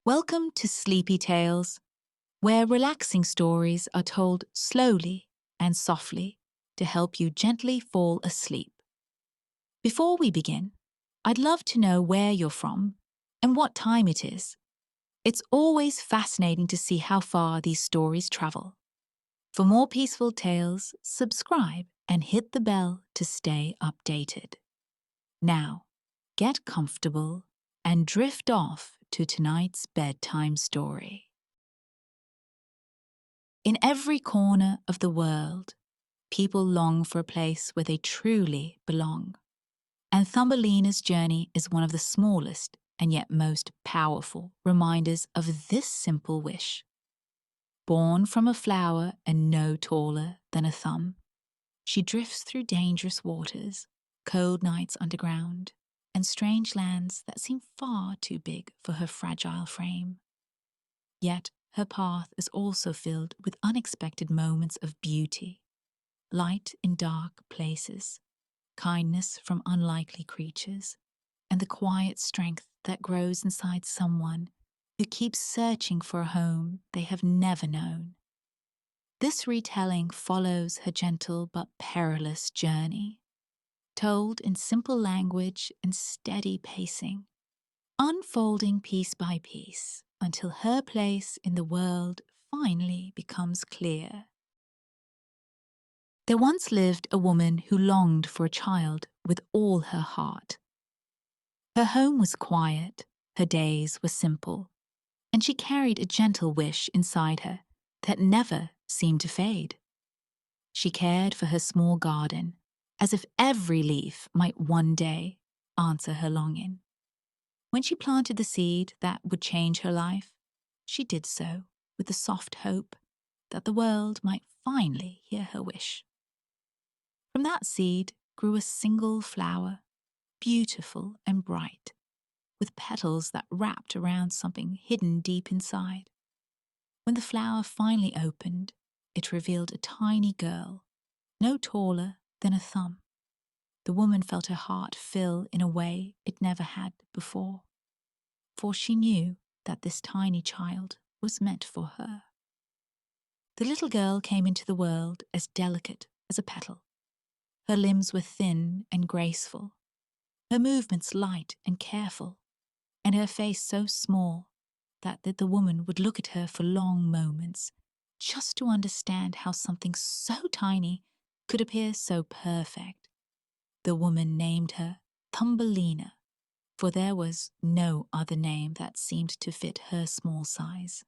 Welcome to Sleepy Tales, where relaxing stories are told slowly and softly to help you gently fall asleep. Before we begin, I'd love to know where you're from and what time it is. It's always fascinating to see how far these stories travel. For more peaceful tales, subscribe and hit the bell to stay updated. Now, get comfortable and drift off to tonight's bedtime story. In every corner of the world, people long for a place where they truly belong. And Thumbelina's journey is one of the smallest and yet most powerful reminders of this simple wish. Born from a flower and no taller than a thumb, she drifts through dangerous waters, cold nights underground, and strange lands that seem far too big for her fragile frame. Yet her path is also filled with unexpected moments of beauty, light in dark places, kindness from unlikely creatures, and the quiet strength that grows inside someone who keeps searching for a home they have never known. This retelling follows her gentle but perilous journey, told in simple language and steady pacing, unfolding piece by piece until her place in the world finally becomes clear. There once lived a woman who longed for a child with all her heart. Her home was quiet, her days were simple, and she carried a gentle wish inside her that never seemed to fade. She cared for her small garden as if every leaf might one day answer her longing. When she planted the seed that would change her life, she did so with the soft hope that the world might finally hear her wish. From that seed grew a single flower, beautiful and bright, with petals that wrapped around something hidden deep inside. When the flower finally opened, it revealed a tiny girl, no taller than a thumb. The woman felt her heart fill in a way it never had before, for she knew that this tiny child was meant for her. The little girl came into the world as delicate as a petal. Her limbs were thin and graceful, her movements light and careful, and her face so small that the woman would look at her for long moments just to understand how something so tiny could appear so perfect. The woman named her Thumbelina, for there was no other name that seemed to fit her small size.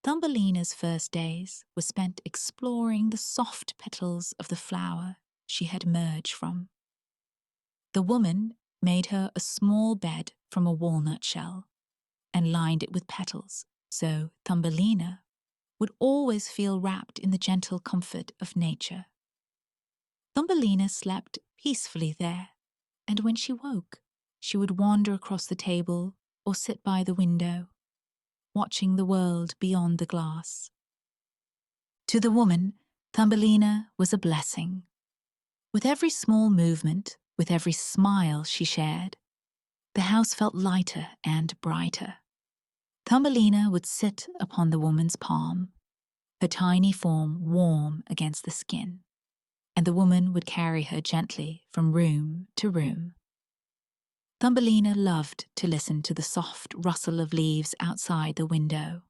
Thumbelina's first days were spent exploring the soft petals of the flower she had emerged from. The woman made her a small bed from a walnut shell and lined it with petals, so Thumbelina would always feel wrapped in the gentle comfort of nature. Thumbelina slept peacefully there, and when she woke, she would wander across the table or sit by the window, watching the world beyond the glass. To the woman, Thumbelina was a blessing. With every small movement, with every smile she shared, the house felt lighter and brighter. Thumbelina would sit upon the woman's palm, her tiny form warm against the skin, and the woman would carry her gently from room to room. Thumbelina loved to listen to the soft rustle of leaves outside the window.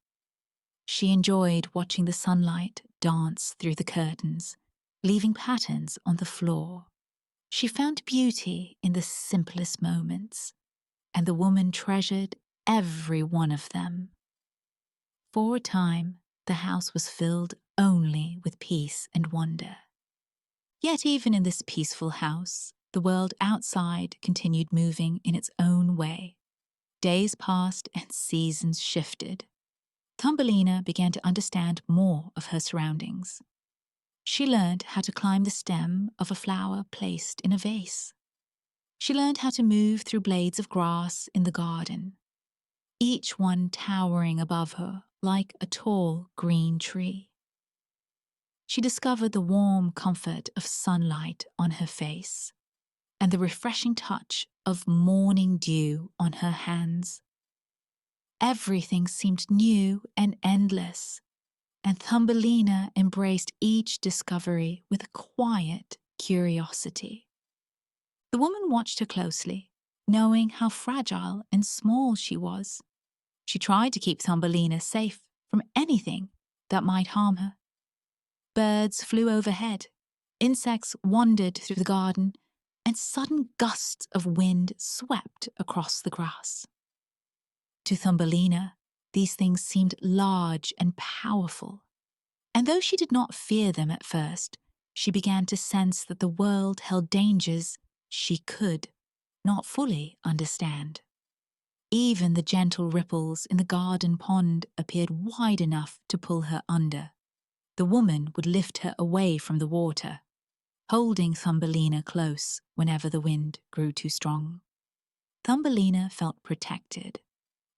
She enjoyed watching the sunlight dance through the curtains, leaving patterns on the floor. She found beauty in the simplest moments, and the woman treasured every one of them. For a time, the house was filled only with peace and wonder. Yet even in this peaceful house, the world outside continued moving in its own way. Days passed and seasons shifted. Thumbelina began to understand more of her surroundings. She learned how to climb the stem of a flower placed in a vase. She learned how to move through blades of grass in the garden, each one towering above her like a tall green tree. She discovered the warm comfort of sunlight on her face and the refreshing touch of morning dew on her hands. everything seemed new and endless, and Thumbelina embraced each discovery with a quiet curiosity. The woman watched her closely, knowing how fragile and small she was. She tried to keep Thumbelina safe from anything that might harm her. Birds flew overhead, insects wandered through the garden, and sudden gusts of wind swept across the grass. To Thumbelina, these things seemed large and powerful, and though she did not fear them at first, she began to sense that the world held dangers she could not fully understand. Even the gentle ripples in the garden pond appeared wide enough to pull her under. The woman would lift her away from the water, holding Thumbelina close whenever the wind grew too strong. Thumbelina felt protected,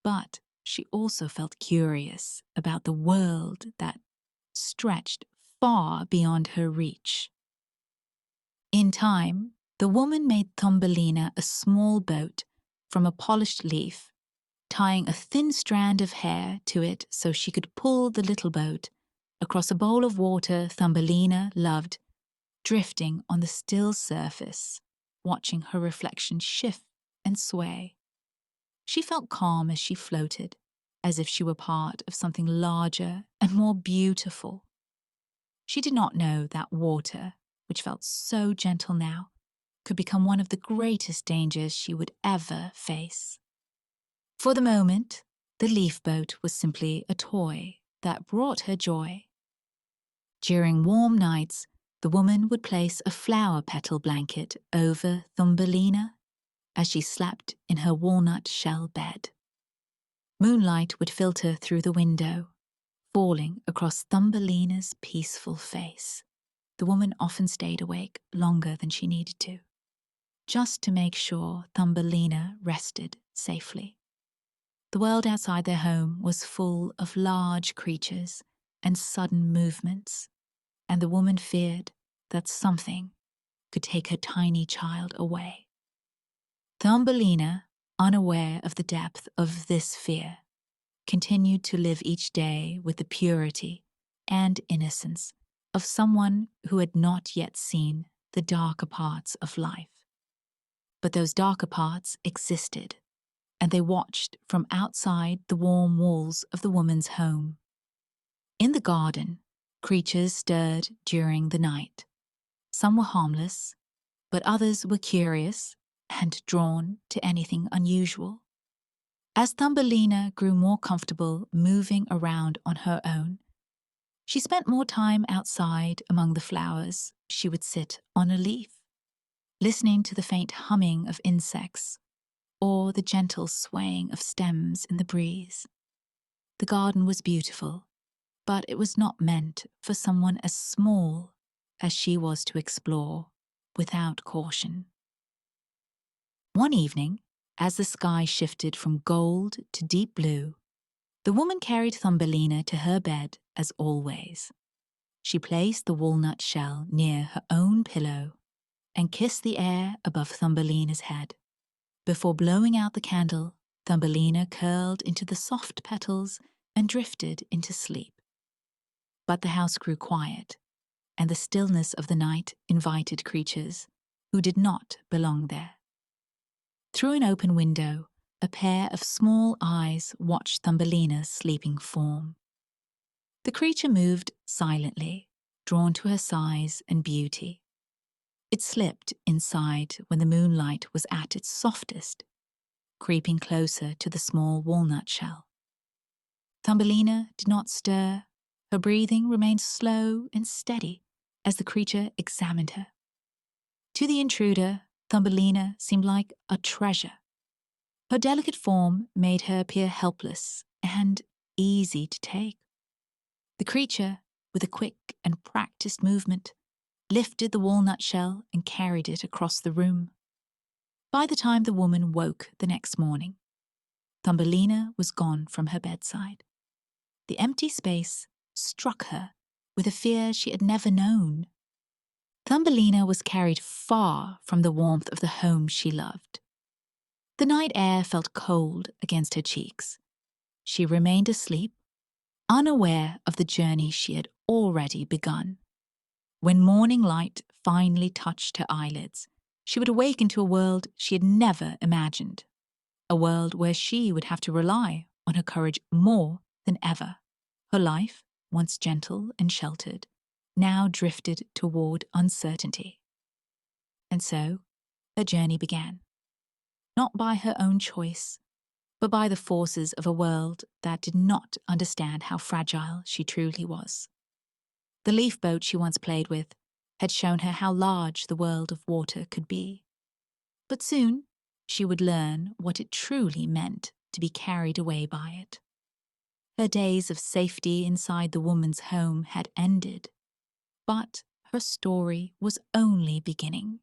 but she also felt curious about the world that stretched far beyond her reach. In time, the woman made Thumbelina a small boat from a polished leaf, tying a thin strand of hair to it so she could pull the little boat across a bowl of water Thumbelina loved, drifting on the still surface, watching her reflection shift and sway. She felt calm as she floated, as if she were part of something larger and more beautiful. She did not know that water, which felt so gentle now, could become one of the greatest dangers she would ever face. For the moment, the leaf boat was simply a toy that brought her joy. During warm nights, the woman would place a flower petal blanket over Thumbelina as she slept in her walnut shell bed. Moonlight would filter through the window, falling across Thumbelina's peaceful face. The woman often stayed awake longer than she needed to, just to make sure Thumbelina rested safely. The world outside their home was full of large creatures and sudden movements, and the woman feared that something could take her tiny child away. Thumbelina, unaware of the depth of this fear, continued to live each day with the purity and innocence of someone who had not yet seen the darker parts of life. But those darker parts existed, and they watched from outside the warm walls of the woman's home. In the garden, creatures stirred during the night. Some were harmless, but others were curious and drawn to anything unusual. As Thumbelina grew more comfortable moving around on her own, she spent more time outside among the flowers. She would sit on a leaf, listening to the faint humming of insects or the gentle swaying of stems in the breeze. The garden was beautiful, but it was not meant for someone as small as she was to explore without caution. One evening, as the sky shifted from gold to deep blue, the woman carried Thumbelina to her bed as always. She placed the walnut shell near her own pillow and kissed the air above Thumbelina's head. Before blowing out the candle, Thumbelina curled into the soft petals and drifted into sleep. But the house grew quiet, and the stillness of the night invited creatures who did not belong there. Through an open window, a pair of small eyes watched Thumbelina's sleeping form. The creature moved silently, drawn to her size and beauty. It slipped inside when the moonlight was at its softest, creeping closer to the small walnut shell. Thumbelina did not stir. Her breathing remained slow and steady as the creature examined her. To the intruder, Thumbelina seemed like a treasure. Her delicate form made her appear helpless and easy to take. The creature, with a quick and practiced movement, lifted the walnut shell and carried it across the room. By the time the woman woke the next morning, Thumbelina was gone from her bedside. The empty space struck her with a fear she had never known. Thumbelina was carried far from the warmth of the home she loved. The night air felt cold against her cheeks, she remained asleep, unaware of the journey she had already begun. When morning light finally touched her eyelids, she would awaken to a world she had never imagined, a world where she would have to rely on her courage more than ever. Her life, once gentle and sheltered, now drifted toward uncertainty. And so, her journey began, not by her own choice, but by the forces of a world that did not understand how fragile she truly was. The leaf boat she once played with had shown her how large the world of water could be. But soon, she would learn what it truly meant to be carried away by it. Her days of safety inside the woman's home had ended, but her story was only beginning,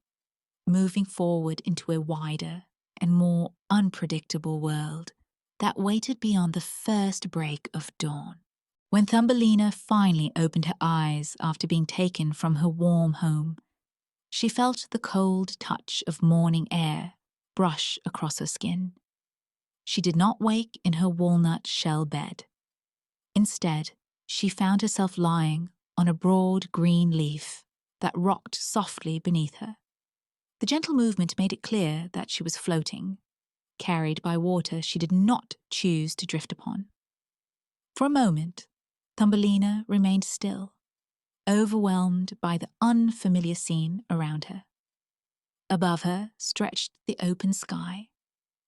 moving forward into a wider and more unpredictable world that waited beyond the first break of dawn. When Thumbelina finally opened her eyes after being taken from her warm home, she felt the cold touch of morning air brush across her skin. She did not wake in her walnut shell bed. Instead, she found herself lying on a broad green leaf that rocked softly beneath her. The gentle movement made it clear that she was floating, carried by water she did not choose to drift upon. For a moment, Thumbelina remained still, overwhelmed by the unfamiliar scene around her. Above her stretched the open sky,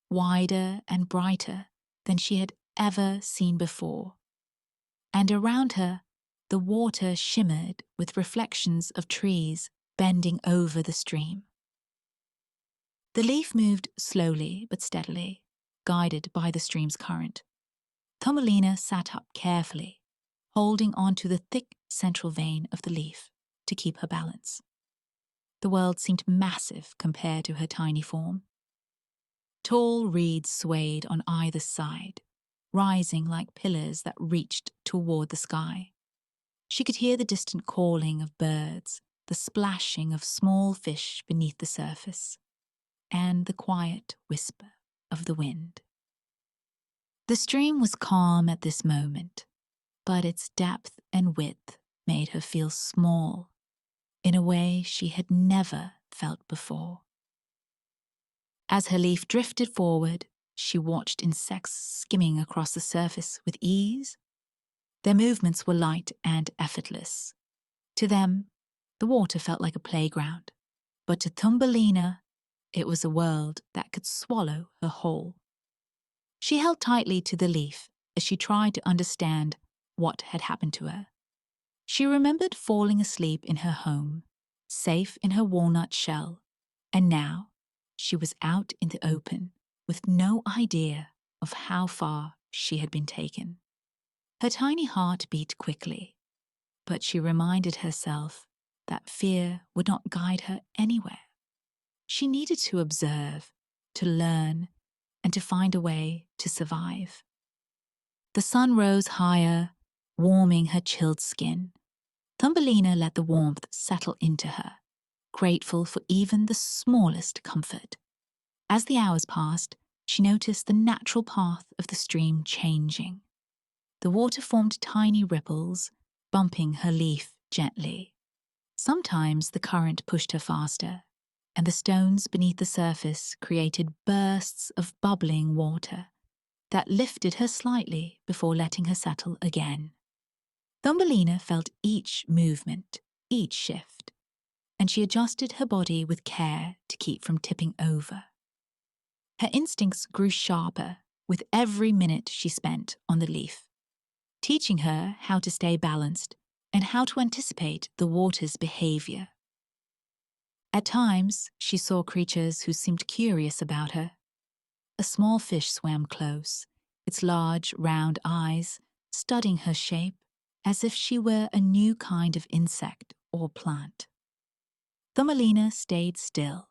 wider and brighter than she had ever seen before. And around her, the water shimmered with reflections of trees bending over the stream. The leaf moved slowly but steadily, guided by the stream's current. Thumbelina sat up carefully, holding onto the thick central vein of the leaf to keep her balance. The world seemed massive compared to her tiny form. Tall reeds swayed on either side, rising like pillars that reached toward the sky. She could hear the distant calling of birds, the splashing of small fish beneath the surface, and the quiet whisper of the wind. The stream was calm at this moment, but its depth and width made her feel small in a way she had never felt before. As her leaf drifted forward, she watched insects skimming across the surface with ease. Their movements were light and effortless. To them, the water felt like a playground, but to Thumbelina, it was a world that could swallow her whole. She held tightly to the leaf as she tried to understand what had happened to her. She remembered falling asleep in her home, safe in her walnut shell, and now she was out in the open with no idea of how far she had been taken. Her tiny heart beat quickly, but she reminded herself that fear would not guide her anywhere. She needed to observe, to learn, and to find a way to survive. The sun rose higher, warming her chilled skin. Thumbelina let the warmth settle into her, grateful for even the smallest comfort. As the hours passed, she noticed the natural path of the stream changing. The water formed tiny ripples, bumping her leaf gently. Sometimes the current pushed her faster, and the stones beneath the surface created bursts of bubbling water that lifted her slightly before letting her settle again. Thumbelina felt each movement, each shift, and she adjusted her body with care to keep from tipping over. Her instincts grew sharper with every minute she spent on the leaf, teaching her how to stay balanced and how to anticipate the water's behavior. At times, she saw creatures who seemed curious about her. A small fish swam close, its large, round eyes studying her shape as if she were a new kind of insect or plant. Thumbelina stayed still,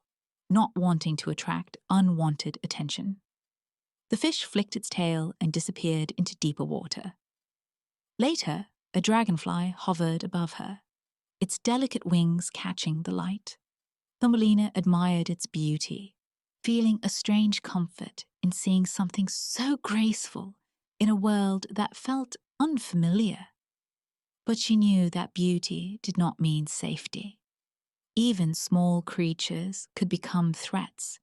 not wanting to attract unwanted attention. The fish flicked its tail and disappeared into deeper water. Later, a dragonfly hovered above her, its delicate wings catching the light. Thumbelina admired its beauty, feeling a strange comfort in seeing something so graceful in a world that felt unfamiliar. But she knew that beauty did not mean safety. Even small creatures could become threats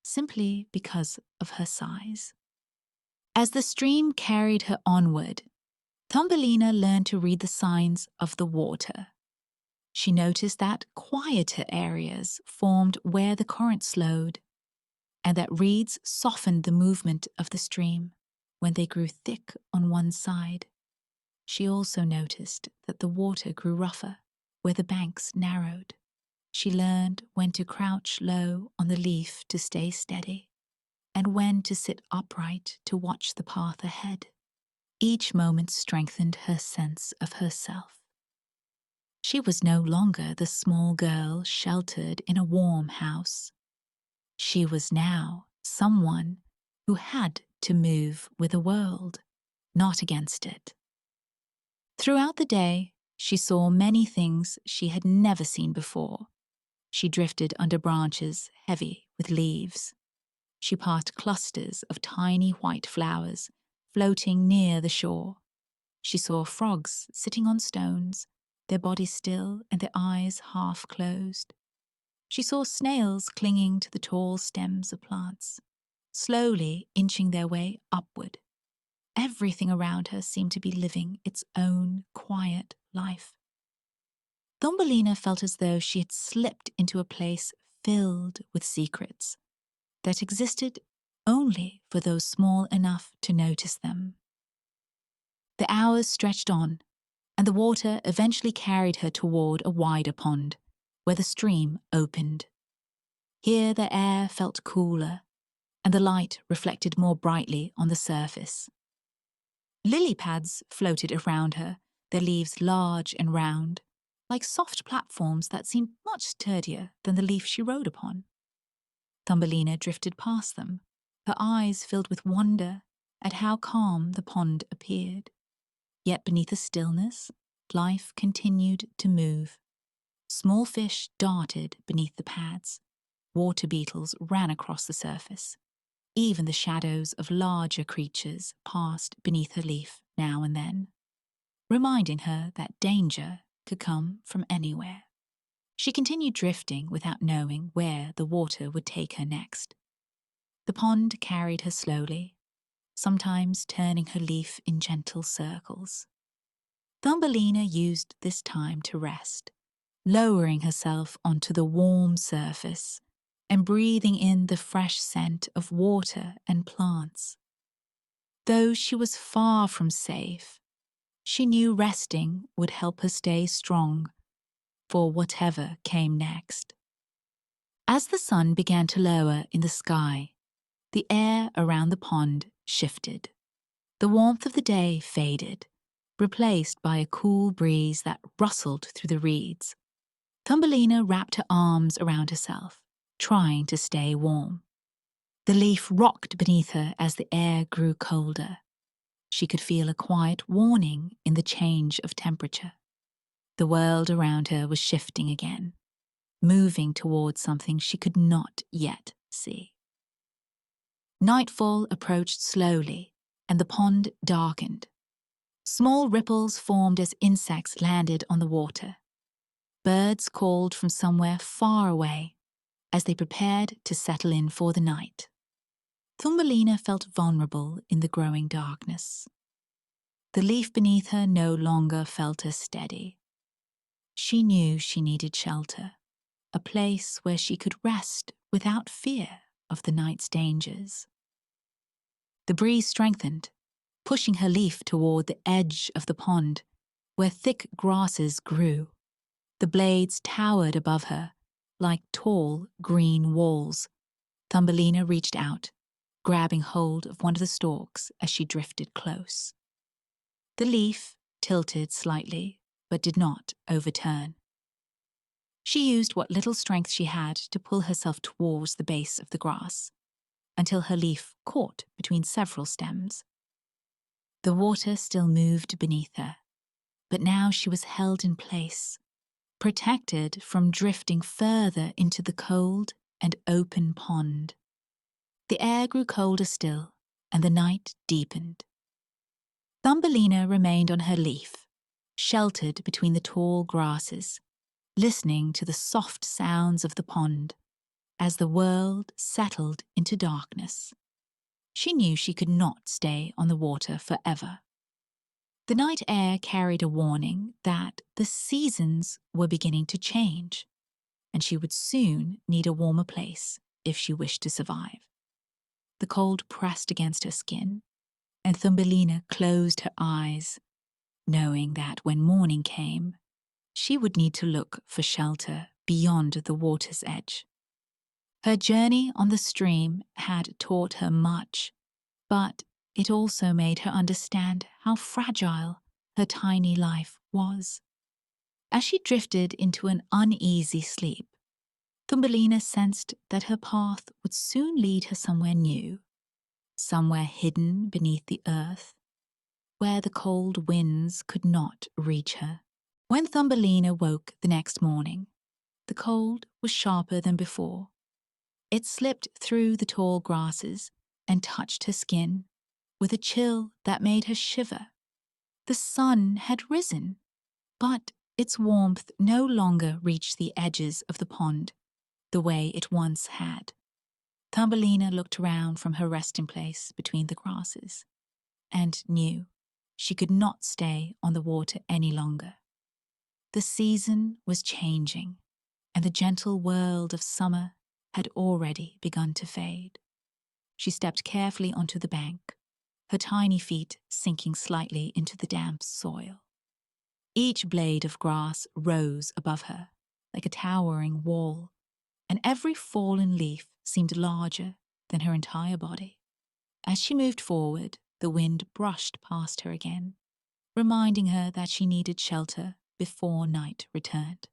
simply because of her size. As the stream carried her onward, Thumbelina learned to read the signs of the water. She noticed that quieter areas formed where the current slowed, and that reeds softened the movement of the stream when they grew thick on one side. She also noticed that the water grew rougher where the banks narrowed. She learned when to crouch low on the leaf to stay steady, and when to sit upright to watch the path ahead. Each moment strengthened her sense of herself. She was no longer the small girl sheltered in a warm house. She was now someone who had to move with the world, not against it. Throughout the day, she saw many things she had never seen before. She drifted under branches heavy with leaves. She passed clusters of tiny white flowers floating near the shore. She saw frogs sitting on stones, their bodies still and their eyes half closed. She saw snails clinging to the tall stems of plants, slowly inching their way upward. Everything around her seemed to be living its own quiet life. Thumbelina felt as though she had slipped into a place filled with secrets that existed only for those small enough to notice them. The hours stretched on, and the water eventually carried her toward a wider pond, where the stream opened. Here the air felt cooler, and the light reflected more brightly on the surface. Lily pads floated around her, their leaves large and round, like soft platforms that seemed much sturdier than the leaf she rode upon. Thumbelina drifted past them, her eyes filled with wonder at how calm the pond appeared. Yet beneath the stillness, life continued to move. Small fish darted beneath the pads. Water beetles ran across the surface. Even the shadows of larger creatures passed beneath her leaf now and then, reminding her that danger could come from anywhere. She continued drifting without knowing where the water would take her next. The pond carried her slowly, sometimes turning her leaf in gentle circles. Thumbelina used this time to rest, lowering herself onto the warm surface and breathing in the fresh scent of water and plants. Though she was far from safe, she knew resting would help her stay strong for whatever came next. As the sun began to lower in the sky, the air around the pond shifted. The warmth of the day faded, replaced by a cool breeze that rustled through the reeds. Thumbelina wrapped her arms around herself, trying to stay warm. The leaf rocked beneath her as the air grew colder. She could feel a quiet warning in the change of temperature. The world around her was shifting again, moving towards something she could not yet see. Nightfall approached slowly, and the pond darkened. Small ripples formed as insects landed on the water. Birds called from somewhere far away as they prepared to settle in for the night. Thumbelina felt vulnerable in the growing darkness. The leaf beneath her no longer felt as steady. She knew she needed shelter, a place where she could rest without fear of the night's dangers. The breeze strengthened, pushing her leaf toward the edge of the pond, where thick grasses grew. The blades towered above her, like tall green walls. Thumbelina reached out, grabbing hold of one of the stalks as she drifted close. The leaf tilted slightly, but did not overturn. She used what little strength she had to pull herself towards the base of the grass, until her leaf caught between several stems. The water still moved beneath her, but now she was held in place, protected from drifting further into the cold and open pond. The air grew colder still, and the night deepened. Thumbelina remained on her leaf, sheltered between the tall grasses, listening to the soft sounds of the pond as the world settled into darkness. She knew she could not stay on the water forever. The night air carried a warning that the seasons were beginning to change, and she would soon need a warmer place if she wished to survive. The cold pressed against her skin, and Thumbelina closed her eyes, knowing that when morning came, she would need to look for shelter beyond the water's edge. Her journey on the stream had taught her much, but it also made her understand how fragile her tiny life was. As she drifted into an uneasy sleep, Thumbelina sensed that her path would soon lead her somewhere new, somewhere hidden beneath the earth, where the cold winds could not reach her. When Thumbelina woke the next morning, the cold was sharper than before. It slipped through the tall grasses and touched her skin with a chill that made her shiver. The sun had risen, but its warmth no longer reached the edges of the pond the way it once had. Thumbelina looked around from her resting place between the grasses and knew she could not stay on the water any longer. The season was changing, and the gentle world of summer had already begun to fade. She stepped carefully onto the bank, her tiny feet sinking slightly into the damp soil. Each blade of grass rose above her like a towering wall, and every fallen leaf seemed larger than her entire body. As she moved forward, the wind brushed past her again, reminding her that she needed shelter before night returned.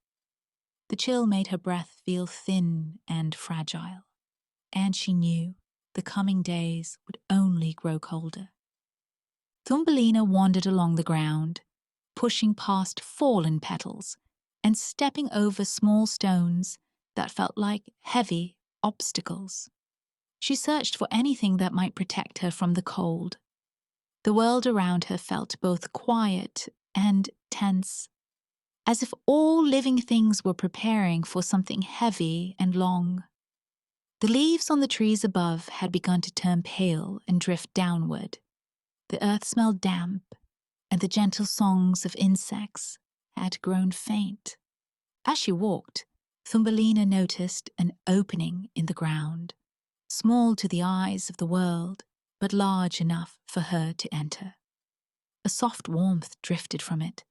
The chill made her breath feel thin and fragile, and she knew the coming days would only grow colder. Thumbelina wandered along the ground, pushing past fallen petals and stepping over small stones that felt like heavy obstacles. She searched for anything that might protect her from the cold. The world around her felt both quiet and tense, as if all living things were preparing for something heavy and long. The leaves on the trees above had begun to turn pale and drift downward. The earth smelled damp, and the gentle songs of insects had grown faint. As she walked, Thumbelina noticed an opening in the ground, small to the eyes of the world, but large enough for her to enter. A soft warmth drifted from it,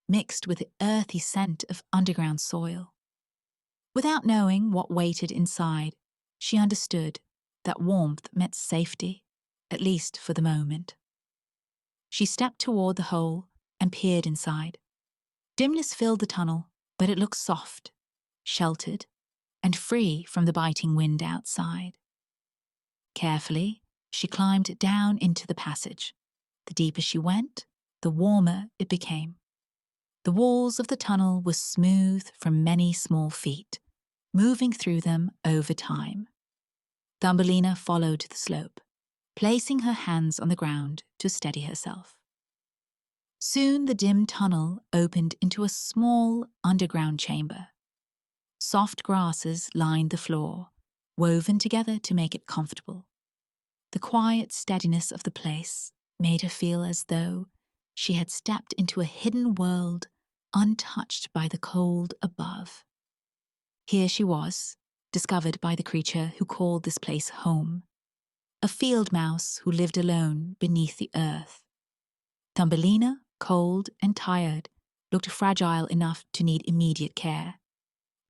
mixed with the earthy scent of underground soil. Without knowing what waited inside, she understood that warmth meant safety, at least for the moment. She stepped toward the hole and peered inside. Dimness filled the tunnel, but it looked soft, sheltered, and free from the biting wind outside. Carefully, she climbed down into the passage. The deeper she went, the warmer it became. The walls of the tunnel were smooth from many small feet, moving through them over time. Thumbelina followed the slope, placing her hands on the ground to steady herself. Soon the dim tunnel opened into a small underground chamber. Soft grasses lined the floor, woven together to make it comfortable. The quiet steadiness of the place made her feel as though she had stepped into a hidden world untouched by the cold above. Here she was, discovered by the creature who called this place home, a field mouse who lived alone beneath the earth. Thumbelina, cold and tired, looked fragile enough to need immediate care,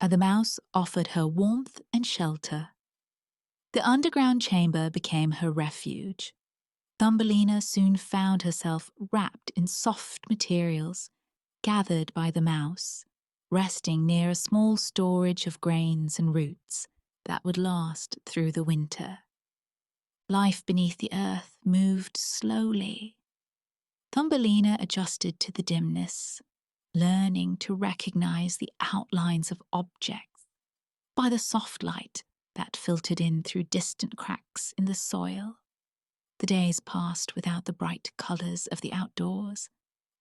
and the mouse offered her warmth and shelter. The underground chamber became her refuge. Thumbelina soon found herself wrapped in soft materials gathered by the mouse, resting near a small storage of grains and roots that would last through the winter. Life beneath the earth moved slowly. Thumbelina adjusted to the dimness, learning to recognize the outlines of objects by the soft light that filtered in through distant cracks in the soil. The days passed without the bright colors of the outdoors.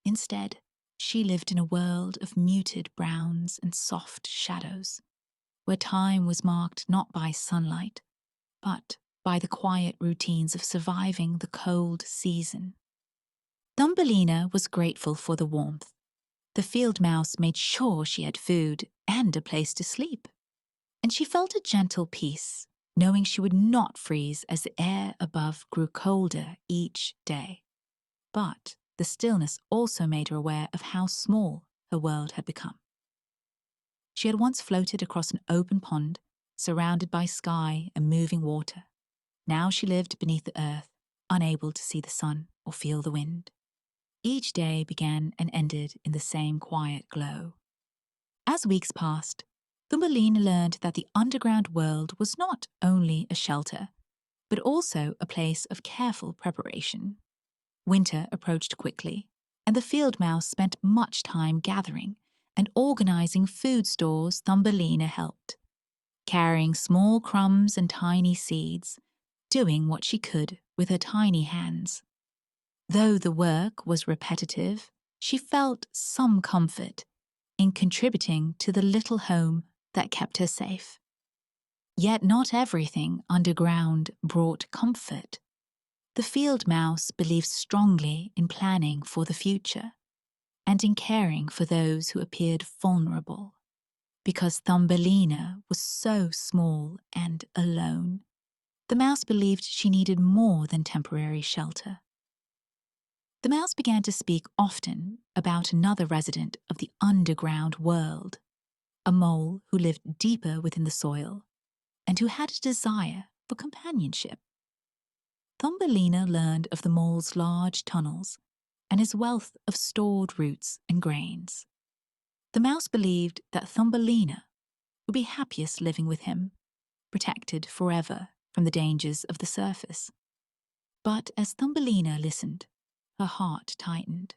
Instead, she lived in a world of muted browns and soft shadows, where time was marked not by sunlight, but by the quiet routines of surviving the cold season. Thumbelina was grateful for the warmth. The field mouse made sure she had food and a place to sleep. And she felt a gentle peace, knowing she would not freeze as the air above grew colder each day. But the stillness also made her aware of how small her world had become. She had once floated across an open pond, surrounded by sky and moving water. Now she lived beneath the earth, unable to see the sun or feel the wind. Each day began and ended in the same quiet glow. As weeks passed, Thumbelina learned that the underground world was not only a shelter, but also a place of careful preparation. Winter approached quickly, and the field mouse spent much time gathering and organizing food stores. Thumbelina helped, carrying small crumbs and tiny seeds, doing what she could with her tiny hands. Though the work was repetitive, she felt some comfort in contributing to the little home that kept her safe. Yet not everything underground brought comfort. The field mouse believed strongly in planning for the future and in caring for those who appeared vulnerable. Because Thumbelina was so small and alone, the mouse believed she needed more than temporary shelter. The mouse began to speak often about another resident of the underground world, a mole who lived deeper within the soil and who had a desire for companionship. Thumbelina learned of the mole's large tunnels and his wealth of stored roots and grains. The mouse believed that Thumbelina would be happiest living with him, protected forever from the dangers of the surface. But as Thumbelina listened, her heart tightened.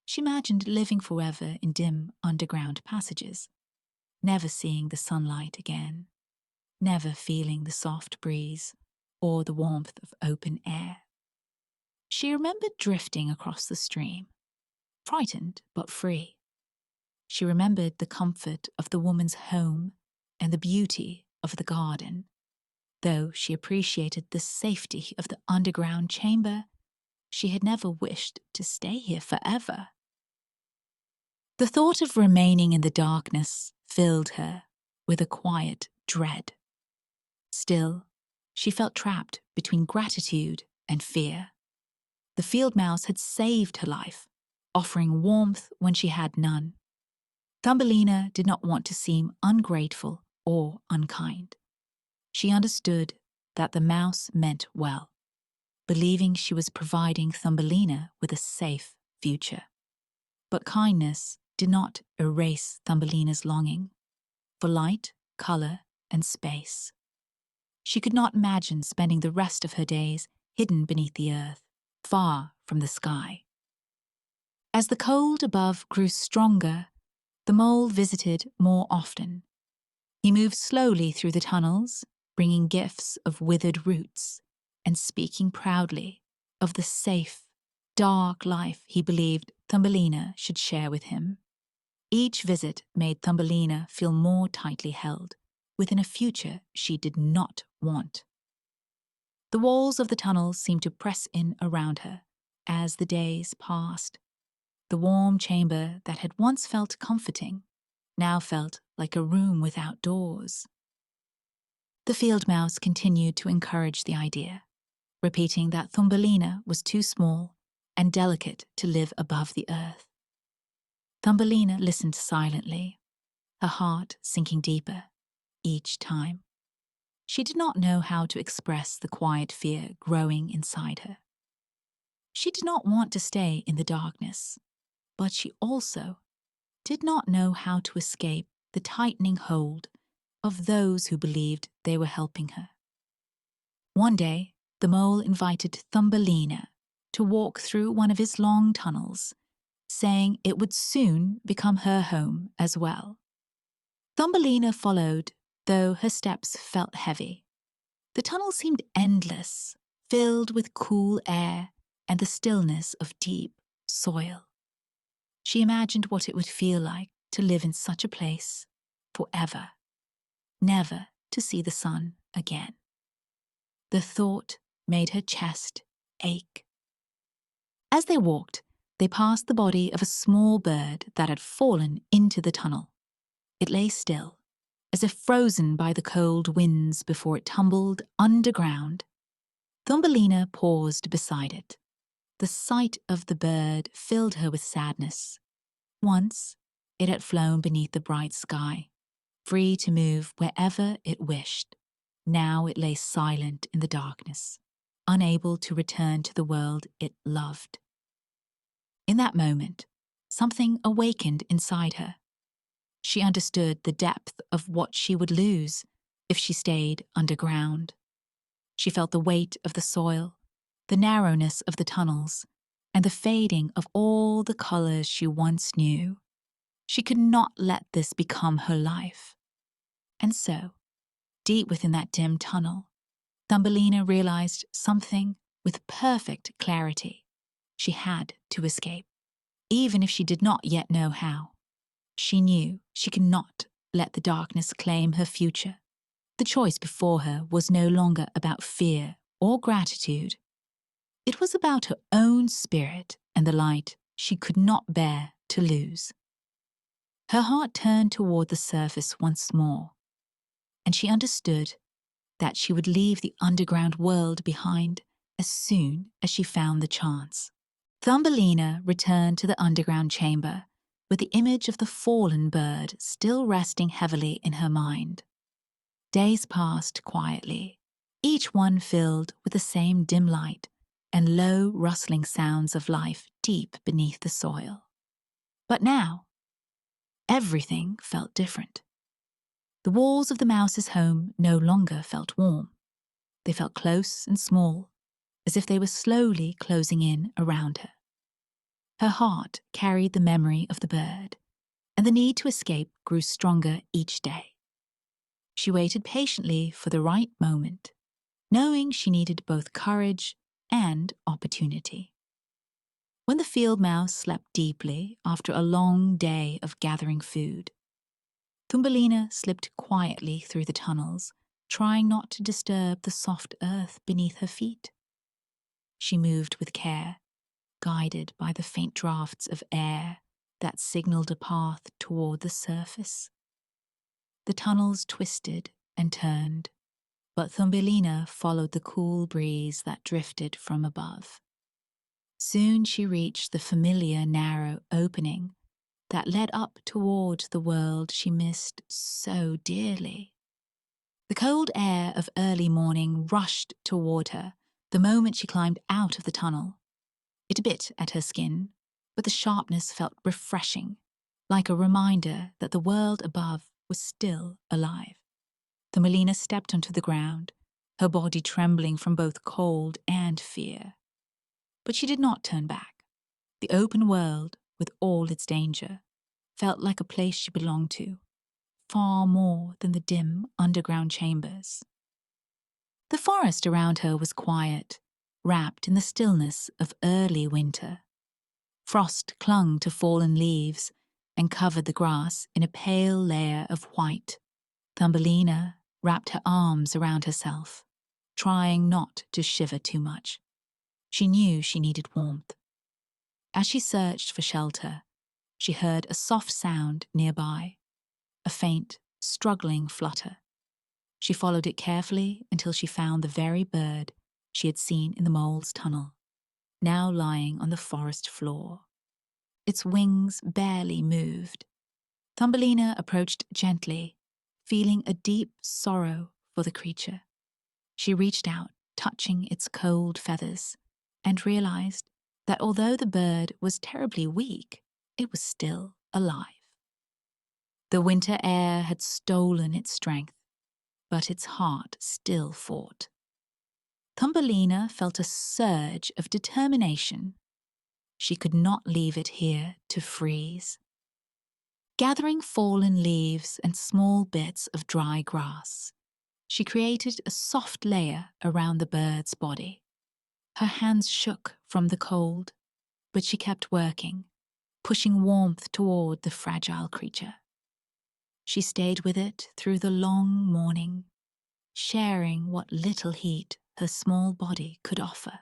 She imagined living forever in dim underground passages, never seeing the sunlight again, never feeling the soft breeze or the warmth of open air. She remembered drifting across the stream, frightened but free. She remembered the comfort of the woman's home and the beauty of the garden. Though she appreciated the safety of the underground chamber, she had never wished to stay here forever. The thought of remaining in the darkness filled her with a quiet dread. Still, she felt trapped between gratitude and fear. The field mouse had saved her life, offering warmth when she had none. Thumbelina did not want to seem ungrateful or unkind. She understood that the mouse meant well, believing she was providing Thumbelina with a safe future. But kindness did not erase Thumbelina's longing for light, color, and space. She could not imagine spending the rest of her days hidden beneath the earth, far from the sky. As the cold above grew stronger, the mole visited more often. He moved slowly through the tunnels, bringing gifts of withered roots and speaking proudly of the safe, dark life he believed Thumbelina should share with him. Each visit made Thumbelina feel more tightly held within a future she did not want. The walls of the tunnels seemed to press in around her as the days passed. The warm chamber that had once felt comforting now felt like a room without doors. The field mouse continued to encourage the idea, repeating that Thumbelina was too small and delicate to live above the earth. Thumbelina listened silently, her heart sinking deeper each time. She did not know how to express the quiet fear growing inside her. She did not want to stay in the darkness, but she also did not know how to escape the tightening hold of those who believed they were helping her. One day, the mole invited Thumbelina to walk through one of his long tunnels, saying it would soon become her home as well. Thumbelina followed, though her steps felt heavy. The tunnel seemed endless, filled with cool air and the stillness of deep soil. She imagined what it would feel like to live in such a place forever, never to see the sun again. The thought made her chest ache. As they walked, they passed the body of a small bird that had fallen into the tunnel. It lay still, as if frozen by the cold winds before it tumbled underground. Thumbelina paused beside it. The sight of the bird filled her with sadness. Once, it had flown beneath the bright sky, free to move wherever it wished. Now it lay silent in the darkness, unable to return to the world it loved. In that moment, something awakened inside her. She understood the depth of what she would lose if she stayed underground. She felt the weight of the soil, the narrowness of the tunnels, and the fading of all the colors she once knew. She could not let this become her life. And so, deep within that dim tunnel, Thumbelina realized something with perfect clarity. She had to escape, even if she did not yet know how. She knew she could not let the darkness claim her future. The choice before her was no longer about fear or gratitude. It was about her own spirit and the light she could not bear to lose. Her heart turned toward the surface once more, and she understood that she would leave the underground world behind as soon as she found the chance. Thumbelina returned to the underground chamber with the image of the fallen bird still resting heavily in her mind. Days passed quietly, each one filled with the same dim light and low rustling sounds of life deep beneath the soil. But now, everything felt different. The walls of the mouse's home no longer felt warm. They felt close and small, as if they were slowly closing in around her. Her heart carried the memory of the bird, and the need to escape grew stronger each day. She waited patiently for the right moment, knowing she needed both courage and opportunity. When the field mouse slept deeply after a long day of gathering food, Thumbelina slipped quietly through the tunnels, trying not to disturb the soft earth beneath her feet. She moved with care, guided by the faint drafts of air that signaled a path toward the surface. The tunnels twisted and turned, but Thumbelina followed the cool breeze that drifted from above. Soon she reached the familiar narrow opening that led up toward the world she missed so dearly. The cold air of early morning rushed toward her the moment she climbed out of the tunnel. It bit at her skin, but the sharpness felt refreshing, like a reminder that the world above was still alive. Thumbelina stepped onto the ground, her body trembling from both cold and fear. But she did not turn back. The open world, with all its danger, felt like a place she belonged to, far more than the dim underground chambers. The forest around her was quiet, wrapped in the stillness of early winter. Frost clung to fallen leaves and covered the grass in a pale layer of white. Thumbelina wrapped her arms around herself, trying not to shiver too much. She knew she needed warmth. As she searched for shelter, she heard a soft sound nearby, a faint, struggling flutter. She followed it carefully until she found the very bird she had seen in the mole's tunnel, now lying on the forest floor. Its wings barely moved. Thumbelina approached gently, feeling a deep sorrow for the creature. She reached out, touching its cold feathers, and realized that although the bird was terribly weak, it was still alive. The winter air had stolen its strength, but its heart still fought. Thumbelina felt a surge of determination. She could not leave it here to freeze. Gathering fallen leaves and small bits of dry grass, she created a soft layer around the bird's body. Her hands shook from the cold, but she kept working, pushing warmth toward the fragile creature. She stayed with it through the long morning, sharing what little heat her small body could offer.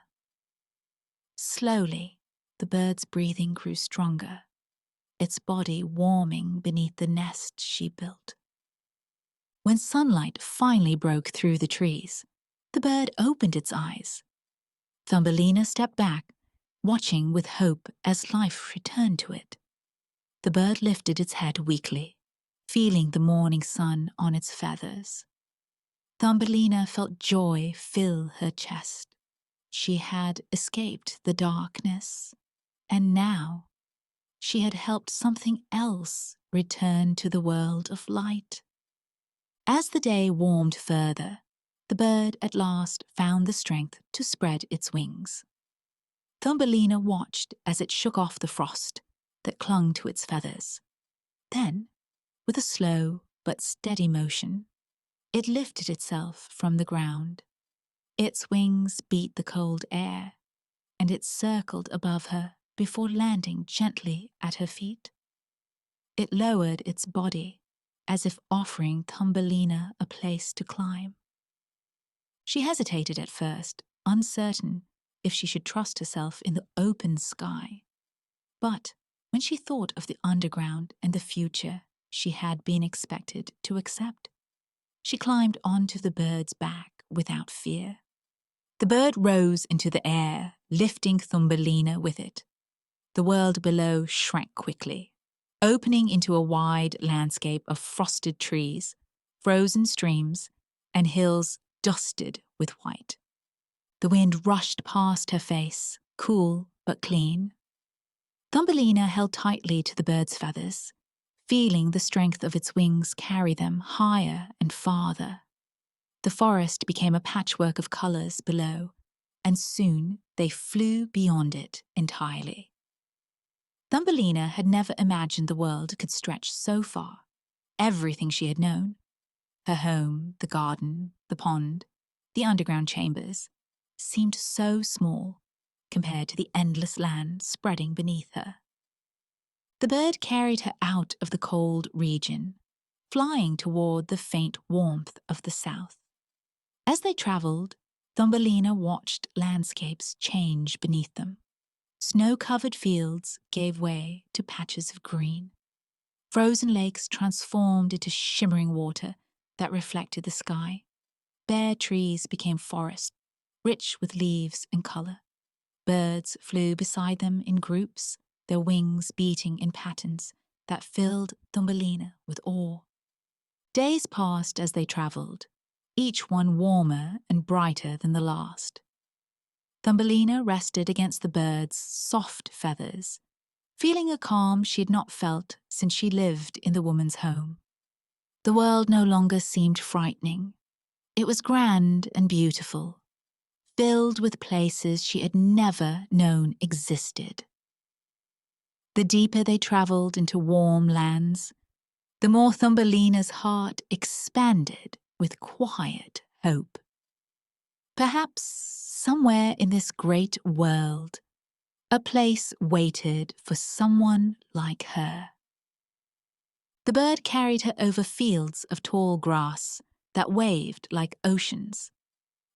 Slowly, the bird's breathing grew stronger, its body warming beneath the nest she built. When sunlight finally broke through the trees, the bird opened its eyes. Thumbelina stepped back, watching with hope as life returned to it. The bird lifted its head weakly, feeling the morning sun on its feathers. Thumbelina felt joy fill her chest. She had escaped the darkness, and now she had helped something else return to the world of light. As the day warmed further, the bird at last found the strength to spread its wings. Thumbelina watched as it shook off the frost that clung to its feathers. Then, with a slow but steady motion, it lifted itself from the ground. Its wings beat the cold air, and it circled above her before landing gently at her feet. It lowered its body, as if offering Thumbelina a place to climb. She hesitated at first, uncertain if she should trust herself in the open sky. But when she thought of the underground and the future she had been expected to accept, she climbed onto the bird's back without fear. The bird rose into the air, lifting Thumbelina with it. The world below shrank quickly, opening into a wide landscape of frosted trees, frozen streams, and hills dusted with white. The wind rushed past her face, cool but clean. Thumbelina held tightly to the bird's feathers, feeling the strength of its wings carry them higher and farther. The forest became a patchwork of colors below, and soon they flew beyond it entirely. Thumbelina had never imagined the world could stretch so far. Everything she had known, her home, the garden, the pond, the underground chambers, seemed so small compared to the endless land spreading beneath her. The bird carried her out of the cold region, flying toward the faint warmth of the south. As they traveled, Thumbelina watched landscapes change beneath them. Snow-covered fields gave way to patches of green. Frozen lakes transformed into shimmering water that reflected the sky. Bare trees became forests, rich with leaves and color. Birds flew beside them in groups, their wings beating in patterns that filled Thumbelina with awe. Days passed as they traveled, each one warmer and brighter than the last. Thumbelina rested against the bird's soft feathers, feeling a calm she had not felt since she lived in the woman's home. The world no longer seemed frightening. It was grand and beautiful, filled with places she had never known existed. The deeper they traveled into warm lands, the more Thumbelina's heart expanded with quiet hope. Perhaps somewhere in this great world, a place waited for someone like her. The bird carried her over fields of tall grass that waved like oceans.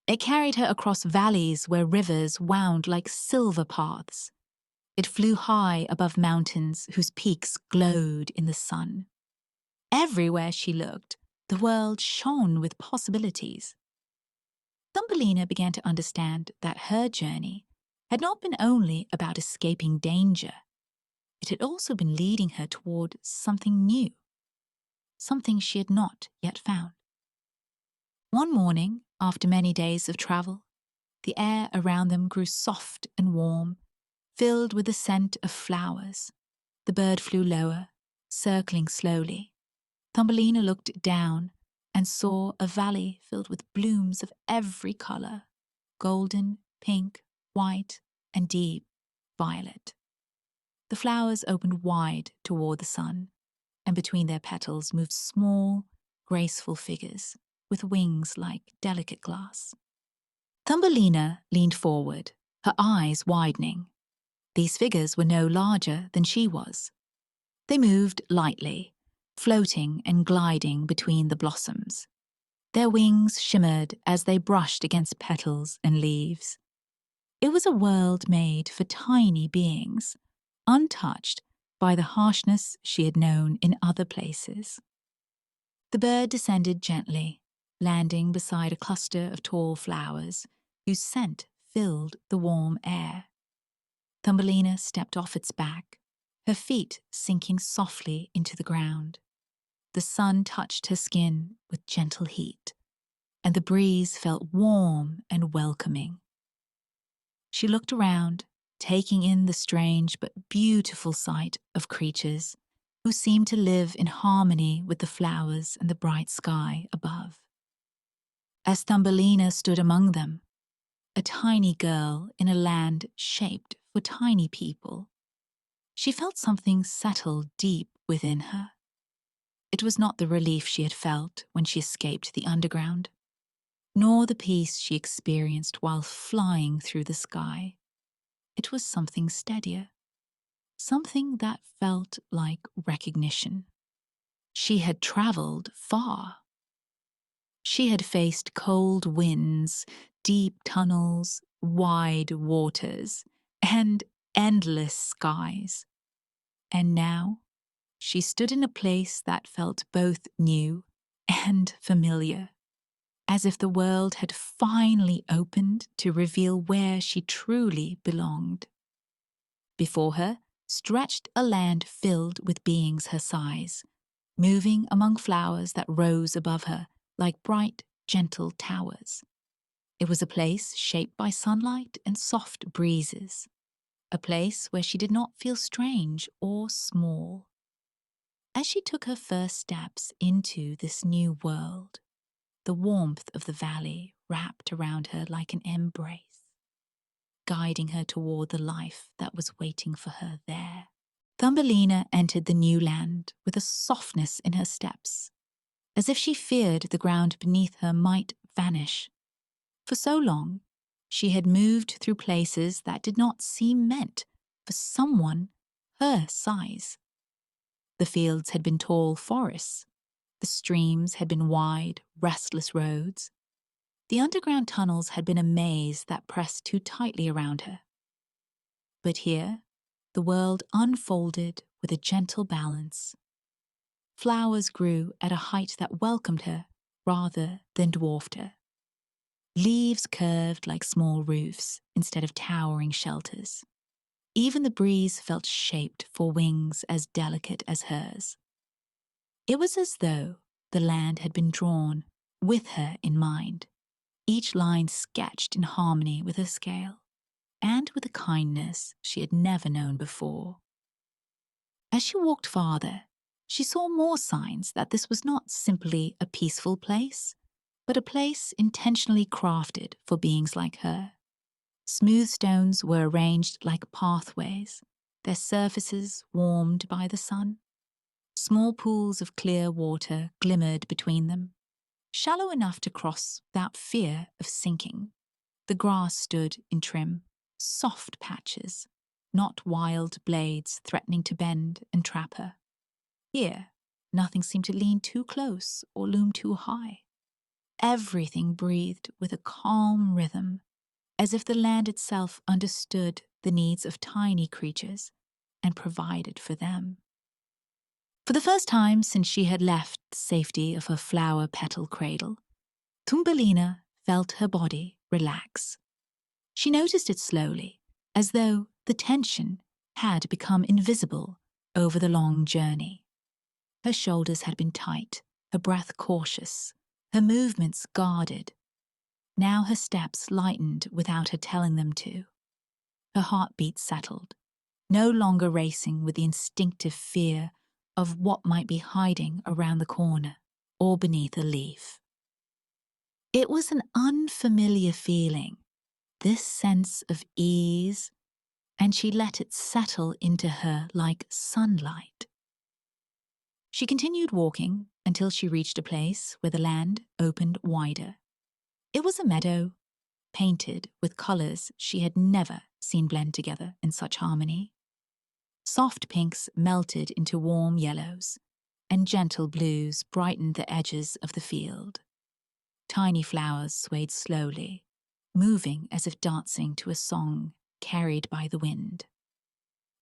It carried her across valleys where rivers wound like silver paths. It flew high above mountains whose peaks glowed in the sun. Everywhere she looked, the world shone with possibilities. Thumbelina began to understand that her journey had not been only about escaping danger. It had also been leading her toward something new, something she had not yet found. One morning, after many days of travel, the air around them grew soft and warm, filled with the scent of flowers. The bird flew lower, circling slowly. Thumbelina looked down and saw a valley filled with blooms of every color: golden, pink, white, and deep violet. The flowers opened wide toward the sun, and between their petals moved small, graceful figures with wings like delicate glass. Thumbelina leaned forward, her eyes widening. These figures were no larger than she was. They moved lightly, floating and gliding between the blossoms. Their wings shimmered as they brushed against petals and leaves. It was a world made for tiny beings, untouched by the harshness she had known in other places. The bird descended gently, landing beside a cluster of tall flowers whose scent filled the warm air. Thumbelina stepped off its back, her feet sinking softly into the ground. The sun touched her skin with gentle heat, and the breeze felt warm and welcoming. She looked around, taking in the strange but beautiful sight of creatures who seemed to live in harmony with the flowers and the bright sky above. As Thumbelina stood among them, a tiny girl in a land shaped for tiny people, she felt something settle deep within her. It was not the relief she had felt when she escaped the underground, nor the peace she experienced while flying through the sky. It was something steadier, something that felt like recognition. She had traveled far. She had faced cold winds, deep tunnels, wide waters, and endless skies. And now she stood in a place that felt both new and familiar, as if the world had finally opened to reveal where she truly belonged. Before her stretched a land filled with beings her size, moving among flowers that rose above her like bright, gentle towers. It was a place shaped by sunlight and soft breezes, a place where she did not feel strange or small. As she took her first steps into this new world, the warmth of the valley wrapped around her like an embrace, guiding her toward the life that was waiting for her there. Thumbelina entered the new land with a softness in her steps, as if she feared the ground beneath her might vanish. For so long, she had moved through places that did not seem meant for someone her size. The fields had been tall forests. The streams had been wide, restless roads. The underground tunnels had been a maze that pressed too tightly around her. But here, the world unfolded with a gentle balance. Flowers grew at a height that welcomed her rather than dwarfed her. Leaves curved like small roofs instead of towering shelters. Even the breeze felt shaped for wings as delicate as hers. It was as though the land had been drawn with her in mind, each line sketched in harmony with her scale, and with a kindness she had never known before. As she walked farther, she saw more signs that this was not simply a peaceful place, but a place intentionally crafted for beings like her. Smooth stones were arranged like pathways, their surfaces warmed by the sun. Small pools of clear water glimmered between them, shallow enough to cross without fear of sinking. The grass stood in trim, soft patches, not wild blades threatening to bend and trap her. Here, nothing seemed to lean too close or loom too high. Everything breathed with a calm rhythm, as if the land itself understood the needs of tiny creatures and provided for them. For the first time since she had left the safety of her flower petal cradle, Thumbelina felt her body relax. She noticed it slowly, as though the tension had become invisible over the long journey. Her shoulders had been tight, her breath cautious, her movements guarded. Now her steps lightened without her telling them to. Her heartbeat settled, no longer racing with the instinctive fear of what might be hiding around the corner or beneath a leaf. It was an unfamiliar feeling, this sense of ease, and she let it settle into her like sunlight. She continued walking until she reached a place where the land opened wider. It was a meadow, painted with colors she had never seen blend together in such harmony. Soft pinks melted into warm yellows, and gentle blues brightened the edges of the field. Tiny flowers swayed slowly, moving as if dancing to a song carried by the wind.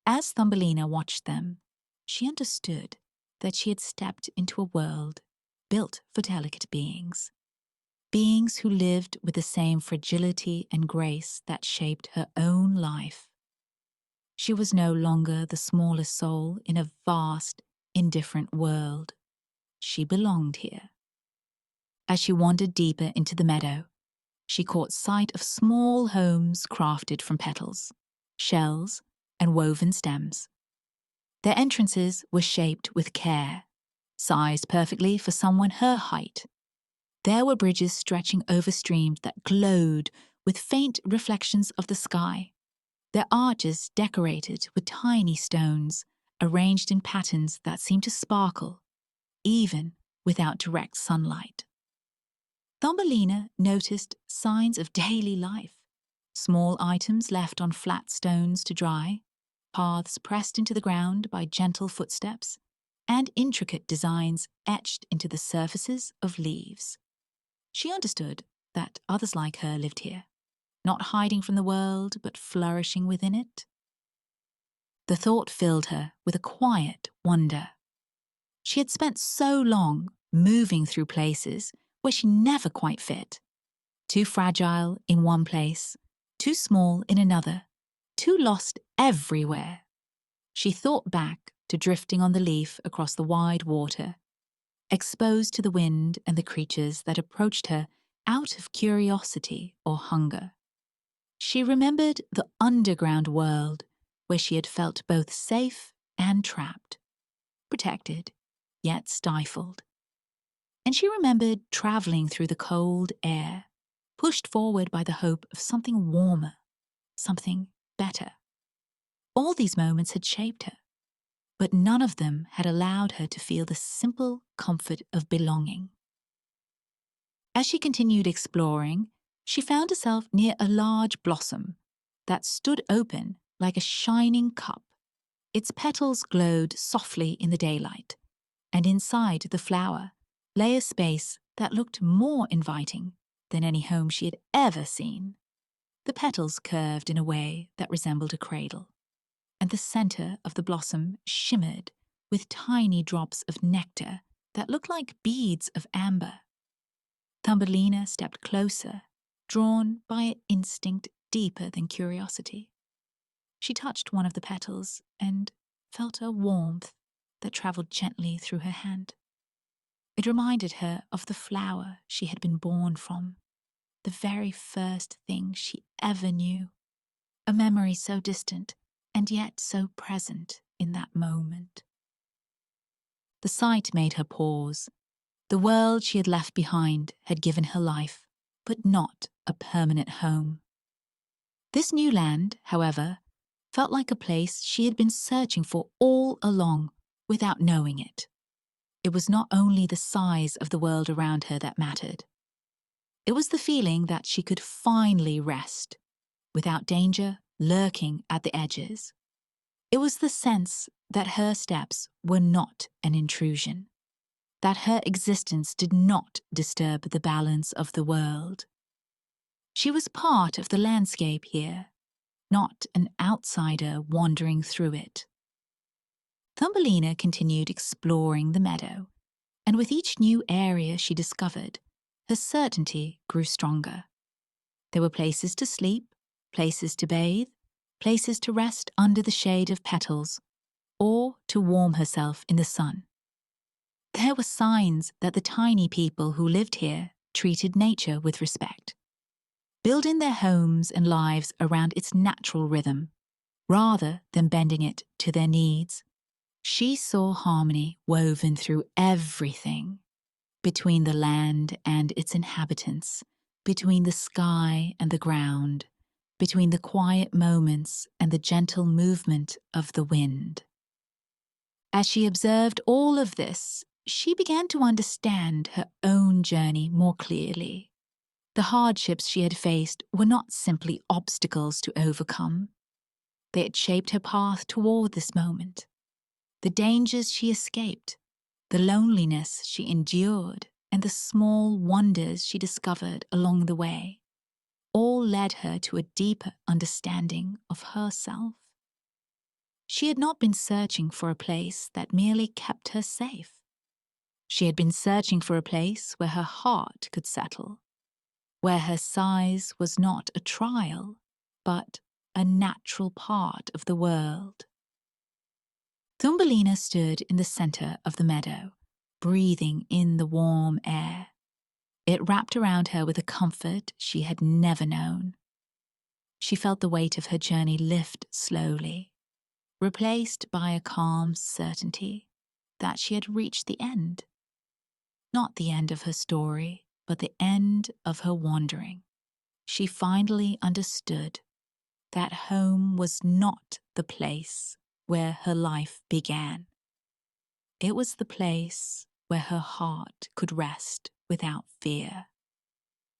As Thumbelina watched them, she understood that she had stepped into a world built for delicate beings, beings who lived with the same fragility and grace that shaped her own life. She was no longer the smallest soul in a vast, indifferent world. She belonged here. As she wandered deeper into the meadow, she caught sight of small homes crafted from petals, shells, and woven stems. Their entrances were shaped with care, sized perfectly for someone her height. There were bridges stretching over streams that glowed with faint reflections of the sky, their arches decorated with tiny stones arranged in patterns that seemed to sparkle, even without direct sunlight. Thumbelina noticed signs of daily life, small items left on flat stones to dry, paths pressed into the ground by gentle footsteps, and intricate designs etched into the surfaces of leaves. She understood that others like her lived here, not hiding from the world, but flourishing within it. The thought filled her with a quiet wonder. She had spent so long moving through places where she never quite fit, too fragile in one place, too small in another, too lost everywhere. She thought back to drifting on the leaf across the wide water, exposed to the wind and the creatures that approached her out of curiosity or hunger. She remembered the underground world where she had felt both safe and trapped, protected, yet stifled. And she remembered traveling through the cold air, pushed forward by the hope of something warmer, something better. All these moments had shaped her, but none of them had allowed her to feel the simple comfort of belonging. As she continued exploring, she found herself near a large blossom that stood open like a shining cup. Its petals glowed softly in the daylight, and inside the flower lay a space that looked more inviting than any home she had ever seen. The petals curved in a way that resembled a cradle, and the center of the blossom shimmered with tiny drops of nectar that looked like beads of amber. Thumbelina stepped closer, drawn by an instinct deeper than curiosity. She touched one of the petals and felt a warmth that traveled gently through her hand. It reminded her of the flower she had been born from, the very first thing she ever knew, a memory so distant and yet so present in that moment. The sight made her pause. The world she had left behind had given her life, but not a permanent home. This new land, however, felt like a place she had been searching for all along without knowing it. It was not only the size of the world around her that mattered. It was the feeling that she could finally rest, without danger lurking at the edges. It was the sense that her steps were not an intrusion, that her existence did not disturb the balance of the world. She was part of the landscape here, not an outsider wandering through it. Thumbelina continued exploring the meadow, and with each new area she discovered, her certainty grew stronger. There were places to sleep, places to bathe, places to rest under the shade of petals, or to warm herself in the sun. There were signs that the tiny people who lived here treated nature with respect, building their homes and lives around its natural rhythm, rather than bending it to their needs. She saw harmony woven through everything, between the land and its inhabitants, between the sky and the ground, between the quiet moments and the gentle movement of the wind. As she observed all of this, she began to understand her own journey more clearly. The hardships she had faced were not simply obstacles to overcome. They had shaped her path toward this moment. The dangers she escaped, the loneliness she endured, and the small wonders she discovered along the way all led her to a deeper understanding of herself. She had not been searching for a place that merely kept her safe. She had been searching for a place where her heart could settle, where her size was not a trial, but a natural part of the world. Thumbelina stood in the center of the meadow, breathing in the warm air. It wrapped around her with a comfort she had never known. She felt the weight of her journey lift slowly, replaced by a calm certainty that she had reached the end. Not the end of her story, but the end of her wandering. She finally understood that home was not the place where her life began. It was the place where her heart could rest without fear,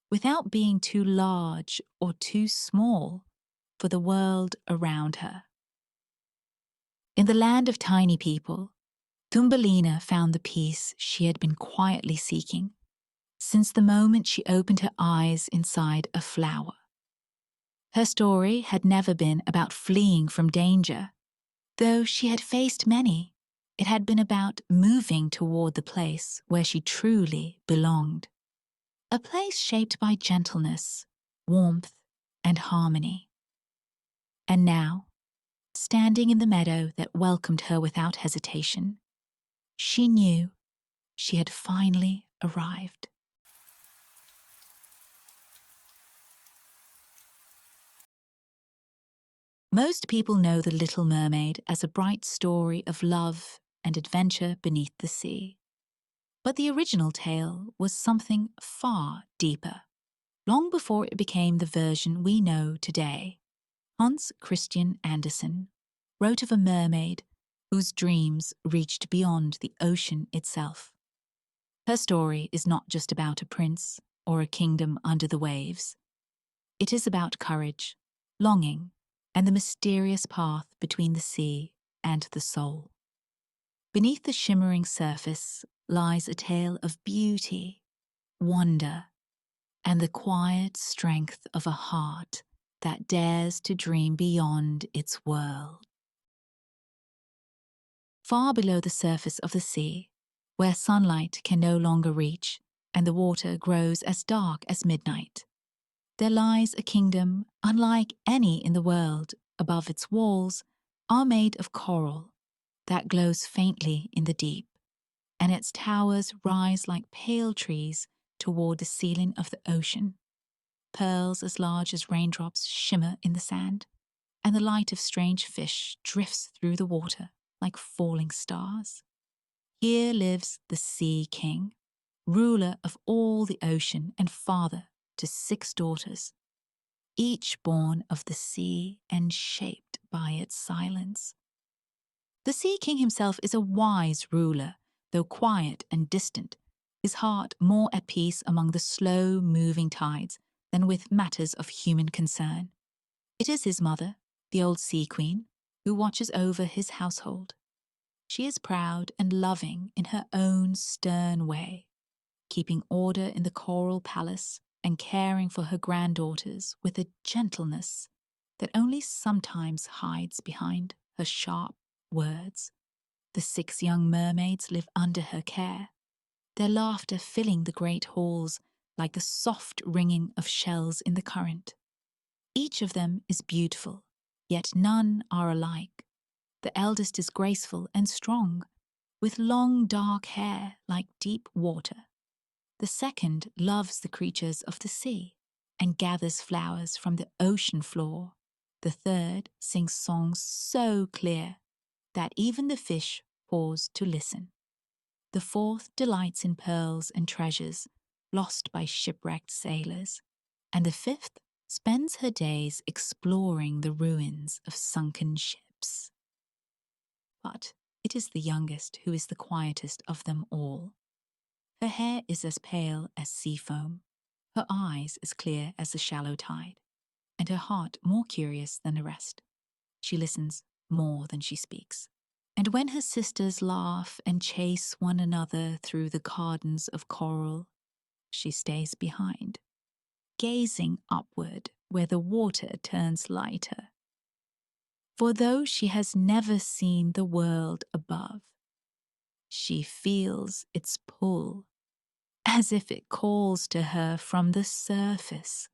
without being too large or too small for the world around her. In the land of tiny people, Thumbelina found the peace she had been quietly seeking since the moment she opened her eyes inside a flower. Her story had never been about fleeing from danger. Though she had faced many, it had been about moving toward the place where she truly belonged. A place shaped by gentleness, warmth, and harmony. And now, standing in the meadow that welcomed her without hesitation, she knew she had finally arrived. Most people know The Little Mermaid as a bright story of love and adventure beneath the sea. But the original tale was something far deeper. Long before it became the version we know today, Hans Christian Andersen wrote of a mermaid whose dreams reached beyond the ocean itself. Her story is not just about a prince or a kingdom under the waves. It is about courage, longing, and the mysterious path between the sea and the soul. Beneath the shimmering surface lies a tale of beauty, wonder, and the quiet strength of a heart that dares to dream beyond its world. Far below the surface of the sea, where sunlight can no longer reach and the water grows as dark as midnight, there lies a kingdom unlike any in the world. Above its walls are made of coral that glows faintly in the deep, and its towers rise like pale trees toward the ceiling of the ocean. Pearls as large as raindrops shimmer in the sand, and the light of strange fish drifts through the water like falling stars. Here lives the Sea King, ruler of all the ocean and father to 6 daughters, each born of the sea and shaped by its silence. The Sea King himself is a wise ruler, though quiet and distant, his heart more at peace among the slow-moving tides than with matters of human concern. It is his mother, the old Sea Queen, who watches over his household. She is proud and loving in her own stern way, keeping order in the coral palace and caring for her granddaughters with a gentleness that only sometimes hides behind her sharp words. The 6 young mermaids live under her care, their laughter filling the great halls like the soft ringing of shells in the current. Each of them is beautiful, yet none are alike. The eldest is graceful and strong, with long dark hair like deep water. The second loves the creatures of the sea and gathers flowers from the ocean floor. The third sings songs so clear that even the fish pause to listen. The fourth delights in pearls and treasures lost by shipwrecked sailors, and the fifth spends her days exploring the ruins of sunken ships. But it is the youngest who is the quietest of them all. Her hair is as pale as sea foam, her eyes as clear as the shallow tide, and her heart more curious than the rest. She listens more than she speaks. And when her sisters laugh and chase one another through the gardens of coral, she stays behind, gazing upward where the water turns lighter. For though she has never seen the world above, she feels its pull, as if it calls to her from the surface.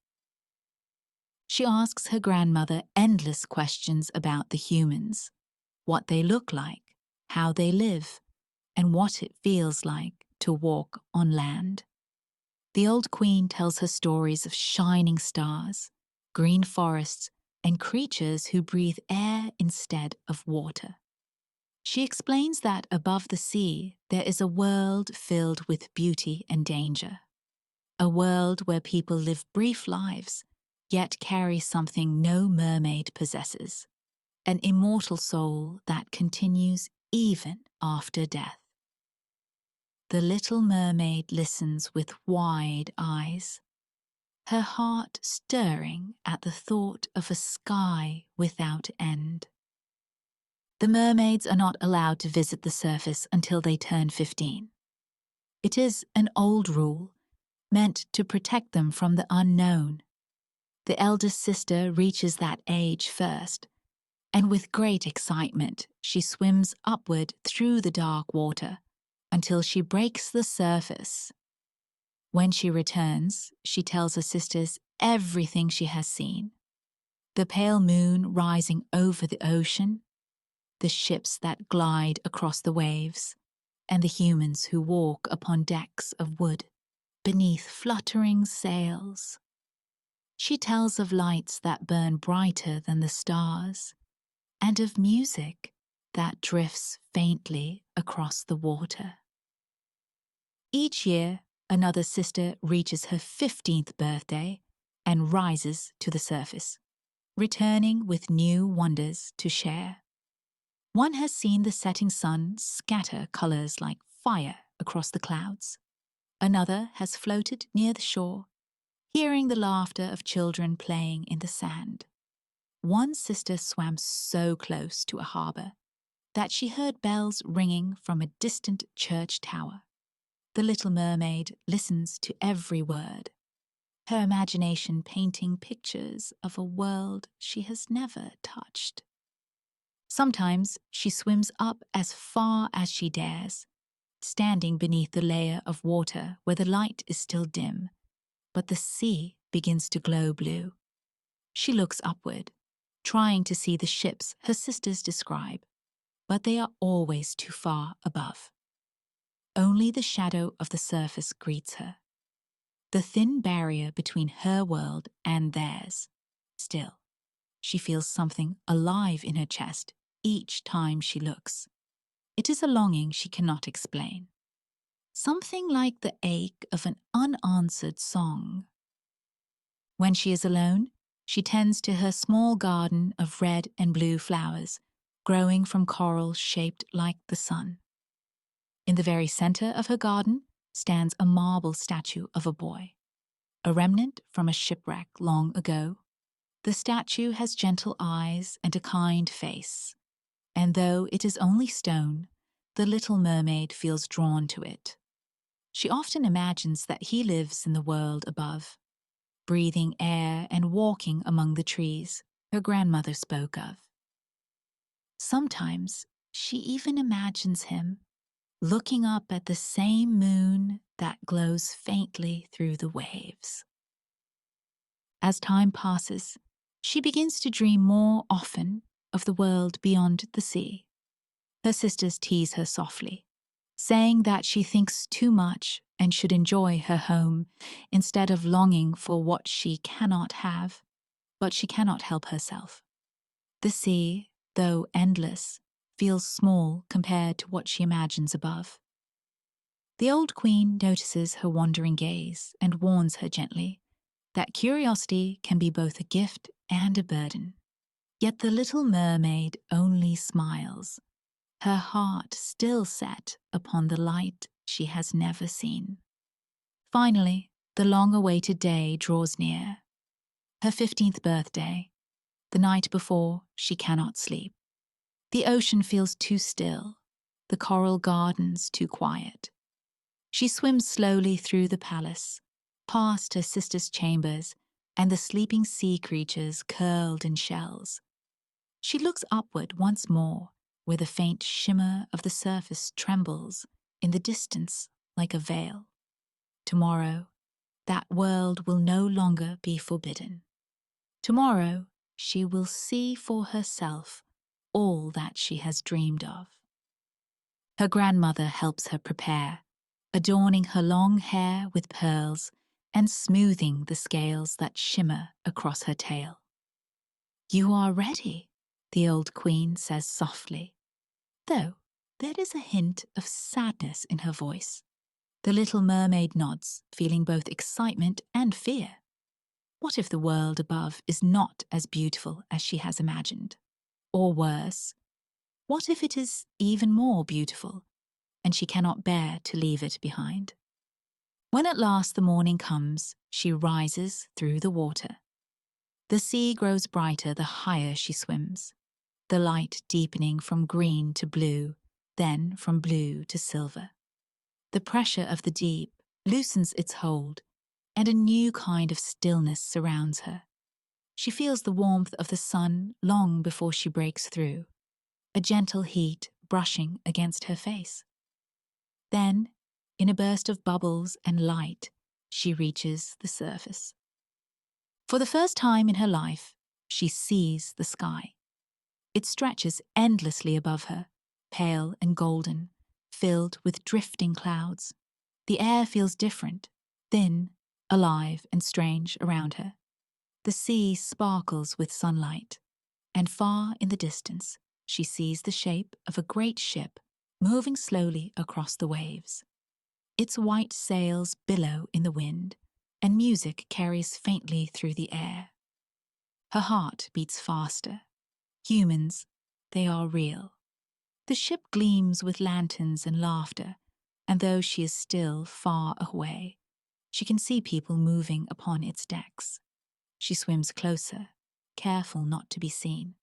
She asks her grandmother endless questions about the humans, what they look like, how they live, and what it feels like to walk on land. The old queen tells her stories of shining stars, green forests, and creatures who breathe air instead of water. She explains that above the sea there is a world filled with beauty and danger, a world where people live brief lives, yet carry something no mermaid possesses, an immortal soul that continues even after death. The little mermaid listens with wide eyes, her heart stirring at the thought of a sky without end. The mermaids are not allowed to visit the surface until they turn 15. It is an old rule, meant to protect them from the unknown. The eldest sister reaches that age first, and with great excitement, she swims upward through the dark water until she breaks the surface. When she returns, she tells her sisters everything she has seen. The pale moon rising over the ocean, the ships that glide across the waves, and the humans who walk upon decks of wood beneath fluttering sails. She tells of lights that burn brighter than the stars, and of music that drifts faintly across the water. Each year, another sister reaches her 15th birthday and rises to the surface, returning with new wonders to share. One has seen the setting sun scatter colors like fire across the clouds. Another has floated near the shore, hearing the laughter of children playing in the sand. One sister swam so close to a harbor that she heard bells ringing from a distant church tower. The little mermaid listens to every word, her imagination painting pictures of a world she has never touched. Sometimes she swims up as far as she dares, standing beneath the layer of water where the light is still dim, but the sea begins to glow blue. She looks upward, trying to see the ships her sisters describe, but they are always too far above. Only the shadow of the surface greets her, the thin barrier between her world and theirs. Still, she feels something alive in her chest each time she looks. It is a longing she cannot explain, something like the ache of an unanswered song. When she is alone, she tends to her small garden of red and blue flowers, growing from coral shaped like the sun. In the very center of her garden stands a marble statue of a boy, a remnant from a shipwreck long ago. The statue has gentle eyes and a kind face, and though it is only stone, the little mermaid feels drawn to it. She often imagines that he lives in the world above, breathing air and walking among the trees her grandmother spoke of. Sometimes she even imagines him looking up at the same moon that glows faintly through the waves. As time passes, she begins to dream more often of the world beyond the sea. Her sisters tease her softly, saying that she thinks too much and should enjoy her home instead of longing for what she cannot have, but she cannot help herself. The sea, though endless, feels small compared to what she imagines above. The old queen notices her wandering gaze and warns her gently that curiosity can be both a gift and a burden. Yet the little mermaid only smiles, her heart still set upon the light she has never seen. Finally, The long-awaited day draws near. Her 15th birthday, the night before she cannot sleep. The ocean feels too still, the coral gardens too quiet. She swims slowly through the palace, past her sister's chambers and the sleeping sea creatures curled in shells. She looks upward once more, where the faint shimmer of the surface trembles in the distance like a veil. Tomorrow, that world will no longer be forbidden. Tomorrow, she will see for herself all that she has dreamed of. Her grandmother helps her prepare, adorning her long hair with pearls and smoothing the scales that shimmer across her tail. "You are ready," the old queen says softly, though there is a hint of sadness in her voice. The little mermaid nods, feeling both excitement and fear. What if the world above is not as beautiful as she has imagined? Or worse, what if it is even more beautiful, and she cannot bear to leave it behind? When at last the morning comes, she rises through the water. The sea grows brighter the higher she swims, the light deepening from green to blue, then from blue to silver. The pressure of the deep loosens its hold, and a new kind of stillness surrounds her. She feels the warmth of the sun long before she breaks through, a gentle heat brushing against her face. Then, in a burst of bubbles and light, she reaches the surface. For the first time in her life, she sees the sky. It stretches endlessly above her, pale and golden, filled with drifting clouds. The air feels different, thin, alive and strange around her. The sea sparkles with sunlight, and far in the distance, she sees the shape of a great ship moving slowly across the waves. Its white sails billow in the wind, and music carries faintly through the air. Her heart beats faster. Humans, they are real. The ship gleams with lanterns and laughter, and though she is still far away, she can see people moving upon its decks. She swims closer, careful not to be seen,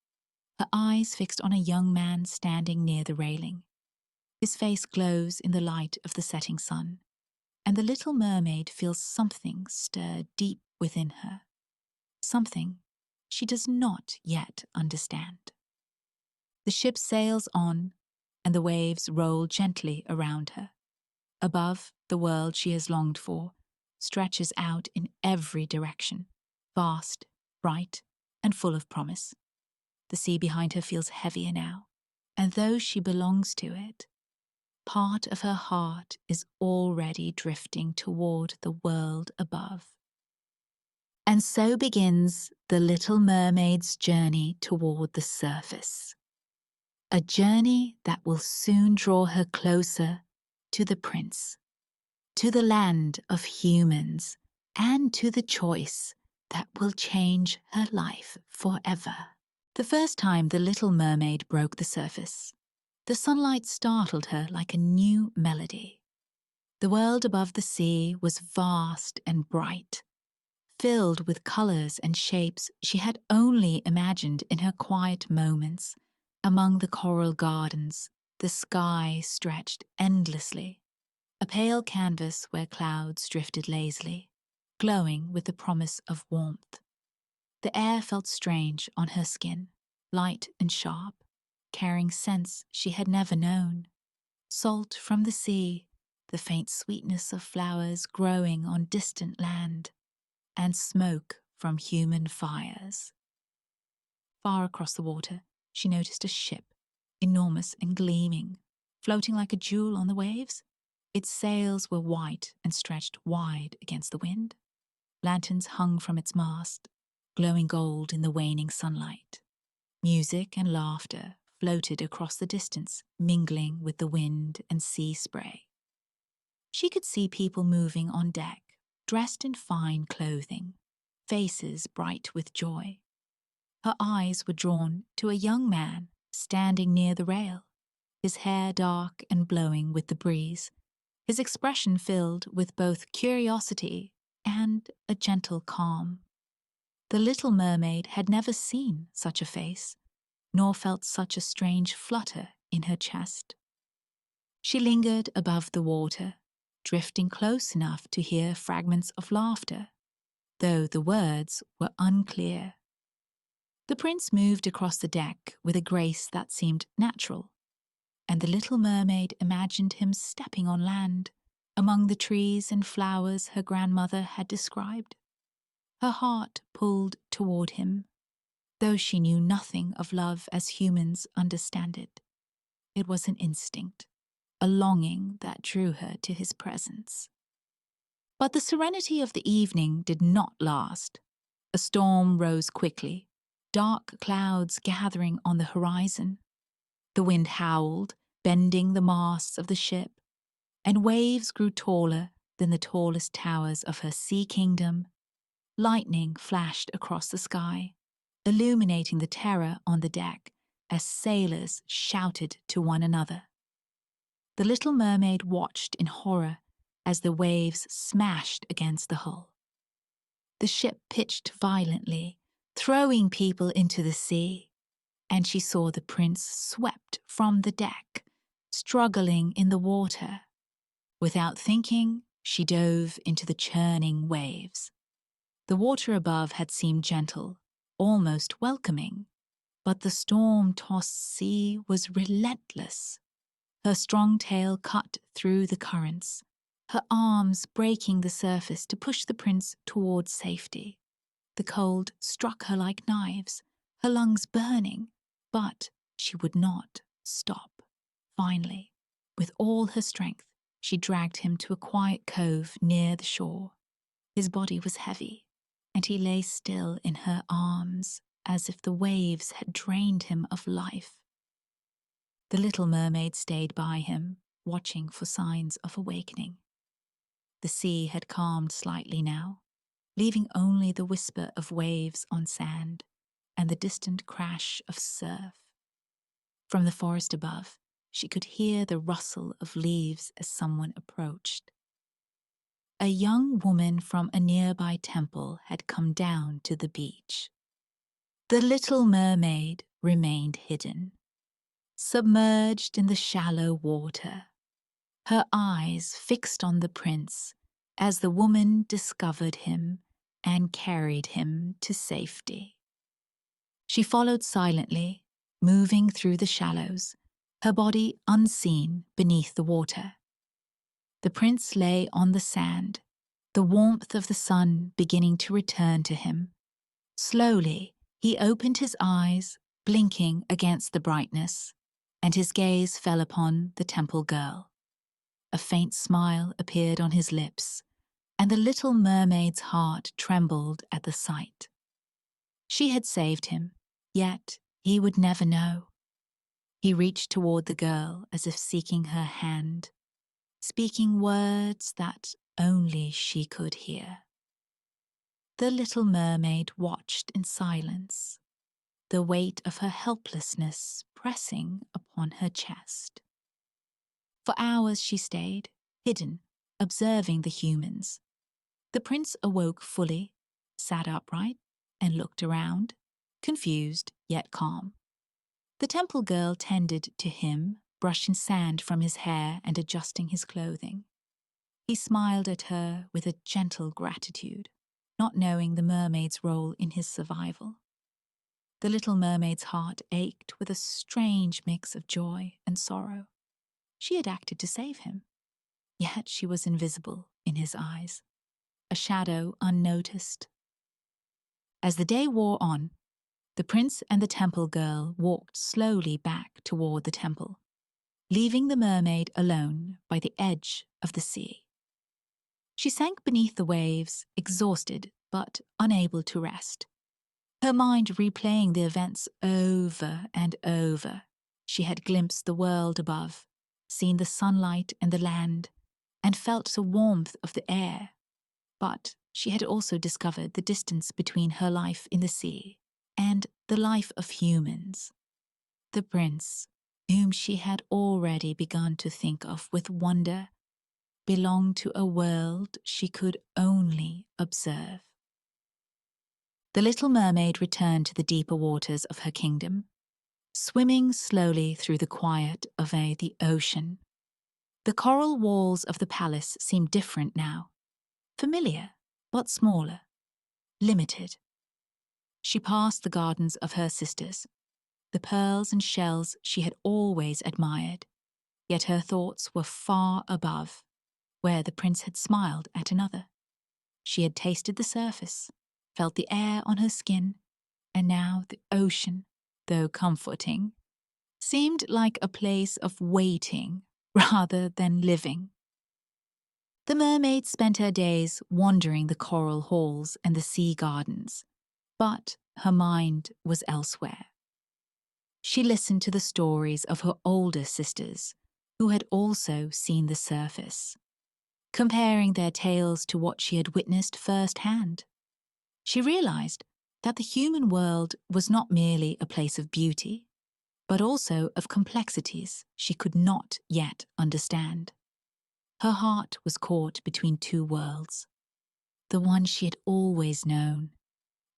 her eyes fixed on a young man standing near the railing. His face glows in the light of the setting sun, and the little mermaid feels something stir deep within her, something she does not yet understand. The ship sails on, and the waves roll gently around her. Above, the world she has longed for stretches out in every direction, vast, bright, and full of promise. The sea behind her feels heavier now, and though she belongs to it, part of her heart is already drifting toward the world above. And so begins the Little Mermaid's journey toward the surface. A journey that will soon draw her closer to the prince, to the land of humans, and to the choice that will change her life forever. The first time the Little Mermaid broke the surface, the sunlight startled her like a new melody. The world above the sea was vast and bright, filled with colors and shapes she had only imagined in her quiet moments. Among the coral gardens, the sky stretched endlessly, a pale canvas where clouds drifted lazily, glowing with the promise of warmth. The air felt strange on her skin, light and sharp, carrying scents she had never known. Salt from the sea, the faint sweetness of flowers growing on distant land, and smoke from human fires. Far across the water, she noticed a ship, enormous and gleaming, floating like a jewel on the waves. Its sails were white and stretched wide against the wind. Lanterns hung from its mast, glowing gold in the waning sunlight. Music and laughter floated across the distance, mingling with the wind and sea spray. She could see people moving on deck, dressed in fine clothing, faces bright with joy. Her eyes were drawn to a young man standing near the rail, his hair dark and blowing with the breeze, his expression filled with both curiosity and a gentle calm. The little mermaid had never seen such a face, nor felt such a strange flutter in her chest. She lingered above the water, drifting close enough to hear fragments of laughter, though the words were unclear. The prince moved across the deck with a grace that seemed natural, and the little mermaid imagined him stepping on land among the trees and flowers her grandmother had described. Her heart pulled toward him, though she knew nothing of love as humans understand it. It was an instinct, a longing that drew her to his presence. But the serenity of the evening did not last. A storm rose quickly, dark clouds gathering on the horizon. The wind howled, bending the masts of the ship, and waves grew taller than the tallest towers of her sea kingdom. Lightning flashed across the sky, illuminating the terror on the deck as sailors shouted to one another. The little mermaid watched in horror as the waves smashed against the hull. The ship pitched violently, throwing people into the sea, and she saw the prince swept from the deck, struggling in the water. Without thinking, she dove into the churning waves. The water above had seemed gentle, almost welcoming, but the storm-tossed sea was relentless. Her strong tail cut through the currents, her arms breaking the surface to push the prince towards safety. The cold struck her like knives, her lungs burning, but she would not stop. Finally, with all her strength, she dragged him to a quiet cove near the shore. His body was heavy, and he lay still in her arms as if the waves had drained him of life. The little mermaid stayed by him, watching for signs of awakening. The sea had calmed slightly now, leaving only the whisper of waves on sand and the distant crash of surf. From the forest above, she could hear the rustle of leaves as someone approached. A young woman from a nearby temple had come down to the beach. The little mermaid remained hidden, submerged in the shallow water, her eyes fixed on the prince as the woman discovered him and carried him to safety. She followed silently, moving through the shallows, her body unseen beneath the water. The prince lay on the sand, the warmth of the sun beginning to return to him. Slowly, he opened his eyes, blinking against the brightness, and his gaze fell upon the temple girl. A faint smile appeared on his lips, and the little mermaid's heart trembled at the sight. She had saved him, yet he would never know. He reached toward the girl as if seeking her hand, speaking words that only she could hear. The little mermaid watched in silence, the weight of her helplessness pressing upon her chest. For hours she stayed, hidden, observing the humans. The prince awoke fully, sat upright, and looked around, confused yet calm. The temple girl tended to him, brushing sand from his hair and adjusting his clothing. He smiled at her with a gentle gratitude, not knowing the mermaid's role in his survival. The little mermaid's heart ached with a strange mix of joy and sorrow. She had acted to save him, yet she was invisible in his eyes, a shadow unnoticed. As the day wore on, the prince and the temple girl walked slowly back toward the temple, leaving the mermaid alone by the edge of the sea. She sank beneath the waves, exhausted but unable to rest. Her mind replaying the events over and over. She had glimpsed the world above, seen the sunlight and the land, and felt the warmth of the air. But she had also discovered the distance between her life in the sea and the life of humans. The prince, whom she had already begun to think of with wonder, belonged to a world she could only observe. The little mermaid returned to the deeper waters of her kingdom, swimming slowly through the quiet of the ocean. The coral walls of the palace seemed different now, familiar but smaller, limited. She passed the gardens of her sisters, the pearls and shells she had always admired, yet her thoughts were far above, where the prince had smiled at another. She had tasted the surface, felt the air on her skin, and now the ocean, though comforting, seemed like a place of waiting rather than living. The mermaid spent her days wandering the coral halls and the sea gardens, but her mind was elsewhere. She listened to the stories of her older sisters, who had also seen the surface, comparing their tales to what she had witnessed firsthand. She realized that the human world was not merely a place of beauty, but also of complexities she could not yet understand. Her heart was caught between two worlds, the one she had always known,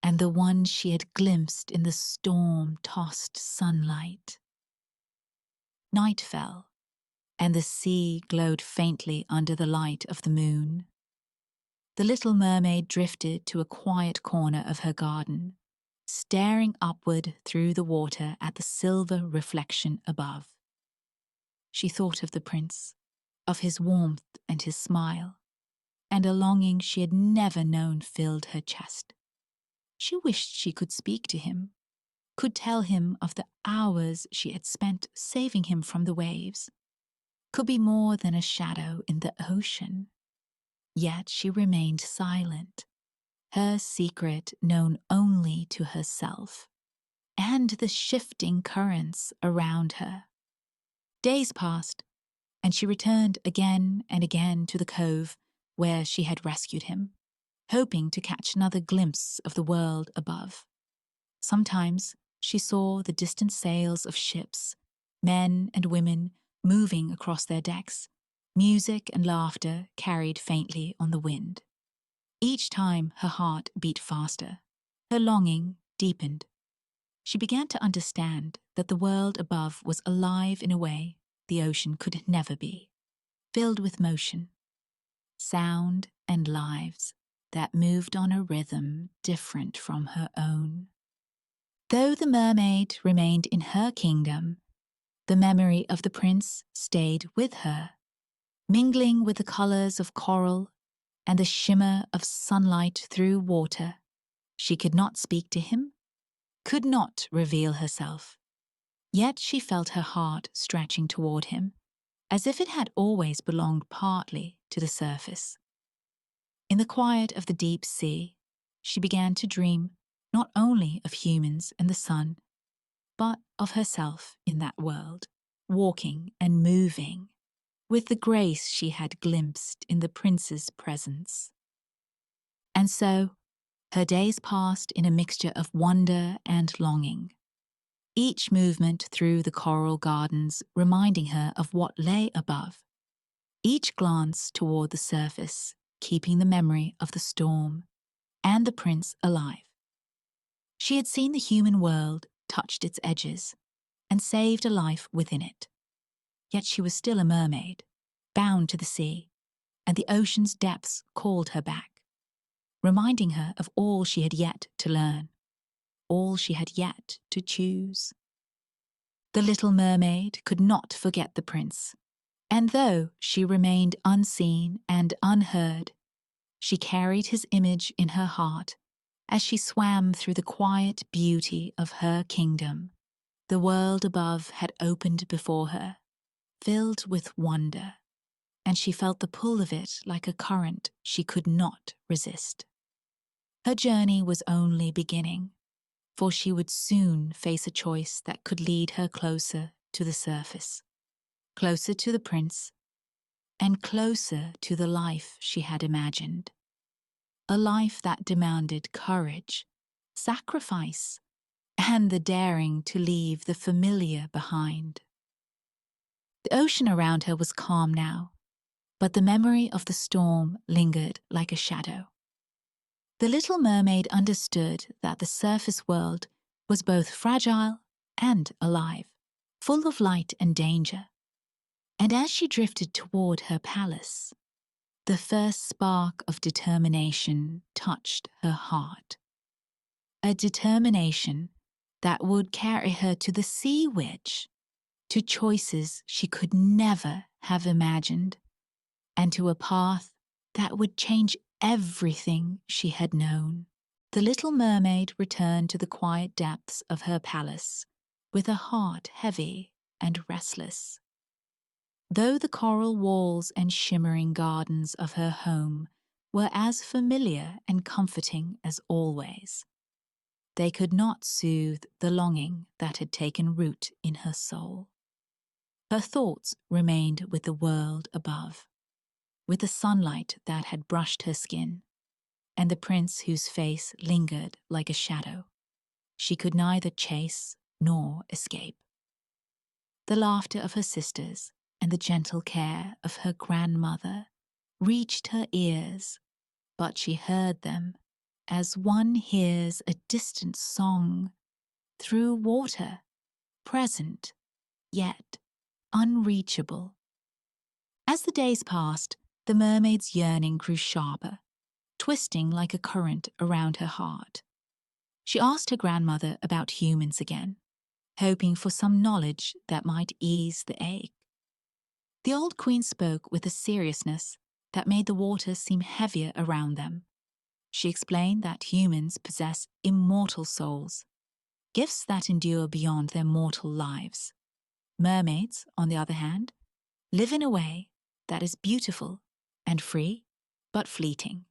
and the one she had glimpsed in the storm-tossed sunlight. Night fell, and the sea glowed faintly under the light of the moon. The little mermaid drifted to a quiet corner of her garden, staring upward through the water at the silver reflection above. She thought of the prince, of his warmth and his smile, and a longing she had never known filled her chest. She wished she could speak to him, could tell him of the hours she had spent saving him from the waves, could be more than a shadow in the ocean. Yet she remained silent, her secret known only to herself, and the shifting currents around her. Days passed, and she returned again and again to the cove where she had rescued him, hoping to catch another glimpse of the world above. Sometimes she saw the distant sails of ships, men and women moving across their decks, music and laughter carried faintly on the wind. Each time her heart beat faster, her longing deepened. She began to understand that the world above was alive in a way the ocean could never be, filled with motion, sound and lives that moved on a rhythm different from her own. Though the mermaid remained in her kingdom, the memory of the prince stayed with her, mingling with the colors of coral and the shimmer of sunlight through water. She could not speak to him, could not reveal herself, yet she felt her heart stretching toward him, as if it had always belonged partly to the surface. In the quiet of the deep sea, she began to dream not only of humans and the sun, but of herself in that world, walking and moving, with the grace she had glimpsed in the prince's presence. And so, her days passed in a mixture of wonder and longing, each movement through the coral gardens reminding her of what lay above, each glance toward the surface keeping the memory of the storm and the prince alive. She had seen the human world, touched its edges, and saved a life within it. Yet she was still a mermaid, bound to the sea, and the ocean's depths called her back, reminding her of all she had yet to learn, all she had yet to choose. The little mermaid could not forget the prince, and though she remained unseen and unheard, she carried his image in her heart as she swam through the quiet beauty of her kingdom. The world above had opened before her, filled with wonder, and she felt the pull of it like a current she could not resist. Her journey was only beginning, for she would soon face a choice that could lead her closer to the surface, closer to the prince, and closer to the life she had imagined. A life that demanded courage, sacrifice, and the daring to leave the familiar behind. The ocean around her was calm now, but the memory of the storm lingered like a shadow. The little mermaid understood that the surface world was both fragile and alive, full of light and danger. And as she drifted toward her palace, the first spark of determination touched her heart. A determination that would carry her to the sea witch, to choices she could never have imagined, and to a path that would change everything she had known. The little mermaid returned to the quiet depths of her palace with a heart heavy and restless. Though the coral walls and shimmering gardens of her home were as familiar and comforting as always, they could not soothe the longing that had taken root in her soul. Her thoughts remained with the world above, with the sunlight that had brushed her skin, and the prince whose face lingered like a shadow. She could neither chase nor escape. The laughter of her sisters and the gentle care of her grandmother reached her ears, but she heard them as one hears a distant song through water, present, yet unreachable. As the days passed, the mermaid's yearning grew sharper, twisting like a current around her heart. She asked her grandmother about humans again, hoping for some knowledge that might ease the ache. The old queen spoke with a seriousness that made the water seem heavier around them. She explained that humans possess immortal souls, gifts that endure beyond their mortal lives. Mermaids, on the other hand, live in a way that is beautiful and free, but fleeting.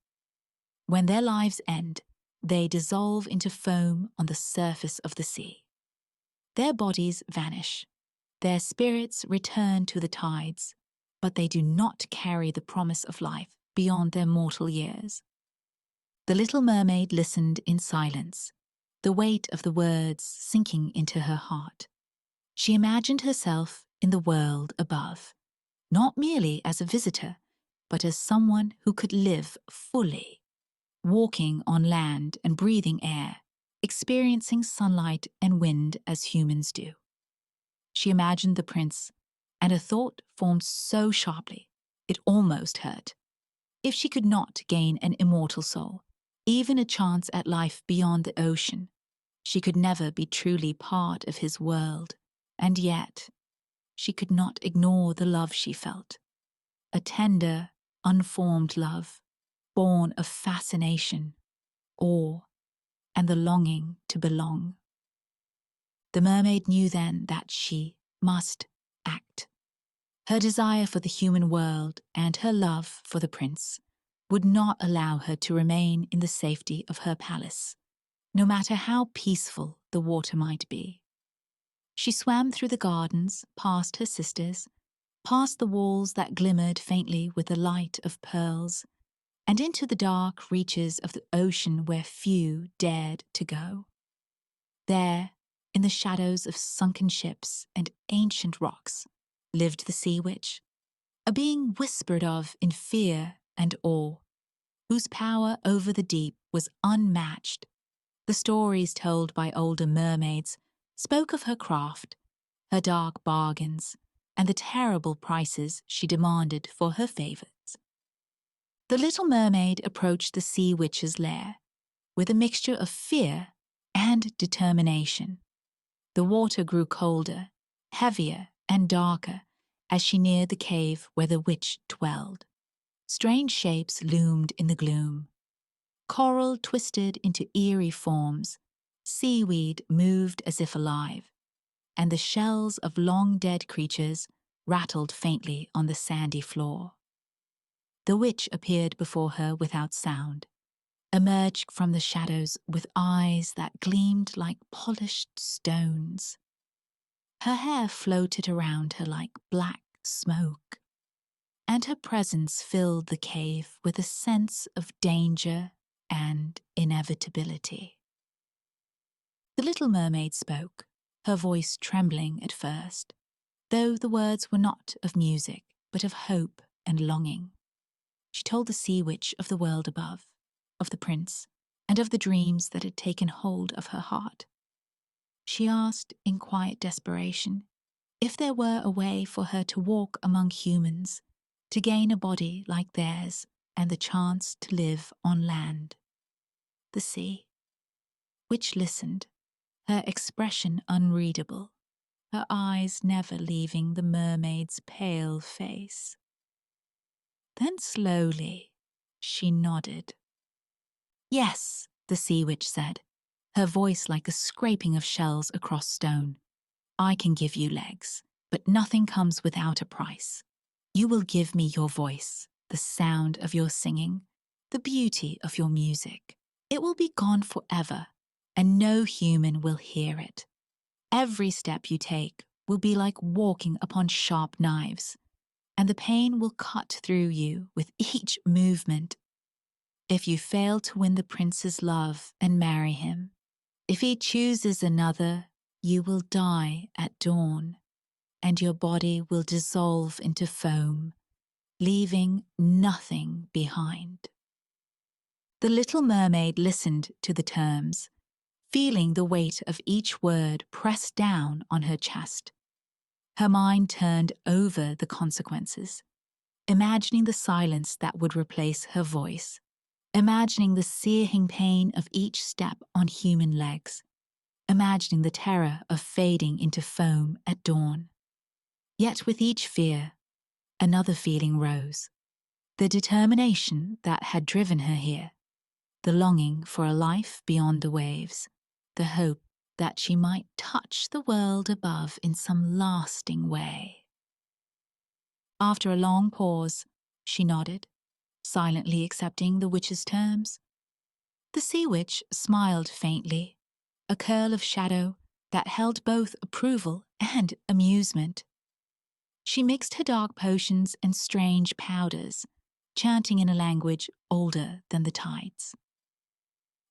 When their lives end, they dissolve into foam on the surface of the sea. Their bodies vanish, their spirits return to the tides, but they do not carry the promise of life beyond their mortal years. The little mermaid listened in silence, the weight of the words sinking into her heart. She imagined herself in the world above, not merely as a visitor, but as someone who could live fully, walking on land and breathing air, experiencing sunlight and wind as humans do. She imagined the prince, and a thought formed so sharply it almost hurt. If she could not gain an immortal soul, even a chance at life beyond the ocean, she could never be truly part of his world. And yet, she could not ignore the love she felt. A tender, unformed love, born of fascination, awe, and the longing to belong. The mermaid knew then that she must act. Her desire for the human world and her love for the prince would not allow her to remain in the safety of her palace, no matter how peaceful the water might be. She swam through the gardens, past her sisters, past the walls that glimmered faintly with the light of pearls, and into the dark reaches of the ocean where few dared to go. There, in the shadows of sunken ships and ancient rocks, lived the sea witch, a being whispered of in fear and awe, whose power over the deep was unmatched. The stories told by older mermaids spoke of her craft, her dark bargains, and the terrible prices she demanded for her favors. The little mermaid approached the sea witch's lair with a mixture of fear and determination. The water grew colder, heavier, and darker as she neared the cave where the witch dwelled. Strange shapes loomed in the gloom. Coral twisted into eerie forms, seaweed moved as if alive, and the shells of long-dead creatures rattled faintly on the sandy floor. The witch appeared before her without sound, emerged from the shadows with eyes that gleamed like polished stones. Her hair floated around her like black smoke, and her presence filled the cave with a sense of danger and inevitability. The little mermaid spoke, her voice trembling at first, though the words were not of music, but of hope and longing. She told the sea witch of the world above, of the prince, and of the dreams that had taken hold of her heart. She asked, in quiet desperation, if there were a way for her to walk among humans, to gain a body like theirs and the chance to live on land. The sea witch listened, her expression unreadable, her eyes never leaving the mermaid's pale face. Then slowly, she nodded. Yes, the sea witch said, her voice like the scraping of shells across stone. I can give you legs, but nothing comes without a price. You will give me your voice, the sound of your singing, the beauty of your music. It will be gone forever, and no human will hear it. Every step you take will be like walking upon sharp knives, and the pain will cut through you with each movement. If you fail to win the prince's love and marry him, if he chooses another, you will die at dawn, and your body will dissolve into foam, leaving nothing behind. The little mermaid listened to the terms, feeling the weight of each word press down on her chest. Her mind turned over the consequences, imagining the silence that would replace her voice, imagining the searing pain of each step on human legs, imagining the terror of fading into foam at dawn. Yet with each fear, another feeling rose, the determination that had driven her here, the longing for a life beyond the waves, the hope that she might touch the world above in some lasting way. After a long pause, she nodded, silently accepting the witch's terms. The sea witch smiled faintly, a curl of shadow that held both approval and amusement. She mixed her dark potions and strange powders, chanting in a language older than the tides.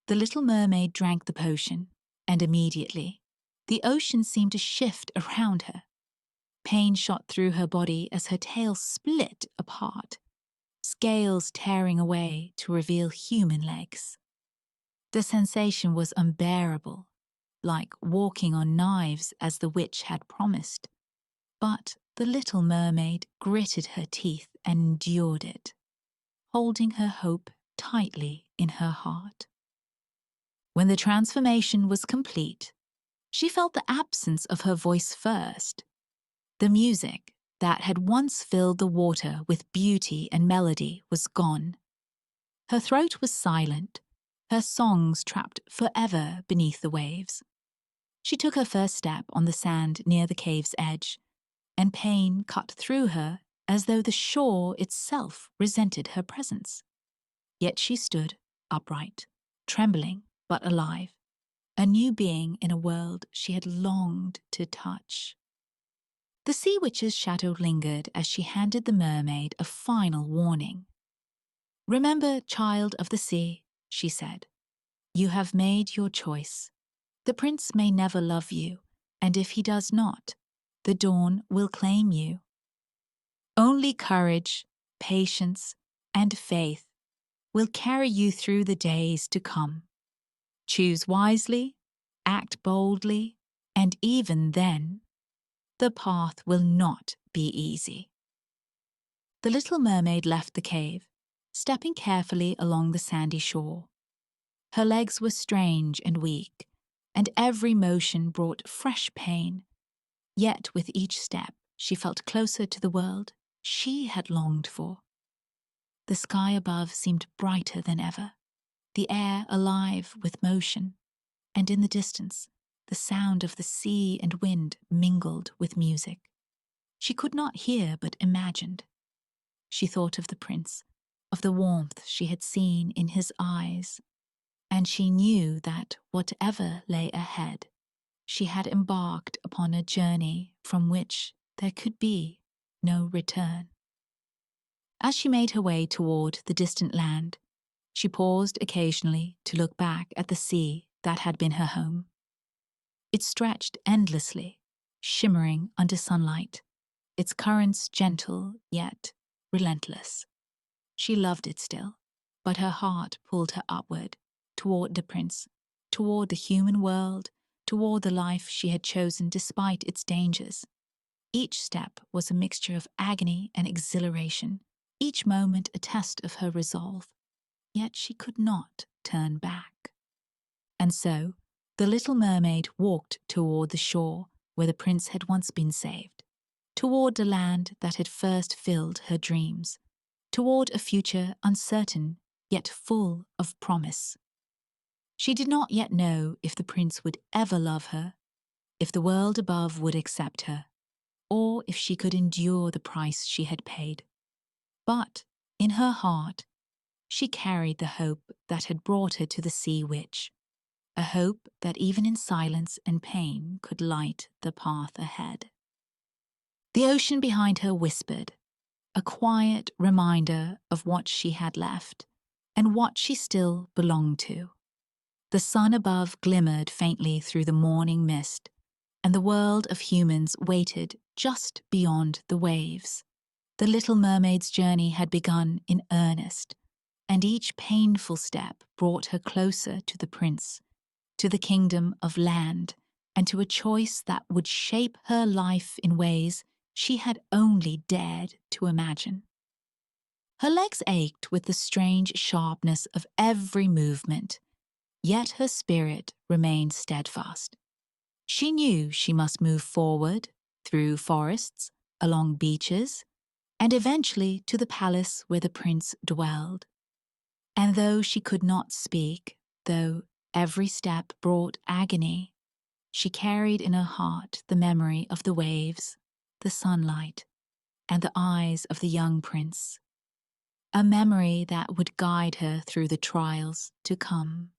The little mermaid drank the potion, and immediately, the ocean seemed to shift around her. Pain shot through her body as her tail split apart, scales tearing away to reveal human legs. The sensation was unbearable, like walking on knives as the witch had promised. But the little mermaid gritted her teeth and endured it, holding her hope tightly in her heart. When the transformation was complete, she felt the absence of her voice first. The music that had once filled the water with beauty and melody was gone. Her throat was silent, her songs trapped forever beneath the waves. She took her first step on the sand near the cave's edge, and pain cut through her as though the shore itself resented her presence. Yet she stood upright, trembling but alive, a new being in a world she had longed to touch. The sea witch's shadow lingered as she handed the mermaid a final warning. "Remember, child of the sea," she said, "you have made your choice. The prince may never love you, and if he does not, the dawn will claim you. Only courage, patience, and faith will carry you through the days to come. Choose wisely, act boldly, and even then, the path will not be easy." The little mermaid left the cave, stepping carefully along the sandy shore. Her legs were strange and weak, and every motion brought fresh pain. Yet with each step, she felt closer to the world she had longed for. The sky above seemed brighter than ever, the air alive with motion, and in the distance, the sound of the sea and wind mingled with music. She could not hear but imagined. She thought of the prince, of the warmth she had seen in his eyes, and she knew that whatever lay ahead, she had embarked upon a journey from which there could be no return. As she made her way toward the distant land, she paused occasionally to look back at the sea that had been her home. It stretched endlessly, shimmering under sunlight, its currents gentle yet relentless. She loved it still, but her heart pulled her upward, toward the prince, toward the human world, toward the life she had chosen despite its dangers. Each step was a mixture of agony and exhilaration, each moment a test of her resolve. Yet she could not turn back. And so, the little mermaid walked toward the shore where the prince had once been saved, toward the land that had first filled her dreams, toward a future uncertain yet full of promise. She did not yet know if the prince would ever love her, if the world above would accept her, or if she could endure the price she had paid. But, in her heart, she carried the hope that had brought her to the sea witch, a hope that even in silence and pain could light the path ahead. The ocean behind her whispered, a quiet reminder of what she had left and what she still belonged to. The sun above glimmered faintly through the morning mist, and the world of humans waited just beyond the waves. The little mermaid's journey had begun in earnest, and each painful step brought her closer to the prince, to the kingdom of land, and to a choice that would shape her life in ways she had only dared to imagine. Her legs ached with the strange sharpness of every movement, yet her spirit remained steadfast. She knew she must move forward, through forests, along beaches, and eventually to the palace where the prince dwelled. And though she could not speak, though every step brought agony, she carried in her heart the memory of the waves, the sunlight, and the eyes of the young prince, a memory that would guide her through the trials to come.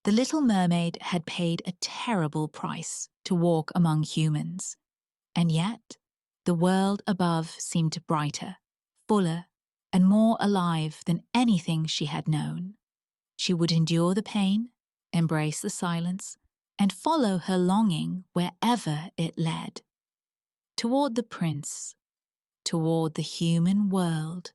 The little mermaid had paid a terrible price to walk among humans, and yet the world above seemed brighter, fuller, and more alive than anything she had known. She would endure the pain, embrace the silence, and follow her longing wherever it led. Toward the prince, toward the human world,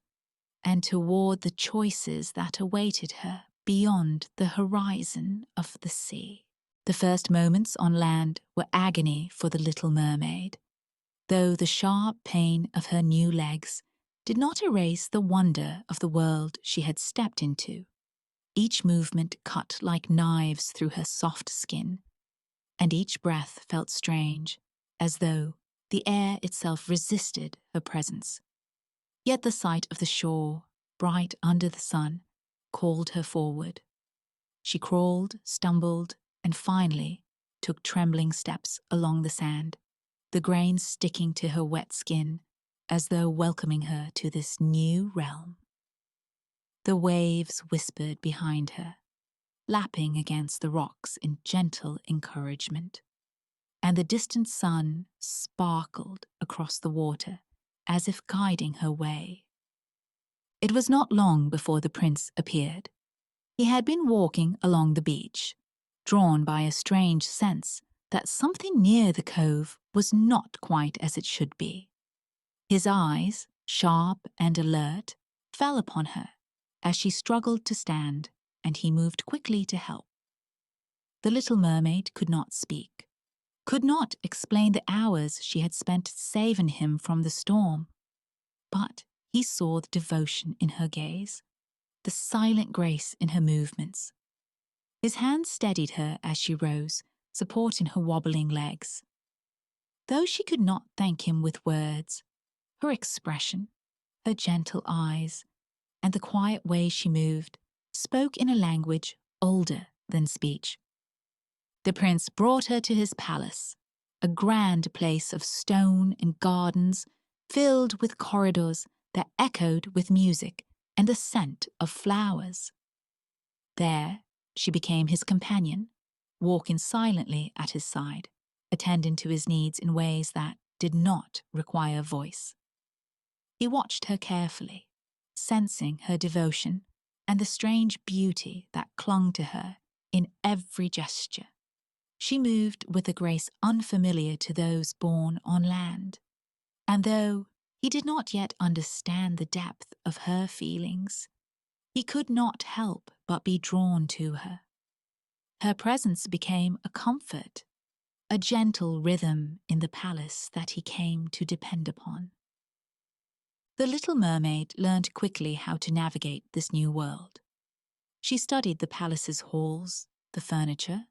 and toward the choices that awaited her beyond the horizon of the sea. The first moments on land were agony for the little mermaid, though the sharp pain of her new legs did not erase the wonder of the world she had stepped into. Each movement cut like knives through her soft skin, and each breath felt strange, as though the air itself resisted her presence. Yet the sight of the shore, bright under the sun, called her forward. She crawled, stumbled, and finally took trembling steps along the sand, the grains sticking to her wet skin, as though welcoming her to this new realm. The waves whispered behind her, lapping against the rocks in gentle encouragement, and the distant sun sparkled across the water as if guiding her way. It was not long before the prince appeared. He had been walking along the beach, drawn by a strange sense that something near the cove was not quite as it should be. His eyes, sharp and alert, fell upon her as she struggled to stand, and he moved quickly to help. The little mermaid could not speak, could not explain the hours she had spent saving him from the storm, but he saw the devotion in her gaze, the silent grace in her movements. His hand steadied her as she rose, supporting her wobbling legs. Though she could not thank him with words, her expression, her gentle eyes, and the quiet way she moved spoke in a language older than speech. The prince brought her to his palace, a grand place of stone and gardens filled with corridors that echoed with music and the scent of flowers. There, she became his companion, walking silently at his side, attending to his needs in ways that did not require voice. He watched her carefully, sensing her devotion and the strange beauty that clung to her in every gesture. She moved with a grace unfamiliar to those born on land, and though He did not yet understand the depth of her feelings. He could not help but be drawn to her. Her presence became a comfort, a gentle rhythm in the palace that he came to depend upon. The little mermaid learned quickly how to navigate this new world. She studied the palace's halls, the furniture,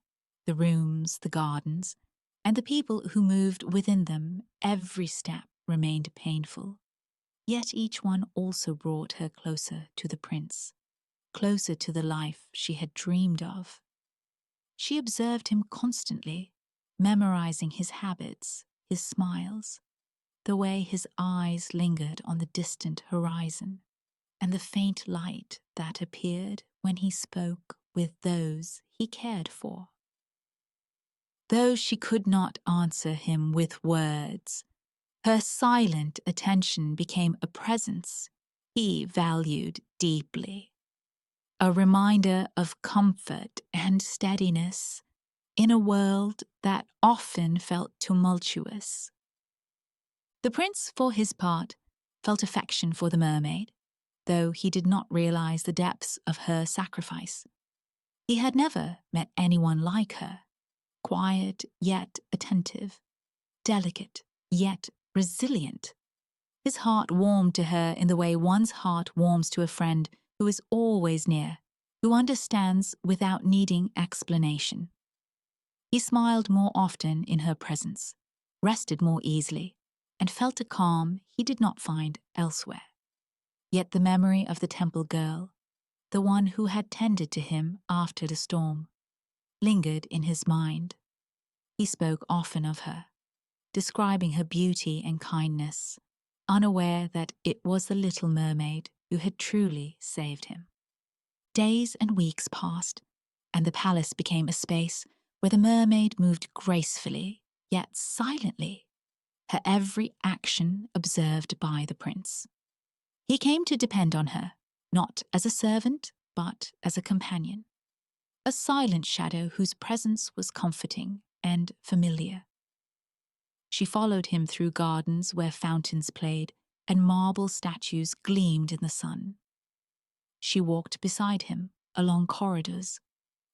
the rooms, the gardens, and the people who moved within them. Every step remained painful, yet each one also brought her closer to the prince, closer to the life she had dreamed of. She observed him constantly, memorizing his habits, his smiles, the way his eyes lingered on the distant horizon, and the faint light that appeared when he spoke with those he cared for. Though she could not answer him with words, her silent attention became a presence he valued deeply, a reminder of comfort and steadiness in a world that often felt tumultuous. The prince, for his part, felt affection for the mermaid, though he did not realize the depths of her sacrifice. He had never met anyone like her, quiet yet attentive, delicate yet resilient. His heart warmed to her in the way one's heart warms to a friend who is always near, who understands without needing explanation. He smiled more often in her presence, rested more easily, and felt a calm he did not find elsewhere. Yet the memory of the temple girl, the one who had tended to him after the storm, lingered in his mind. He spoke often of her, describing her beauty and kindness, unaware that it was the little mermaid who had truly saved him. Days and weeks passed, and the palace became a space where the mermaid moved gracefully, yet silently, her every action observed by the prince. He came to depend on her, not as a servant, but as a companion, a silent shadow whose presence was comforting and familiar. She followed him through gardens where fountains played and marble statues gleamed in the sun. She walked beside him along corridors,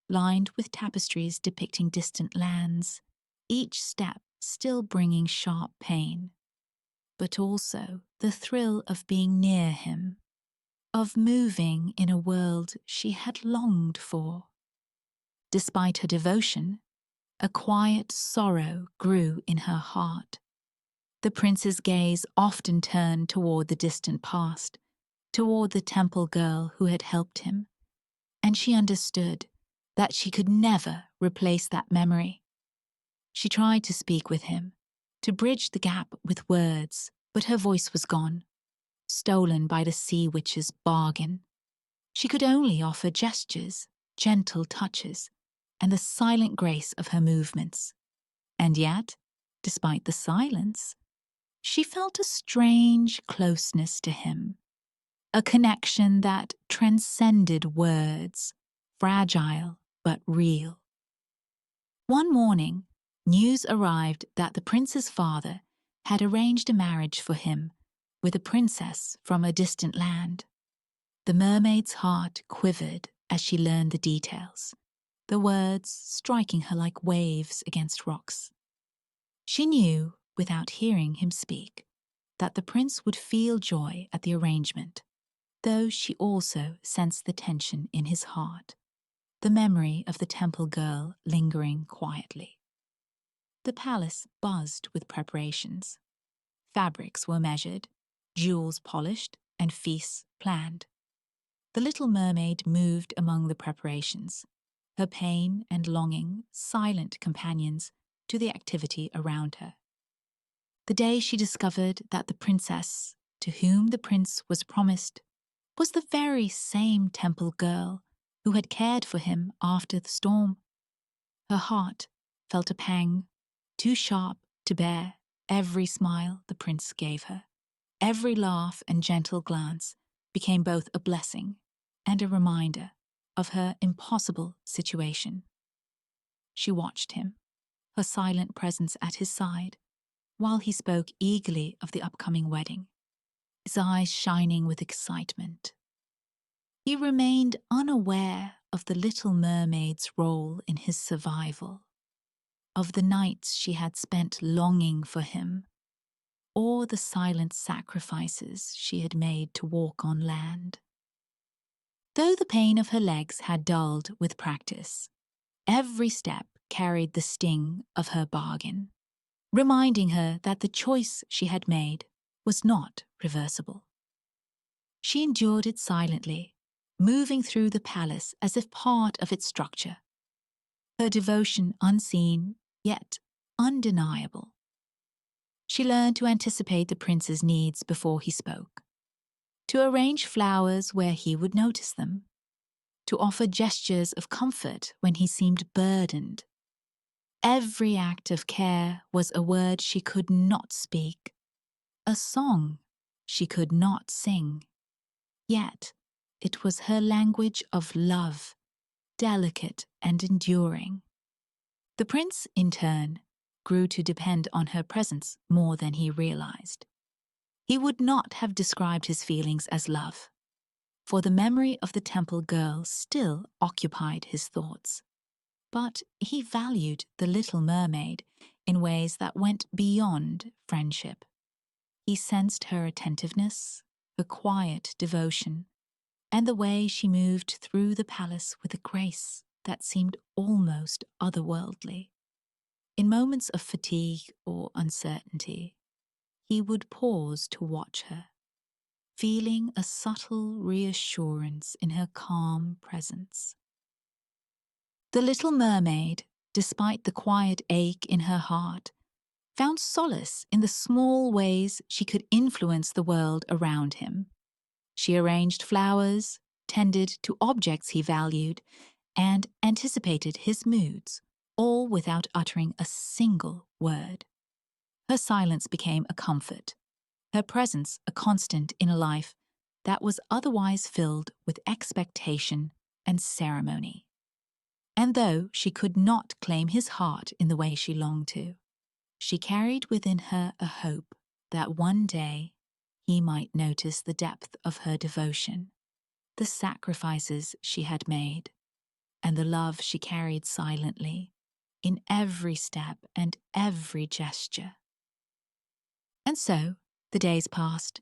lined with tapestries depicting distant lands, each step still bringing sharp pain, but also the thrill of being near him, of moving in a world she had longed for. Despite her devotion, a quiet sorrow grew in her heart. The prince's gaze often turned toward the distant past, toward the temple girl who had helped him, and she understood that she could never replace that memory. She tried to speak with him, to bridge the gap with words, but her voice was gone, stolen by the sea witch's bargain. She could only offer gestures, gentle touches, and the silent grace of her movements. And yet, despite the silence, she felt a strange closeness to him, a connection that transcended words, fragile but real. One morning, news arrived that the prince's father had arranged a marriage for him with a princess from a distant land. The mermaid's heart quivered as she learned the details, the words striking her like waves against rocks. She knew, without hearing him speak, that the prince would feel joy at the arrangement, though she also sensed the tension in his heart, the memory of the temple girl lingering quietly. The palace buzzed with preparations. Fabrics were measured, jewels polished, and feasts planned. The little mermaid moved among the preparations, her pain and longing silent companions to the activity around her. The day she discovered that the princess, to whom the prince was promised, was the very same temple girl who had cared for him after the storm. Her heart felt a pang, too sharp to bear every smile the prince gave her. Every laugh and gentle glance became both a blessing and a reminder of her impossible situation. She watched him, her silent presence at his side, while he spoke eagerly of the upcoming wedding. his eyes shining with excitement. He remained unaware of the little mermaid's role in his survival, of the nights she had spent longing for him, or the silent sacrifices she had made to walk on land. Though the pain of her legs had dulled with practice, every step carried the sting of her bargain, reminding her that the choice she had made was not reversible. She endured it silently, moving through the palace as if part of its structure, her devotion unseen yet undeniable. She learned to anticipate the prince's needs before he spoke, to arrange flowers where he would notice them, to offer gestures of comfort when he seemed burdened. Every act of care was a word she could not speak, a song she could not sing. Yet it was her language of love, delicate and enduring. The prince, in turn, grew to depend on her presence more than he realized. He would not have described his feelings as love, for the memory of the temple girl still occupied his thoughts. But he valued the Little Mermaid in ways that went beyond friendship. He sensed her attentiveness, her quiet devotion, and the way she moved through the palace with a grace that seemed almost otherworldly. In moments of fatigue or uncertainty, he would pause to watch her, feeling a subtle reassurance in her calm presence. The Little Mermaid, despite the quiet ache in her heart, found solace in the small ways she could influence the world around him. She arranged flowers, tended to objects he valued, and anticipated his moods, all without uttering a single word. Her silence became a comfort, her presence a constant in a life that was otherwise filled with expectation and ceremony. And though she could not claim his heart in the way she longed to, she carried within her a hope that one day he might notice the depth of her devotion, the sacrifices she had made, and the love she carried silently in every step and every gesture. And so the days passed,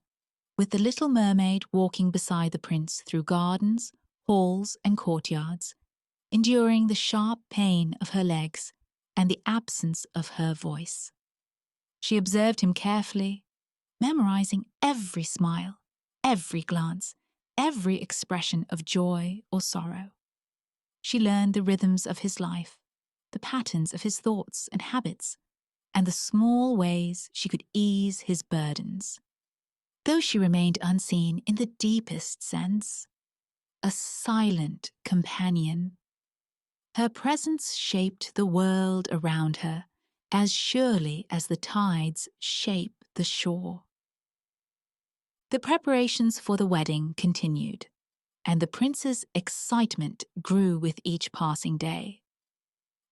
with the Little Mermaid walking beside the prince through gardens, halls, and courtyards, enduring the sharp pain of her legs and the absence of her voice. She observed him carefully, memorizing every smile, every glance, every expression of joy or sorrow. She learned the rhythms of his life, the patterns of his thoughts and habits, and the small ways she could ease his burdens. Though she remained unseen in the deepest sense, a silent companion, her presence shaped the world around her as surely as the tides shape the shore. The preparations for the wedding continued, and the prince's excitement grew with each passing day.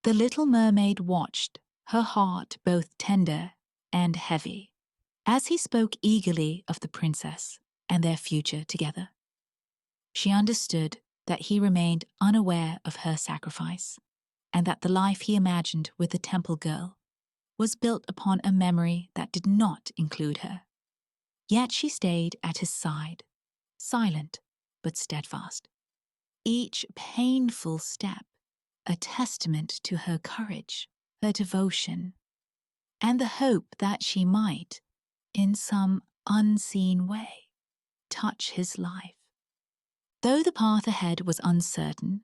The Little Mermaid watched, her heart both tender and heavy, as he spoke eagerly of the princess and their future together. She understood that he remained unaware of her sacrifice, and that the life he imagined with the temple girl was built upon a memory that did not include her. Yet she stayed at his side, silent but steadfast, each painful step a testament to her courage, her devotion, and the hope that she might, in some unseen way, touch his life. Though the path ahead was uncertain,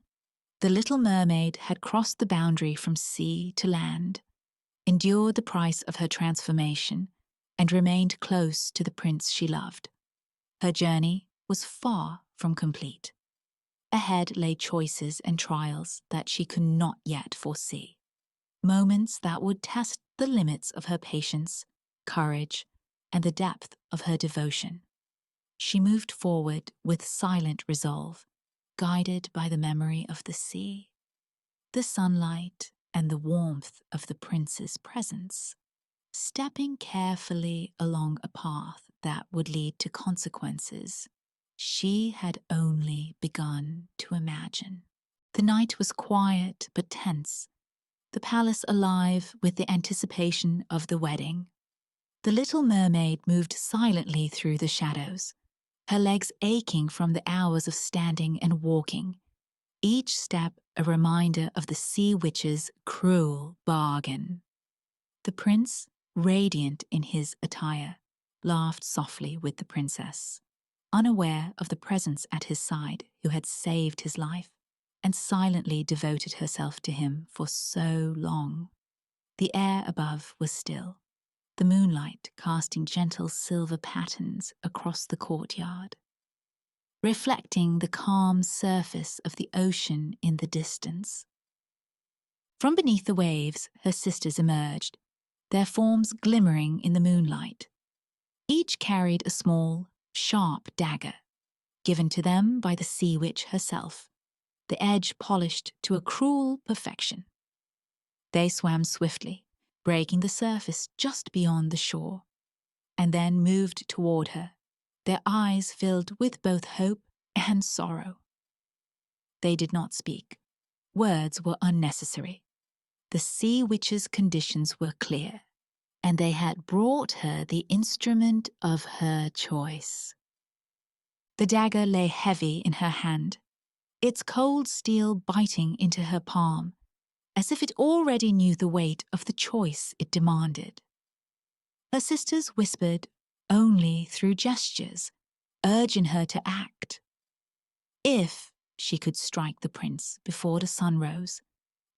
the Little Mermaid had crossed the boundary from sea to land, endured the price of her transformation, and remained close to the prince she loved. Her journey was far from complete. Ahead lay choices and trials that she could not yet foresee, moments that would test the limits of her patience, courage, and the depth of her devotion. She moved forward with silent resolve, guided by the memory of the sea, the sunlight, and the warmth of the prince's presence, stepping carefully along a path that would lead to consequences she had only begun to imagine. The night was quiet but tense, the palace alive with the anticipation of the wedding. The little mermaid moved silently through the shadows, her legs aching from the hours of standing and walking, each step a reminder of the sea witch's cruel bargain. The prince, radiant in his attire, laughed softly with the princess, unaware of the presence at his side who had saved his life and silently devoted herself to him for so long. The air above was still, the moonlight casting gentle silver patterns across the courtyard, reflecting the calm surface of the ocean in the distance. From beneath the waves, her sisters emerged, their forms glimmering in the moonlight. Each carried a small, sharp dagger, given to them by the sea witch herself, the edge polished to a cruel perfection. They swam swiftly, breaking the surface just beyond the shore, and then moved toward her, their eyes filled with both hope and sorrow. They did not speak. Words were unnecessary. The sea witch's conditions were clear, and they had brought her the instrument of her choice. The dagger lay heavy in her hand, its cold steel biting into her palm, as if it already knew the weight of the choice it demanded. Her sisters whispered only through gestures, urging her to act. If she could strike the prince before the sun rose,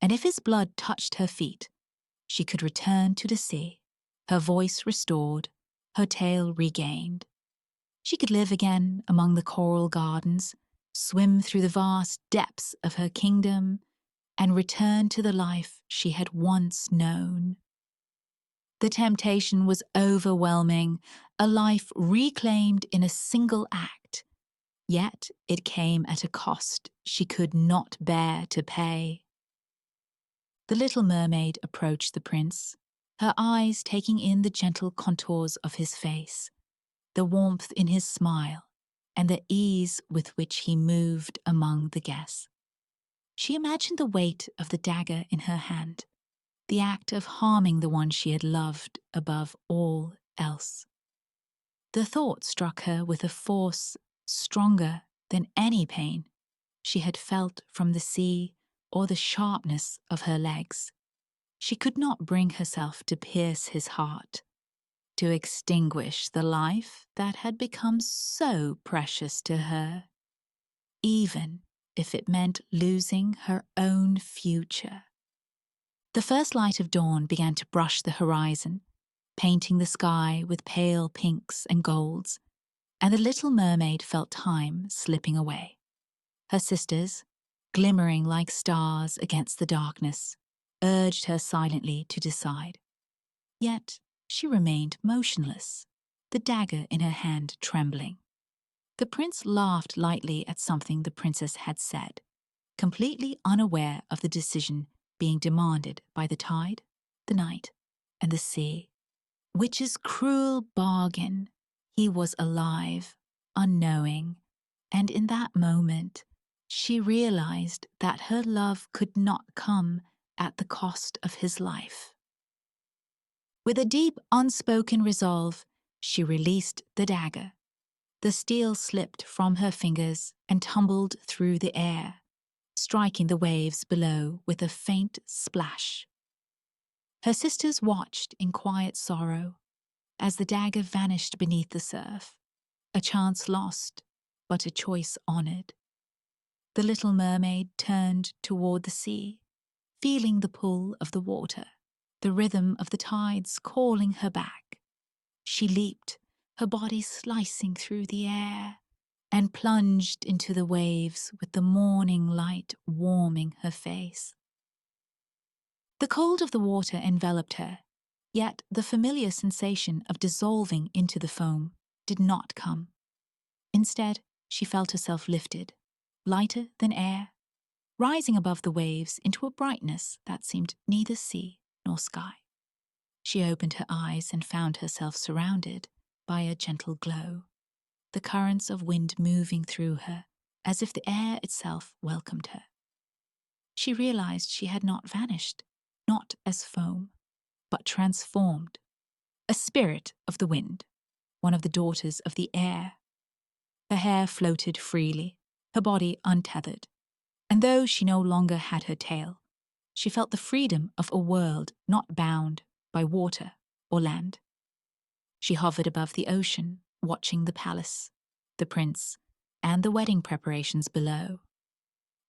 and if his blood touched her feet, she could return to the sea, her voice restored, her tail regained. She could live again among the coral gardens, swim through the vast depths of her kingdom, and return to the life she had once known. The temptation was overwhelming, a life reclaimed in a single act, yet it came at a cost she could not bear to pay. The little mermaid approached the prince, her eyes taking in the gentle contours of his face, the warmth in his smile, and the ease with which he moved among the guests. She imagined the weight of the dagger in her hand, the act of harming the one she had loved above all else. The thought struck her with a force stronger than any pain she had felt from the sea or the sharpness of her legs. She could not bring herself to pierce his heart, to extinguish the life that had become so precious to her, even if it meant losing her own future. The first light of dawn began to brush the horizon, painting the sky with pale pinks and golds, and the little mermaid felt time slipping away. Her sisters, glimmering like stars against the darkness, urged her silently to decide. Yet she remained motionless, the dagger in her hand trembling. The prince laughed lightly at something the princess had said, completely unaware of the decision being demanded by the tide, the night, and the sea. Witch's cruel bargain. He was alive, unknowing, and in that moment, she realized that her love could not come at the cost of his life. With a deep, unspoken resolve, she released the dagger. The steel slipped from her fingers and tumbled through the air, striking the waves below with a faint splash. Her sisters watched in quiet sorrow as the dagger vanished beneath the surf, a chance lost, but a choice honored. The little mermaid turned toward the sea, feeling the pull of the water, the rhythm of the tides calling her back. She leaped, her body slicing through the air, and plunged into the waves with the morning light warming her face. The cold of the water enveloped her, yet the familiar sensation of dissolving into the foam did not come. Instead, she felt herself lifted, lighter than air, rising above the waves into a brightness that seemed neither sea nor sky. She opened her eyes and found herself surrounded by a gentle glow, the currents of wind moving through her as if the air itself welcomed her. She realized she had not vanished, not as foam, but transformed, a spirit of the wind, one of the daughters of the air. Her hair floated freely, her body untethered, and though she no longer had her tail, she felt the freedom of a world not bound by water or land. She hovered above the ocean, watching the palace, the prince, and the wedding preparations below.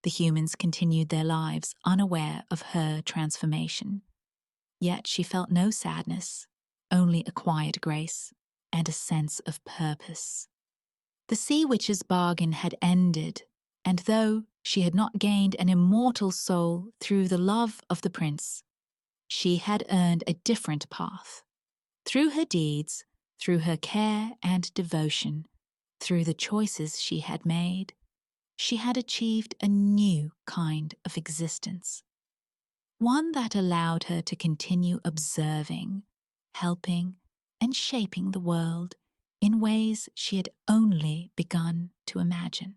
The humans continued their lives unaware of her transformation. Yet she felt no sadness, only a quiet grace and a sense of purpose. The sea witch's bargain had ended, and though she had not gained an immortal soul through the love of the prince, she had earned a different path. Through her deeds, through her care and devotion, through the choices she had made, she had achieved a new kind of existence. One that allowed her to continue observing, helping, and shaping the world in ways she had only begun to imagine.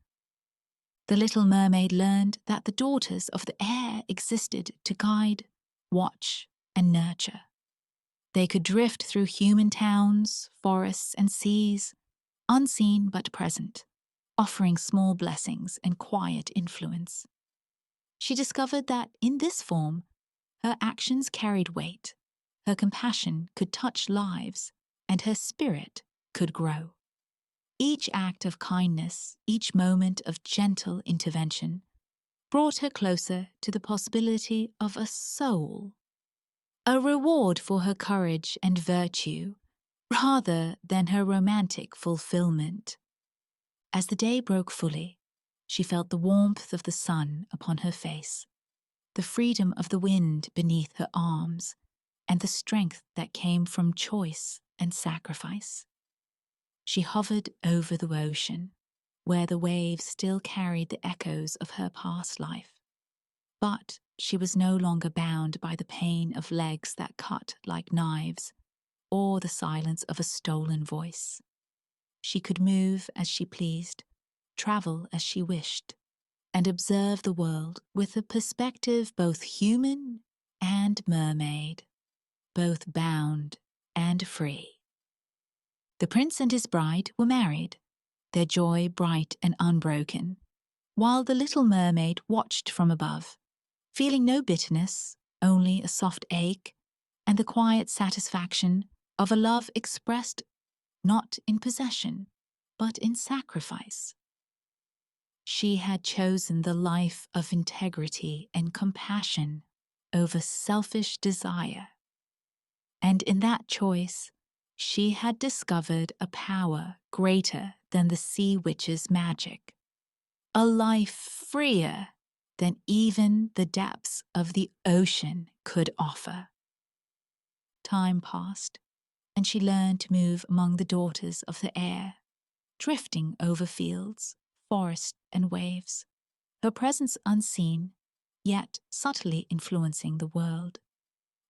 The Little Mermaid learned that the daughters of the air existed to guide, watch, and nurture. They could drift through human towns, forests, and seas, unseen but present, offering small blessings and quiet influence. She discovered that in this form, her actions carried weight, her compassion could touch lives, and her spirit could grow. Each act of kindness, each moment of gentle intervention, brought her closer to the possibility of a soul, a reward for her courage and virtue, rather than her romantic fulfillment. As the day broke fully, she felt the warmth of the sun upon her face, the freedom of the wind beneath her arms, and the strength that came from choice and sacrifice. She hovered over the ocean, where the waves still carried the echoes of her past life. But she was no longer bound by the pain of legs that cut like knives, or the silence of a stolen voice. She could move as she pleased, travel as she wished, and observe the world with a perspective both human and mermaid, both bound and free. The prince and his bride were married, their joy bright and unbroken, while the Little Mermaid watched from above, feeling no bitterness, only a soft ache and the quiet satisfaction of a love expressed not in possession, but in sacrifice. She had chosen the life of integrity and compassion over selfish desire. And in that choice, she had discovered a power greater than the sea witch's magic, a life freer than even the depths of the ocean could offer. Time passed, and she learned to move among the daughters of the air, drifting over fields, forests, and waves, her presence unseen, yet subtly influencing the world.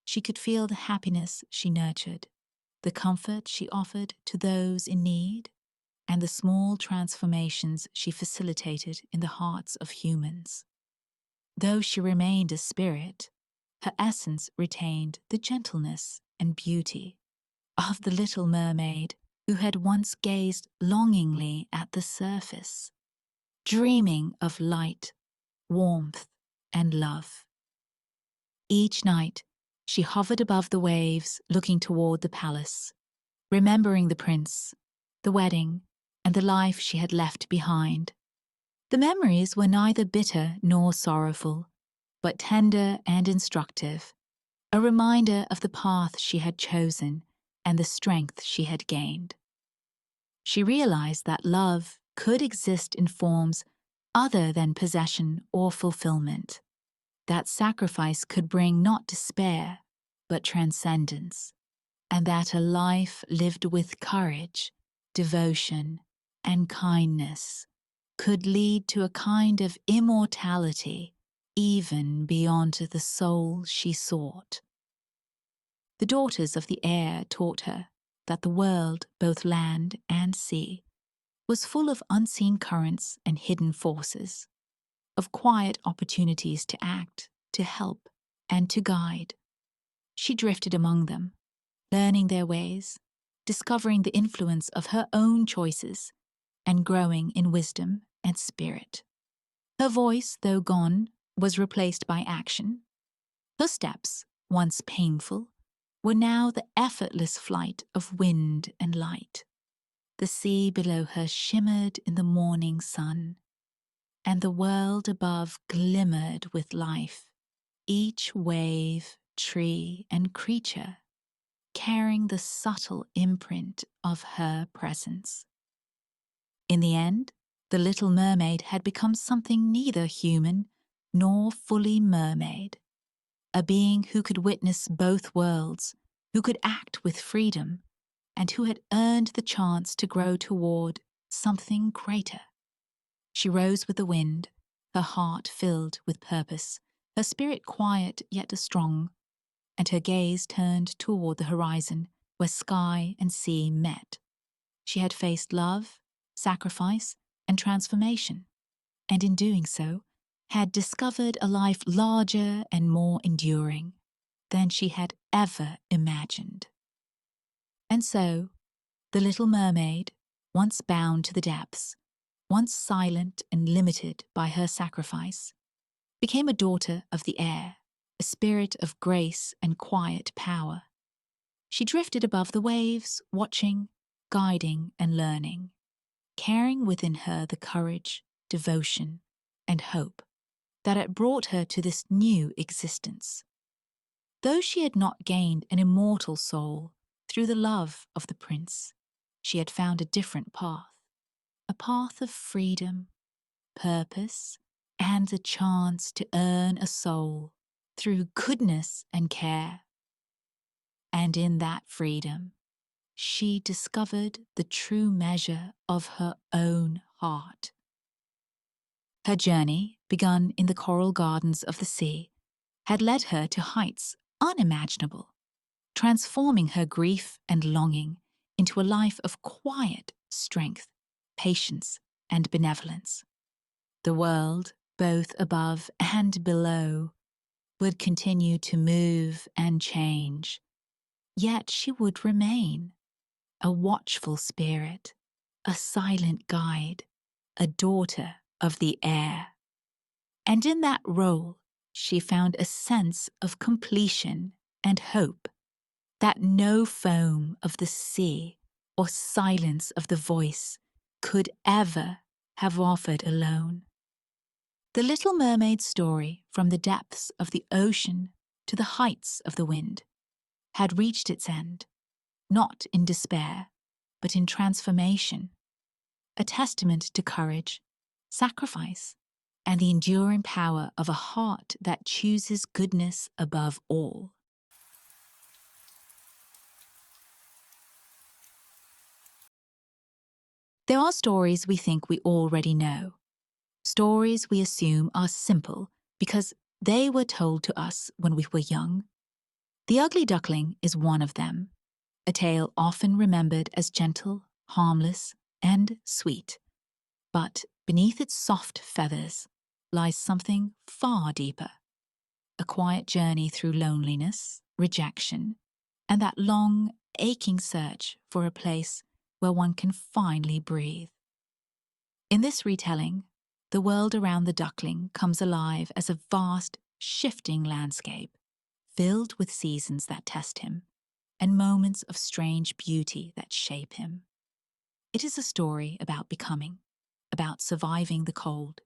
She could feel the happiness she nurtured, the comfort she offered to those in need, and the small transformations she facilitated in the hearts of humans. Though she remained a spirit, her essence retained the gentleness and beauty of the Little Mermaid who had once gazed longingly at the surface, dreaming of light, warmth, and love. Each night, she hovered above the waves, looking toward the palace, remembering the prince, the wedding, and the life she had left behind. The memories were neither bitter nor sorrowful, but tender and instructive, a reminder of the path she had chosen and the strength she had gained. She realized that love could exist in forms other than possession or fulfillment, that sacrifice could bring not despair, but transcendence, and that a life lived with courage, devotion, and kindness could lead to a kind of immortality even beyond the soul she sought. The daughters of the air taught her that the world, both land and sea, was full of unseen currents and hidden forces, of quiet opportunities to act, to help, and to guide. She drifted among them, learning their ways, discovering the influence of her own choices, and growing in wisdom and spirit. Her voice, though gone, was replaced by action. Her steps, once painful, were now the effortless flight of wind and light. The sea below her shimmered in the morning sun, and the world above glimmered with life, each wave, tree, and creature carrying the subtle imprint of her presence. In the end, the Little Mermaid had become something neither human nor fully mermaid, a being who could witness both worlds, who could act with freedom, and who had earned the chance to grow toward something greater. She rose with the wind, her heart filled with purpose, her spirit quiet yet strong, and her gaze turned toward the horizon where sky and sea met. She had faced love, sacrifice, and transformation, and in doing so, had discovered a life larger and more enduring than she had ever imagined. And so, the Little Mermaid, once bound to the depths, once silent and limited by her sacrifice, became a daughter of the air, a spirit of grace and quiet power. She drifted above the waves, watching, guiding, and learning, carrying within her the courage, devotion, and hope that had brought her to this new existence. Though she had not gained an immortal soul through the love of the prince, she had found a different path, a path of freedom, purpose, and the chance to earn a soul through goodness and care. And in that freedom, she discovered the true measure of her own heart. Her journey, begun in the coral gardens of the sea, had led her to heights unimaginable, transforming her grief and longing into a life of quiet strength, patience, and benevolence. The world, both above and below, would continue to move and change, yet she would remain a watchful spirit, a silent guide, a daughter of the air. And in that role, she found a sense of completion and hope that no foam of the sea or silence of the voice could ever have offered alone. The Little Mermaid's story, from the depths of the ocean to the heights of the wind, had reached its end, not in despair, but in transformation, a testament to courage, sacrifice, and the enduring power of a heart that chooses goodness above all. There are stories we think we already know, stories we assume are simple because they were told to us when we were young. The Ugly Duckling is one of them, a tale often remembered as gentle, harmless, and sweet. But beneath its soft feathers lies something far deeper, a quiet journey through loneliness, rejection, and that long, aching search for a place where one can finally breathe. In this retelling, the world around the duckling comes alive as a vast, shifting landscape, filled with seasons that test him and moments of strange beauty that shape him. It is a story about becoming, about surviving the cold,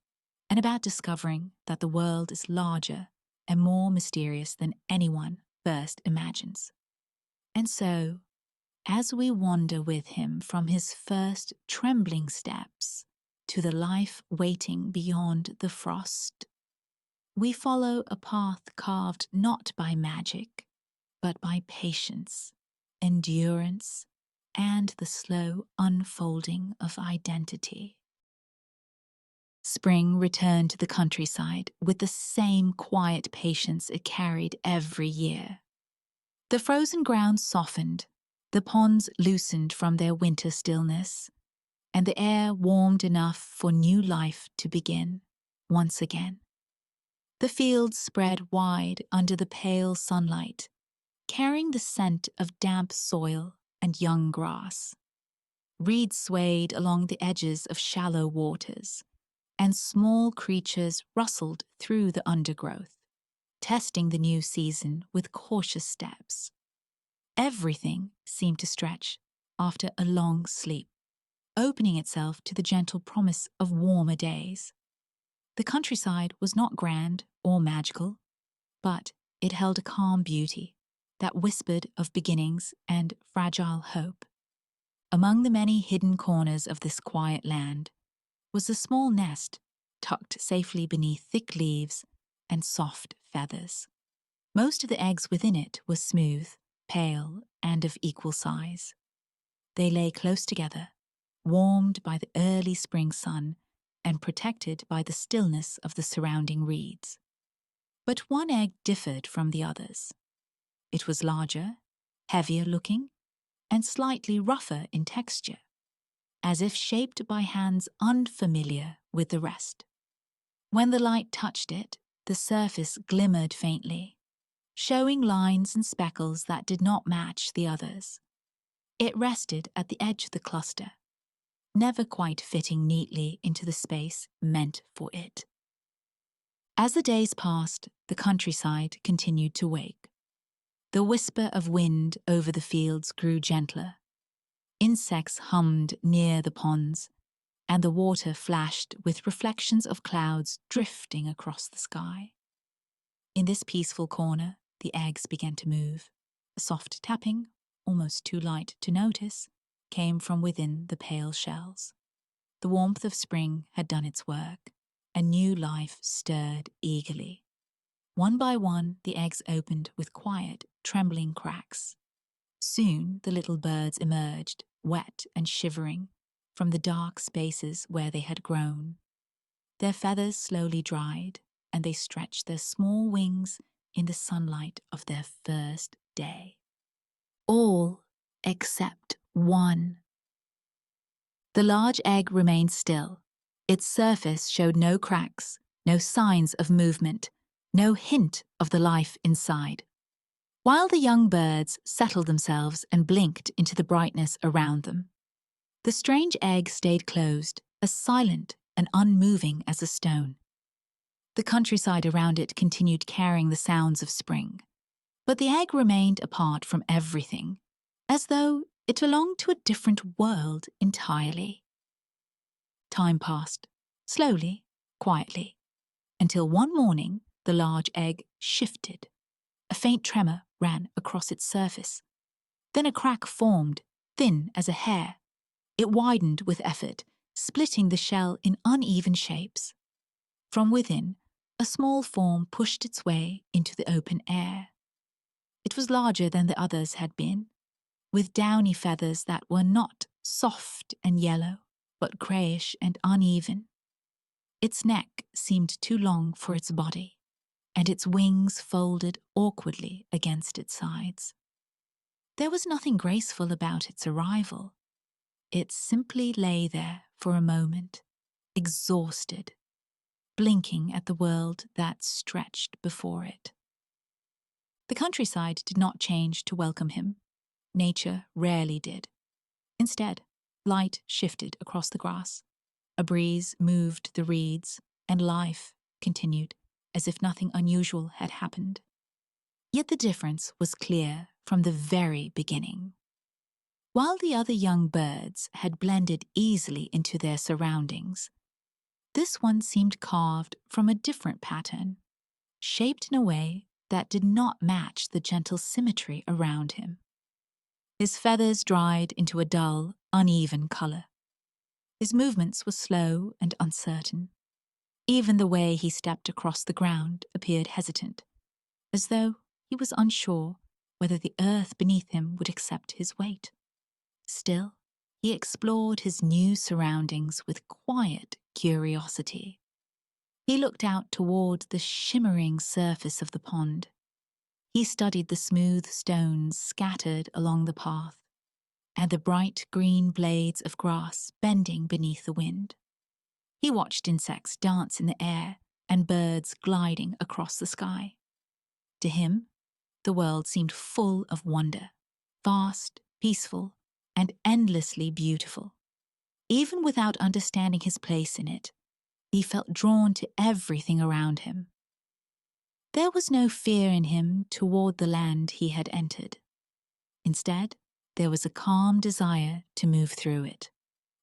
and about discovering that the world is larger and more mysterious than anyone first imagines. And so, as we wander with him from his first trembling steps to the life waiting beyond the frost, we follow a path carved not by magic, but by patience, endurance, and the slow unfolding of identity. Spring returned to the countryside with the same quiet patience it carried every year. The frozen ground softened, The ponds loosened from their winter stillness, and the air warmed enough for new life to begin once again. The fields spread wide under the pale sunlight, carrying the scent of damp soil and young grass. Reeds swayed along the edges of shallow waters, and small creatures rustled through the undergrowth, testing the new season with cautious steps. Everything seemed to stretch after a long sleep, opening itself to the gentle promise of warmer days. The countryside was not grand or magical, but it held a calm beauty that whispered of beginnings and fragile hope. Among the many hidden corners of this quiet land was a small nest tucked safely beneath thick leaves and soft feathers. Most of the eggs within it were smooth, pale, and of equal size. They lay close together, warmed by the early spring sun and protected by the stillness of the surrounding reeds. But one egg differed from the others. It was larger, heavier looking, and slightly rougher in texture, as if shaped by hands unfamiliar with the rest. When the light touched it, the surface glimmered faintly, showing lines and speckles that did not match the others. It rested at the edge of the cluster, never quite fitting neatly into the space meant for it. As the days passed, the countryside continued to wake. The whisper of wind over the fields grew gentler. Insects hummed near the ponds, and the water flashed with reflections of clouds drifting across the sky. In this peaceful corner, the eggs began to move. A soft tapping, almost too light to notice, came from within the pale shells. The warmth of spring had done its work, and new life stirred eagerly. One by one, the eggs opened with quiet, trembling cracks. Soon the little birds emerged, wet and shivering, from the dark spaces where they had grown. Their feathers slowly dried, and they stretched their small wings in the sunlight of their first day. All except one. The large egg remained still. Its surface showed no cracks, no signs of movement, no hint of the life inside. While the young birds settled themselves and blinked into the brightness around them, the strange egg stayed closed, as silent and unmoving as a stone. The countryside around it continued carrying the sounds of spring, but the egg remained apart from everything, as though it belonged to a different world entirely. Time passed, slowly, quietly, until one morning the large egg shifted. A faint tremor ran across its surface. Then a crack formed, thin as a hair. It widened with effort, splitting the shell in uneven shapes. From within, a small form pushed its way into the open air. It was larger than the others had been, with downy feathers that were not soft and yellow, but grayish and uneven. Its neck seemed too long for its body, and its wings folded awkwardly against its sides. There was nothing graceful about its arrival. It simply lay there for a moment, exhausted, blinking at the world that stretched before it. The countryside did not change to welcome him. Nature rarely did. Instead, light shifted across the grass. A breeze moved the reeds, and life continued as if nothing unusual had happened. Yet the difference was clear from the very beginning. While the other young birds had blended easily into their surroundings, this one seemed carved from a different pattern, shaped in a way that did not match the gentle symmetry around him. His feathers dried into a dull, uneven color. His movements were slow and uncertain. Even the way he stepped across the ground appeared hesitant, as though he was unsure whether the earth beneath him would accept his weight. Still, he explored his new surroundings with quiet curiosity. He looked out toward the shimmering surface of the pond. He studied the smooth stones scattered along the path, and the bright green blades of grass bending beneath the wind. He watched insects dance in the air and birds gliding across the sky. To him, the world seemed full of wonder, vast, peaceful, and endlessly beautiful. Even without understanding his place in it, he felt drawn to everything around him. There was no fear in him toward the land he had entered. Instead, there was a calm desire to move through it,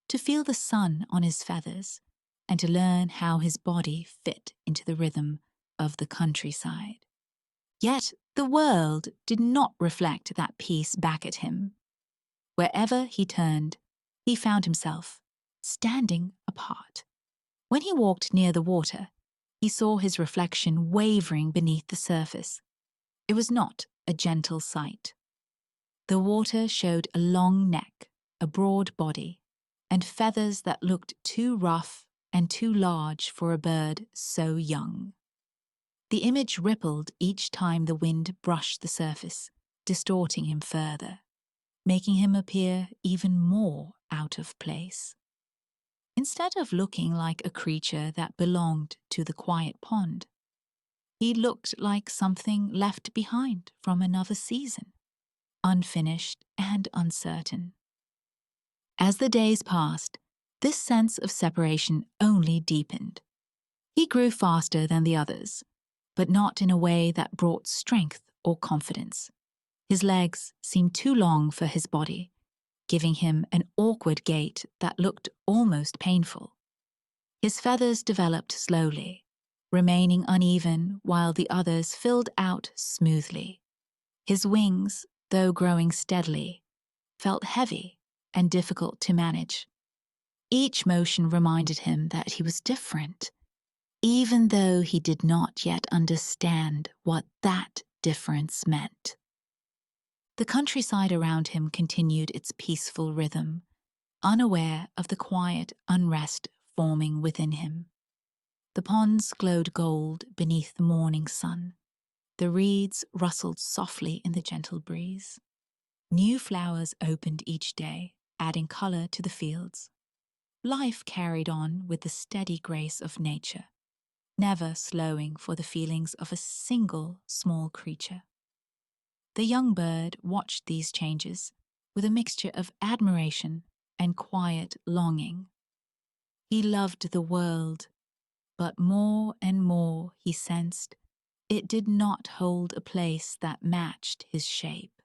to feel the sun on his feathers, and to learn how his body fit into the rhythm of the countryside. Yet the world did not reflect that peace back at him. Wherever he turned, he found himself standing apart. When he walked near the water, he saw his reflection wavering beneath the surface. It was not a gentle sight. The water showed a long neck, a broad body, and feathers that looked too rough and too large for a bird so young. The image rippled each time the wind brushed the surface, distorting him further, making him appear even more out of place. Instead of looking like a creature that belonged to the quiet pond, he looked like something left behind from another season, unfinished and uncertain. As the days passed, this sense of separation only deepened. He grew faster than the others, but not in a way that brought strength or confidence. His legs seemed too long for his body, giving him an awkward gait that looked almost painful. His feathers developed slowly, remaining uneven while the others filled out smoothly. His wings, though growing steadily, felt heavy and difficult to manage. Each motion reminded him that he was different, even though he did not yet understand what that difference meant. The countryside around him continued its peaceful rhythm, unaware of the quiet unrest forming within him. The ponds glowed gold beneath the morning sun. The reeds rustled softly in the gentle breeze. New flowers opened each day, adding color to the fields. Life carried on with the steady grace of nature, never slowing for the feelings of a single small creature. The young bird watched these changes with a mixture of admiration and quiet longing. He loved the world, but more and more he sensed it did not hold a place that matched his shape.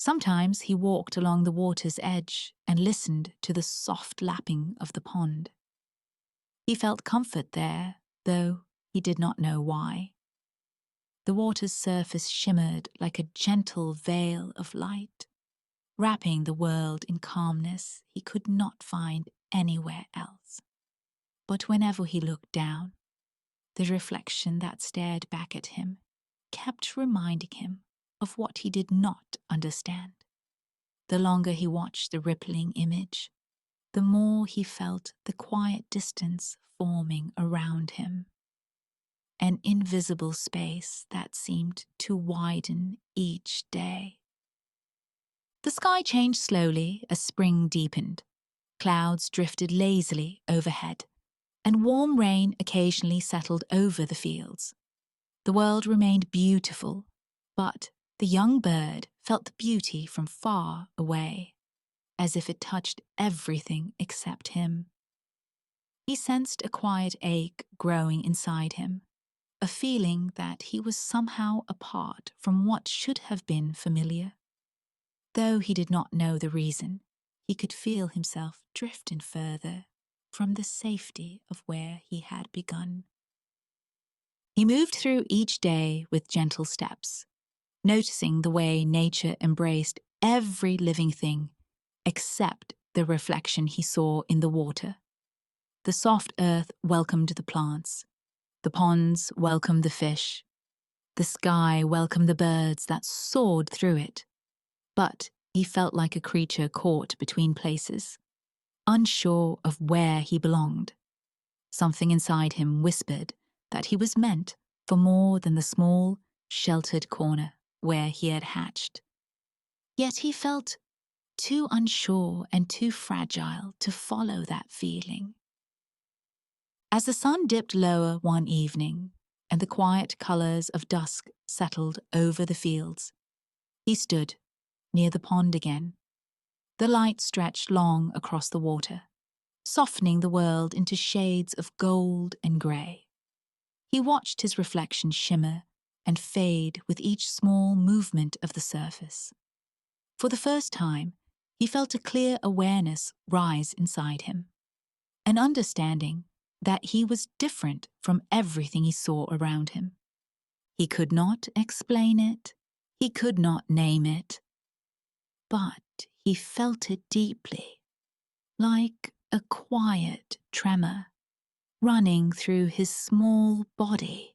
Sometimes he walked along the water's edge and listened to the soft lapping of the pond. He felt comfort there, though he did not know why. The water's surface shimmered like a gentle veil of light, wrapping the world in calmness he could not find anywhere else. But whenever he looked down, the reflection that stared back at him kept reminding him of what he did not understand. The longer he watched the rippling image, the more he felt the quiet distance forming around him. An invisible space that seemed to widen each day. The sky changed slowly as spring deepened. Clouds drifted lazily overhead, and warm rain occasionally settled over the fields. The world remained beautiful, but the young bird felt the beauty from far away, as if it touched everything except him. He sensed a quiet ache growing inside him, a feeling that he was somehow apart from what should have been familiar. Though he did not know the reason, he could feel himself drifting further from the safety of where he had begun. He moved through each day with gentle steps, noticing the way nature embraced every living thing except the reflection he saw in the water. The soft earth welcomed the plants. The ponds welcomed the fish. The sky welcomed the birds that soared through it. But he felt like a creature caught between places, unsure of where he belonged. Something inside him whispered that he was meant for more than the small, sheltered corner where he had hatched. Yet he felt too unsure and too fragile to follow that feeling. As the sun dipped lower one evening and the quiet colors of dusk settled over the fields, he stood near the pond again. The light stretched long across the water, softening the world into shades of gold and grey. He watched his reflection shimmer and fade with each small movement of the surface. For the first time, he felt a clear awareness rise inside him, an understanding that he was different from everything he saw around him. He could not explain it, he could not name it, but he felt it deeply, like a quiet tremor running through his small body.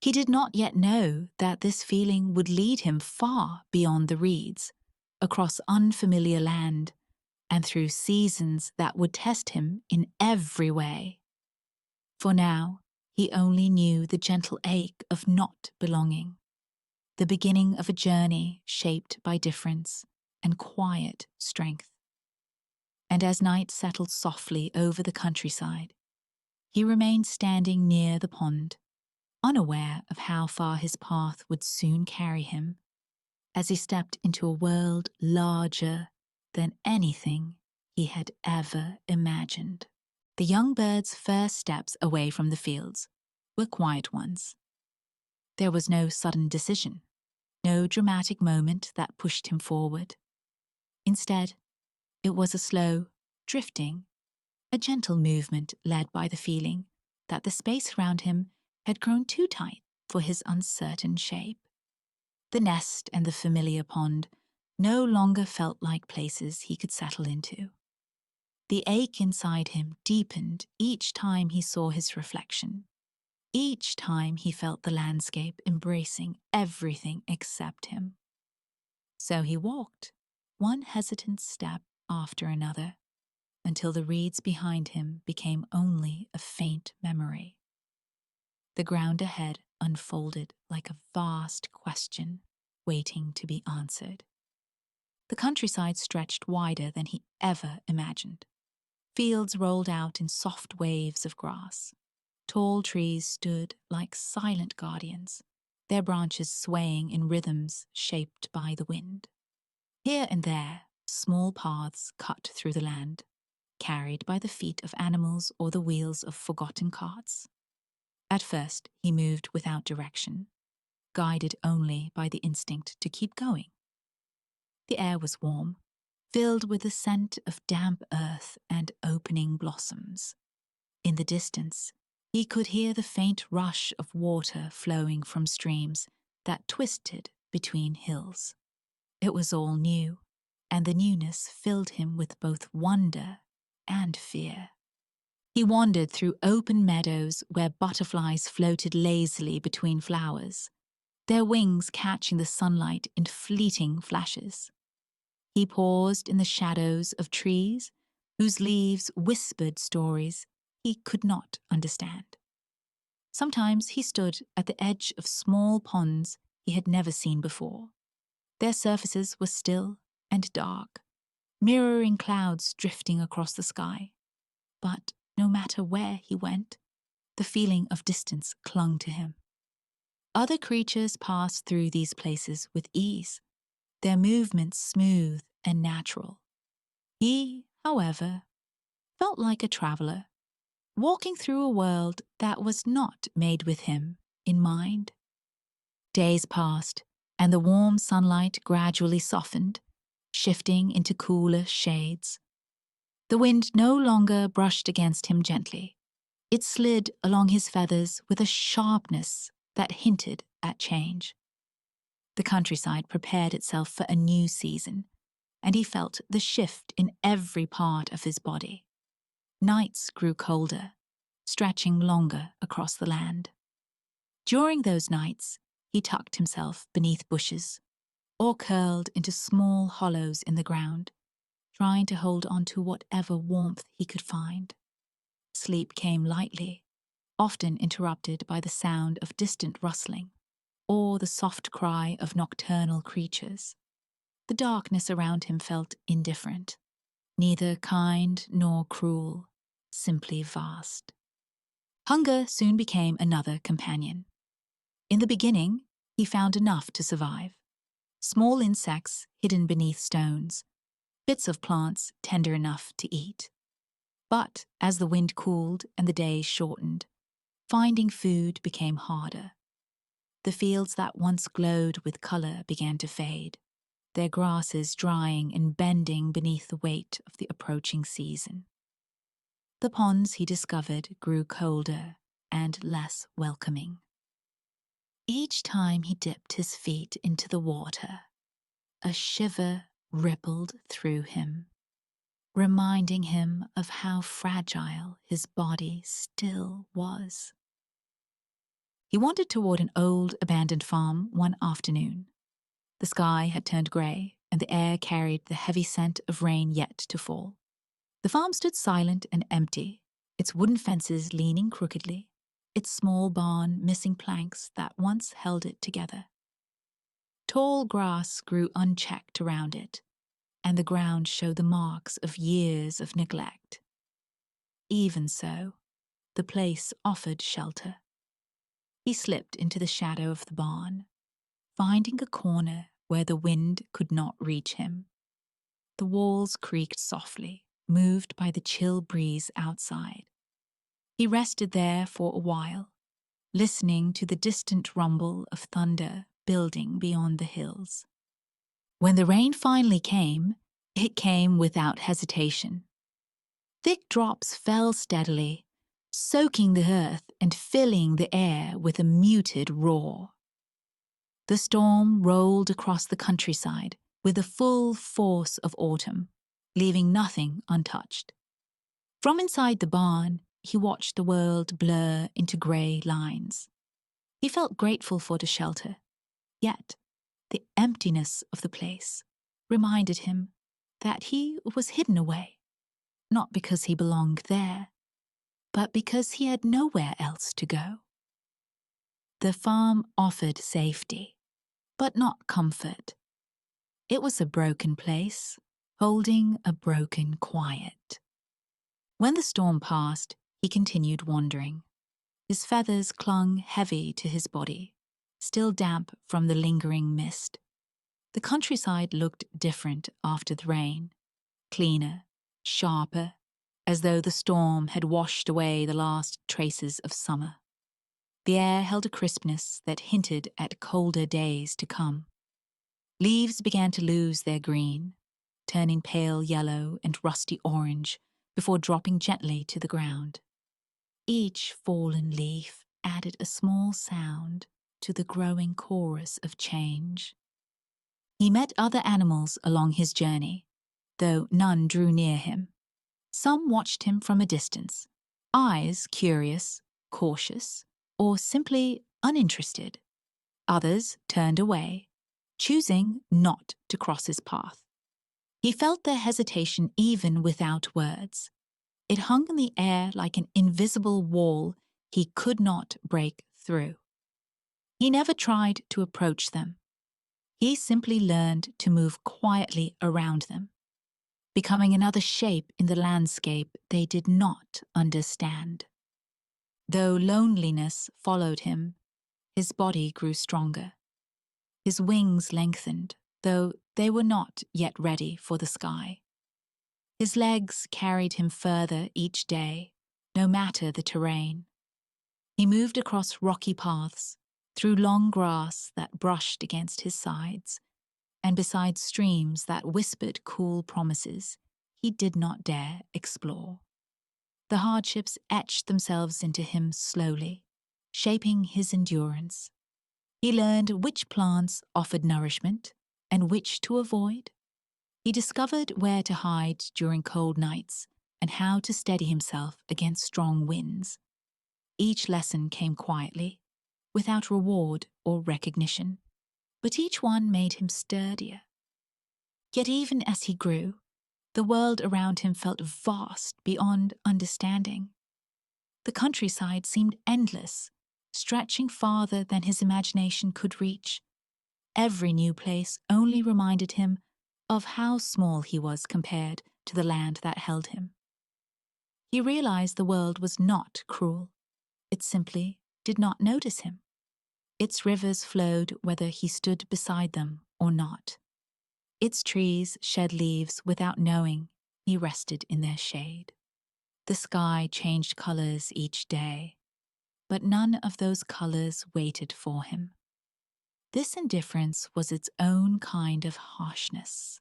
He did not yet know that this feeling would lead him far beyond the reeds, across unfamiliar land, and through seasons that would test him in every way. For now, he only knew the gentle ache of not belonging, the beginning of a journey shaped by difference and quiet strength. And as night settled softly over the countryside, he remained standing near the pond, unaware of how far his path would soon carry him, as he stepped into a world larger than anything he had ever imagined. The young bird's first steps away from the fields were quiet ones. There was no sudden decision, no dramatic moment that pushed him forward. Instead, it was a slow drifting, a gentle movement led by the feeling that the space around him had grown too tight for his uncertain shape. The nest and the familiar pond no longer felt like places he could settle into. The ache inside him deepened each time he saw his reflection, each time he felt the landscape embracing everything except him. So he walked, one hesitant step after another, until the reeds behind him became only a faint memory. The ground ahead unfolded like a vast question waiting to be answered. The countryside stretched wider than he ever imagined. Fields rolled out in soft waves of grass. Tall trees stood like silent guardians, their branches swaying in rhythms shaped by the wind. Here and there, small paths cut through the land, carried by the feet of animals or the wheels of forgotten carts. At first, he moved without direction, guided only by the instinct to keep going. The air was warm, filled with the scent of damp earth and opening blossoms. In the distance, he could hear the faint rush of water flowing from streams that twisted between hills. It was all new, and the newness filled him with both wonder and fear. He wandered through open meadows where butterflies floated lazily between flowers, their wings catching the sunlight in fleeting flashes. He paused in the shadows of trees whose leaves whispered stories he could not understand. Sometimes he stood at the edge of small ponds he had never seen before. Their surfaces were still and dark, mirroring clouds drifting across the sky. But no matter where he went, the feeling of distance clung to him. Other creatures passed through these places with ease, their movements smooth and natural. He, however, felt like a traveler, walking through a world that was not made with him in mind. Days passed, and the warm sunlight gradually softened, shifting into cooler shades. The wind no longer brushed against him gently. It slid along his feathers with a sharpness that hinted at change. The countryside prepared itself for a new season, and he felt the shift in every part of his body. Nights grew colder, stretching longer across the land. During those nights, he tucked himself beneath bushes or curled into small hollows in the ground, trying to hold on to whatever warmth he could find. Sleep came lightly, often interrupted by the sound of distant rustling or the soft cry of nocturnal creatures. The darkness around him felt indifferent, neither kind nor cruel, simply vast. Hunger soon became another companion. In the beginning, he found enough to survive. Small insects hidden beneath stones, bits of plants tender enough to eat. But as the wind cooled and the days shortened, finding food became harder. The fields that once glowed with color began to fade, their grasses drying and bending beneath the weight of the approaching season. The ponds he discovered grew colder and less welcoming. Each time he dipped his feet into the water, a shiver rippled through him, reminding him of how fragile his body still was. He wandered toward an old, abandoned farm one afternoon. The sky had turned grey, and the air carried the heavy scent of rain yet to fall. The farm stood silent and empty, its wooden fences leaning crookedly, its small barn missing planks that once held it together. Tall grass grew unchecked around it, and the ground showed the marks of years of neglect. Even so, the place offered shelter. He slipped into the shadow of the barn, finding a corner where the wind could not reach him. The walls creaked softly, moved by the chill breeze outside. He rested there for a while, listening to the distant rumble of thunder building beyond the hills. When the rain finally came, it came without hesitation. Thick drops fell steadily, soaking the earth and filling the air with a muted roar. The storm rolled across the countryside with the full force of autumn, leaving nothing untouched. From inside the barn, he watched the world blur into grey lines. He felt grateful for the shelter, yet the emptiness of the place reminded him that he was hidden away, not because he belonged there, but because he had nowhere else to go. The farm offered safety, but not comfort. It was a broken place, holding a broken quiet. When the storm passed, he continued wandering. His feathers clung heavy to his body, still damp from the lingering mist. The countryside looked different after the rain, cleaner, sharper, as though the storm had washed away the last traces of summer. The air held a crispness that hinted at colder days to come. Leaves began to lose their green, turning pale yellow and rusty orange before dropping gently to the ground. Each fallen leaf added a small sound to the growing chorus of change. He met other animals along his journey, though none drew near him. Some watched him from a distance, eyes curious, cautious, or simply uninterested. Others turned away, choosing not to cross his path. He felt their hesitation even without words. It hung in the air like an invisible wall he could not break through. He never tried to approach them. He simply learned to move quietly around them, becoming another shape in the landscape they did not understand. Though loneliness followed him, his body grew stronger. His wings lengthened, though they were not yet ready for the sky. His legs carried him further each day, no matter the terrain. He moved across rocky paths, through long grass that brushed against his sides, and beside streams that whispered cool promises he did not dare explore. The hardships etched themselves into him slowly, shaping his endurance. He learned which plants offered nourishment and which to avoid. He discovered where to hide during cold nights and how to steady himself against strong winds. Each lesson came quietly, without reward or recognition, but each one made him sturdier. Yet even as he grew, the world around him felt vast beyond understanding. The countryside seemed endless, stretching farther than his imagination could reach. Every new place only reminded him of how small he was compared to the land that held him. He realized the world was not cruel. It simply did not notice him. Its rivers flowed whether he stood beside them or not. Its trees shed leaves without knowing he rested in their shade. The sky changed colors each day, but none of those colors waited for him. This indifference was its own kind of harshness,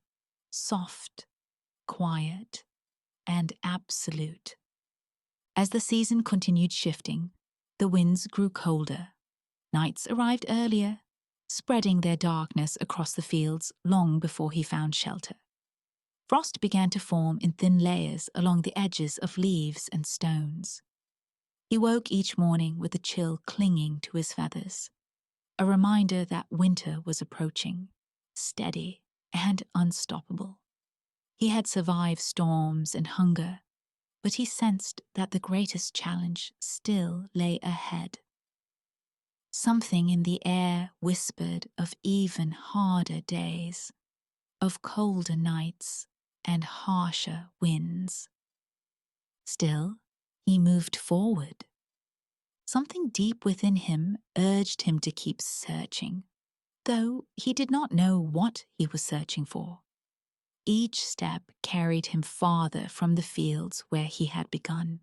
soft, quiet, and absolute. As the season continued shifting, the winds grew colder. Nights arrived earlier, spreading their darkness across the fields long before he found shelter. Frost began to form in thin layers along the edges of leaves and stones. He woke each morning with a chill clinging to his feathers, a reminder that winter was approaching, steady and unstoppable. He had survived storms and hunger, but he sensed that the greatest challenge still lay ahead. Something in the air whispered of even harder days, of colder nights and harsher winds. Still, he moved forward. Something deep within him urged him to keep searching, though he did not know what he was searching for. Each step carried him farther from the fields where he had begun,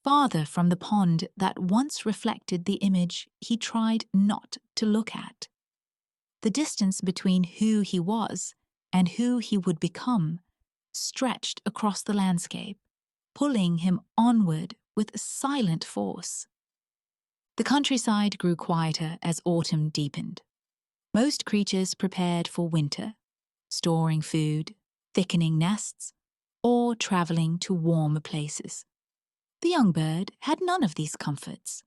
farther from the pond that once reflected the image he tried not to look at. The distance between who he was and who he would become stretched across the landscape, pulling him onward with silent force. The countryside grew quieter as autumn deepened. Most creatures prepared for winter, storing food, thickening nests, or traveling to warmer places. The young bird had none of these comforts.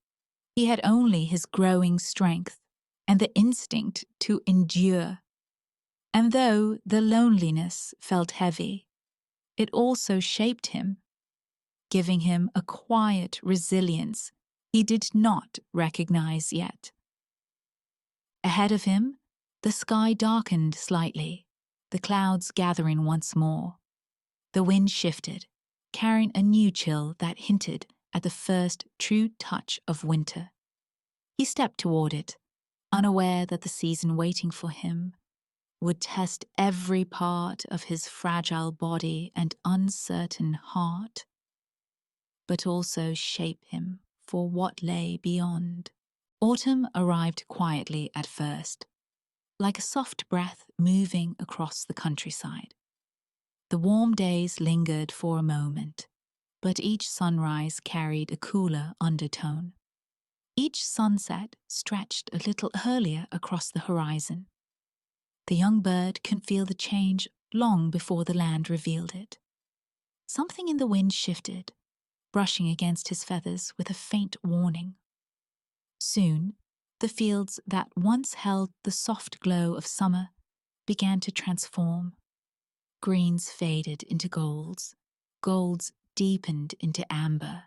He had only his growing strength and the instinct to endure. And though the loneliness felt heavy, it also shaped him, giving him a quiet resilience he did not recognize yet. Ahead of him, the sky darkened slightly, the clouds gathering once more. The wind shifted, carrying a new chill that hinted at the first true touch of winter. He stepped toward it, unaware that the season waiting for him would test every part of his fragile body and uncertain heart, but also shape him for what lay beyond. Autumn arrived quietly at first, like a soft breath moving across the countryside. The warm days lingered for a moment, but each sunrise carried a cooler undertone. Each sunset stretched a little earlier across the horizon. The young bird could feel the change long before the land revealed it. Something in the wind shifted, brushing against his feathers with a faint warning. Soon, the fields that once held the soft glow of summer began to transform. Greens faded into golds, golds deepened into amber.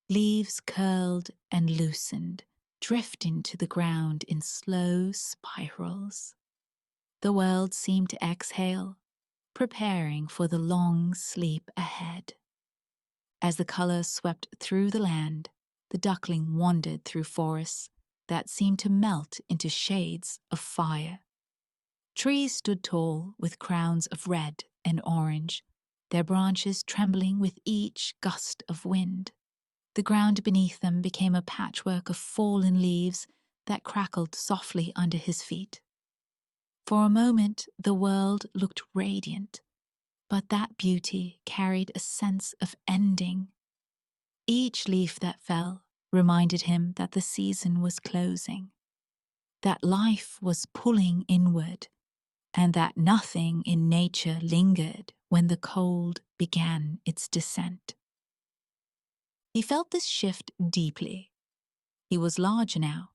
Leaves curled and loosened, drifting to the ground in slow spirals. The world seemed to exhale, preparing for the long sleep ahead. As the color swept through the land, the duckling wandered through forests that seemed to melt into shades of fire. Trees stood tall with crowns of red and orange, their branches trembling with each gust of wind. The ground beneath them became a patchwork of fallen leaves that crackled softly under his feet. For a moment, the world looked radiant, but that beauty carried a sense of ending. Each leaf that fell reminded him that the season was closing, that life was pulling inward, and that nothing in nature lingered when the cold began its descent. He felt this shift deeply. He was larger now,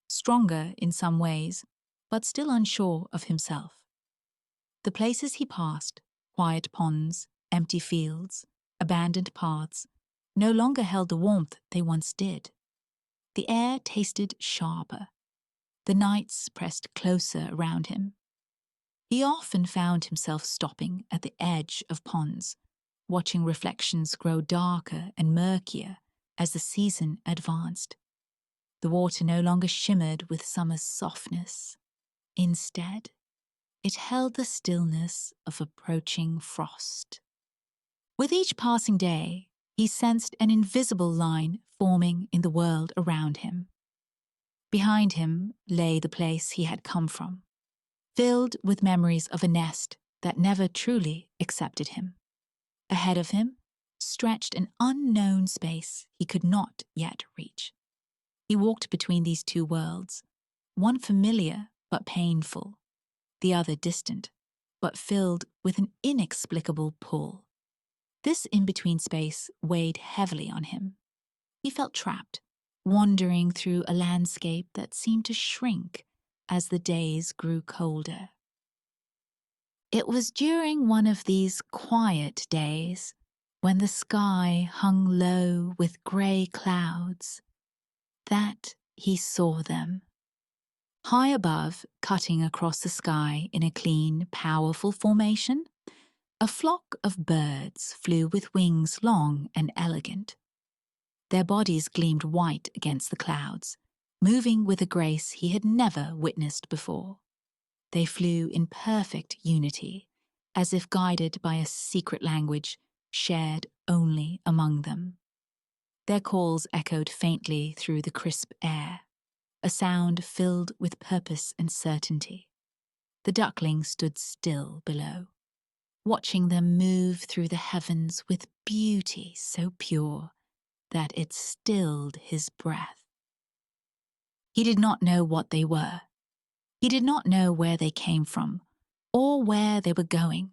stronger in some ways, but still unsure of himself. The places he passed, quiet ponds, empty fields, abandoned paths, no longer held the warmth they once did. The air tasted sharper. The nights pressed closer around him. He often found himself stopping at the edge of ponds, watching reflections grow darker and murkier as the season advanced. The water no longer shimmered with summer's softness. Instead, it held the stillness of approaching frost. With each passing day, he sensed an invisible line forming in the world around him. Behind him lay the place he had come from, filled with memories of a nest that never truly accepted him. Ahead of him stretched an unknown space he could not yet reach. He walked between these two worlds, one familiar but painful, the other distant, but filled with an inexplicable pull. This in-between space weighed heavily on him. He felt trapped, wandering through a landscape that seemed to shrink as the days grew colder. It was during one of these quiet days, when the sky hung low with grey clouds, that he saw them. High above, cutting across the sky in a clean, powerful formation, a flock of birds flew with wings long and elegant. Their bodies gleamed white against the clouds, moving with a grace he had never witnessed before. They flew in perfect unity, as if guided by a secret language shared only among them. Their calls echoed faintly through the crisp air, a sound filled with purpose and certainty. The duckling stood still below, watching them move through the heavens with beauty so pure that it stilled his breath. He did not know what they were. He did not know where they came from or where they were going.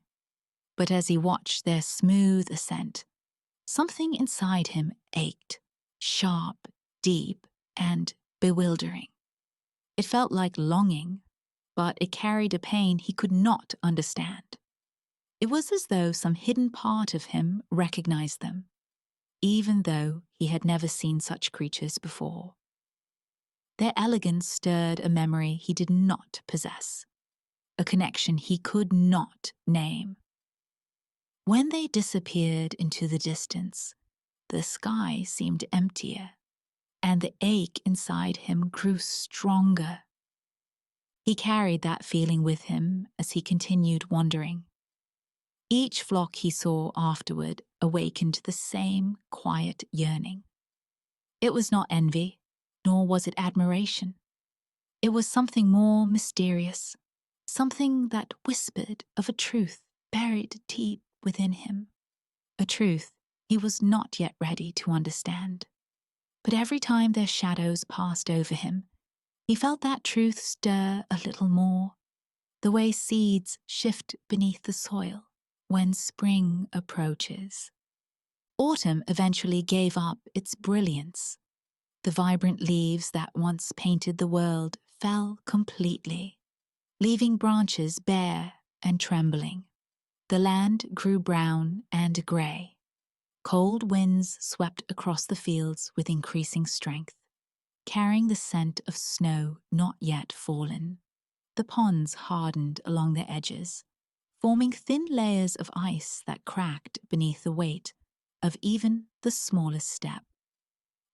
But as he watched their smooth ascent, something inside him ached, sharp, deep, and bewildering. It felt like longing, but it carried a pain he could not understand. It was as though some hidden part of him recognized them, even though he had never seen such creatures before. Their elegance stirred a memory he did not possess, a connection he could not name. When they disappeared into the distance, the sky seemed emptier, and the ache inside him grew stronger. He carried that feeling with him as he continued wandering. Each flock he saw afterward awakened the same quiet yearning. It was not envy, nor was it admiration. It was something more mysterious, something that whispered of a truth buried deep within him, a truth he was not yet ready to understand. But every time their shadows passed over him, he felt that truth stir a little more, the way seeds shift beneath the soil when spring approaches. Autumn eventually gave up its brilliance. The vibrant leaves that once painted the world fell completely, leaving branches bare and trembling. The land grew brown and grey. Cold winds swept across the fields with increasing strength, carrying the scent of snow not yet fallen. The ponds hardened along their edges, forming thin layers of ice that cracked beneath the weight of even the smallest step.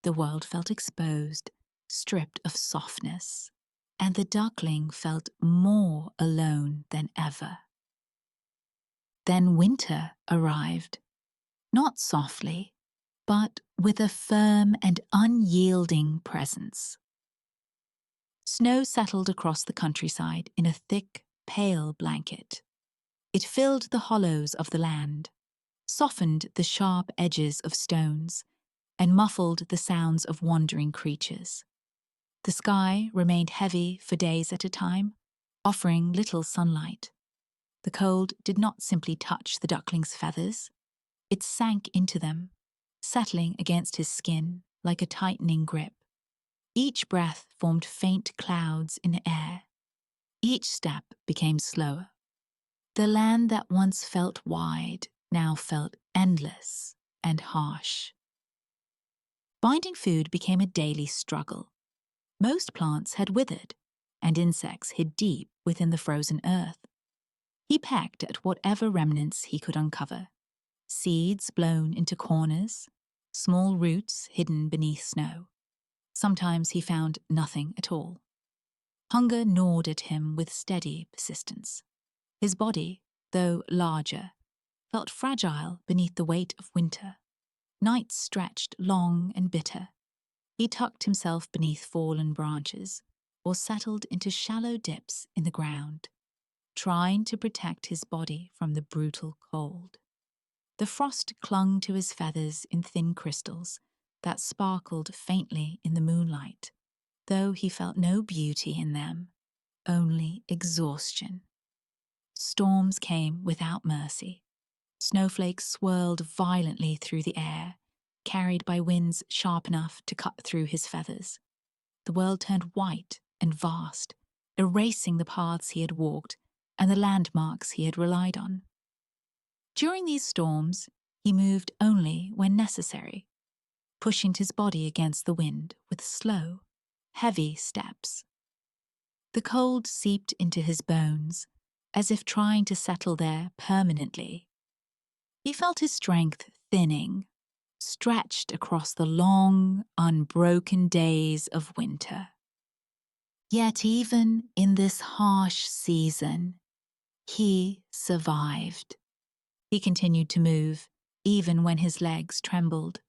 The world felt exposed, stripped of softness, and the duckling felt more alone than ever. Then winter arrived, not softly, but with a firm and unyielding presence. Snow settled across the countryside in a thick, pale blanket. It filled the hollows of the land, softened the sharp edges of stones, and muffled the sounds of wandering creatures. The sky remained heavy for days at a time, offering little sunlight. The cold did not simply touch the duckling's feathers. It sank into them, settling against his skin like a tightening grip. Each breath formed faint clouds in the air. Each step became slower. The land that once felt wide now felt endless and harsh. Finding food became a daily struggle. Most plants had withered, and insects hid deep within the frozen earth. He pecked at whatever remnants he could uncover. Seeds blown into corners, small roots hidden beneath snow. Sometimes he found nothing at all. Hunger gnawed at him with steady persistence. His body, though larger, felt fragile beneath the weight of winter. Nights stretched long and bitter. He tucked himself beneath fallen branches or settled into shallow dips in the ground, trying to protect his body from the brutal cold. The frost clung to his feathers in thin crystals that sparkled faintly in the moonlight, though he felt no beauty in them, only exhaustion. Storms came without mercy. Snowflakes swirled violently through the air, carried by winds sharp enough to cut through his feathers. The world turned white and vast, erasing the paths he had walked and the landmarks he had relied on. During these storms, he moved only when necessary, pushing his body against the wind with slow, heavy steps. The cold seeped into his bones, as if trying to settle there permanently. He felt his strength thinning, stretched across the long, unbroken days of winter. Yet even in this harsh season, he survived. He continued to move, even when his legs trembled.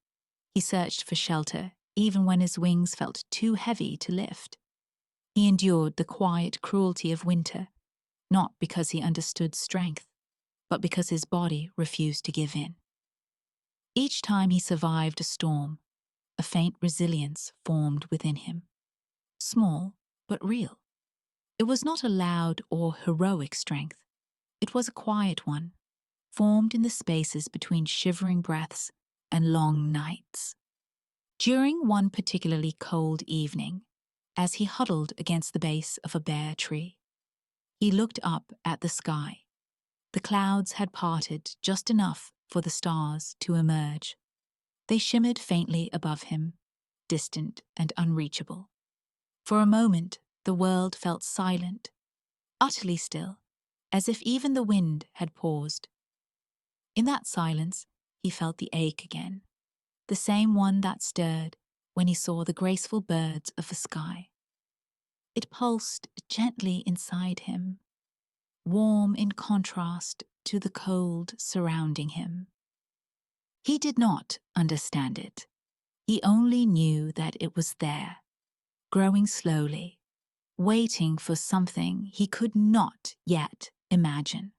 He searched for shelter, even when his wings felt too heavy to lift. He endured the quiet cruelty of winter, not because he understood strength, but because his body refused to give in. Each time he survived a storm, a faint resilience formed within him. Small, but real. It was not a loud or heroic strength. It was a quiet one, formed in the spaces between shivering breaths and long nights. During one particularly cold evening, as he huddled against the base of a bare tree, he looked up at the sky. The clouds had parted just enough for the stars to emerge. They shimmered faintly above him, distant and unreachable. For a moment, the world felt silent, utterly still, as if even the wind had paused. In that silence, he felt the ache again, the same one that stirred when he saw the graceful birds of the sky. It pulsed gently inside him, warm in contrast to the cold surrounding him. He did not understand it. He only knew that it was there, growing slowly, waiting for something he could not yet imagine.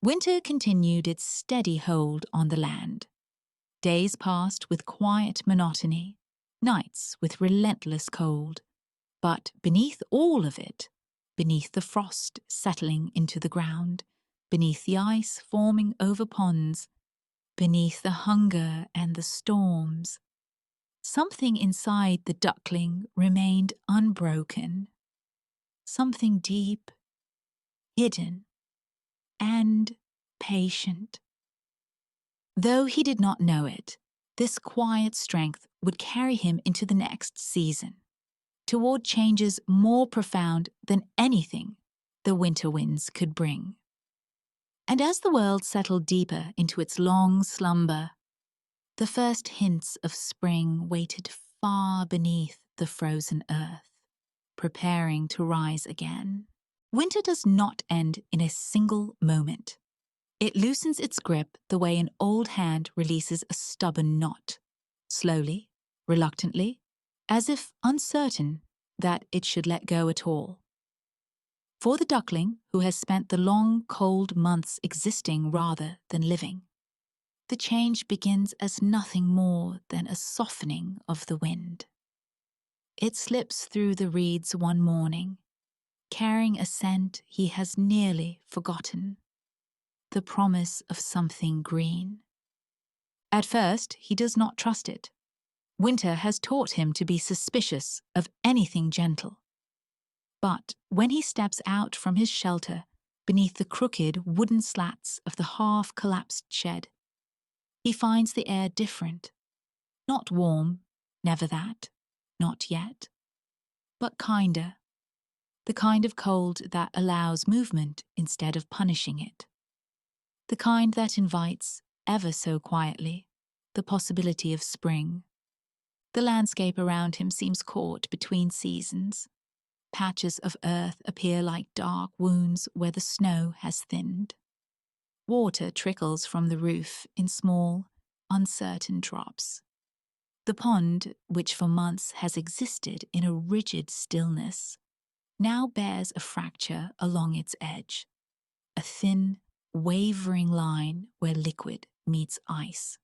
Winter continued its steady hold on the land. Days passed with quiet monotony, nights with relentless cold. But beneath all of it, beneath the frost settling into the ground, beneath the ice forming over ponds, beneath the hunger and the storms, something inside the duckling remained unbroken. Something deep, hidden, and patient. Though he did not know it, this quiet strength would carry him into the next season, toward changes more profound than anything the winter winds could bring. And as the world settled deeper into its long slumber, the first hints of spring waited far beneath the frozen earth, preparing to rise again. Winter does not end in a single moment. It loosens its grip the way an old hand releases a stubborn knot, slowly, reluctantly, as if uncertain that it should let go at all. For the duckling, who has spent the long, cold months existing rather than living, the change begins as nothing more than a softening of the wind. It slips through the reeds one morning, carrying a scent he has nearly forgotten, the promise of something green. At first, he does not trust it. Winter has taught him to be suspicious of anything gentle. But when he steps out from his shelter beneath the crooked wooden slats of the half-collapsed shed, he finds the air different. Not warm, never that, not yet, but kinder. the kind of cold that allows movement instead of punishing it, the kind that invites, ever so quietly, the possibility of spring. The landscape around him seems caught between seasons. Patches of earth appear like dark wounds where the snow has thinned. Water trickles from the roof in small, uncertain drops. The pond, which for months has existed in a rigid stillness, now bears a fracture along its edge, a thin, wavering line where liquid meets ice.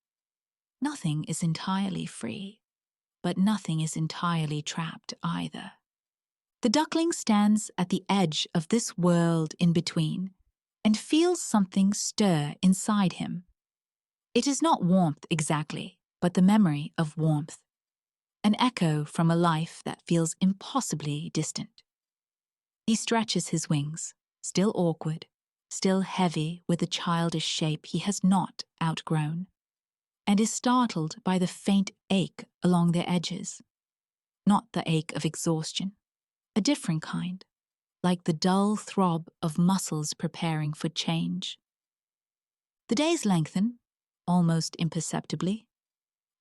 Nothing is entirely free, but nothing is entirely trapped either. The duckling stands at the edge of this world in between and feels something stir inside him. It is not warmth exactly, but the memory of warmth, an echo from a life that feels impossibly distant. He stretches his wings, still awkward, still heavy with a childish shape he has not outgrown, and is startled by the faint ache along their edges. Not the ache of exhaustion, a different kind, like the dull throb of muscles preparing for change. The days lengthen, almost imperceptibly.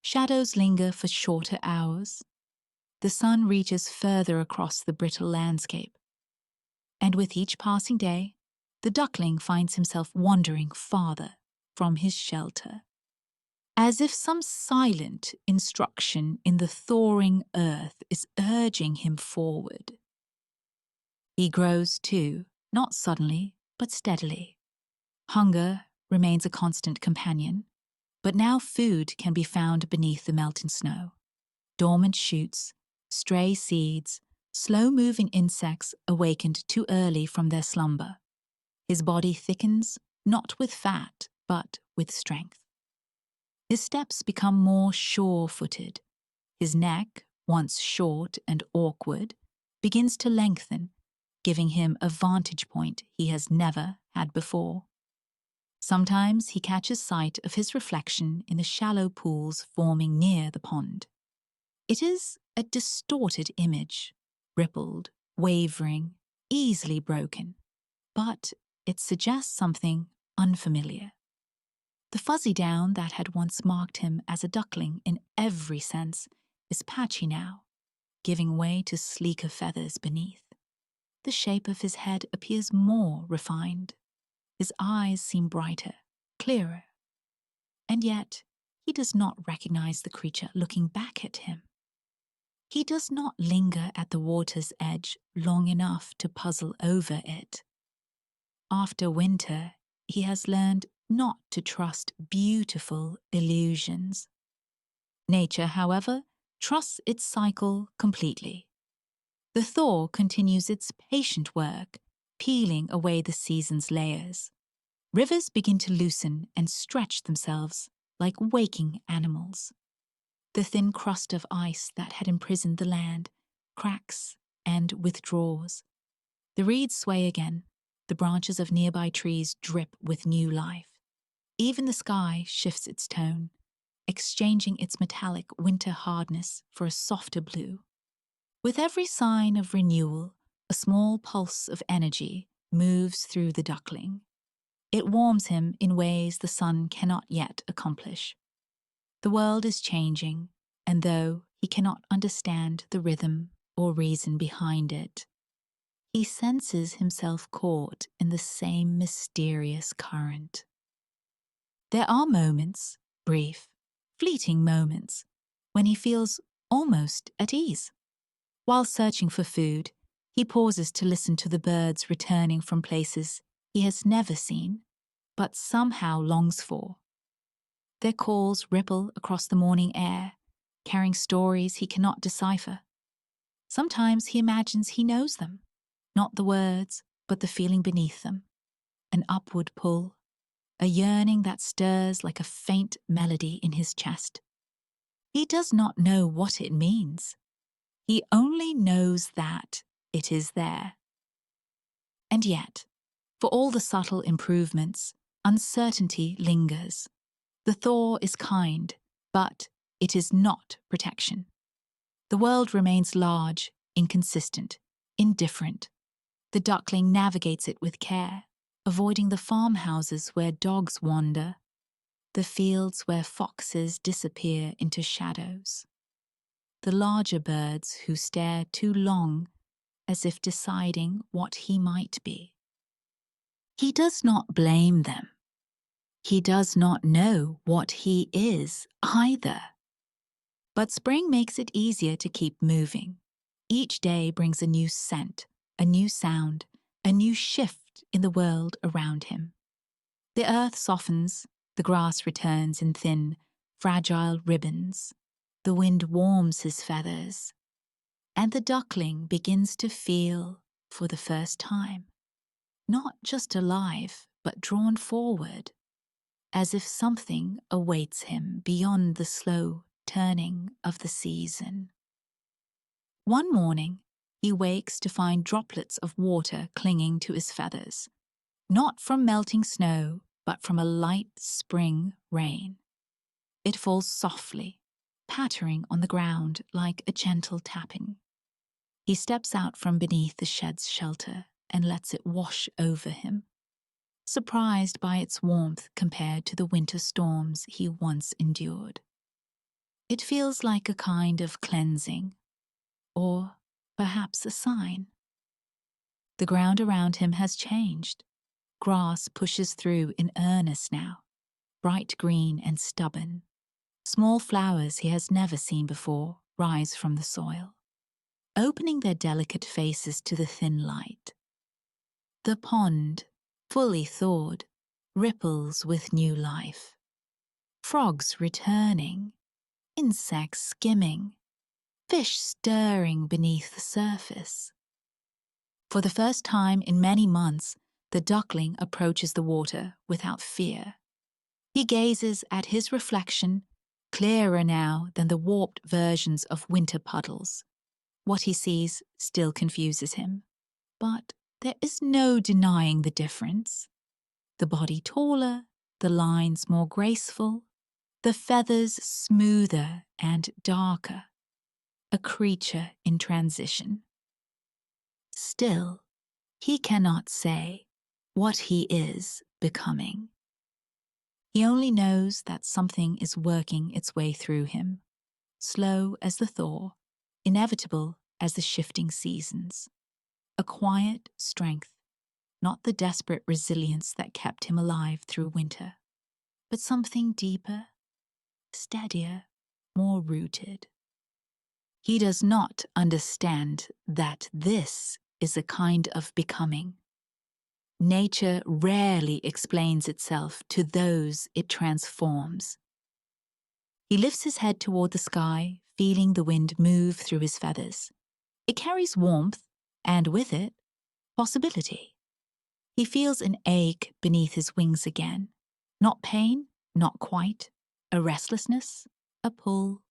Shadows linger for shorter hours. The sun reaches further across the brittle landscape. And with each passing day, the duckling finds himself wandering farther from his shelter, as if some silent instruction in the thawing earth is urging him forward. He grows too, not suddenly, but steadily. Hunger remains a constant companion, but now food can be found beneath the melting snow. Dormant shoots, stray seeds, slow-moving insects awakened too early from their slumber. His body thickens, not with fat, but with strength. His steps become more sure-footed. His neck, once short and awkward, begins to lengthen, giving him a vantage point he has never had before. Sometimes he catches sight of his reflection in the shallow pools forming near the pond. It is a distorted image, rippled, wavering, easily broken, but it suggests something unfamiliar. The fuzzy down that had once marked him as a duckling in every sense is patchy now, giving way to sleeker feathers beneath. The shape of his head appears more refined. His eyes seem brighter, clearer. And yet, he does not recognize the creature looking back at him. He does not linger at the water's edge long enough to puzzle over it. After winter, he has learned not to trust beautiful illusions. Nature, however, trusts its cycle completely. The thaw continues its patient work, peeling away the season's layers. Rivers begin to loosen and stretch themselves like waking animals. The thin crust of ice that had imprisoned the land cracks and withdraws. The reeds sway again. The branches of nearby trees drip with new life. Even the sky shifts its tone, exchanging its metallic winter hardness for a softer blue. With every sign of renewal, a small pulse of energy moves through the duckling. It warms him in ways the sun cannot yet accomplish. The world is changing, and though he cannot understand the rhythm or reason behind it, he senses himself caught in the same mysterious current. There are moments, brief, fleeting moments, when he feels almost at ease. While searching for food, he pauses to listen to the birds returning from places he has never seen, but somehow longs for. Their calls ripple across the morning air, carrying stories he cannot decipher. Sometimes he imagines he knows them, not the words, but the feeling beneath them, an upward pull, a yearning that stirs like a faint melody in his chest. He does not know what it means. He only knows that it is there. And yet, for all the subtle improvements, uncertainty lingers. The thaw is kind, but it is not protection. The world remains large, inconsistent, indifferent, The duckling navigates it with care, avoiding the farmhouses where dogs wander, the fields where foxes disappear into shadows, the larger birds who stare too long as if deciding what he might be. He does not blame them. He does not know what he is either. But spring makes it easier to keep moving. Each day brings a new scent, a new sound, a new shift in the world around him. The earth softens, the grass returns in thin, fragile ribbons. The wind warms his feathers, and the duckling begins to feel, for the first time, not just alive, but drawn forward, as if something awaits him beyond the slow turning of the season. One morning, he wakes to find droplets of water clinging to his feathers, not from melting snow, but from a light spring rain. It falls softly, pattering on the ground like a gentle tapping. He steps out from beneath the shed's shelter and lets it wash over him, surprised by its warmth compared to the winter storms he once endured. It feels like a kind of cleansing, or perhaps a sign. The ground around him has changed. Grass pushes through in earnest now, bright green and stubborn. Small flowers he has never seen before rise from the soil, opening their delicate faces to the thin light. The pond, fully thawed, ripples with new life. Frogs returning, insects skimming, fish stirring beneath the surface. For the first time in many months, the duckling approaches the water without fear. He gazes at his reflection, clearer now than the warped versions of winter puddles. What he sees still confuses him, but there is no denying the difference. The body taller, the lines more graceful, the feathers smoother and darker. A creature in transition. Still, he cannot say what he is becoming. He only knows that something is working its way through him, slow as the thaw, inevitable as the shifting seasons. A quiet strength, not the desperate resilience that kept him alive through winter, but something deeper, steadier, more rooted. He does not understand that this is a kind of becoming. Nature rarely explains itself to those it transforms. He lifts his head toward the sky, feeling the wind move through his feathers. It carries warmth, and with it, possibility. He feels an ache beneath his wings again. Not pain, not quite. A restlessness, a pull.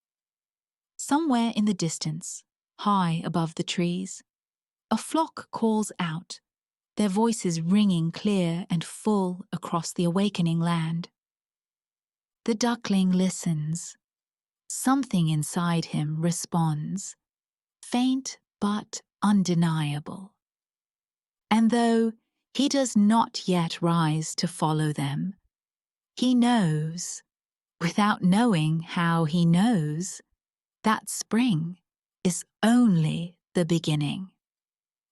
Somewhere in the distance, high above the trees, a flock calls out, their voices ringing clear and full across the awakening land. The duckling listens. Something inside him responds, faint but undeniable. And though he does not yet rise to follow them, he knows, without knowing how he knows, that spring is only the beginning.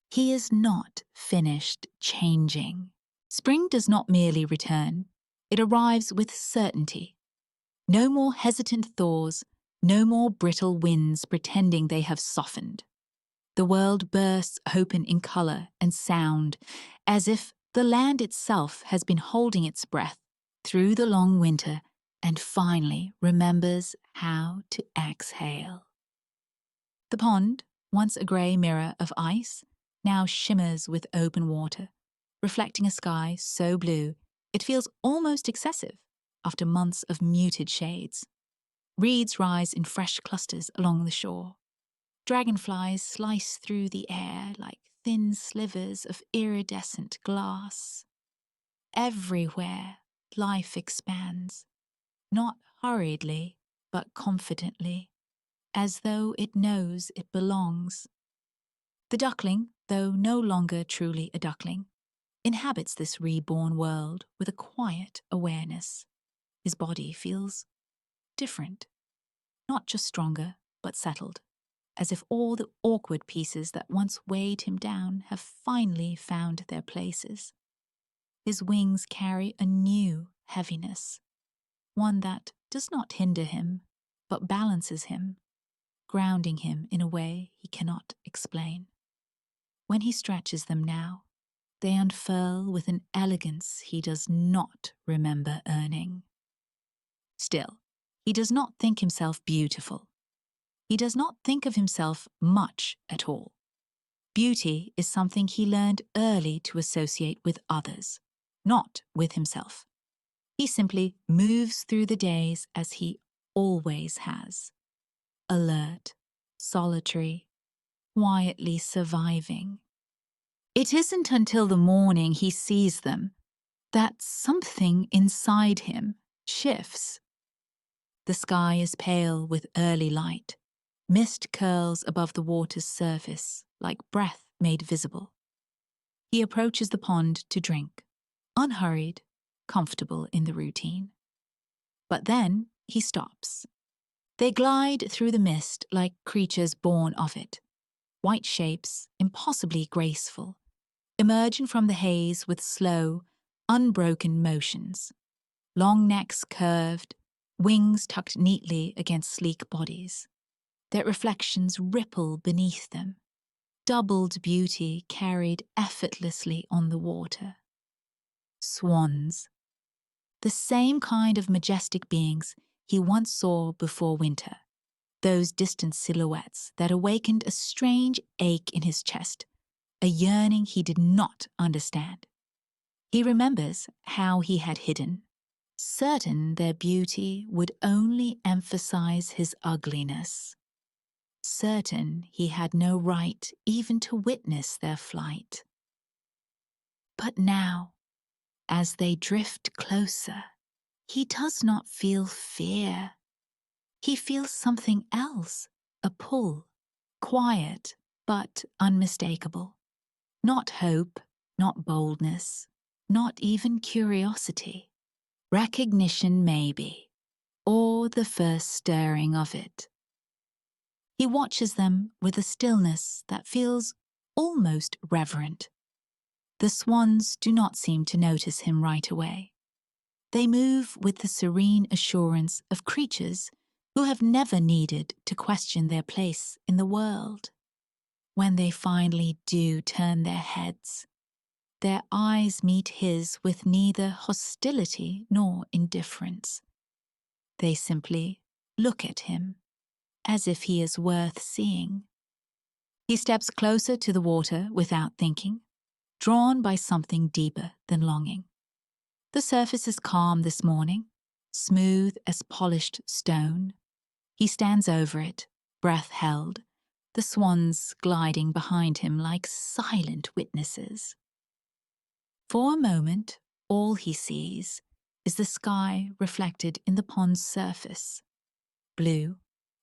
He is not finished changing. Spring does not merely return. It arrives with certainty. No more hesitant thaws, no more brittle winds pretending they have softened. The world bursts open in color and sound, as if the land itself has been holding its breath through the long winter and finally remembers how to exhale. The pond, once a grey mirror of ice, now shimmers with open water, reflecting a sky so blue it feels almost excessive after months of muted shades. Reeds rise in fresh clusters along the shore. Dragonflies slice through the air like thin slivers of iridescent glass. Everywhere, life expands, not hurriedly, but confidently, as though it knows it belongs. The duckling, though no longer truly a duckling, inhabits this reborn world with a quiet awareness. His body feels different, not just stronger, but settled, as if all the awkward pieces that once weighed him down have finally found their places. His wings carry a new heaviness, one that does not hinder him, but balances him, grounding him in a way he cannot explain. When he stretches them now, they unfurl with an elegance he does not remember earning. Still, he does not think himself beautiful. He does not think of himself much at all. Beauty is something he learned early to associate with others, not with himself. He simply moves through the days as he always has, alert, solitary, quietly surviving. It isn't until the morning he sees them that something inside him shifts. The sky is pale with early light. Mist curls above the water's surface like breath made visible. He approaches the pond to drink, unhurried, comfortable in the routine. But then he stops. They glide through the mist like creatures born of it. White shapes, impossibly graceful, emerging from the haze with slow, unbroken motions. Long necks curved, wings tucked neatly against sleek bodies. Their reflections ripple beneath them, doubled beauty carried effortlessly on the water. Swans. The same kind of majestic beings he once saw before winter. Those distant silhouettes that awakened a strange ache in his chest, a yearning he did not understand. He remembers how he had hidden, certain their beauty would only emphasize his ugliness, certain he had no right even to witness their flight. But now, as they drift closer, he does not feel fear. He feels something else, a pull, quiet but unmistakable. Not hope, not boldness, not even curiosity. Recognition maybe, or the first stirring of it. He watches them with a stillness that feels almost reverent. The swans do not seem to notice him right away. They move with the serene assurance of creatures who have never needed to question their place in the world. When they finally do turn their heads, their eyes meet his with neither hostility nor indifference. They simply look at him, as if he is worth seeing. He steps closer to the water without thinking, drawn by something deeper than longing. The surface is calm this morning, smooth as polished stone. He stands over it, breath held, the swans gliding behind him like silent witnesses. For a moment, all he sees is the sky reflected in the pond's surface. Blue,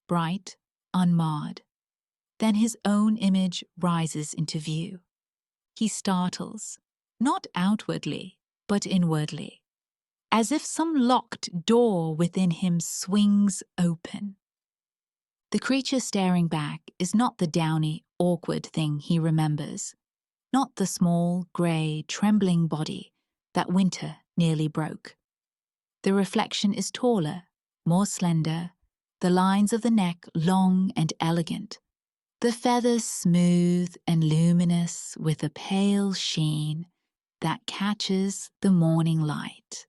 bright, unmarred. Then his own image rises into view. He startles, not outwardly, but inwardly, as if some locked door within him swings open. The creature staring back is not the downy, awkward thing he remembers, not the small, grey, trembling body that winter nearly broke. The reflection is taller, more slender, the lines of the neck long and elegant, the feathers smooth and luminous with a pale sheen that catches the morning light.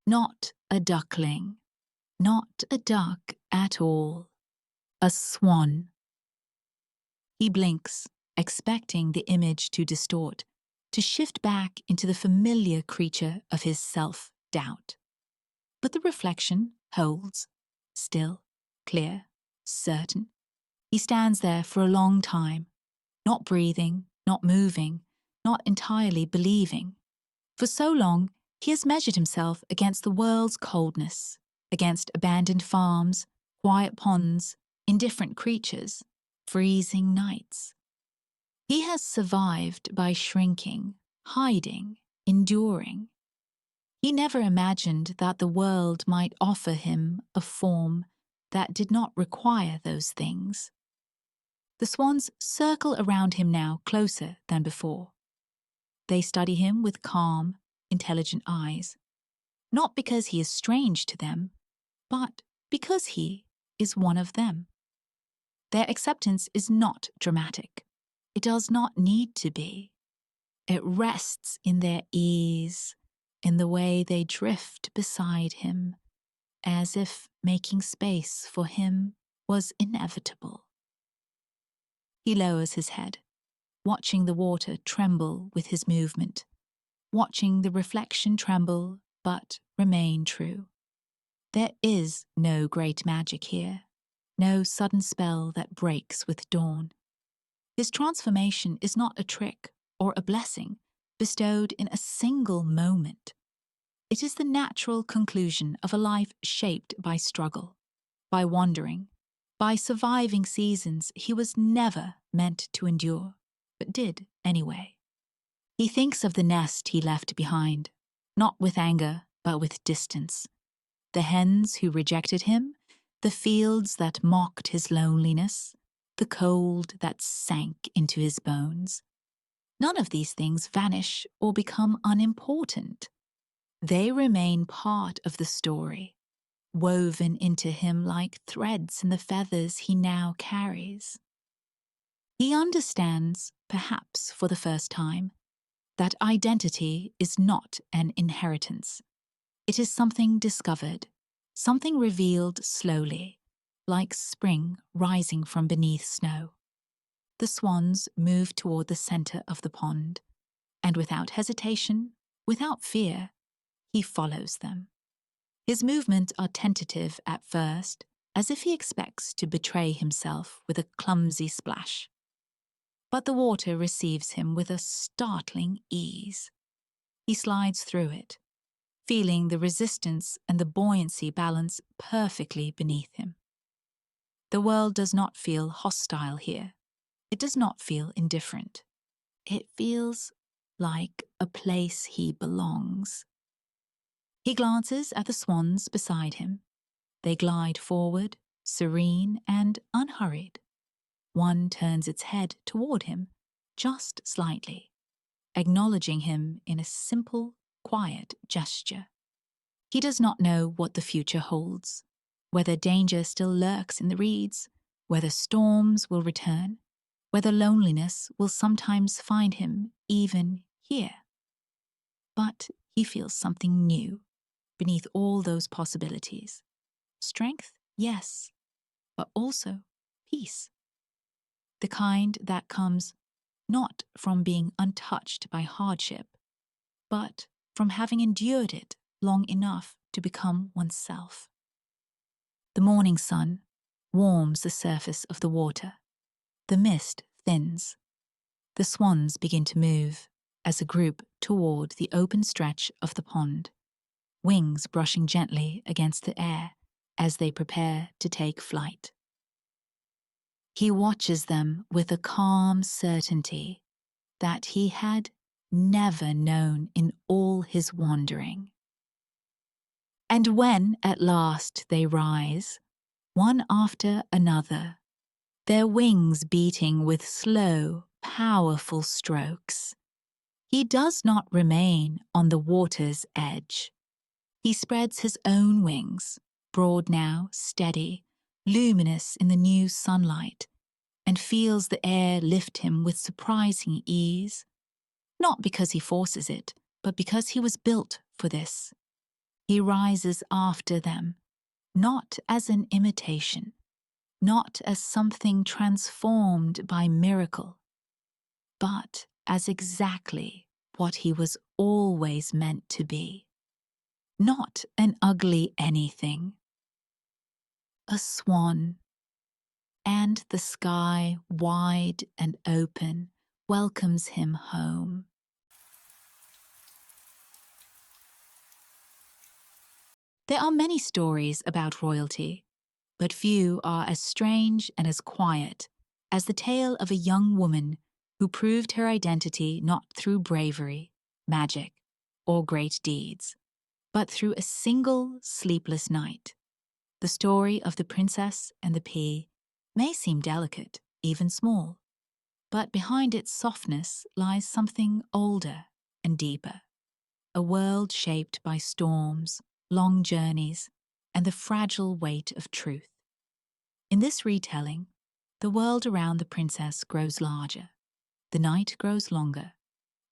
Not a duckling, not a duck at all, a swan. He blinks, expecting the image to distort, to shift back into the familiar creature of his self-doubt. But the reflection holds, still, clear, certain. He stands there for a long time, not breathing, not moving, not entirely believing. For so long, he has measured himself against the world's coldness, against abandoned farms, quiet ponds, indifferent creatures, freezing nights. He has survived by shrinking, hiding, enduring. He never imagined that the world might offer him a form that did not require those things. The swans circle around him now closer than before. They study him with calm, intelligent eyes, not because he is strange to them, but because he is one of them. Their acceptance is not dramatic. It does not need to be. It rests in their ease, in the way they drift beside him, as if making space for him was inevitable. He lowers his head, watching the water tremble with his movement, watching the reflection tremble but remain true. There is no great magic here, no sudden spell that breaks with dawn. His transformation is not a trick or a blessing bestowed in a single moment. It is the natural conclusion of a life shaped by struggle, by wandering, by surviving seasons he was never meant to endure, but did anyway. He thinks of the nest he left behind, not with anger, but with distance. The hens who rejected him, the fields that mocked his loneliness, the cold that sank into his bones. None of these things vanish or become unimportant. They remain part of the story, woven into him like threads in the feathers he now carries. He understands, perhaps for the first time, that identity is not an inheritance. It is something discovered, something revealed slowly, like spring rising from beneath snow. The swans move toward the center of the pond, and without hesitation, without fear, he follows them. His movements are tentative at first, as if he expects to betray himself with a clumsy splash. But the water receives him with a startling ease. He slides through it, feeling the resistance and the buoyancy balance perfectly beneath him. The world does not feel hostile here. It does not feel indifferent. It feels like a place he belongs. He glances at the swans beside him. They glide forward, serene and unhurried. One turns its head toward him, just slightly, acknowledging him in a simple, quiet gesture. He does not know what the future holds, whether danger still lurks in the reeds, whether storms will return, whether loneliness will sometimes find him even here. But he feels something new beneath all those possibilities. Strength, yes, but also peace. The kind that comes not from being untouched by hardship, but from having endured it long enough to become oneself. The morning sun warms the surface of the water. The mist thins. The swans begin to move as a group toward the open stretch of the pond, wings brushing gently against the air as they prepare to take flight. He watches them with a calm certainty that he had never known in all his wandering. And when at last they rise, one after another, their wings beating with slow, powerful strokes, he does not remain on the water's edge. He spreads his own wings, broad now, steady, luminous in the new sunlight, and feels the air lift him with surprising ease, not because he forces it, but because he was built for this. He rises after them, not as an imitation, not as something transformed by miracle, but as exactly what he was always meant to be. Not an ugly anything, a swan. And the sky, wide and open, welcomes him home. There are many stories about royalty, but few are as strange and as quiet as the tale of a young woman who proved her identity not through bravery, magic, or great deeds, but through a single sleepless night. The story of the princess and the pea may seem delicate, even small, but behind its softness lies something older and deeper, a world shaped by storms, long journeys, and the fragile weight of truth. In this retelling, the world around the princess grows larger, the night grows longer,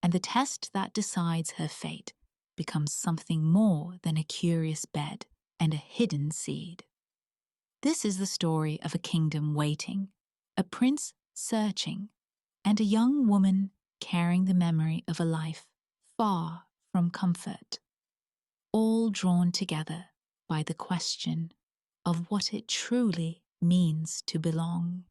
and the test that decides her fate becomes something more than a curious bed and a hidden seed. This is the story of a kingdom waiting, a prince searching, and a young woman carrying the memory of a life far from comfort, all drawn together by the question of what it truly means to belong.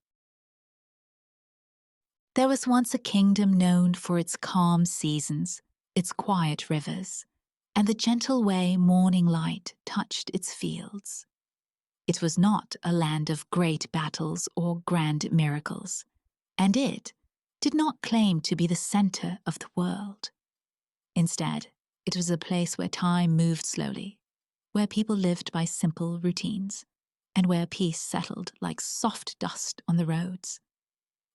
There was once a kingdom known for its calm seasons, its quiet rivers, and the gentle way morning light touched its fields. It was not a land of great battles or grand miracles, and it did not claim to be the center of the world. Instead, it was a place where time moved slowly, where people lived by simple routines, and where peace settled like soft dust on the roads.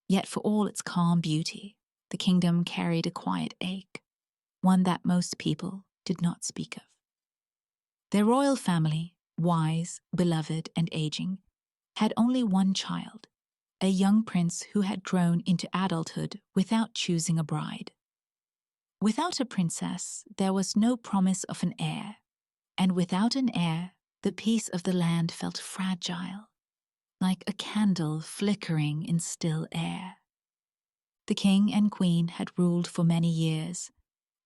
Yet for all its calm beauty, the kingdom carried a quiet ache, one that most people did not speak of. Their royal family, wise, beloved, and aging, had only one child, a young prince who had grown into adulthood without choosing a bride. Without a princess, there was no promise of an heir, and without an heir, the peace of the land felt fragile, like a candle flickering in still air. The king and queen had ruled for many years,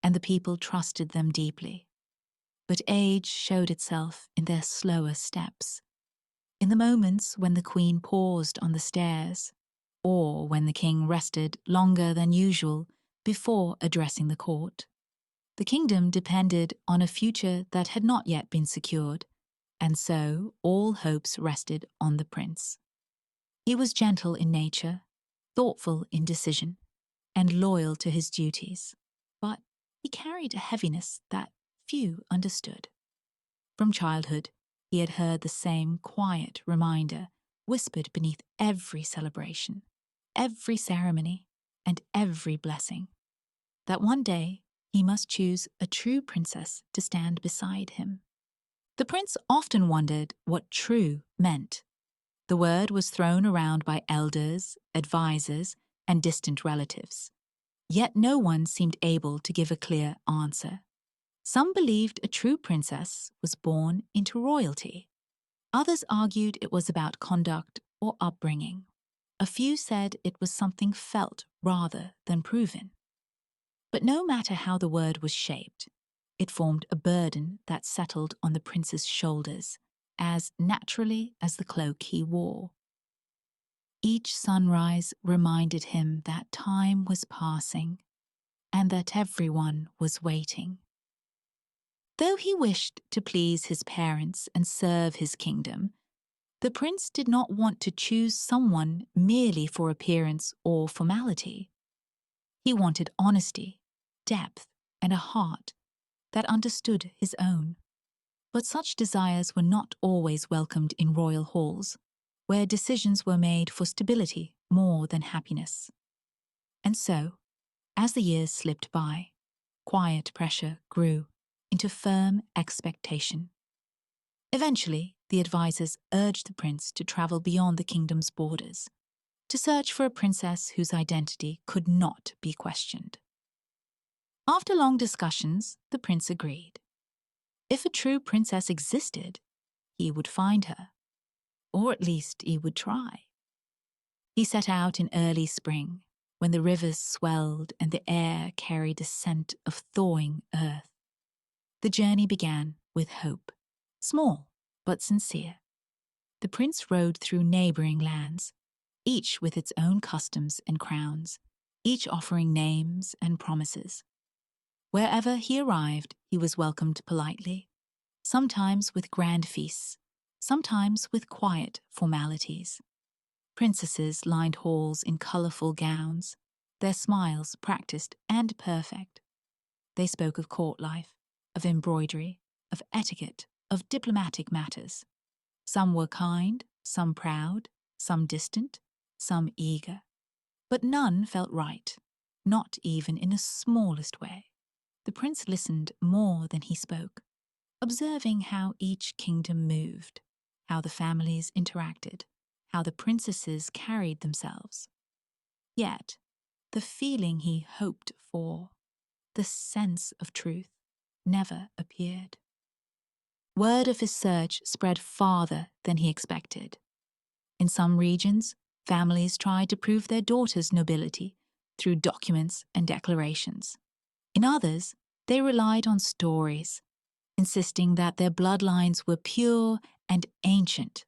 and the people trusted them deeply. But age showed itself in their slower steps, in the moments when the queen paused on the stairs, or when the king rested longer than usual before addressing the court. The kingdom depended on a future that had not yet been secured, and so all hopes rested on the prince. He was gentle in nature, thoughtful in decision, and loyal to his duties, but he carried a heaviness that few understood. From childhood, he had heard the same quiet reminder whispered beneath every celebration, every ceremony, and every blessing, that one day he must choose a true princess to stand beside him. The prince often wondered what true meant. The word was thrown around by elders, advisors, and distant relatives, yet no one seemed able to give a clear answer. Some believed a true princess was born into royalty. Others argued it was about conduct or upbringing. A few said it was something felt rather than proven. But no matter how the word was shaped, it formed a burden that settled on the prince's shoulders as naturally as the cloak he wore. Each sunrise reminded him that time was passing and that everyone was waiting. Though he wished to please his parents and serve his kingdom, the prince did not want to choose someone merely for appearance or formality. He wanted honesty, depth, and a heart that understood his own. But such desires were not always welcomed in royal halls, where decisions were made for stability more than happiness. And so, as the years slipped by, quiet pressure grew into firm expectation. Eventually, the advisors urged the prince to travel beyond the kingdom's borders, to search for a princess whose identity could not be questioned. After long discussions, the prince agreed. If a true princess existed, he would find her, or at least he would try. He set out in early spring, when the rivers swelled and the air carried a scent of thawing earth. The journey began with hope, small but sincere. The prince rode through neighboring lands, each with its own customs and crowns, each offering names and promises. Wherever he arrived, he was welcomed politely, sometimes with grand feasts, sometimes with quiet formalities. Princesses lined halls in colorful gowns, their smiles practiced and perfect. They spoke of court life, of embroidery, of etiquette, of diplomatic matters. Some were kind, some proud, some distant, some eager. But none felt right, not even in the smallest way. The prince listened more than he spoke, observing how each kingdom moved, how the families interacted, how the princesses carried themselves. Yet, the feeling he hoped for, the sense of truth, never appeared. Word of his search spread farther than he expected. In some regions, families tried to prove their daughters' nobility through documents and declarations. In others, they relied on stories, insisting that their bloodlines were pure and ancient.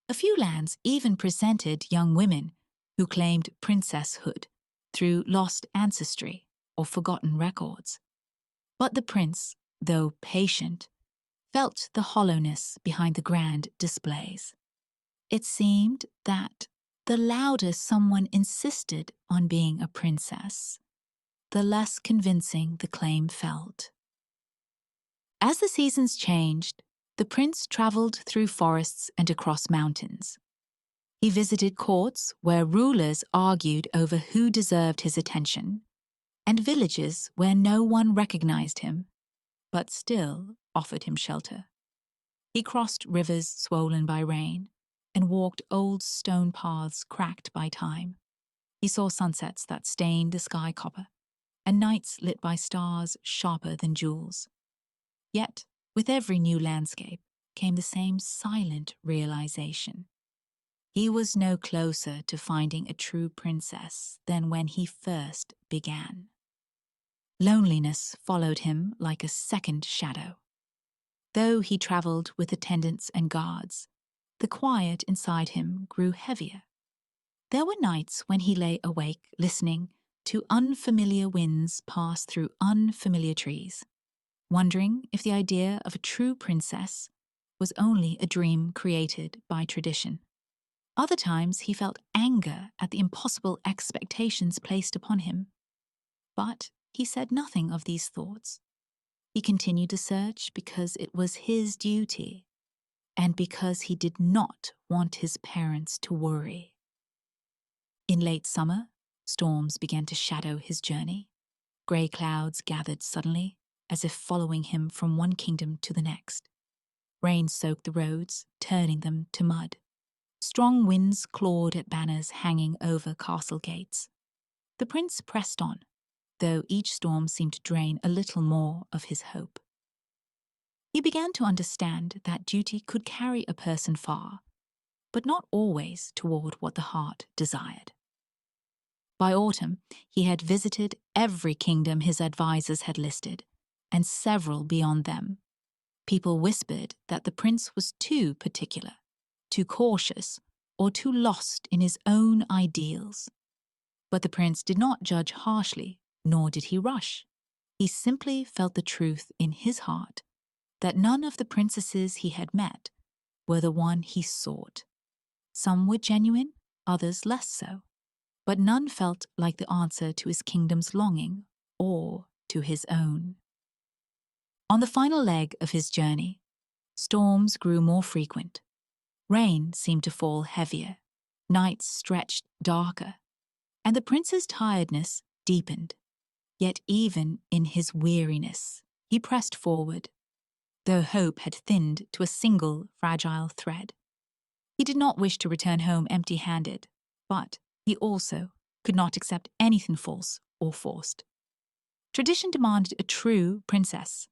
A few lands even presented young women who claimed princesshood through lost ancestry or forgotten records. But the prince, though patient, felt the hollowness behind the grand displays. It seemed that the louder someone insisted on being a princess, the less convincing the claim felt. As the seasons changed, the prince traveled through forests and across mountains. He visited courts where rulers argued over who deserved his attention, and villages where no one recognized him, but still offered him shelter. He crossed rivers swollen by rain and walked old stone paths cracked by time. He saw sunsets that stained the sky copper and nights lit by stars sharper than jewels. Yet, with every new landscape came the same silent realization. He was no closer to finding a true princess than when he first began. Loneliness followed him like a second shadow. Though he traveled with attendants and guards, the quiet inside him grew heavier. There were nights when he lay awake listening to unfamiliar winds pass through unfamiliar trees, wondering if the idea of a true princess was only a dream created by tradition. Other times he felt anger at the impossible expectations placed upon him. But he said nothing of these thoughts. He continued to search because it was his duty, and because he did not want his parents to worry. In late summer, storms began to shadow his journey. Grey clouds gathered suddenly, as if following him from one kingdom to the next. Rain soaked the roads, turning them to mud. Strong winds clawed at banners hanging over castle gates. The prince pressed on, though each storm seemed to drain a little more of his hope. He began to understand that duty could carry a person far, but not always toward what the heart desired. By autumn, he had visited every kingdom his advisors had listed, and several beyond them. People whispered that the prince was too particular, too cautious, or too lost in his own ideals. But the prince did not judge harshly, nor did he rush. He simply felt the truth in his heart that none of the princesses he had met were the one he sought. Some were genuine, others less so, but none felt like the answer to his kingdom's longing or to his own. On the final leg of his journey, storms grew more frequent. Rain seemed to fall heavier, nights stretched darker, and the prince's tiredness deepened. Yet even in his weariness, he pressed forward, though hope had thinned to a single fragile thread. He did not wish to return home empty-handed, but he also could not accept anything false or forced. Tradition demanded a true princess,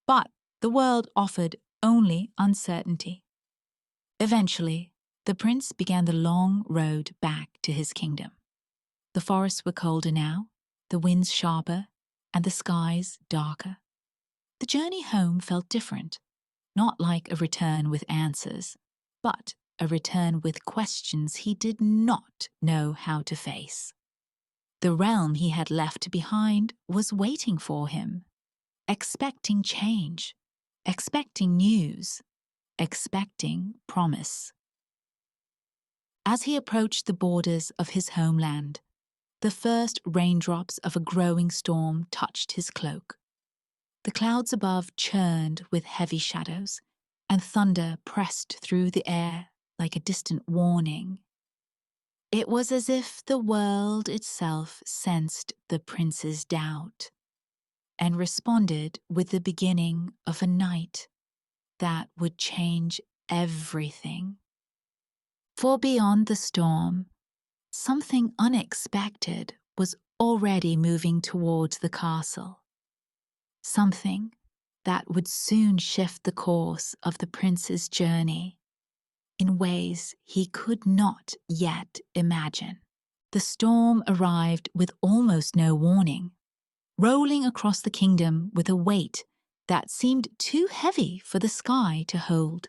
but the world offered only uncertainty. Eventually, the prince began the long road back to his kingdom. The forests were colder now, the winds sharper, and the skies darker. The journey home felt different, not like a return with answers, but a return with questions he did not know how to face. The realm he had left behind was waiting for him, expecting change, expecting news, expecting promise. As he approached the borders of his homeland, The first raindrops of a growing storm touched his cloak. The clouds above churned with heavy shadows, and thunder pressed through the air like a distant warning. It was as if the world itself sensed the prince's doubt and responded with the beginning of a night that would change everything. For beyond the storm, something unexpected was already moving towards the castle. Something that would soon shift the course of the prince's journey in ways he could not yet imagine. The storm arrived with almost no warning, rolling across the kingdom with a weight that seemed too heavy for the sky to hold.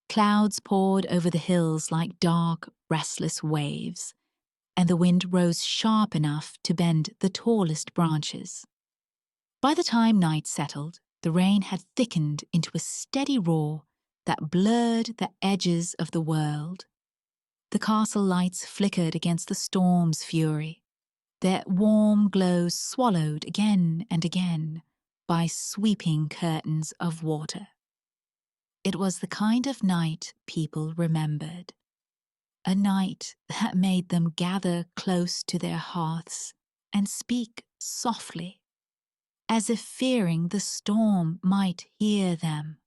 Clouds poured over the hills like dark, restless waves, and the wind rose sharp enough to bend the tallest branches. By the time night settled, the rain had thickened into a steady roar that blurred the edges of the world. The castle lights flickered against the storm's fury, their warm glows swallowed again and again by sweeping curtains of water. It was the kind of night people remembered, a night that made them gather close to their hearths and speak softly, as if fearing the storm might hear them.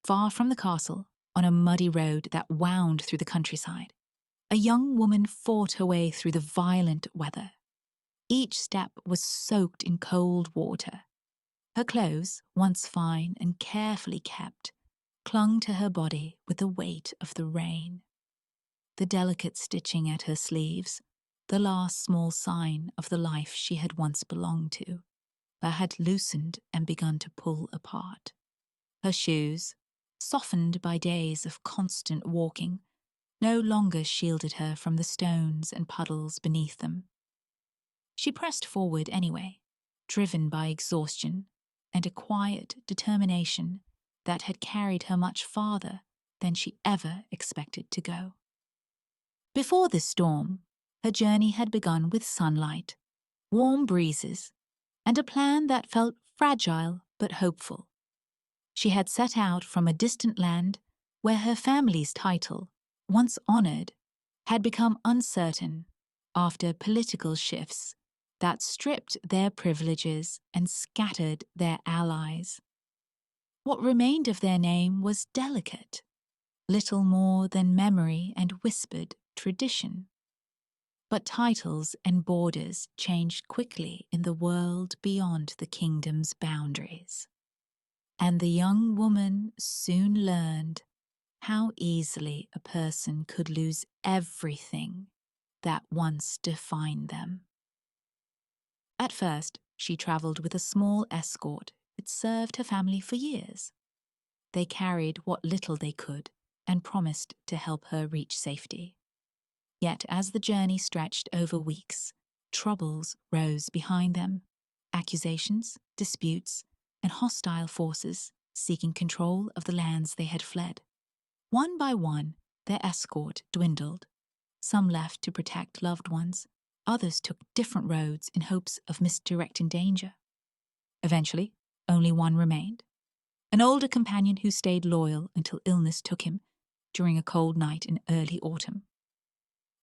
Far from the castle, on a muddy road that wound through the countryside, a young woman fought her way through the violent weather. Each step was soaked in cold water. Her clothes, once fine and carefully kept, clung to her body with the weight of the rain. The delicate stitching at her sleeves, the last small sign of the life she had once belonged to, but had loosened and begun to pull apart. Her shoes, softened by days of constant walking, no longer shielded her from the stones and puddles beneath them. She pressed forward anyway, driven by exhaustion and a quiet determination that had carried her much farther than she ever expected to go. Before this storm, her journey had begun with sunlight, warm breezes, and a plan that felt fragile but hopeful. She had set out from a distant land where her family's title, once honored, had become uncertain after political shifts that stripped their privileges and scattered their allies. What remained of their name was delicate, little more than memory and whispered tradition. But titles and borders changed quickly in the world beyond the kingdom's boundaries. And the young woman soon learned how easily a person could lose everything that once defined them. At first, she traveled with a small escort that served her family for years. They carried what little they could and promised to help her reach safety. Yet as the journey stretched over weeks, troubles rose behind them, accusations, disputes, and hostile forces seeking control of the lands they had fled. One by one, their escort dwindled. Some left to protect loved ones, others took different roads in hopes of misdirecting danger. Eventually, only one remained, an older companion who stayed loyal until illness took him during a cold night in early autumn.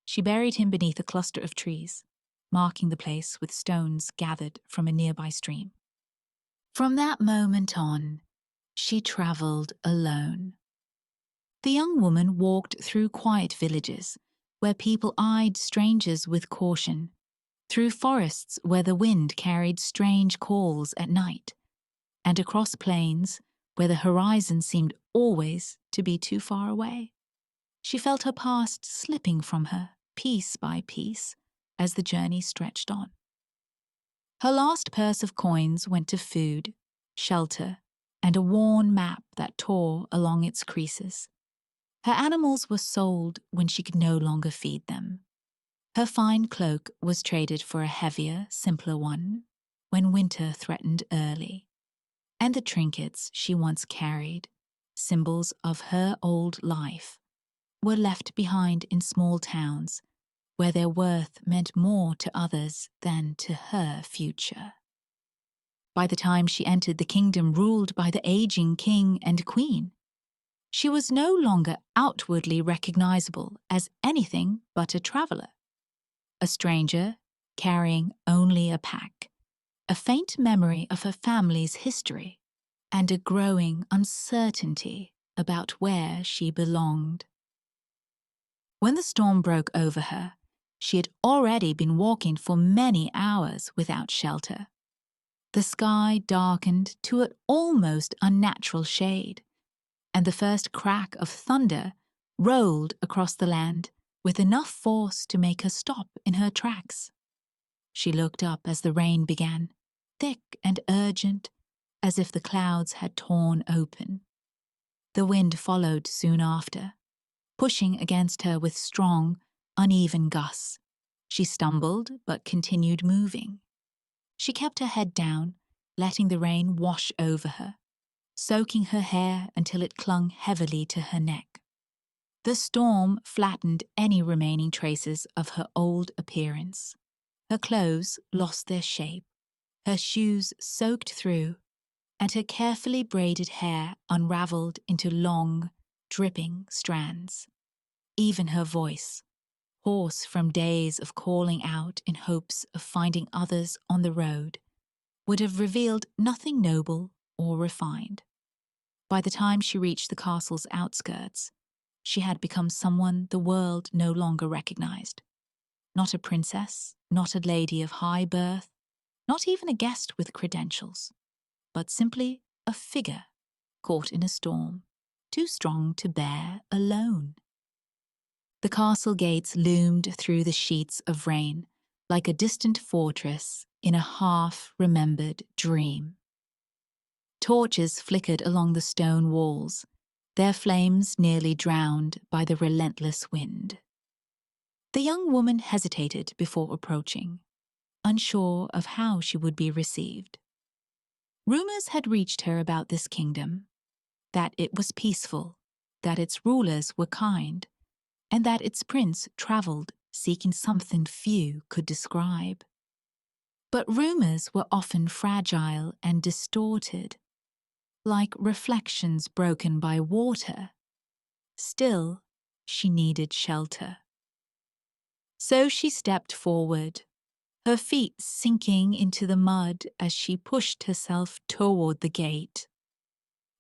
She buried him beneath a cluster of trees, marking the place with stones gathered from a nearby stream. From that moment on, she traveled alone. The young woman walked through quiet villages where people eyed strangers with caution, through forests where the wind carried strange calls at night, and across plains where the horizon seemed always to be too far away. She felt her past slipping from her, piece by piece, as the journey stretched on. Her last purse of coins went to food, shelter, and a worn map that tore along its creases. Her animals were sold when she could no longer feed them. Her fine cloak was traded for a heavier, simpler one when winter threatened early. And the trinkets she once carried, symbols of her old life, were left behind in small towns where their worth meant more to others than to her future. By the time she entered the kingdom ruled by the aging king and queen, she was no longer outwardly recognizable as anything but a traveler, a stranger carrying only a pack, a faint memory of her family's history, and a growing uncertainty about where she belonged. When the storm broke over her, she had already been walking for many hours without shelter. The sky darkened to an almost unnatural shade, and the first crack of thunder rolled across the land with enough force to make her stop in her tracks. She looked up as the rain began, thick and urgent, as if the clouds had torn open. The wind followed soon after, pushing against her with strong, uneven gusts. She stumbled but continued moving. She kept her head down, letting the rain wash over her, soaking her hair until it clung heavily to her neck. The storm flattened any remaining traces of her old appearance. Her clothes lost their shape, her shoes soaked through, and her carefully braided hair unraveled into long, dripping strands. Even her voice, hoarse from days of calling out in hopes of finding others on the road, would have revealed nothing noble or refined. By the time she reached the castle's outskirts, she had become someone the world no longer recognized. Not a princess, not a lady of high birth, not even a guest with credentials, but simply a figure caught in a storm, too strong to bear alone. The castle gates loomed through the sheets of rain like a distant fortress in a half-remembered dream. Torches flickered along the stone walls, their flames nearly drowned by the relentless wind. The young woman hesitated before approaching, unsure of how she would be received. Rumors had reached her about this kingdom, that it was peaceful, that its rulers were kind, and that its prince traveled seeking something few could describe. But rumors were often fragile and distorted, like reflections broken by water. Still, she needed shelter. So she stepped forward, her feet sinking into the mud as she pushed herself toward the gate.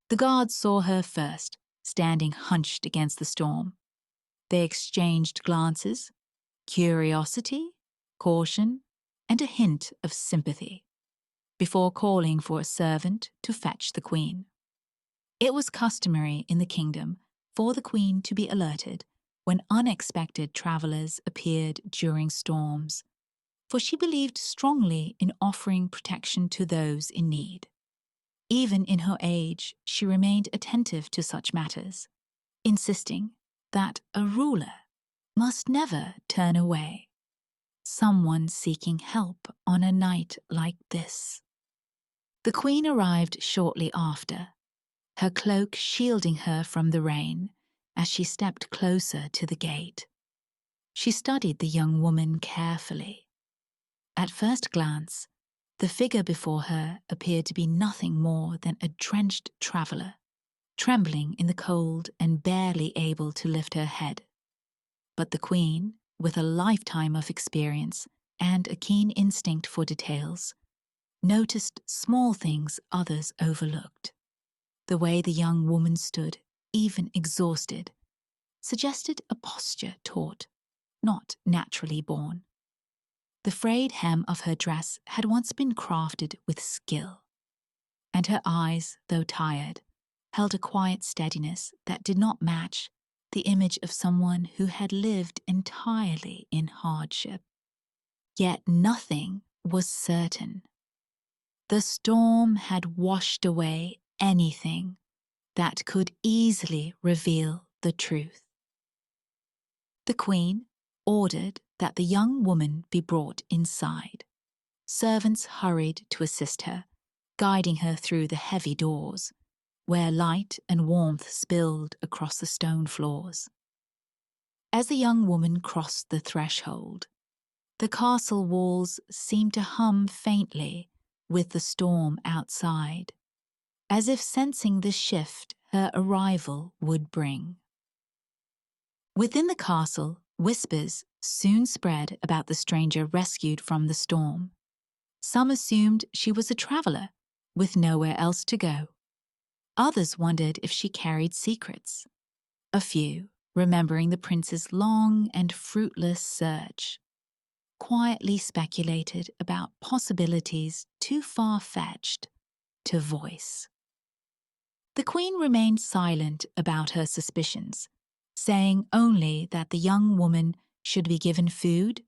The guards saw her first, standing hunched against the storm. They exchanged glances, curiosity, caution, and a hint of sympathy, before calling for a servant to fetch the queen. It was customary in the kingdom for the queen to be alerted when unexpected travelers appeared during storms, for she believed strongly in offering protection to those in need. Even in her age, she remained attentive to such matters, insisting that a ruler must never turn away someone seeking help on a night like this. The queen arrived shortly after, her cloak shielding her from the rain as she stepped closer to the gate. She studied the young woman carefully. At first glance, the figure before her appeared to be nothing more than a drenched traveler, trembling in the cold and barely able to lift her head. But the queen, with a lifetime of experience and a keen instinct for details, noticed small things others overlooked. The way the young woman stood, even exhausted, suggested a posture taught, not naturally born. The frayed hem of her dress had once been crafted with skill, and her eyes, though tired, held a quiet steadiness that did not match the image of someone who had lived entirely in hardship. Yet nothing was certain. The storm had washed away anything that could easily reveal the truth. The queen ordered that the young woman be brought inside. Servants hurried to assist her, guiding her through the heavy doors, where light and warmth spilled across the stone floors. As the young woman crossed the threshold, the castle walls seemed to hum faintly with the storm outside, as if sensing the shift her arrival would bring. Within the castle, whispers soon spread about the stranger rescued from the storm. Some assumed she was a traveler with nowhere else to go. Others wondered if she carried secrets. A few, remembering the prince's long and fruitless search, quietly speculated about possibilities too far-fetched to voice. The queen remained silent about her suspicions, saying only that the young woman should be given food,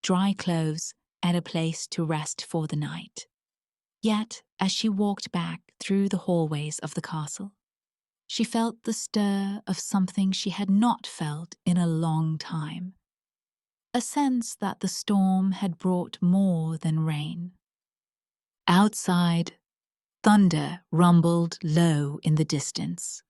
dry clothes, and a place to rest for the night. Yet, as she walked back through the hallways of the castle, she felt the stir of something she had not felt in a long time. A sense that the storm had brought more than rain. Outside, thunder rumbled low in the distance.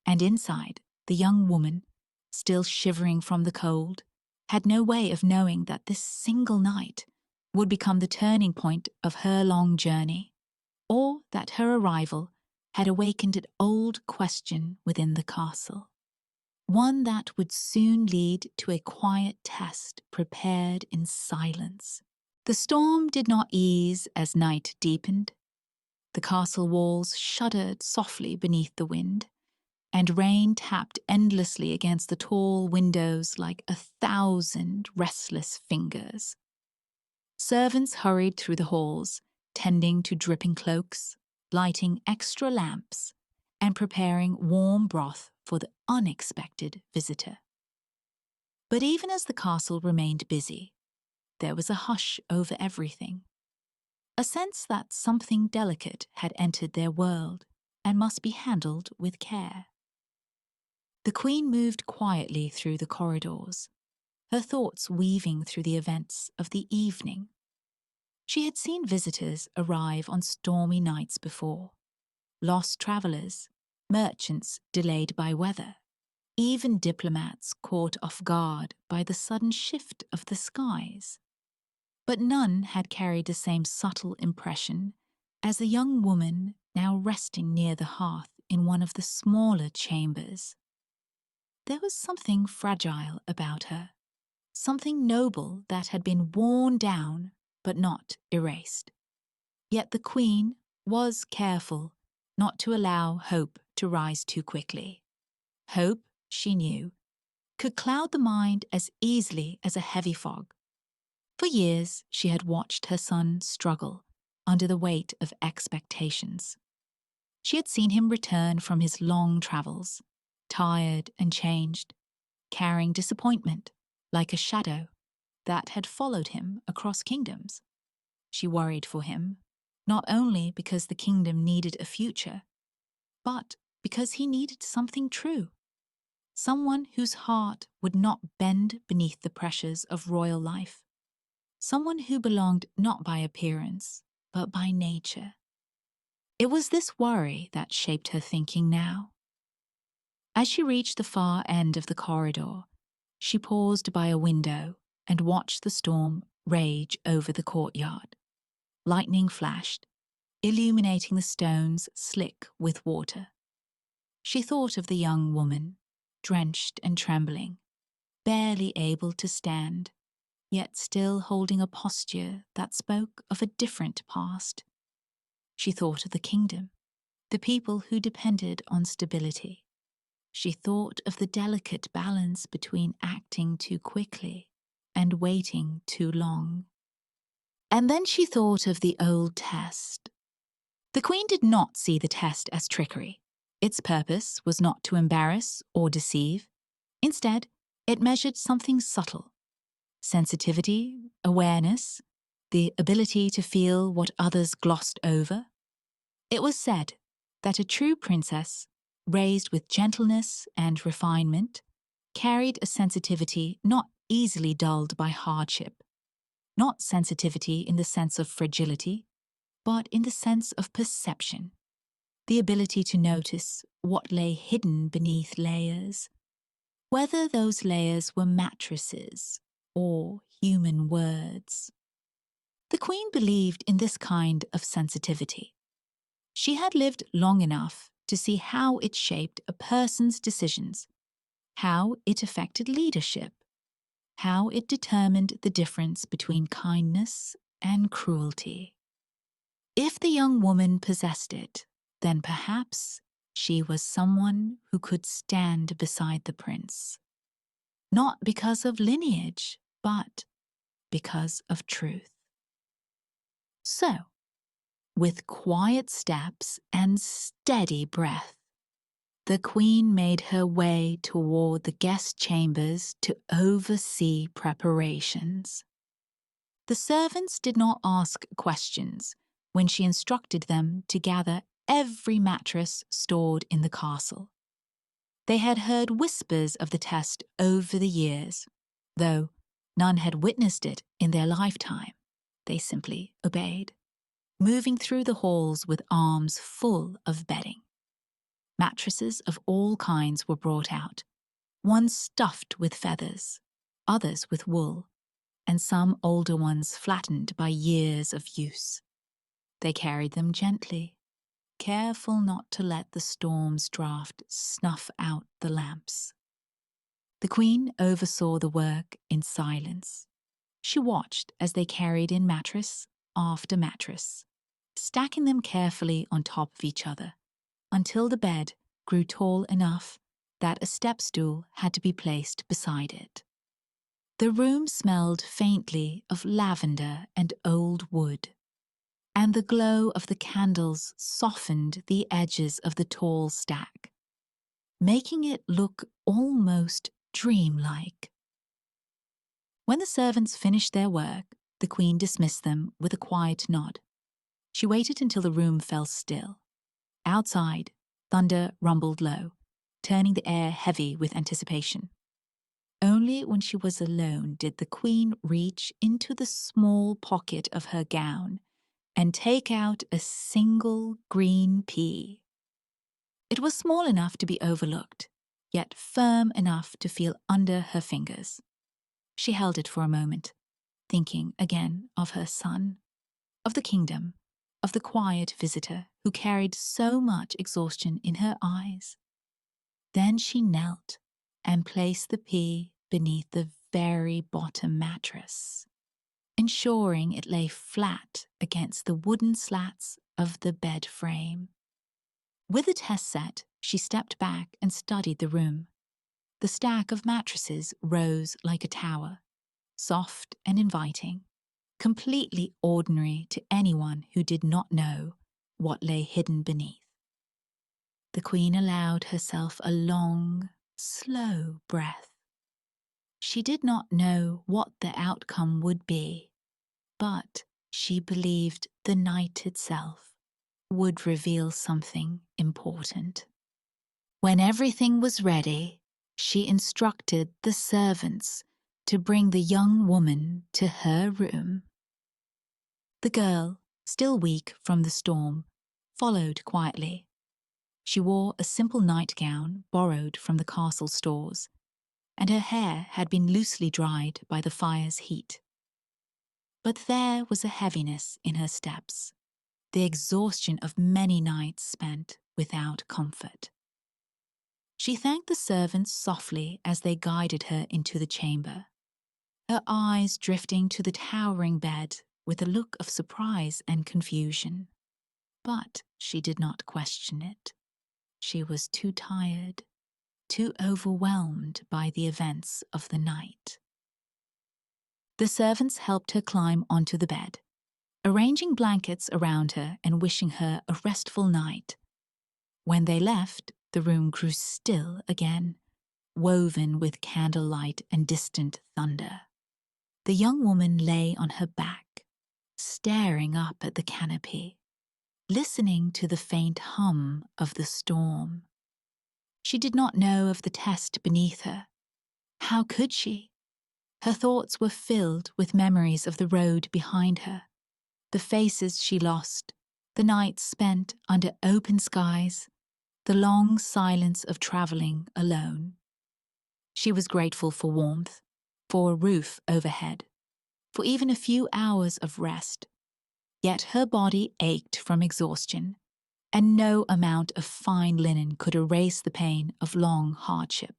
And inside, the young woman, still shivering from the cold, had no way of knowing that this single night would become the turning point of her long journey, or that her arrival had awakened an old question within the castle, one that would soon lead to a quiet test prepared in silence. The storm did not ease as night deepened. The castle walls shuddered softly beneath the wind, and rain tapped endlessly against the tall windows like 1,000 restless fingers. Servants hurried through the halls, tending to dripping cloaks, lighting extra lamps, and preparing warm broth for the unexpected visitor. But even as the castle remained busy, there was a hush over everything, a sense that something delicate had entered their world and must be handled with care. The queen moved quietly through the corridors, her thoughts weaving through the events of the evening. She had seen visitors arrive on stormy nights before, lost travelers, merchants delayed by weather, even diplomats caught off guard by the sudden shift of the skies. But none had carried the same subtle impression as the young woman now resting near the hearth in one of the smaller chambers. There was something fragile about her, something noble that had been worn down but not erased. Yet the queen was careful not to allow hope to rise too quickly. Hope, she knew, could cloud the mind as easily as a heavy fog. For years, she had watched her son struggle under the weight of expectations. She had seen him return from his long travels, tired and changed, carrying disappointment like a shadow that had followed him across kingdoms. She worried for him, not only because the kingdom needed a future, but because he needed something true, someone whose heart would not bend beneath the pressures of royal life. Someone who belonged not by appearance, but by nature. It was this worry that shaped her thinking now. As she reached the far end of the corridor, she paused by a window and watched the storm rage over the courtyard. Lightning flashed, illuminating the stones slick with water. She thought of the young woman, drenched and trembling, barely able to stand, yet still holding a posture that spoke of a different past. She thought of the kingdom, the people who depended on stability. She thought of the delicate balance between acting too quickly and waiting too long. And then she thought of the old test. The queen did not see the test as trickery. Its purpose was not to embarrass or deceive. Instead, it measured something subtle. Sensitivity, awareness, the ability to feel what others glossed over. It was said that a true princess, raised with gentleness and refinement, carried a sensitivity not easily dulled by hardship. Not sensitivity in the sense of fragility, but in the sense of perception, the ability to notice what lay hidden beneath layers. whether those layers were mattresses or human words. The Queen believed in this kind of sensitivity. She had lived long enough to see how it shaped a person's decisions, how it affected leadership, how it determined the difference between kindness and cruelty. If the young woman possessed it, then perhaps she was someone who could stand beside the prince, not because of lineage, but because of truth. So, with quiet steps and steady breath, the Queen made her way toward the guest chambers to oversee preparations. The servants did not ask questions when she instructed them to gather every mattress stored in the castle. They had heard whispers of the test over the years, though none had witnessed it in their lifetime. They simply obeyed, moving through the halls with arms full of bedding. Mattresses of all kinds were brought out, one stuffed with feathers, others with wool, and some older ones flattened by years of use. They carried them gently, careful not to let the storm's draught snuff out the lamps. The Queen oversaw the work in silence. She watched as they carried in mattress after mattress, stacking them carefully on top of each other, until the bed grew tall enough that a step stool had to be placed beside it. The room smelled faintly of lavender and old wood, and the glow of the candles softened the edges of the tall stack, making it look almost dreamlike. When the servants finished their work, the Queen dismissed them with a quiet nod. She waited until the room fell still. Outside, thunder rumbled low, turning the air heavy with anticipation. Only when she was alone did the Queen reach into the small pocket of her gown and take out a single green pea. It was small enough to be overlooked, yet firm enough to feel under her fingers. She held it for a moment, thinking again of her son, of the kingdom, of the quiet visitor who carried so much exhaustion in her eyes. Then she knelt and placed the pea beneath the very bottom mattress, ensuring it lay flat against the wooden slats of the bed frame. With the test set, she stepped back and studied the room. The stack of mattresses rose like a tower, soft and inviting, completely ordinary to anyone who did not know what lay hidden beneath. The Queen allowed herself a long, slow breath. She did not know what the outcome would be, but she believed the night itself would reveal something important. When everything was ready, she instructed the servants to bring the young woman to her room. The girl, still weak from the storm, followed quietly. She wore a simple nightgown borrowed from the castle stores, and her hair had been loosely dried by the fire's heat. But there was a heaviness in her steps, the exhaustion of many nights spent without comfort. She thanked the servants softly as they guided her into the chamber, her eyes drifting to the towering bed with a look of surprise and confusion. But she did not question it. She was too tired, too overwhelmed by the events of the night. The servants helped her climb onto the bed, arranging blankets around her and wishing her a restful night. When they left, the room grew still again, woven with candlelight and distant thunder. The young woman lay on her back, staring up at the canopy, listening to the faint hum of the storm. She did not know of the test beneath her. How could she? Her thoughts were filled with memories of the road behind her, the faces she lost, the nights spent under open skies, the long silence of traveling alone. She was grateful for warmth, for a roof overhead, for even a few hours of rest. Yet her body ached from exhaustion, and no amount of fine linen could erase the pain of long hardship.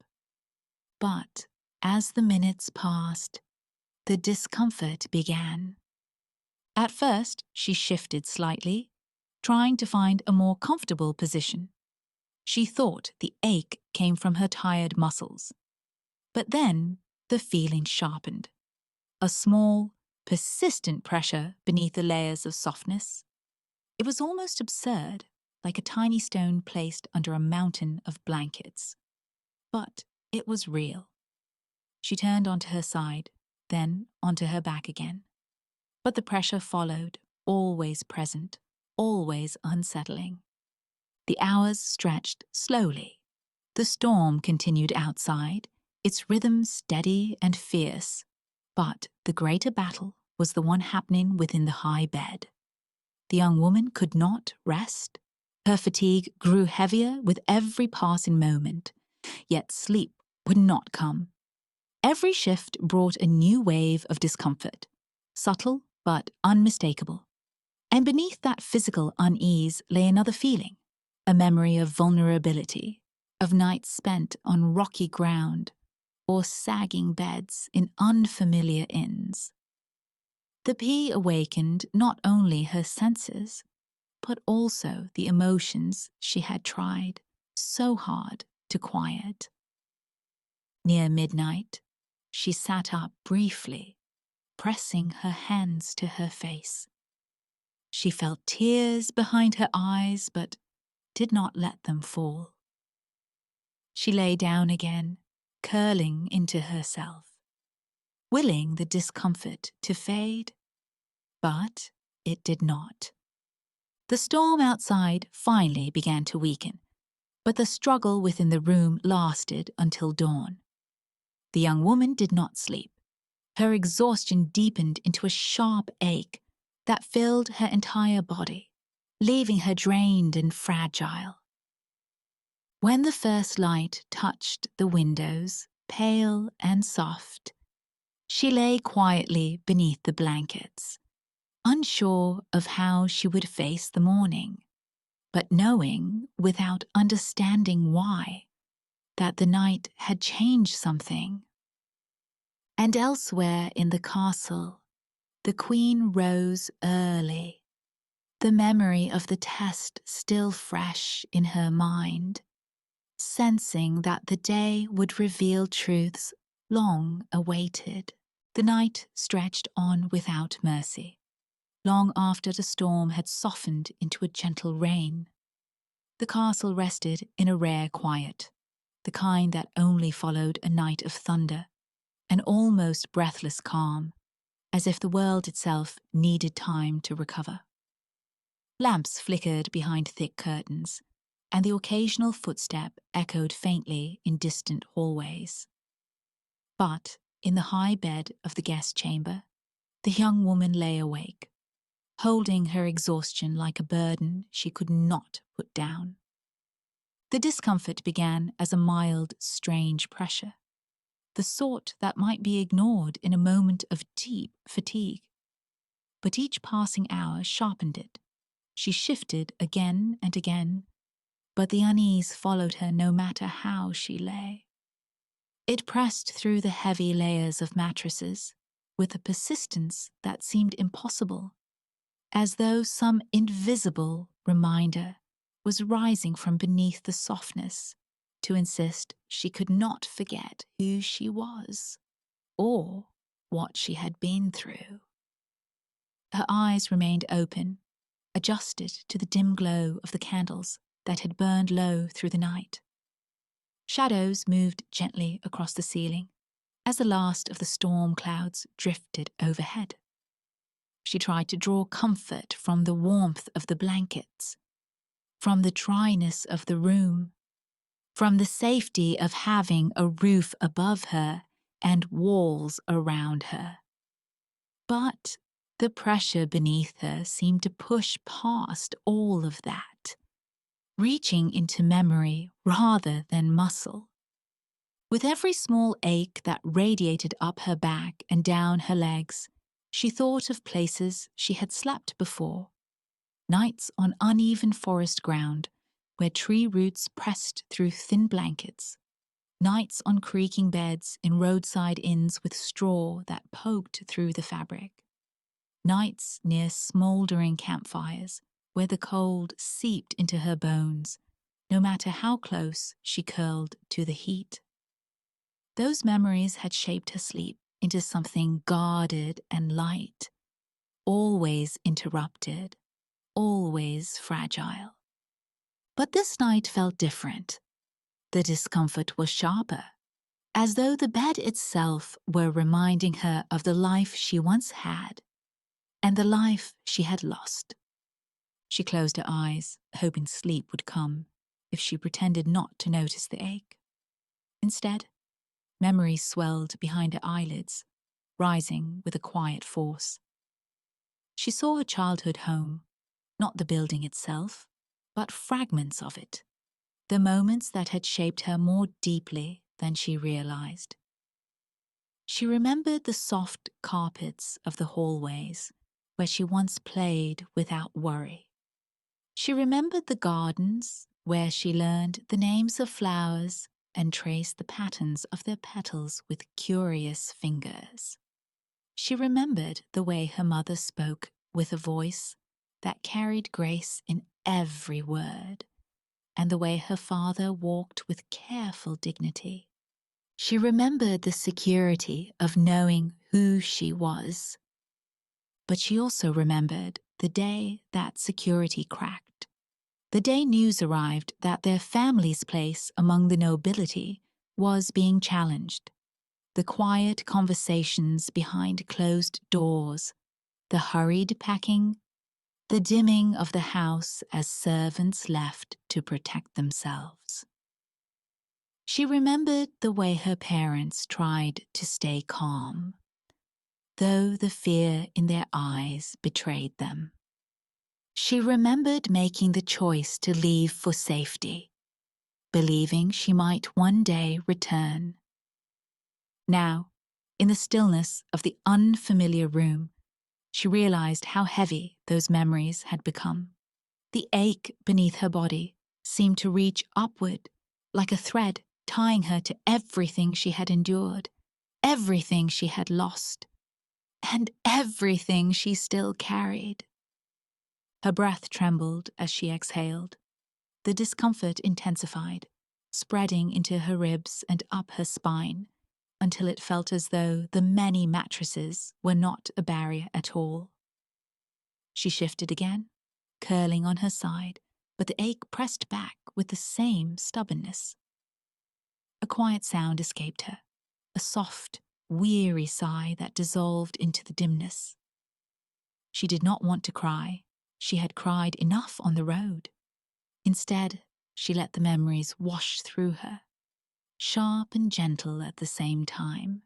But as the minutes passed, the discomfort began. At first, she shifted slightly, trying to find a more comfortable position. She thought the ache came from her tired muscles. But then the feeling sharpened. A small, persistent pressure beneath the layers of softness. It was almost absurd, like a tiny stone placed under a mountain of blankets. But it was real. She turned onto her side, then onto her back again. But the pressure followed, always present, always unsettling. The hours stretched slowly. The storm continued outside, its rhythm steady and fierce. But the greater battle was the one happening within the high bed. The young woman could not rest. Her fatigue grew heavier with every passing moment, yet sleep would not come. Every shift brought a new wave of discomfort, subtle but unmistakable. And beneath that physical unease lay another feeling, a memory of vulnerability, of nights spent on rocky ground or sagging beds in unfamiliar inns. The pea awakened not only her senses, but also the emotions she had tried so hard to quiet. Near midnight, she sat up briefly, pressing her hands to her face. She felt tears behind her eyes, but did not let them fall. She lay down again, curling into herself, willing the discomfort to fade, but it did not. The storm outside finally began to weaken, but the struggle within the room lasted until dawn. The young woman did not sleep. Her exhaustion deepened into a sharp ache that filled her entire body, leaving her drained and fragile. When the first light touched the windows, pale and soft, she lay quietly beneath the blankets, unsure of how she would face the morning, but knowing, without understanding why, that the night had changed something. And elsewhere in the castle, the queen rose early, the memory of the test still fresh in her mind, sensing that the day would reveal truths long awaited. The night stretched on without mercy, long after the storm had softened into a gentle rain. The castle rested in a rare quiet, the kind that only followed a night of thunder, an almost breathless calm, as if the world itself needed time to recover. Lamps flickered behind thick curtains, and the occasional footstep echoed faintly in distant hallways. But in the high bed of the guest chamber, the young woman lay awake, holding her exhaustion like a burden she could not put down. The discomfort began as a mild, strange pressure, the sort that might be ignored in a moment of deep fatigue. But each passing hour sharpened it. She shifted again and again, but the unease followed her no matter how she lay. It pressed through the heavy layers of mattresses with a persistence that seemed impossible, as though some invisible reminder was rising from beneath the softness to insist she could not forget who she was or what she had been through. Her eyes remained open, adjusted to the dim glow of the candles that had burned low through the night. Shadows moved gently across the ceiling as the last of the storm clouds drifted overhead. She tried to draw comfort from the warmth of the blankets, from the dryness of the room, from the safety of having a roof above her and walls around her. But the pressure beneath her seemed to push past all of that, reaching into memory rather than muscle. With every small ache that radiated up her back and down her legs, she thought of places she had slept before. Nights on uneven forest ground, where tree roots pressed through thin blankets. Nights on creaking beds in roadside inns with straw that poked through the fabric. Nights near smouldering campfires, where the cold seeped into her bones, no matter how close she curled to the heat. Those memories had shaped her sleep into something guarded and light, always interrupted, always fragile. But this night felt different. The discomfort was sharper, as though the bed itself were reminding her of the life she once had and the life she had lost. She closed her eyes, hoping sleep would come if she pretended not to notice the ache. Instead, memories swelled behind her eyelids, rising with a quiet force. She saw her childhood home, not the building itself, but fragments of it, the moments that had shaped her more deeply than she realized. She remembered the soft carpets of the hallways where she once played without worry. She remembered the gardens where she learned the names of flowers and traced the patterns of their petals with curious fingers. She remembered the way her mother spoke with a voice that carried grace in every word, and the way her father walked with careful dignity. She remembered the security of knowing who she was. But she also remembered the day that security cracked, the day news arrived that their family's place among the nobility was being challenged. The quiet conversations behind closed doors, the hurried packing, the dimming of the house as servants left to protect themselves. She remembered the way her parents tried to stay calm, though the fear in their eyes betrayed them. She remembered making the choice to leave for safety, believing she might one day return. Now, in the stillness of the unfamiliar room, she realized how heavy those memories had become. The ache beneath her body seemed to reach upward like a thread tying her to everything she had endured, everything she had lost, and everything she still carried. Her breath trembled as she exhaled. The discomfort intensified, spreading into her ribs and up her spine, until it felt as though the many mattresses were not a barrier at all. She shifted again, curling on her side, but the ache pressed back with the same stubbornness. A quiet sound escaped her, a soft, weary sigh that dissolved into the dimness. She did not want to cry. She had cried enough on the road. Instead, she let the memories wash through her, sharp and gentle at the same time.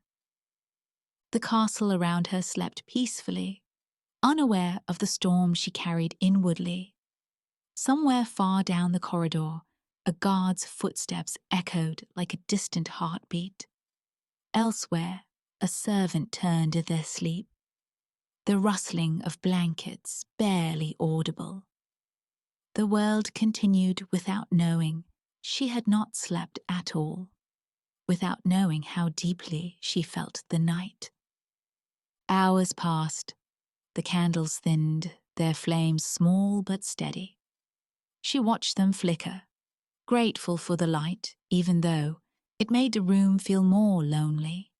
The castle around her slept peacefully, unaware of the storm she carried inwardly. Somewhere far down the corridor, a guard's footsteps echoed like a distant heartbeat. Elsewhere, a servant turned in their sleep, the rustling of blankets barely audible. The world continued without knowing she had not slept at all, without knowing how deeply she felt the night. Hours passed, the candles thinned, their flames small but steady. She watched them flicker, grateful for the light, even though it made the room feel more lonely.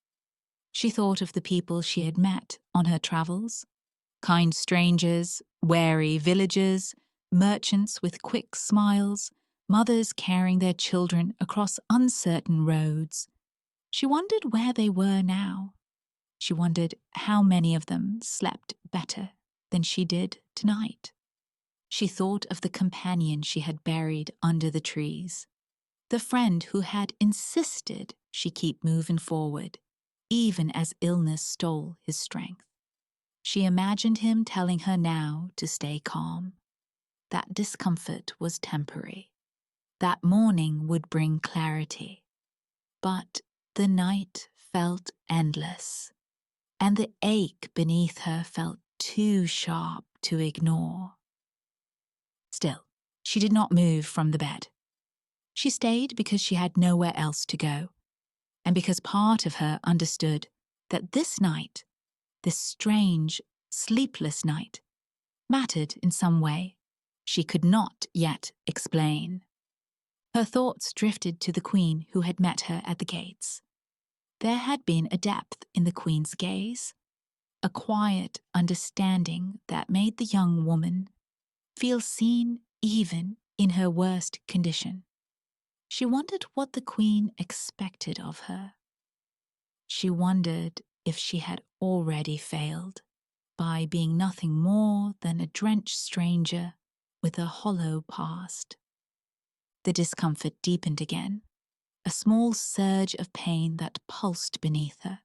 She thought of the people she had met on her travels, kind strangers, wary villagers, merchants with quick smiles, mothers carrying their children across uncertain roads. She wondered where they were now. She wondered how many of them slept better than she did tonight. She thought of the companion she had buried under the trees, the friend who had insisted she keep moving forward, even as illness stole his strength. She imagined him telling her now to stay calm. That discomfort was temporary. That morning would bring clarity. But The night felt endless, and the ache beneath her felt too sharp to ignore. Still, she did not move from the bed. She stayed because she had nowhere else to go, and because part of her understood that this night, this strange, sleepless night, mattered in some way she could not yet explain. Her thoughts drifted to the Queen who had met her at the gates. There had been a depth in the Queen's gaze, a quiet understanding that made the young woman feel seen even in her worst condition. She wondered what the Queen expected of her. She wondered if she had already failed by being nothing more than a drenched stranger with a hollow past. The discomfort deepened again, a small surge of pain that pulsed beneath her.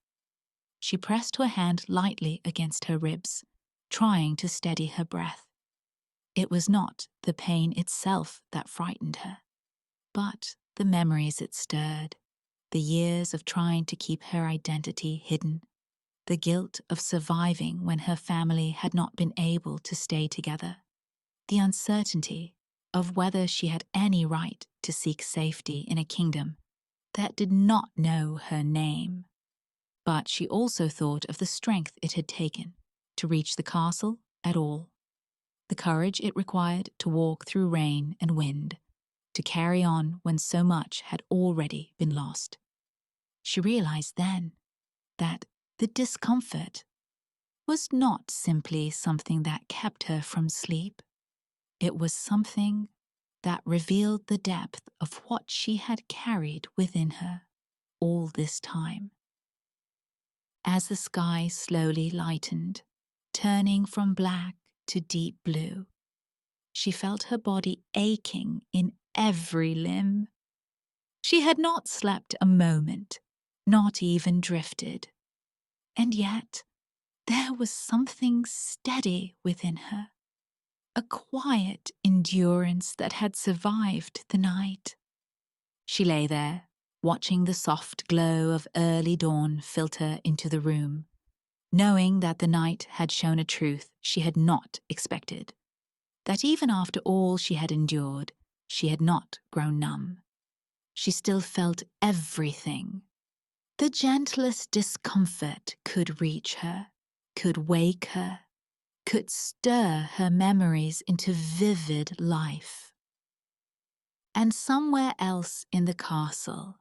She pressed her hand lightly against her ribs, trying to steady her breath. It was not the pain itself that frightened her, but the memories it stirred, the years of trying to keep her identity hidden, the guilt of surviving when her family had not been able to stay together, the uncertainty of whether she had any right to seek safety in a kingdom that did not know her name. But she also thought of the strength it had taken to reach the castle at all, the courage it required to walk through rain and wind, to carry on when so much had already been lost. She realized then that the discomfort was not simply something that kept her from sleep. It was something that revealed the depth of what she had carried within her all this time. As the sky slowly lightened, turning from black to deep blue, she felt her body aching in every limb. She had not slept a moment, not even drifted. And yet, there was something steady within her, a quiet endurance that had survived the night. She lay there, watching the soft glow of early dawn filter into the room, knowing that the night had shown a truth she had not expected, that even after all she had endured, she had not grown numb. She still felt everything. The gentlest discomfort could reach her, could wake her, could stir her memories into vivid life. And somewhere else in the castle,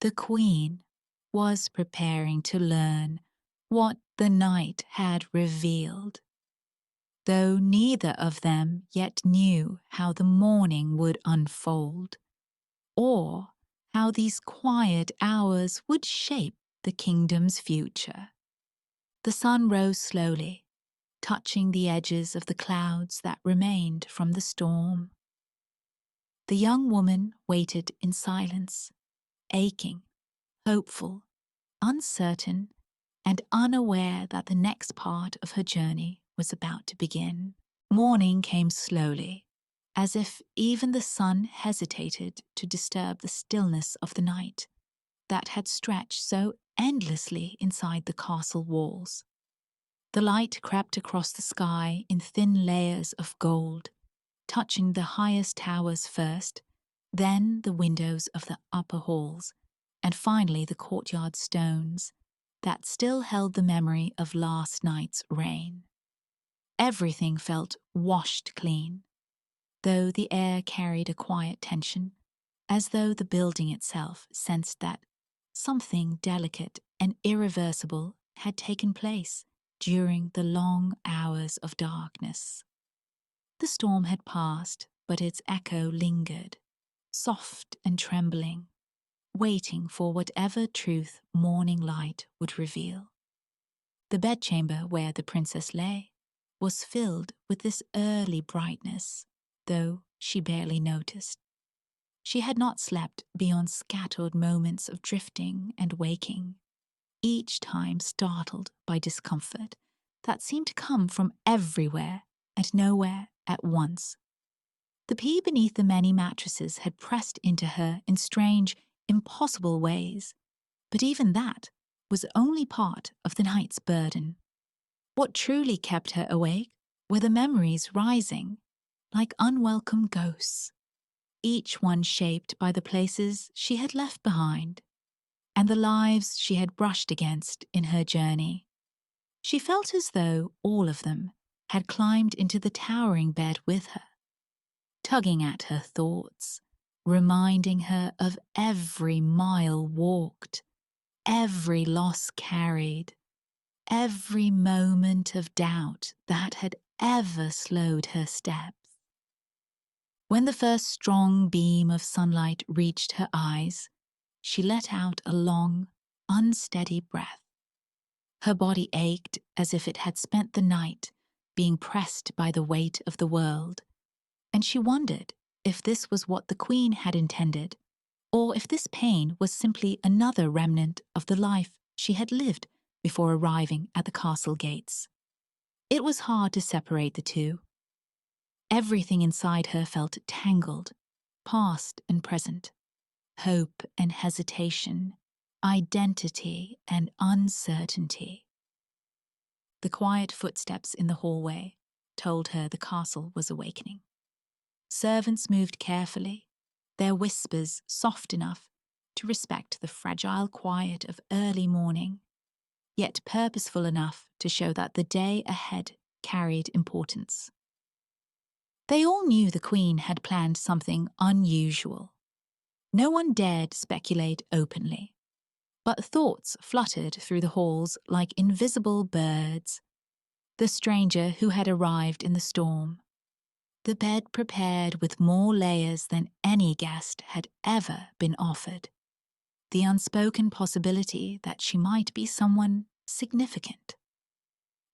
the Queen was preparing to learn what the night had revealed, though neither of them yet knew how the morning would unfold, or how these quiet hours would shape the kingdom's future. The sun rose slowly, touching the edges of the clouds that remained from the storm. The young woman waited in silence, aching, hopeful, uncertain, and unaware that the next part of her journey was about to begin. Morning came slowly, as if even the sun hesitated to disturb the stillness of the night that had stretched so endlessly inside the castle walls. The light crept across the sky in thin layers of gold, touching the highest towers first, then the windows of the upper halls, and finally the courtyard stones that still held the memory of last night's rain. Everything felt washed clean, though the air carried a quiet tension, as though the building itself sensed that something delicate and irreversible had taken place during the long hours of darkness. The storm had passed, but its echo lingered, soft and trembling, waiting for whatever truth morning light would reveal. The bedchamber where the princess lay was filled with this early brightness, though she barely noticed. She had not slept beyond scattered moments of drifting and waking, each time startled by discomfort that seemed to come from everywhere and nowhere at once. The pea beneath the many mattresses had pressed into her in strange, impossible ways, But even that was only part of the night's burden. What truly kept her awake were the memories rising, like unwelcome ghosts, each one shaped by the places she had left behind and the lives she had brushed against in her journey. She felt as though all of them had climbed into the towering bed with her, tugging at her thoughts, reminding her of every mile walked, every loss carried, every moment of doubt that had ever slowed her steps. When the first strong beam of sunlight reached her eyes, she let out a long, unsteady breath. Her body ached as if it had spent the night being pressed by the weight of the world, and she wondered if this was what the Queen had intended, or if this pain was simply another remnant of the life she had lived before arriving at the castle gates. It was hard to separate the two. Everything inside her felt tangled, past and present, hope and hesitation, identity and uncertainty. The quiet footsteps in the hallway told her the castle was awakening. Servants moved carefully, their whispers soft enough to respect the fragile quiet of early morning, yet purposeful enough to show that the day ahead carried importance. They all knew the Queen had planned something unusual. No one dared speculate openly, but thoughts fluttered through the halls like invisible birds. The stranger who had arrived in the storm, the bed prepared with more layers than any guest had ever been offered, the unspoken possibility that she might be someone significant.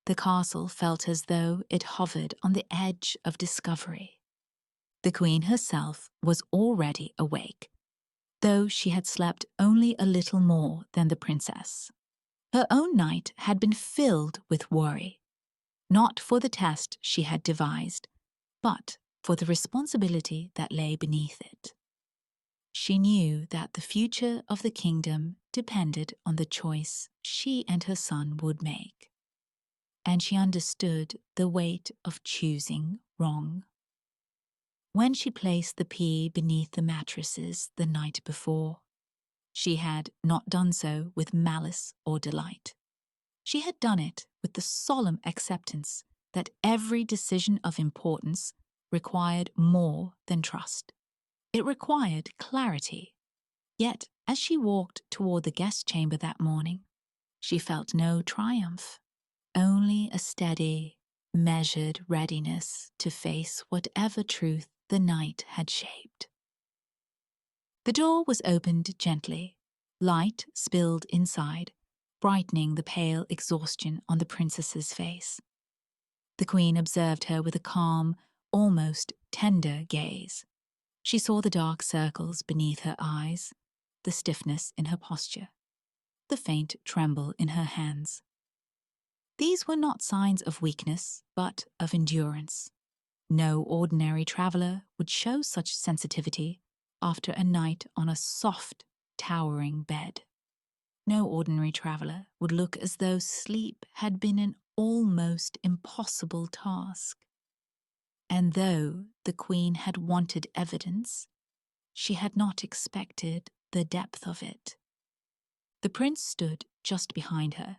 The castle felt as though it hovered on the edge of discovery. The Queen herself was already awake, though she had slept only a little more than the princess. Her own night had been filled with worry, not for the test she had devised, but for the responsibility that lay beneath it. She knew that the future of the kingdom depended on the choice she and her son would make, and she understood the weight of choosing wrong. When she placed the pea beneath the mattresses the night before, she had not done so with malice or delight. She had done it with the solemn acceptance that every decision of importance required more than trust. It required clarity. Yet, as she walked toward the guest chamber that morning, she felt no triumph, only a steady, measured readiness to face whatever truth the night had shaped. The door was opened gently. Light spilled inside, brightening the pale exhaustion on the princess's face. The Queen observed her with a calm, almost tender gaze. She saw the dark circles beneath her eyes, the stiffness in her posture, the faint tremble in her hands. These were not signs of weakness, but of endurance. No ordinary traveler would show such sensitivity after a night on a soft, towering bed. No ordinary traveler would look as though sleep had been an almost impossible task. And though the Queen had wanted evidence, she had not expected the depth of it. The prince stood just behind her,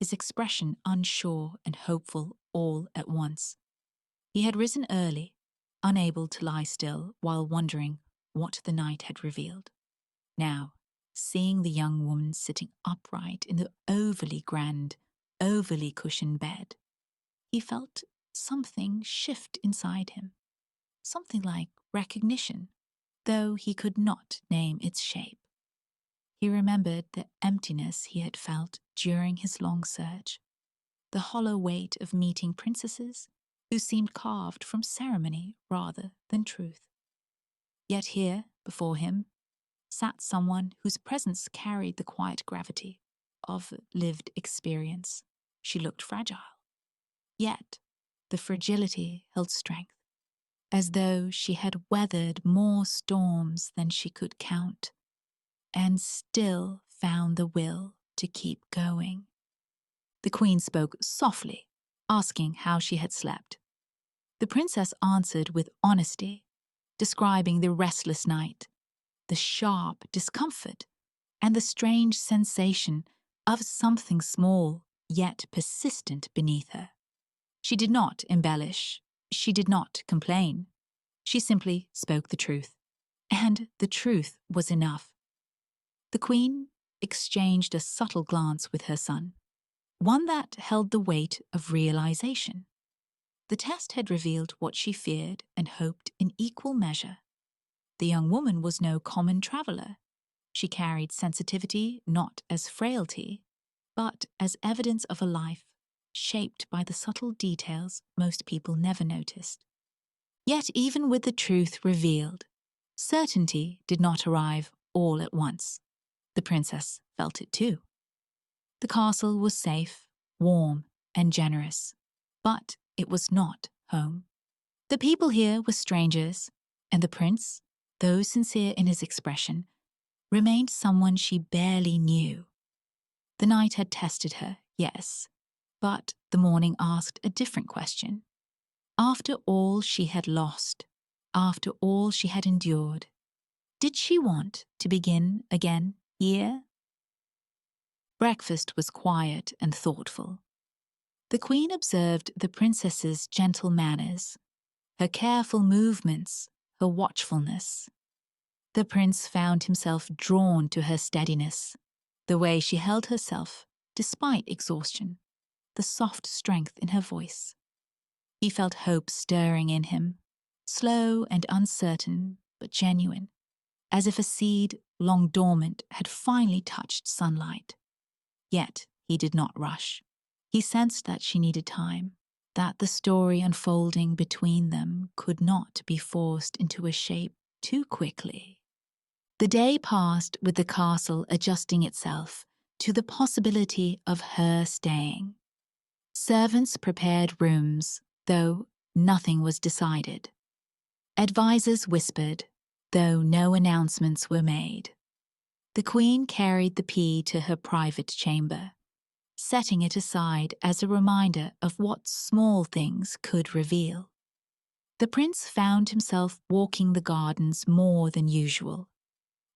his expression unsure and hopeful all at once. He had risen early, unable to lie still while wondering what the night had revealed. Now, seeing the young woman sitting upright in the overly grand, overly cushioned bed, he felt something shift inside him, something like recognition, though he could not name its shape. He remembered the emptiness he had felt during his long search, the hollow weight of meeting princesses who seemed carved from ceremony rather than truth. Yet here, before him, sat someone whose presence carried the quiet gravity of lived experience. She looked fragile, yet the fragility held strength, as though she had weathered more storms than she could count, and still found the will to keep going. The queen spoke softly, asking how she had slept. The princess answered with honesty, describing the restless night, the sharp discomfort, and the strange sensation of something small yet persistent beneath her. She did not embellish. She did not complain. She simply spoke the truth. And the truth was enough. The queen exchanged a subtle glance with her son, one that held the weight of realization. The test had revealed what she feared and hoped in equal measure. The young woman was no common traveler. She carried sensitivity not as frailty, but as evidence of a life shaped by the subtle details most people never noticed. Yet even with the truth revealed, certainty did not arrive all at once. The princess felt it too. The castle was safe, warm, and generous, but it was not home. The people here were strangers, and the prince, though sincere in his expression, remained someone she barely knew. The night had tested her, yes, but the morning asked a different question. After all she had lost, after all she had endured, did she want to begin again here? Breakfast was quiet and thoughtful. The queen observed the princess's gentle manners, her careful movements, her watchfulness. The prince found himself drawn to her steadiness, the way she held herself despite exhaustion, the soft strength in her voice. He felt hope stirring in him, slow and uncertain, but genuine, as if a seed long dormant had finally touched sunlight. Yet he did not rush. He sensed that she needed time, that the story unfolding between them could not be forced into a shape too quickly. The day passed with the castle adjusting itself to the possibility of her staying. Servants prepared rooms, though nothing was decided. Advisers whispered, though no announcements were made. The queen carried the key to her private chamber, setting it aside as a reminder of what small things could reveal. The prince found himself walking the gardens more than usual,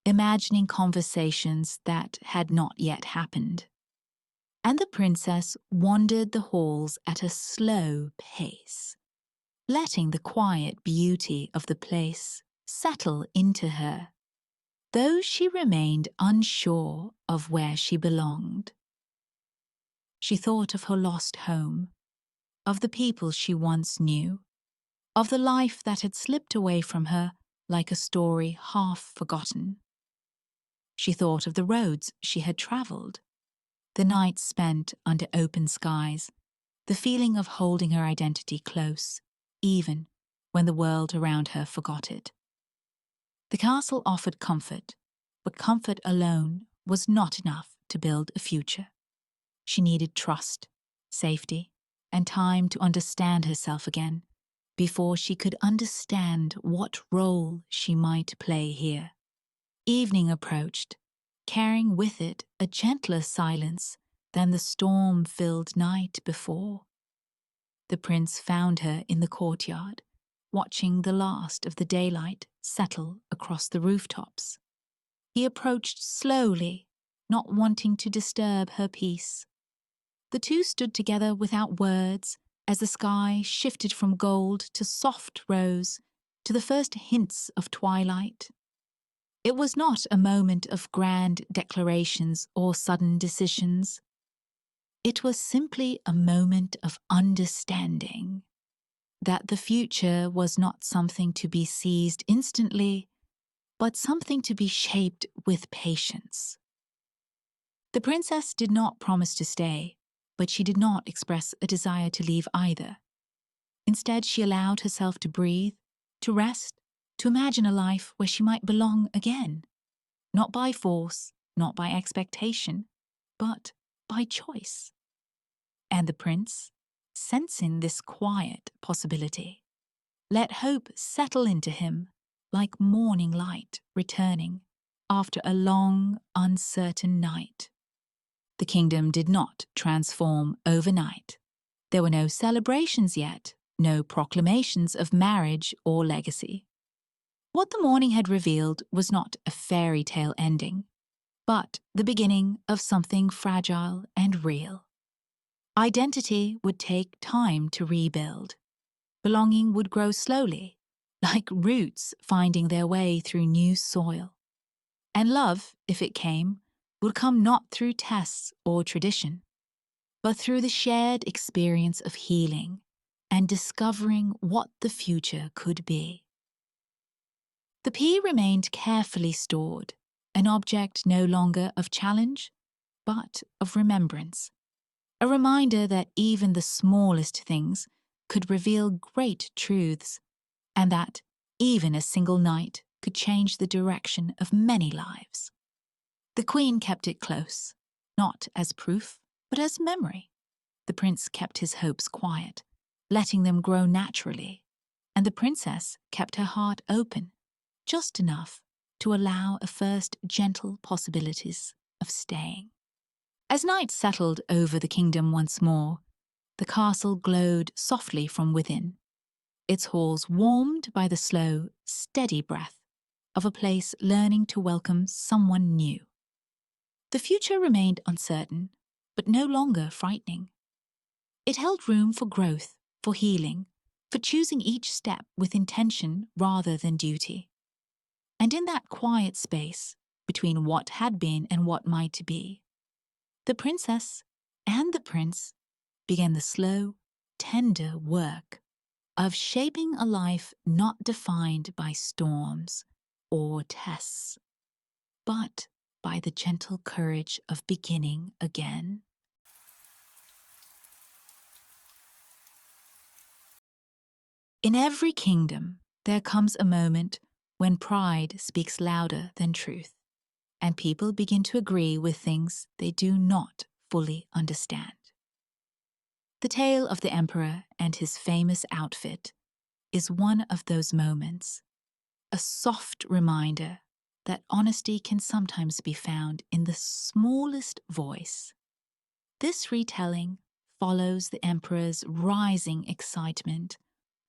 imagining conversations that had not yet happened. And the princess wandered the halls at a slow pace, letting the quiet beauty of the place settle into her, though she remained unsure of where she belonged. She thought of her lost home, of the people she once knew, of the life that had slipped away from her like a story half forgotten. She thought of the roads she had traveled, the nights spent under open skies, the feeling of holding her identity close, even when the world around her forgot it. The castle offered comfort, but comfort alone was not enough to build a future. She needed trust, safety, and time to understand herself again before she could understand what role she might play here. Evening approached, carrying with it a gentler silence than the storm-filled night before. The prince found her in the courtyard, watching the last of the daylight settle across the rooftops. He approached slowly, not wanting to disturb her peace. The two stood together without words as the sky shifted from gold to soft rose, to the first hints of twilight. It was not a moment of grand declarations or sudden decisions. It was simply a moment of understanding that the future was not something to be seized instantly, but something to be shaped with patience. The princess did not promise to stay, but she did not express a desire to leave either. Instead, she allowed herself to breathe, to rest, to imagine a life where she might belong again, not by force, not by expectation, but by choice. And the prince, sensing this quiet possibility, let hope settle into him like morning light returning, after a long, uncertain night. The kingdom did not transform overnight. There were no celebrations yet, no proclamations of marriage or legacy. What the morning had revealed was not a fairy tale ending, but the beginning of something fragile and real. Identity would take time to rebuild. Belonging would grow slowly, like roots finding their way through new soil. And love, if it came, would come not through tests or tradition, but through the shared experience of healing and discovering what the future could be. The pea remained carefully stored, an object no longer of challenge, but of remembrance, a reminder that even the smallest things could reveal great truths, and that even a single night could change the direction of many lives. The queen kept it close, not as proof, but as memory. The prince kept his hopes quiet, letting them grow naturally, and the princess kept her heart open, just enough to allow a first gentle possibilities of staying. As night settled over the kingdom once more, the castle glowed softly from within, its halls warmed by the slow, steady breath of a place learning to welcome someone new. The future remained uncertain, but no longer frightening. It held room for growth, for healing, for choosing each step with intention rather than duty. And in that quiet space, between what had been and what might be, the princess and the prince began the slow, tender work of shaping a life not defined by storms or tests, but by the gentle courage of beginning again. In every kingdom, there comes a moment when pride speaks louder than truth, and people begin to agree with things they do not fully understand. The tale of the emperor and his famous outfit is one of those moments, a soft reminder that honesty can sometimes be found in the smallest voice. This retelling follows the emperor's rising excitement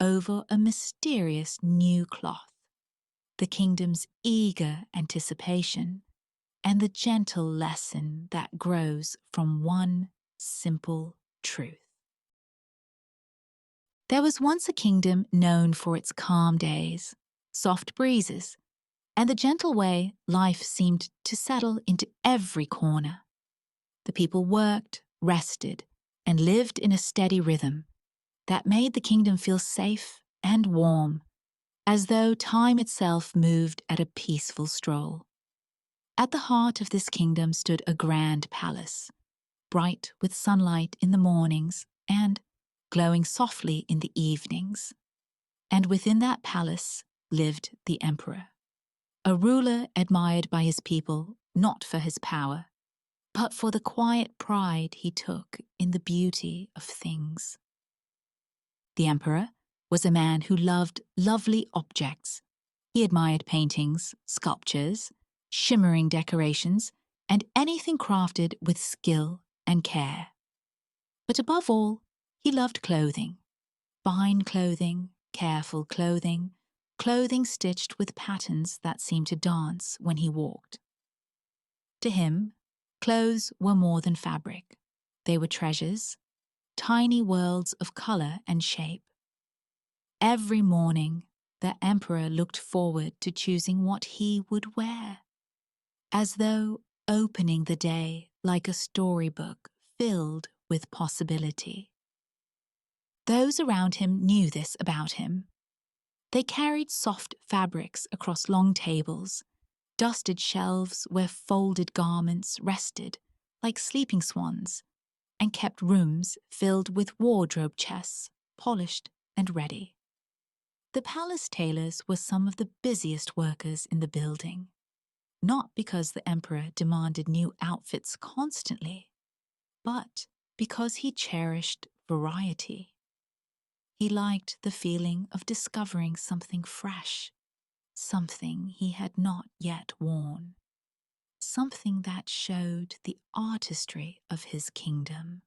over a mysterious new cloth, the kingdom's eager anticipation, and the gentle lesson that grows from one simple truth. There was once a kingdom known for its calm days, soft breezes, and the gentle way life seemed to settle into every corner. The people worked, rested, and lived in a steady rhythm that made the kingdom feel safe and warm, as though time itself moved at a peaceful stroll. At the heart of this kingdom stood a grand palace, bright with sunlight in the mornings and glowing softly in the evenings. And within that palace lived the emperor, a ruler admired by his people not for his power, but for the quiet pride he took in the beauty of things. The emperor was a man who loved lovely objects. He admired paintings, sculptures, shimmering decorations, and anything crafted with skill and care. But above all, he loved clothing, fine clothing, careful clothing, clothing stitched with patterns that seemed to dance when he walked. To him, clothes were more than fabric. They were treasures, tiny worlds of color and shape. Every morning, the emperor looked forward to choosing what he would wear, as though opening the day like a storybook filled with possibility. Those around him knew this about him. They carried soft fabrics across long tables, dusted shelves where folded garments rested like sleeping swans, and kept rooms filled with wardrobe chests, polished and ready. The palace tailors were some of the busiest workers in the building, not because the emperor demanded new outfits constantly, but because he cherished variety. He liked the feeling of discovering something fresh, something he had not yet worn. something that showed the artistry of his kingdom.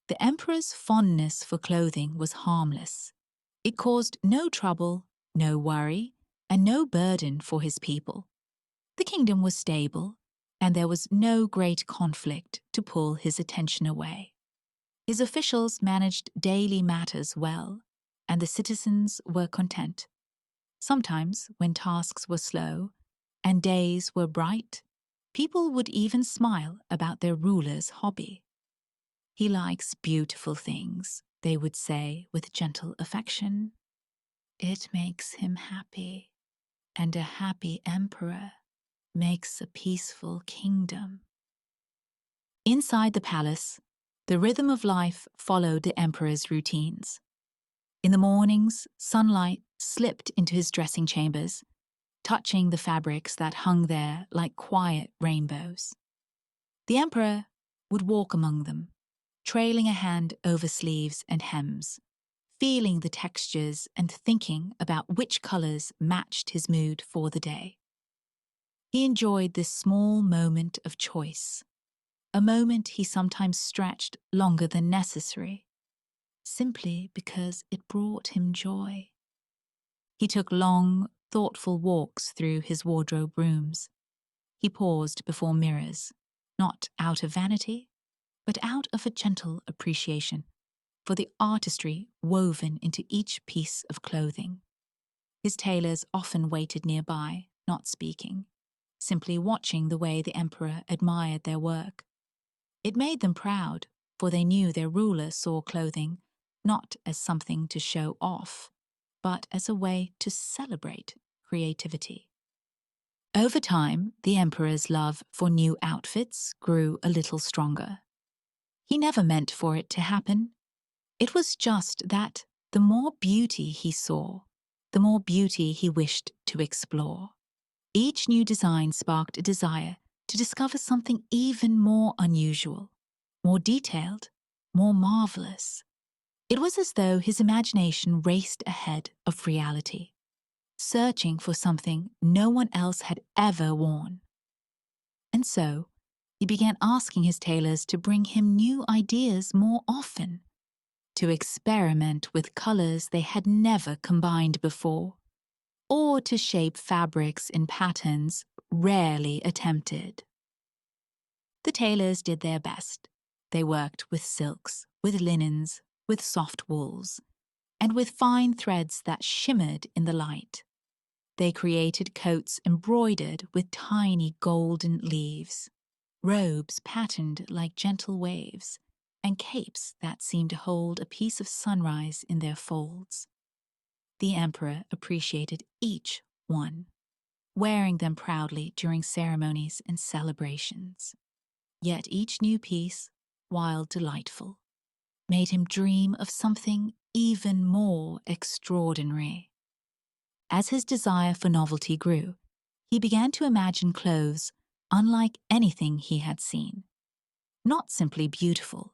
The emperor's fondness for clothing was harmless. It caused no trouble, no worry, and no burden for his people. The kingdom was stable, and there was no great conflict to pull his attention away. His officials managed daily matters well, and the citizens were content. Sometimes, when tasks were slow and days were bright, people would even smile about their ruler's hobby. "He likes beautiful things," they would say with gentle affection. "It makes him happy, and a happy emperor makes a peaceful kingdom." Inside the palace, the rhythm of life followed the emperor's routines. In the mornings, sunlight slipped into his dressing chambers, touching the fabrics that hung there like quiet rainbows. The emperor would walk among them, trailing a hand over sleeves and hems, feeling the textures and thinking about which colors matched his mood for the day. He enjoyed this small moment of choice, a moment he sometimes stretched longer than necessary, simply because it brought him joy. He took long, thoughtful walks through his wardrobe rooms. He paused before mirrors, not out of vanity, but out of a gentle appreciation for the artistry woven into each piece of clothing. His tailors often waited nearby, not speaking, simply watching the way the emperor admired their work. It made them proud, for they knew their ruler saw clothing not as something to show off, but as a way to celebrate creativity. Over time, the emperor's love for new outfits grew a little stronger. He never meant for it to happen. It was just that the more beauty he saw, the more beauty he wished to explore. Each new design sparked a desire to discover something even more unusual, more detailed, more marvelous. It was as though his imagination raced ahead of reality, searching for something no one else had ever worn. And so, he began asking his tailors to bring him new ideas more often, to experiment with colors they had never combined before, or to shape fabrics in patterns rarely attempted. The tailors did their best. They worked with silks, with linens, with soft wools, and with fine threads that shimmered in the light. They created coats embroidered with tiny golden leaves, robes patterned like gentle waves, and capes that seemed to hold a piece of sunrise in their folds. The emperor appreciated each one, wearing them proudly during ceremonies and celebrations. Yet each new piece, while delightful, made him dream of something even more extraordinary. As his desire for novelty grew, he began to imagine clothes unlike anything he had seen. Not simply beautiful,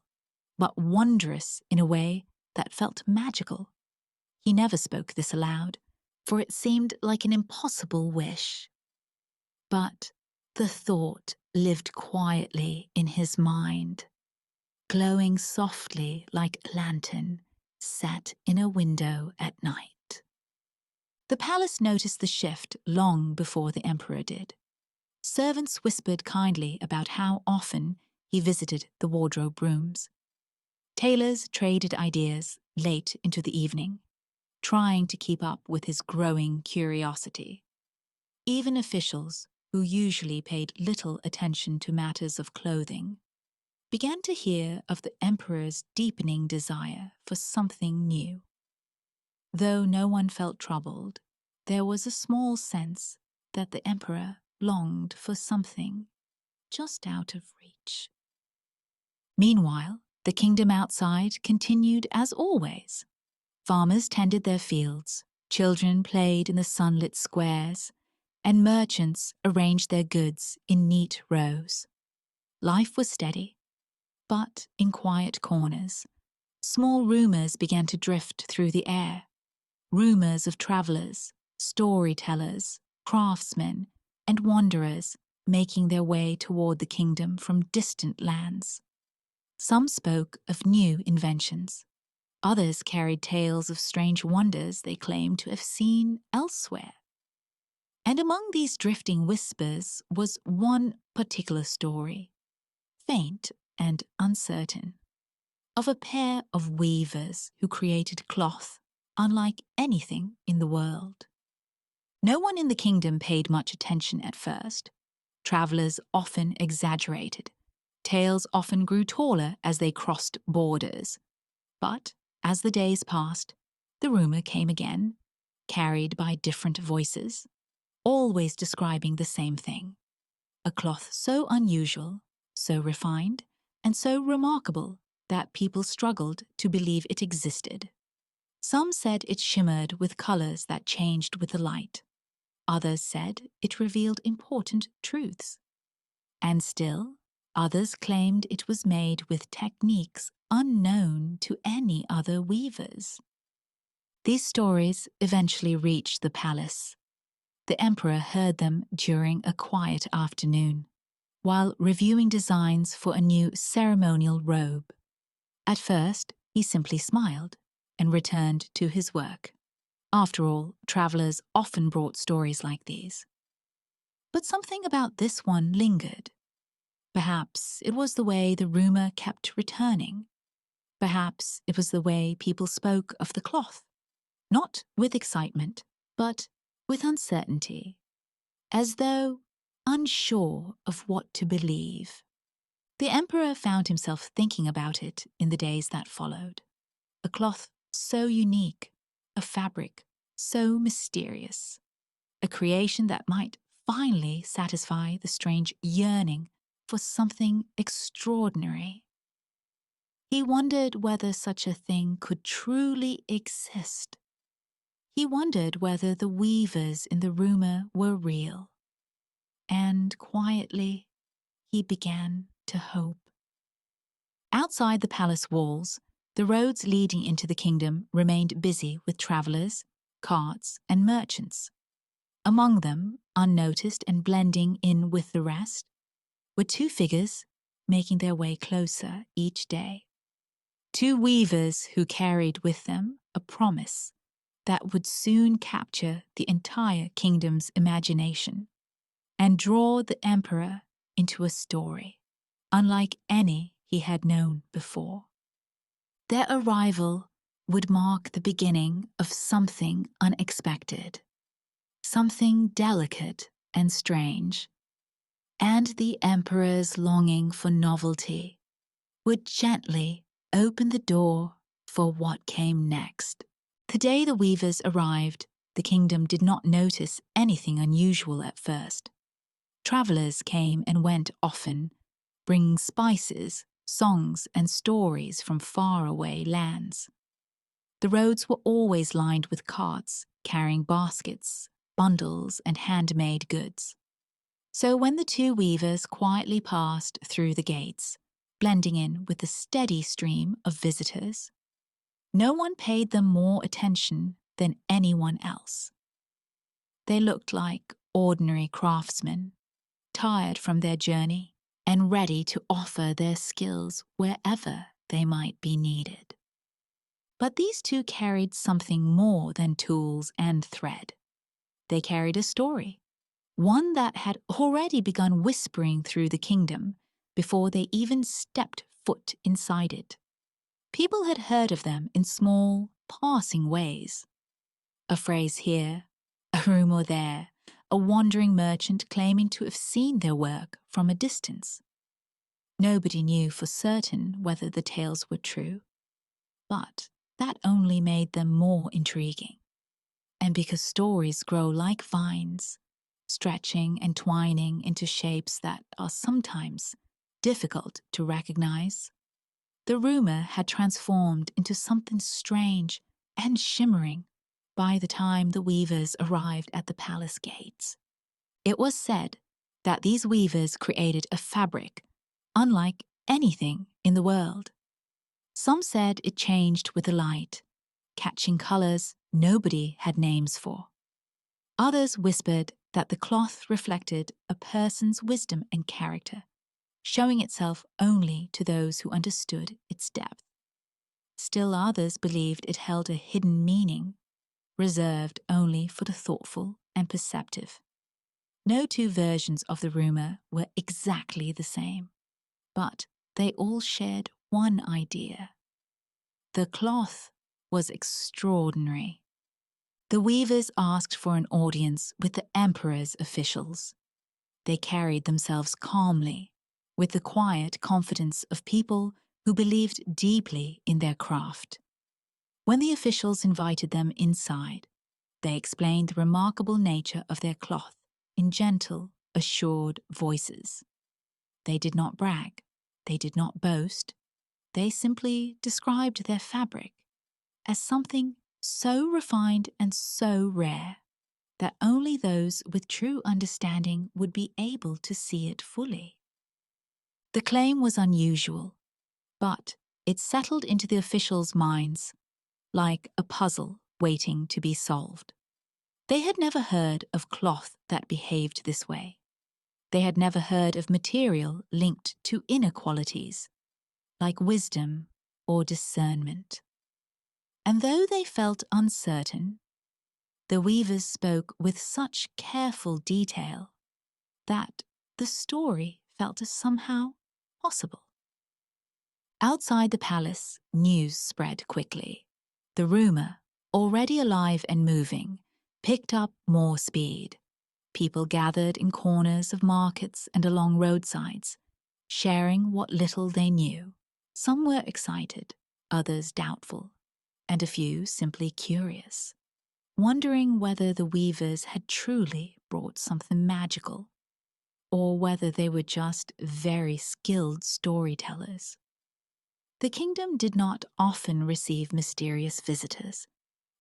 but wondrous in a way that felt magical. He never spoke this aloud, for it seemed like an impossible wish. But the thought lived quietly in his mind, glowing softly like a lantern set in a window at night. The palace noticed the shift long before the emperor did. Servants whispered kindly about how often he visited the wardrobe rooms. Tailors traded ideas late into the evening, trying to keep up with his growing curiosity. Even officials, who usually paid little attention to matters of clothing, began to hear of the emperor's deepening desire for something new. Though no one felt troubled, there was a small sense that the emperor longed for something just out of reach. Meanwhile, the kingdom outside continued as always. Farmers tended their fields, children played in the sunlit squares, and merchants arranged their goods in neat rows. Life was steady, but in quiet corners, small rumors began to drift through the air. Rumors of travelers, storytellers, craftsmen, and wanderers making their way toward the kingdom from distant lands. Some spoke of new inventions. Others carried tales of strange wonders they claimed to have seen elsewhere. And among these drifting whispers was one particular story, faint and uncertain, of a pair of weavers who created cloth unlike anything in the world. No one in the kingdom paid much attention at first. Travelers often exaggerated. Tales often grew taller as they crossed borders. But as the days passed, the rumor came again, carried by different voices, always describing the same thing: a cloth so unusual, so refined, and so remarkable that people struggled to believe it existed. Some said it shimmered with colors that changed with the light. Others said it revealed important truths. And still, others claimed it was made with techniques unknown to any other weavers. These stories eventually reached the palace. The emperor heard them during a quiet afternoon, while reviewing designs for a new ceremonial robe. At first, he simply smiled and returned to his work. After all, travelers often brought stories like these. But something about this one lingered. Perhaps it was the way the rumor kept returning. Perhaps it was the way people spoke of the cloth, not with excitement, but with uncertainty, as though unsure of what to believe. The emperor found himself thinking about it in the days that followed. A cloth so unique, a fabric so mysterious, a creation that might finally satisfy the strange yearning for something extraordinary. He wondered whether such a thing could truly exist. He wondered whether the weavers in the rumor were real. And quietly, he began to hope. Outside the palace walls, the roads leading into the kingdom remained busy with travelers, carts, and merchants. Among them, unnoticed and blending in with the rest, were two figures making their way closer each day. Two weavers who carried with them a promise that would soon capture the entire kingdom's imagination and draw the emperor into a story unlike any he had known before. Their arrival would mark the beginning of something unexpected, something delicate and strange, and the emperor's longing for novelty would gently open the door for what came next. The day the weavers arrived, the kingdom did not notice anything unusual at first. Travelers came and went often, bringing spices, songs, and stories from faraway lands. The roads were always lined with carts carrying baskets, bundles, and handmade goods. So when the two weavers quietly passed through the gates, blending in with the steady stream of visitors, no one paid them more attention than anyone else. They looked like ordinary craftsmen, tired from their journey and ready to offer their skills wherever they might be needed. But these two carried something more than tools and thread. They carried a story, one that had already begun whispering through the kingdom before they even stepped foot inside it. People had heard of them in small, passing ways. A phrase here, a rumor there, a wandering merchant claiming to have seen their work from a distance. Nobody knew for certain whether the tales were true, but that only made them more intriguing. And because stories grow like vines, stretching and twining into shapes that are sometimes difficult to recognize, the rumor had transformed into something strange and shimmering by the time the weavers arrived at the palace gates. It was said that these weavers created a fabric unlike anything in the world. Some said it changed with the light, catching colors nobody had names for. Others whispered that the cloth reflected a person's wisdom and character, showing itself only to those who understood its depth. Still others believed it held a hidden meaning, reserved only for the thoughtful and perceptive. No two versions of the rumor were exactly the same, but they all shared one idea. The cloth was extraordinary. The weavers asked for an audience with the emperor's officials. They carried themselves calmly, with the quiet confidence of people who believed deeply in their craft. When the officials invited them inside, they explained the remarkable nature of their cloth in gentle, assured voices. They did not brag, they did not boast, they simply described their fabric as something so refined and so rare that only those with true understanding would be able to see it fully. The claim was unusual, but it settled into the officials' minds like a puzzle waiting to be solved. They had never heard of cloth that behaved this way. They had never heard of material linked to inner qualities, like wisdom or discernment. And though they felt uncertain, the weavers spoke with such careful detail that the story felt somehow possible. Outside the palace, news spread quickly. The rumor, already alive and moving, picked up more speed. People gathered in corners of markets and along roadsides, sharing what little they knew. Some were excited, others doubtful, and a few simply curious, wondering whether the weavers had truly brought something magical, or whether they were just very skilled storytellers. The kingdom did not often receive mysterious visitors,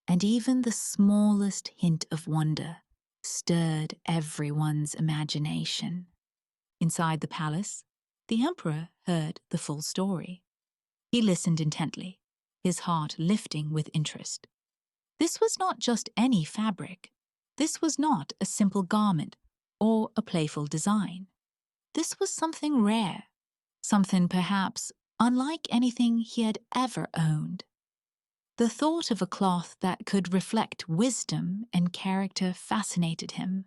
and even the smallest hint of wonder stirred everyone's imagination. Inside the palace, the emperor heard the full story. He listened intently, his heart lifting with interest. This was not just any fabric. This was not a simple garment or a playful design. This was something rare, something perhaps unlike anything he had ever owned. The thought of a cloth that could reflect wisdom and character fascinated him.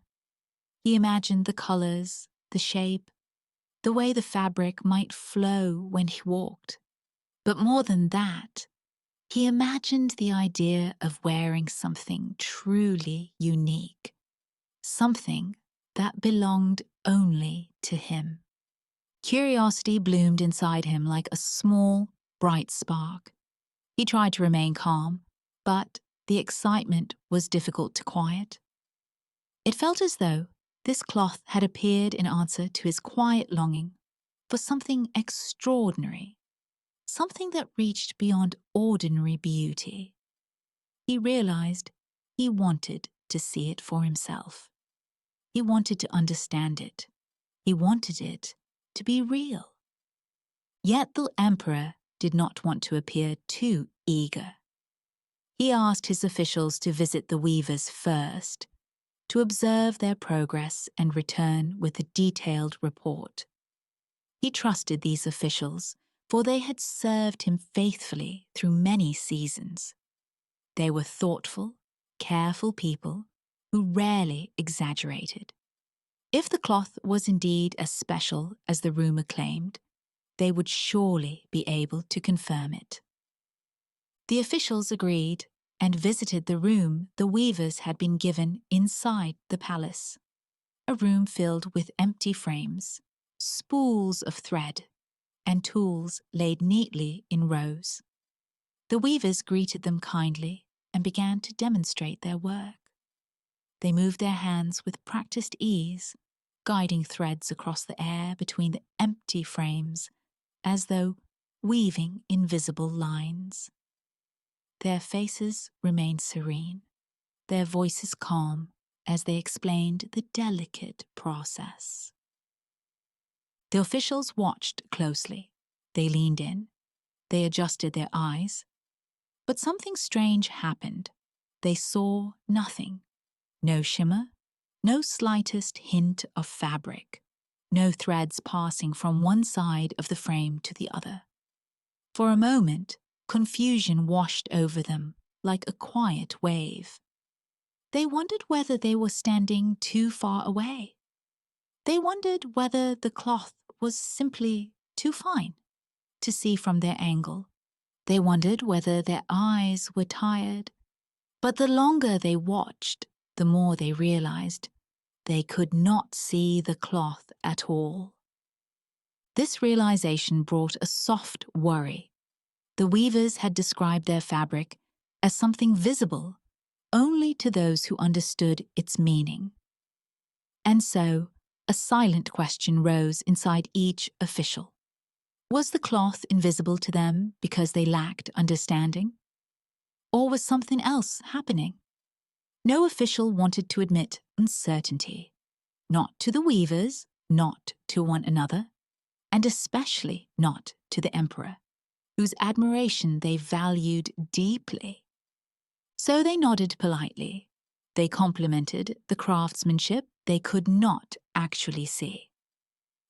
He imagined the colors, the shape, the way the fabric might flow when he walked. But more than that, he imagined the idea of wearing something truly unique, something that belonged only to him. Curiosity bloomed inside him like a small, bright spark. He tried to remain calm, but the excitement was difficult to quiet. It felt as though this cloth had appeared in answer to his quiet longing for something extraordinary, something that reached beyond ordinary beauty. He realized he wanted to see it for himself. He wanted to understand it. He wanted it to be real. Yet the emperor did not want to appear too eager. He asked his officials to visit the weavers first, to observe their progress and return with a detailed report. He trusted these officials, for they had served him faithfully through many seasons. They were thoughtful, careful people who rarely exaggerated. If the cloth was indeed as special as the rumor claimed, they would surely be able to confirm it. The officials agreed and visited the room the weavers had been given inside the palace, a room filled with empty frames, spools of thread, and tools laid neatly in rows. The weavers greeted them kindly and began to demonstrate their work. They moved their hands with practiced ease, guiding threads across the air between the empty frames, as though weaving invisible lines. Their faces remained serene, their voices calm as they explained the delicate process. The officials watched closely. They leaned in. They adjusted their eyes. But something strange happened. They saw nothing. No shimmer, No slightest hint of fabric, no threads passing from one side of the frame to the other. For a moment, confusion washed over them like a quiet wave. They wondered whether they were standing too far away. They wondered whether the cloth was simply too fine to see from their angle. They wondered whether their eyes were tired. But the longer they watched, the more they realized they could not see the cloth at all. This realization brought a soft worry. The weavers had described their fabric as something visible only to those who understood its meaning. And so, a silent question rose inside each official. Was the cloth invisible to them because they lacked understanding? Or was something else happening? No official wanted to admit uncertainty. Not to the weavers, not to one another, and especially not to the emperor, whose admiration they valued deeply. So they nodded politely. They complimented the craftsmanship they could not actually see.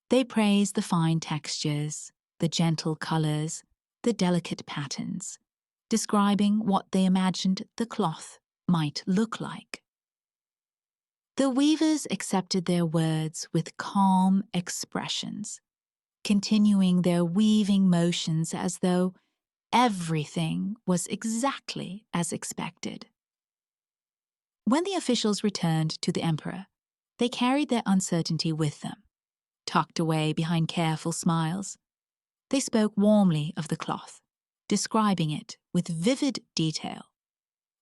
They praised the fine textures, the gentle colors, the delicate patterns, describing what they imagined the cloth might look like. The weavers accepted their words with calm expressions, continuing their weaving motions as though everything was exactly as expected. When the officials returned to the emperor, they carried their uncertainty with them, tucked away behind careful smiles. They spoke warmly of the cloth, describing it with vivid detail.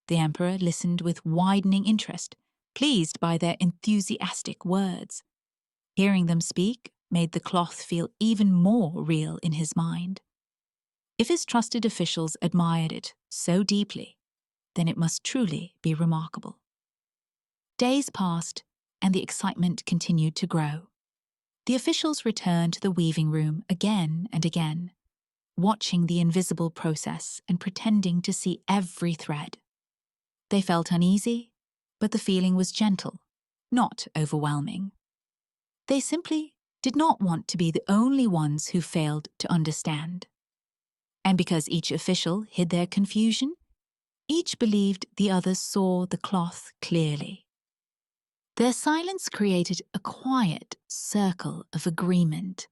The emperor listened with widening interest, pleased by their enthusiastic words. Hearing them speak made the cloth feel even more real in his mind. If his trusted officials admired it so deeply, then it must truly be remarkable. Days passed, and the excitement continued to grow. The officials returned to the weaving room again and again, watching the invisible process and pretending to see every thread. They felt uneasy, but the feeling was gentle, not overwhelming. They simply did not want to be the only ones who failed to understand. And because each official hid their confusion, each believed the others saw the cloth clearly. Their silence created a quiet circle of agreement,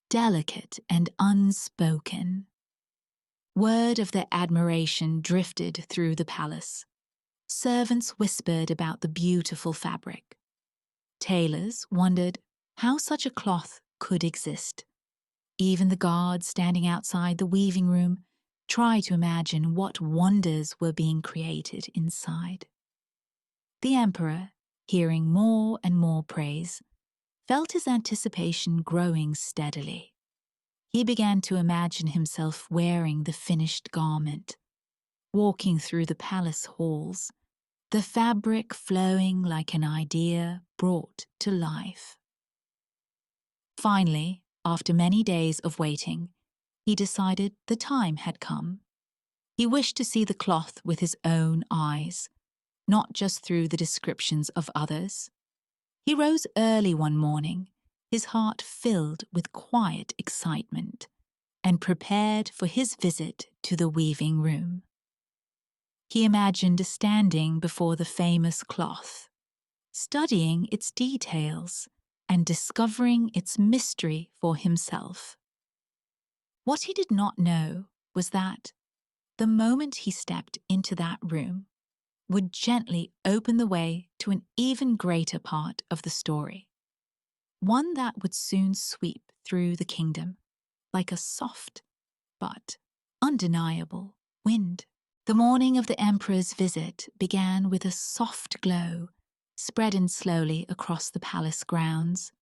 delicate and unspoken. Word of their admiration drifted through the palace. Servants whispered about the beautiful fabric. Tailors wondered how such a cloth could exist. Even the guards standing outside the weaving room tried to imagine what wonders were being created inside. The emperor, hearing more and more praise, felt his anticipation growing steadily. He began to imagine himself wearing the finished garment, walking through the palace halls, the fabric flowing like an idea brought to life. Finally, after many days of waiting, he decided the time had come. He wished to see the cloth with his own eyes, not just through the descriptions of others. He rose early one morning, his heart filled with quiet excitement, and prepared for his visit to the weaving room. He imagined standing before the famous cloth, studying its details and discovering its mystery for himself. What he did not know was that the moment he stepped into that room would gently open the way to an even greater part of the story, one that would soon sweep through the kingdom like a soft but undeniable wind. The morning of the emperor's visit began with a soft glow spreading slowly across the palace grounds.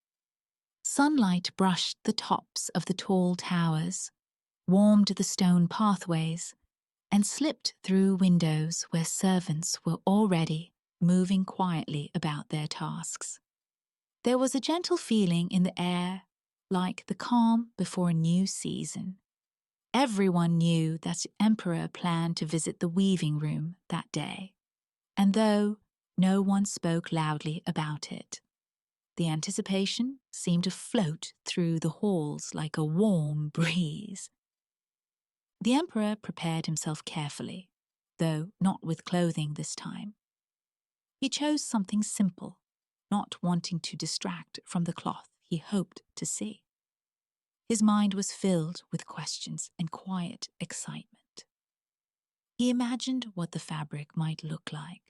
Sunlight brushed the tops of the tall towers, warmed the stone pathways, and slipped through windows where servants were already moving quietly about their tasks. There was a gentle feeling in the air, like the calm before a new season. Everyone knew that the emperor planned to visit the weaving room that day, and though no one spoke loudly about it. The anticipation seemed to float through the halls like a warm breeze. The emperor prepared himself carefully, though not with clothing this time. He chose something simple, not wanting to distract from the cloth he hoped to see. His mind was filled with questions and quiet excitement. He imagined what the fabric might look like.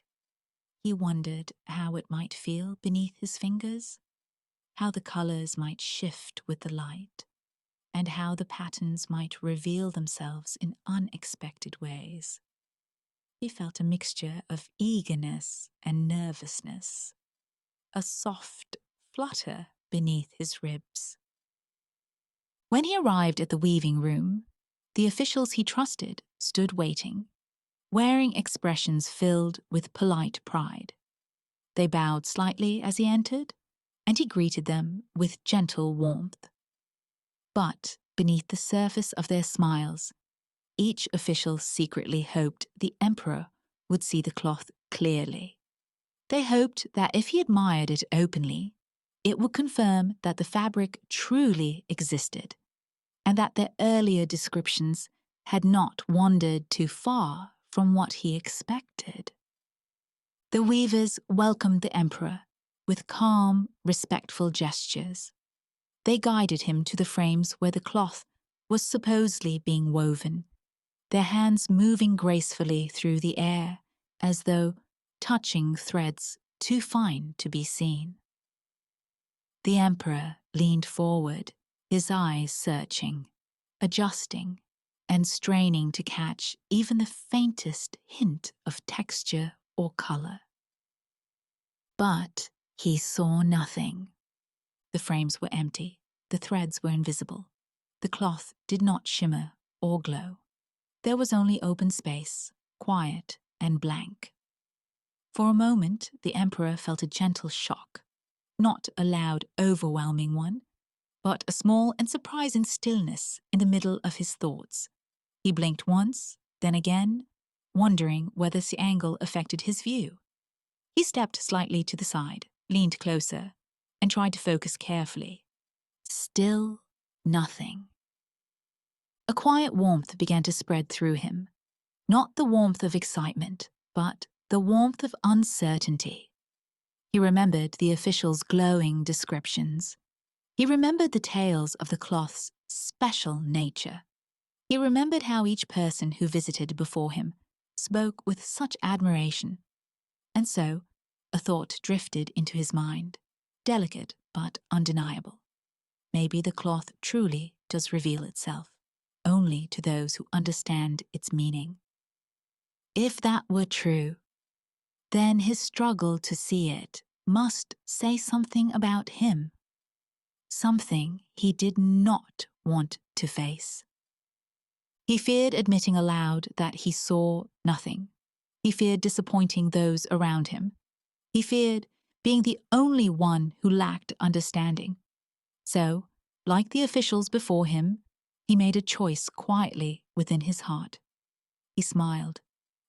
He wondered how it might feel beneath his fingers, how the colors might shift with the light, and how the patterns might reveal themselves in unexpected ways. He felt a mixture of eagerness and nervousness, a soft flutter beneath his ribs. When he arrived at the weaving room, the officials he trusted stood waiting, wearing expressions filled with polite pride. They bowed slightly as he entered, and he greeted them with gentle warmth. But beneath the surface of their smiles, each official secretly hoped the emperor would see the cloth clearly. They hoped that if he admired it openly, it would confirm that the fabric truly existed, and that their earlier descriptions had not wandered too far from what he expected. The weavers welcomed the emperor with calm, respectful gestures. They guided him to the frames where the cloth was supposedly being woven, their hands moving gracefully through the air as though touching threads too fine to be seen. The emperor leaned forward, his eyes searching, adjusting, and straining to catch even the faintest hint of texture or color. But he saw nothing. The frames were empty, the threads were invisible, the cloth did not shimmer or glow. There was only open space, quiet and blank. For a moment, the emperor felt a gentle shock, not a loud, overwhelming one, but a small and surprising stillness in the middle of his thoughts. He blinked once, then again, wondering whether the angle affected his view. He stepped slightly to the side, leaned closer, and tried to focus carefully. Still nothing. A quiet warmth began to spread through him, not the warmth of excitement, but the warmth of uncertainty. He remembered the officials' glowing descriptions. He remembered the tales of the cloth's special nature. He remembered how each person who visited before him spoke with such admiration. And so, a thought drifted into his mind, delicate but undeniable. Maybe the cloth truly does reveal itself, only to those who understand its meaning. If that were true, then his struggle to see it must say something about him, something he did not want to face. He feared admitting aloud that he saw nothing. He feared disappointing those around him. He feared being the only one who lacked understanding. So, like the officials before him, he made a choice quietly within his heart. He smiled.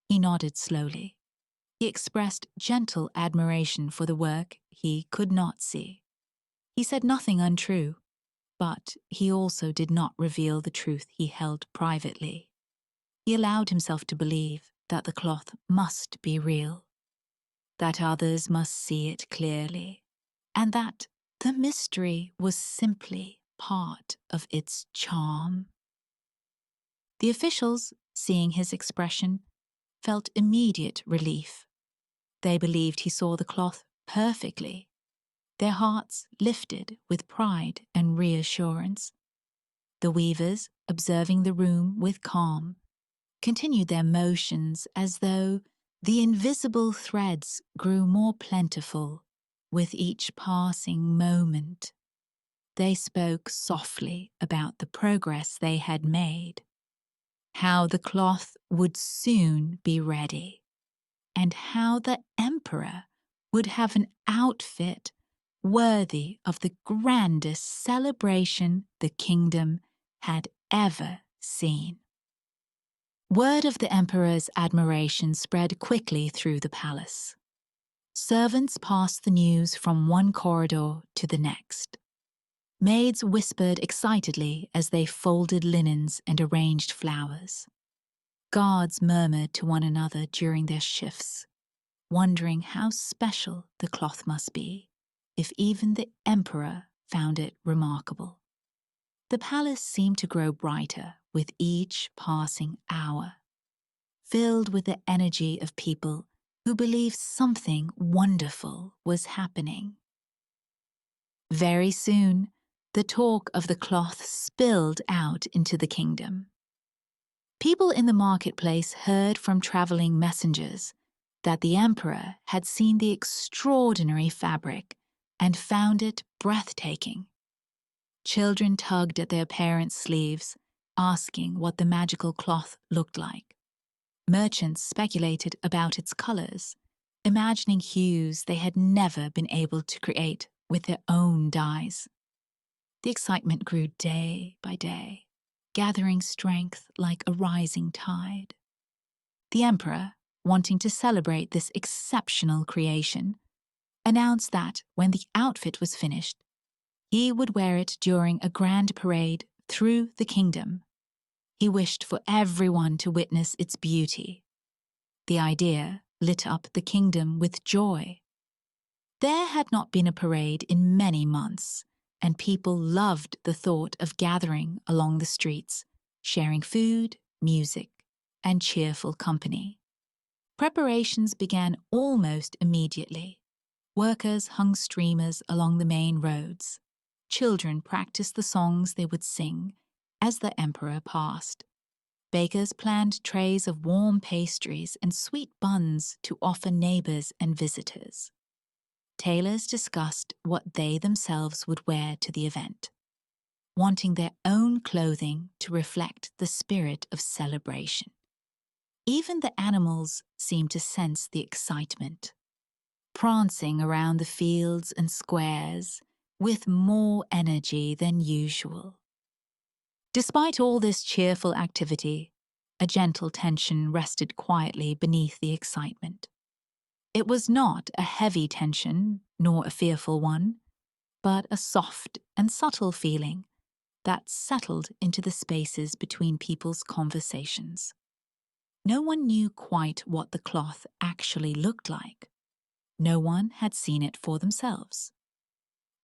He nodded slowly. He expressed gentle admiration for the work he could not see. He said nothing untrue, but he also did not reveal the truth he held privately. He allowed himself to believe that the cloth must be real, that others must see it clearly, and that the mystery was simply part of its charm. The officials, seeing his expression, felt immediate relief. They believed he saw the cloth perfectly. Their hearts lifted with pride and reassurance. The weavers, observing the room with calm, continued their motions as though the invisible threads grew more plentiful with each passing moment. They spoke softly about the progress they had made, how the cloth would soon be ready, and how the emperor would have an outfit worthy of the grandest celebration the kingdom had ever seen. Word of the emperor's admiration spread quickly through the palace. Servants passed the news from one corridor to the next. Maids whispered excitedly as they folded linens and arranged flowers. Guards murmured to one another during their shifts, wondering how special the cloth must be, if even the emperor found it remarkable. The palace seemed to grow brighter with each passing hour, filled with the energy of people who believed something wonderful was happening. Very soon, the talk of the cloth spilled out into the kingdom. People in the marketplace heard from traveling messengers that the emperor had seen the extraordinary fabric and found it breathtaking. Children tugged at their parents' sleeves, asking what the magical cloth looked like. Merchants speculated about its colors, imagining hues they had never been able to create with their own dyes. The excitement grew day by day, gathering strength like a rising tide. The emperor, wanting to celebrate this exceptional creation, announced that when the outfit was finished, he would wear it during a grand parade through the kingdom. He wished for everyone to witness its beauty. The idea lit up the kingdom with joy. There had not been a parade in many months, and people loved the thought of gathering along the streets, sharing food, music, and cheerful company. Preparations began almost immediately. Workers hung streamers along the main roads. Children practiced the songs they would sing as the emperor passed. Bakers planned trays of warm pastries and sweet buns to offer neighbors and visitors. Tailors discussed what they themselves would wear to the event, wanting their own clothing to reflect the spirit of celebration. Even the animals seemed to sense the excitement, prancing around the fields and squares with more energy than usual. Despite all this cheerful activity, a gentle tension rested quietly beneath the excitement. It was not a heavy tension, nor a fearful one, but a soft and subtle feeling that settled into the spaces between people's conversations. No one knew quite what the cloth actually looked like. No one had seen it for themselves.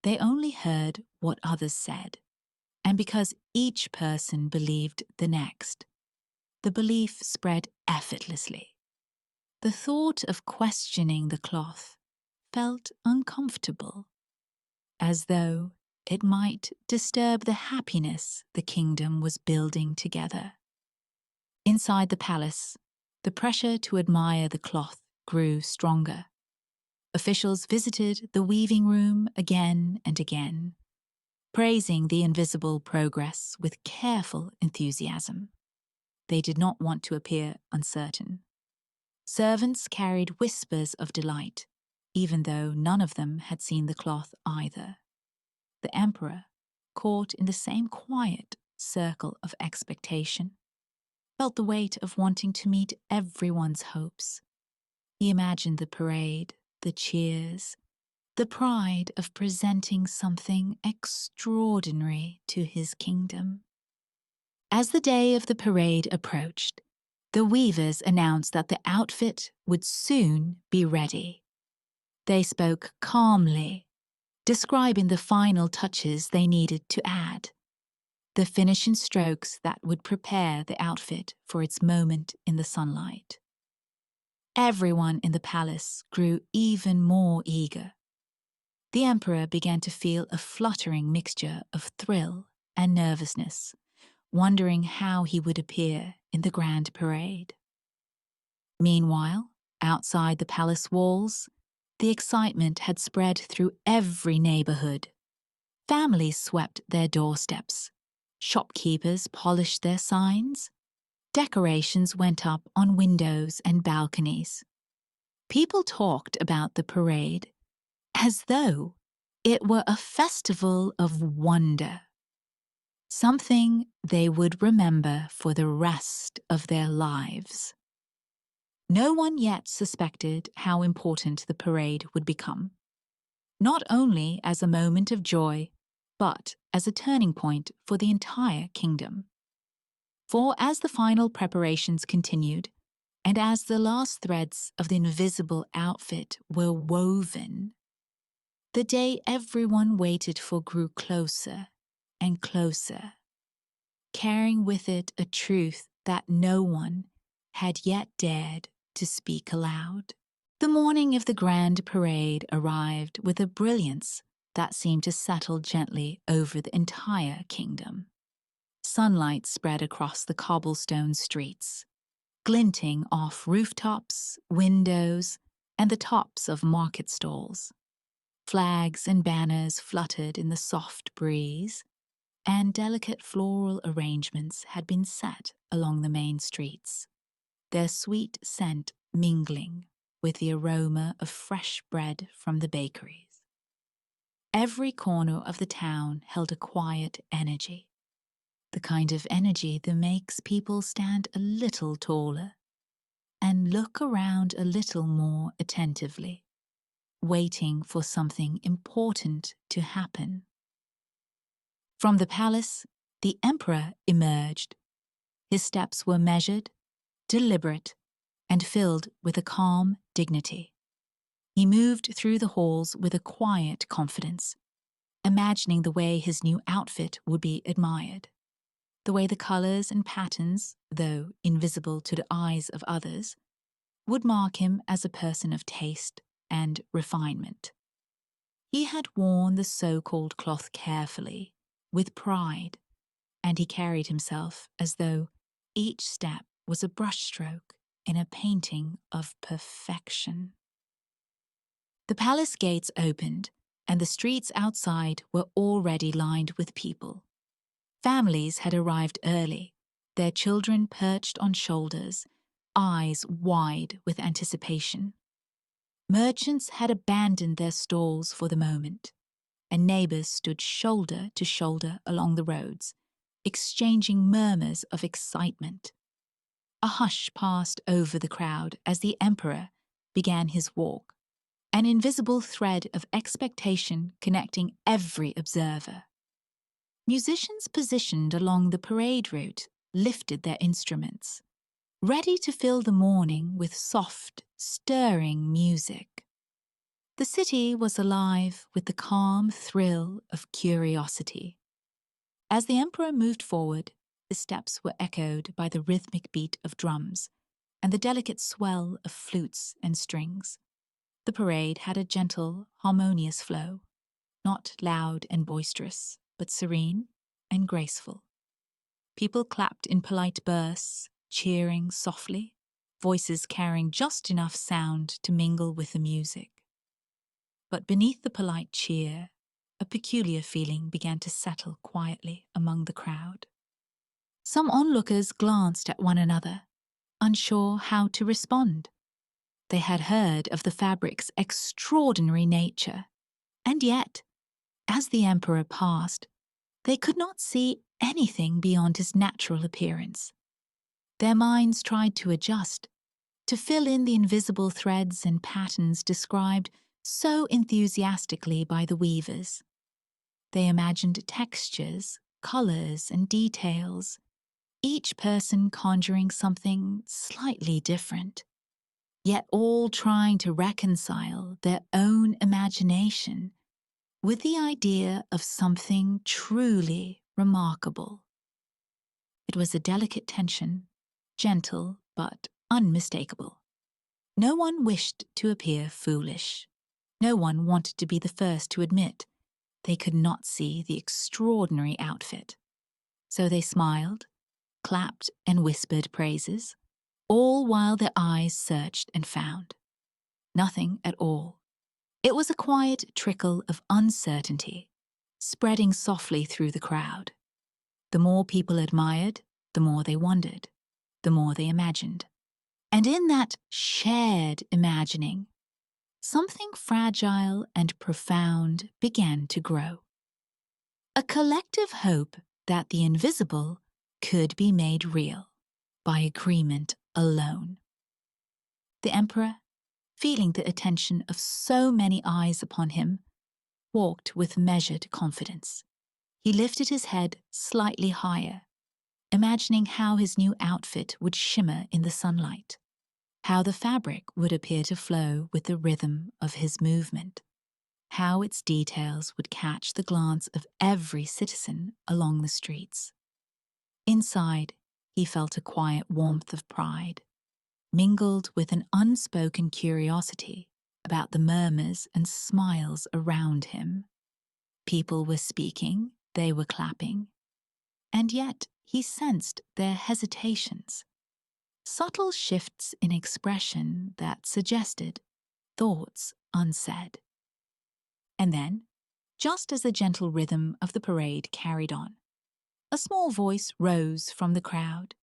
They only heard what others said, and because each person believed the next, the belief spread effortlessly. The thought of questioning the cloth felt uncomfortable, as though it might disturb the happiness the kingdom was building together. Inside the palace, the pressure to admire the cloth grew stronger. Officials visited the weaving room again and again, praising the invisible progress with careful enthusiasm. They did not want to appear uncertain. Servants carried whispers of delight, even though none of them had seen the cloth either. The emperor, caught in the same quiet circle of expectation, felt the weight of wanting to meet everyone's hopes. He imagined the parade, the cheers, the pride of presenting something extraordinary to his kingdom. As the day of the parade approached, the weavers announced that the outfit would soon be ready. They spoke calmly, describing the final touches they needed to add, the finishing strokes that would prepare the outfit for its moment in the sunlight. Everyone in the palace grew even more eager. The emperor began to feel a fluttering mixture of thrill and nervousness, wondering how he would appear in the grand parade. Meanwhile, outside the palace walls, the excitement had spread through every neighborhood. Families swept their doorsteps. Shopkeepers polished their signs. Decorations went up on windows and balconies. People talked about the parade as though it were a festival of wonder, something they would remember for the rest of their lives. No one yet suspected how important the parade would become, not only as a moment of joy, but as a turning point for the entire kingdom. For as the final preparations continued, and as the last threads of the invisible outfit were woven, the day everyone waited for grew closer and closer, carrying with it a truth that no one had yet dared to speak aloud. The morning of the grand parade arrived with a brilliance that seemed to settle gently over the entire kingdom. Sunlight spread across the cobblestone streets, glinting off rooftops, windows, and the tops of market stalls. Flags and banners fluttered in the soft breeze, and delicate floral arrangements had been set along the main streets, their sweet scent mingling with the aroma of fresh bread from the bakeries. Every corner of the town held a quiet energy, the kind of energy that makes people stand a little taller and look around a little more attentively, waiting for something important to happen. From the palace, the emperor emerged. His steps were measured, deliberate, and filled with a calm dignity. He moved through the halls with a quiet confidence, imagining the way his new outfit would be admired, the way the colors and patterns, though invisible to the eyes of others, would mark him as a person of taste and refinement. He had worn the so-called cloth carefully, with pride, and he carried himself as though each step was a brushstroke in a painting of perfection. The palace gates opened, and the streets outside were already lined with people. Families had arrived early, their children perched on shoulders, eyes wide with anticipation. Merchants had abandoned their stalls for the moment, and neighbors stood shoulder to shoulder along the roads, exchanging murmurs of excitement. A hush passed over the crowd as the emperor began his walk, an invisible thread of expectation connecting every observer. Musicians positioned along the parade route lifted their instruments, ready to fill the morning with soft, stirring music. The city was alive with the calm thrill of curiosity. As the emperor moved forward, the steps were echoed by the rhythmic beat of drums and the delicate swell of flutes and strings. The parade had a gentle, harmonious flow, not loud and boisterous, but serene and graceful. People clapped in polite bursts, cheering softly, voices carrying just enough sound to mingle with the music. But beneath the polite cheer, a peculiar feeling began to settle quietly among the crowd. Some onlookers glanced at one another, unsure how to respond. They had heard of the fabric's extraordinary nature, and yet, as the emperor passed, they could not see anything beyond his natural appearance. Their minds tried to adjust, to fill in the invisible threads and patterns described so enthusiastically by the weavers. They imagined textures, colors, and details, each person conjuring something slightly different, yet all trying to reconcile their own imagination with the idea of something truly remarkable. It was a delicate tension, gentle but unmistakable. No one wished to appear foolish. No one wanted to be the first to admit they could not see the extraordinary outfit. So they smiled, clapped, and whispered praises, all while their eyes searched and found nothing at all. It was a quiet trickle of uncertainty, spreading softly through the crowd. The more people admired, the more they wondered, the more they imagined. And in that shared imagining, something fragile and profound began to grow. A collective hope that the invisible could be made real by agreement alone. The emperor, feeling the attention of so many eyes upon him, walked with measured confidence. He lifted his head slightly higher, imagining how his new outfit would shimmer in the sunlight, how the fabric would appear to flow with the rhythm of his movement, how its details would catch the glance of every citizen along the streets. Inside, he felt a quiet warmth of pride, mingled with an unspoken curiosity about the murmurs and smiles around him. People were speaking, they were clapping, and yet he sensed their hesitations, subtle shifts in expression that suggested thoughts unsaid. And then, just as the gentle rhythm of the parade carried on, a small voice rose from the crowd.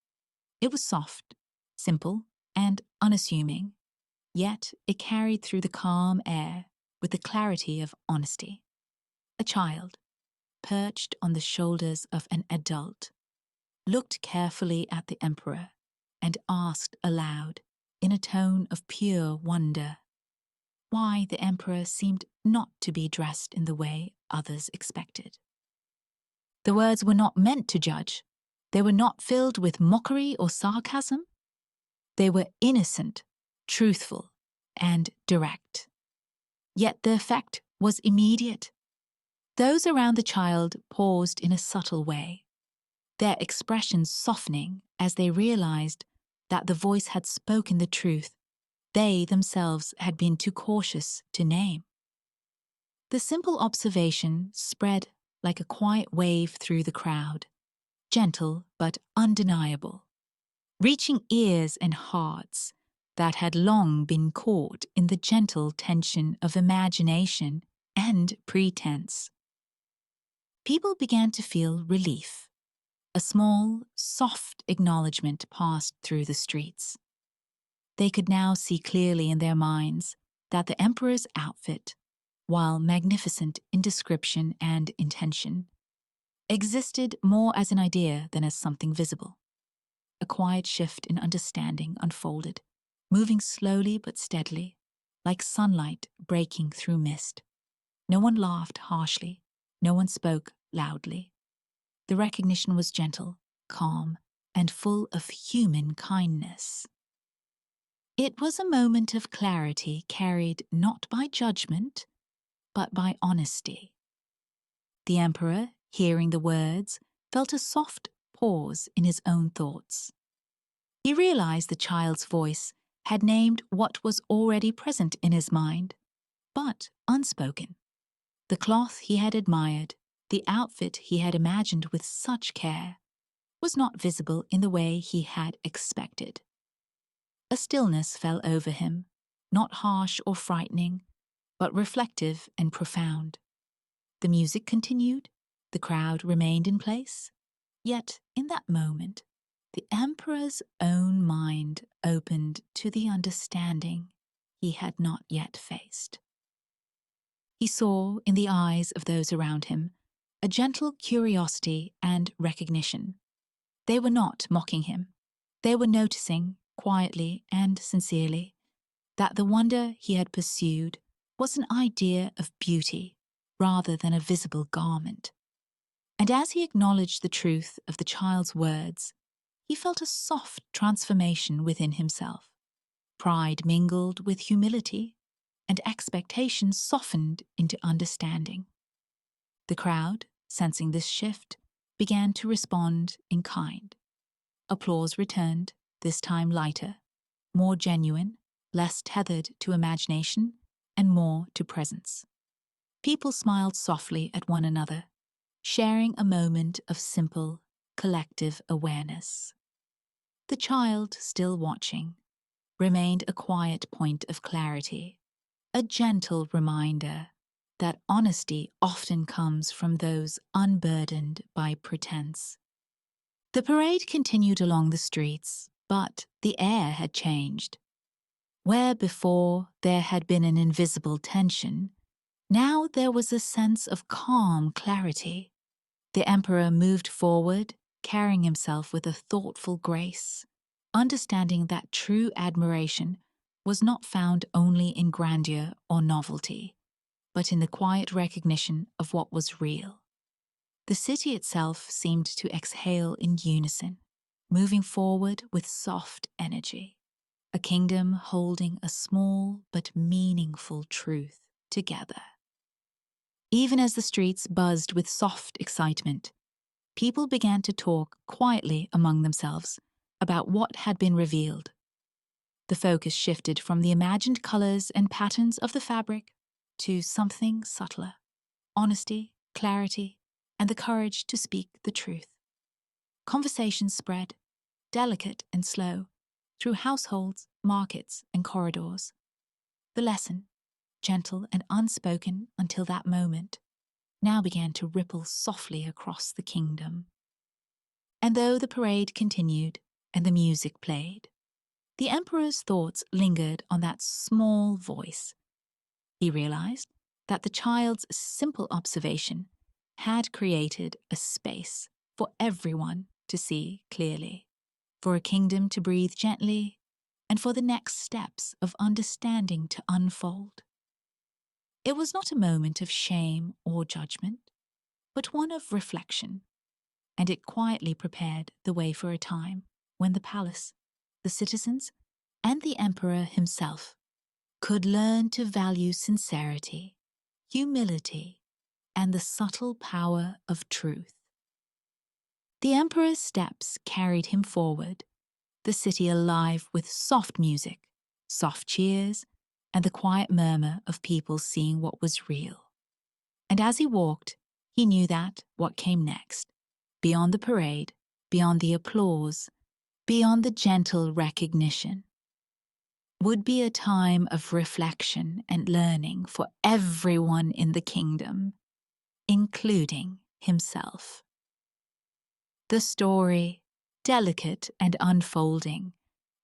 It was soft, simple, and unassuming, yet it carried through the calm air with the clarity of honesty. A child, perched on the shoulders of an adult, looked carefully at the emperor and asked aloud, in a tone of pure wonder, why the emperor seemed not to be dressed in the way others expected. The words were not meant to judge. They were not filled with mockery or sarcasm. They were innocent, truthful, and direct. Yet the effect was immediate. Those around the child paused in a subtle way, their expressions softening as they realized that the voice had spoken the truth they themselves had been too cautious to name. The simple observation spread like a quiet wave through the crowd, gentle but undeniable, reaching ears and hearts that had long been caught in the gentle tension of imagination and pretense. People began to feel relief. A small, soft acknowledgement passed through the streets. They could now see clearly in their minds that the emperor's outfit, while magnificent in description and intention, existed more as an idea than as something visible. A quiet shift in understanding unfolded, moving slowly but steadily, like sunlight breaking through mist. No one laughed harshly, no one spoke loudly. The recognition was gentle, calm, and full of human kindness. It was a moment of clarity carried not by judgment, but by honesty. The emperor, hearing the words, felt a soft pause in his own thoughts. He realized the child's voice had named what was already present in his mind, but unspoken. The cloth he had admired, the outfit he had imagined with such care, was not visible in the way he had expected. A stillness fell over him, not harsh or frightening, but reflective and profound. The music continued, the crowd remained in place, yet in that moment, the emperor's own mind opened to the understanding he had not yet faced. He saw in the eyes of those around him a gentle curiosity and recognition. They were not mocking him. They were noticing, quietly and sincerely, that the wonder he had pursued was an idea of beauty rather than a visible garment. And as he acknowledged the truth of the child's words, he felt a soft transformation within himself. Pride mingled with humility, and expectation softened into understanding. The crowd, sensing this shift, began to respond in kind. Applause returned, this time lighter, more genuine, less tethered to imagination, and more to presence. People smiled softly at one another, sharing a moment of simple, collective awareness. The child, still watching, remained a quiet point of clarity, a gentle reminder that honesty often comes from those unburdened by pretense. The parade continued along the streets, but the air had changed. Where before there had been an invisible tension, now there was a sense of calm clarity. The emperor moved forward, carrying himself with a thoughtful grace, understanding that true admiration was not found only in grandeur or novelty, but in the quiet recognition of what was real. The city itself seemed to exhale in unison, moving forward with soft energy, a kingdom holding a small but meaningful truth together. Even as the streets buzzed with soft excitement, people began to talk quietly among themselves about what had been revealed. The focus shifted from the imagined colors and patterns of the fabric to something subtler: honesty, clarity, and the courage to speak the truth. Conversations spread, delicate and slow, through households, markets, and corridors. The lesson, gentle and unspoken until that moment, now began to ripple softly across the kingdom. And though the parade continued and the music played, the emperor's thoughts lingered on that small voice. He realized that the child's simple observation had created a space for everyone to see clearly, for a kingdom to breathe gently, and for the next steps of understanding to unfold. It was not a moment of shame or judgment, but one of reflection, and it quietly prepared the way for a time when the palace, the citizens, and the emperor himself could learn to value sincerity, humility, and the subtle power of truth. The emperor's steps carried him forward, the city alive with soft music, soft cheers, and the quiet murmur of people seeing what was real. And as he walked, he knew that what came next, beyond the parade, beyond the applause, beyond the gentle recognition, would be a time of reflection and learning for everyone in the kingdom, including himself. The story, delicate and unfolding,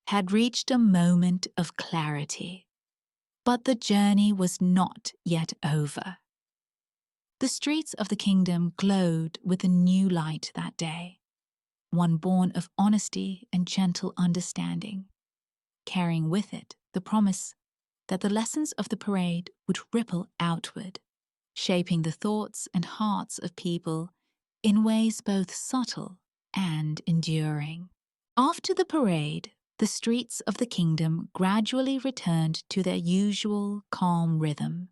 had reached a moment of clarity, but the journey was not yet over. The streets of the kingdom glowed with a new light that day, one born of honesty and gentle understanding, carrying with it the promise that the lessons of the parade would ripple outward, shaping the thoughts and hearts of people in ways both subtle and enduring. After the parade, the streets of the kingdom gradually returned to their usual calm rhythm,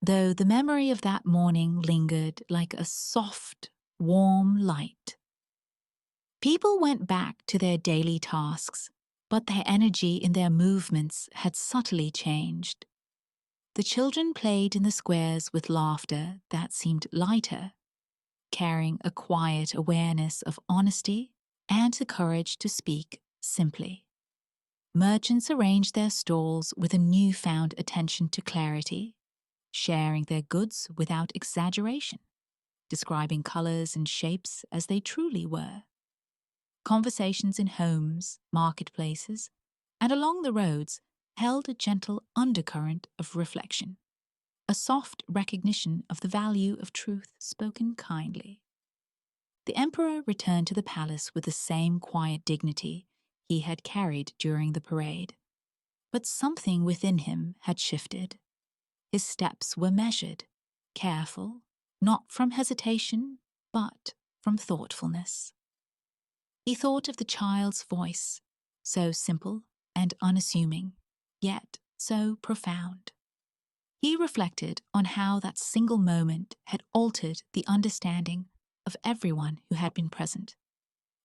though the memory of that morning lingered like a soft, warm light. People went back to their daily tasks, but their energy in their movements had subtly changed. The children played in the squares with laughter that seemed lighter, carrying a quiet awareness of honesty and the courage to speak simply. Merchants arranged their stalls with a newfound attention to clarity, sharing their goods without exaggeration, describing colors and shapes as they truly were. Conversations in homes, marketplaces, and along the roads held a gentle undercurrent of reflection, a soft recognition of the value of truth spoken kindly. The emperor returned to the palace with the same quiet dignity he had carried during the parade, but something within him had shifted. His steps were measured, careful, not from hesitation, but from thoughtfulness. He thought of the child's voice, so simple and unassuming, yet so profound. He reflected on how that single moment had altered the understanding of everyone who had been present,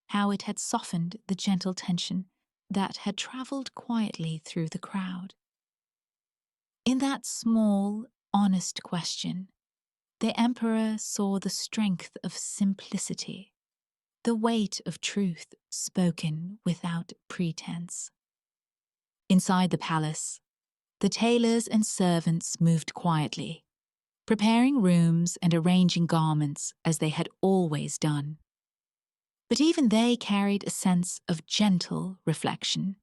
how it had softened the gentle tension that had traveled quietly through the crowd. In that small, honest question, the emperor saw the strength of simplicity, the weight of truth spoken without pretense. Inside the palace, the tailors and servants moved quietly, preparing rooms and arranging garments as they had always done. But even they carried a sense of gentle reflection.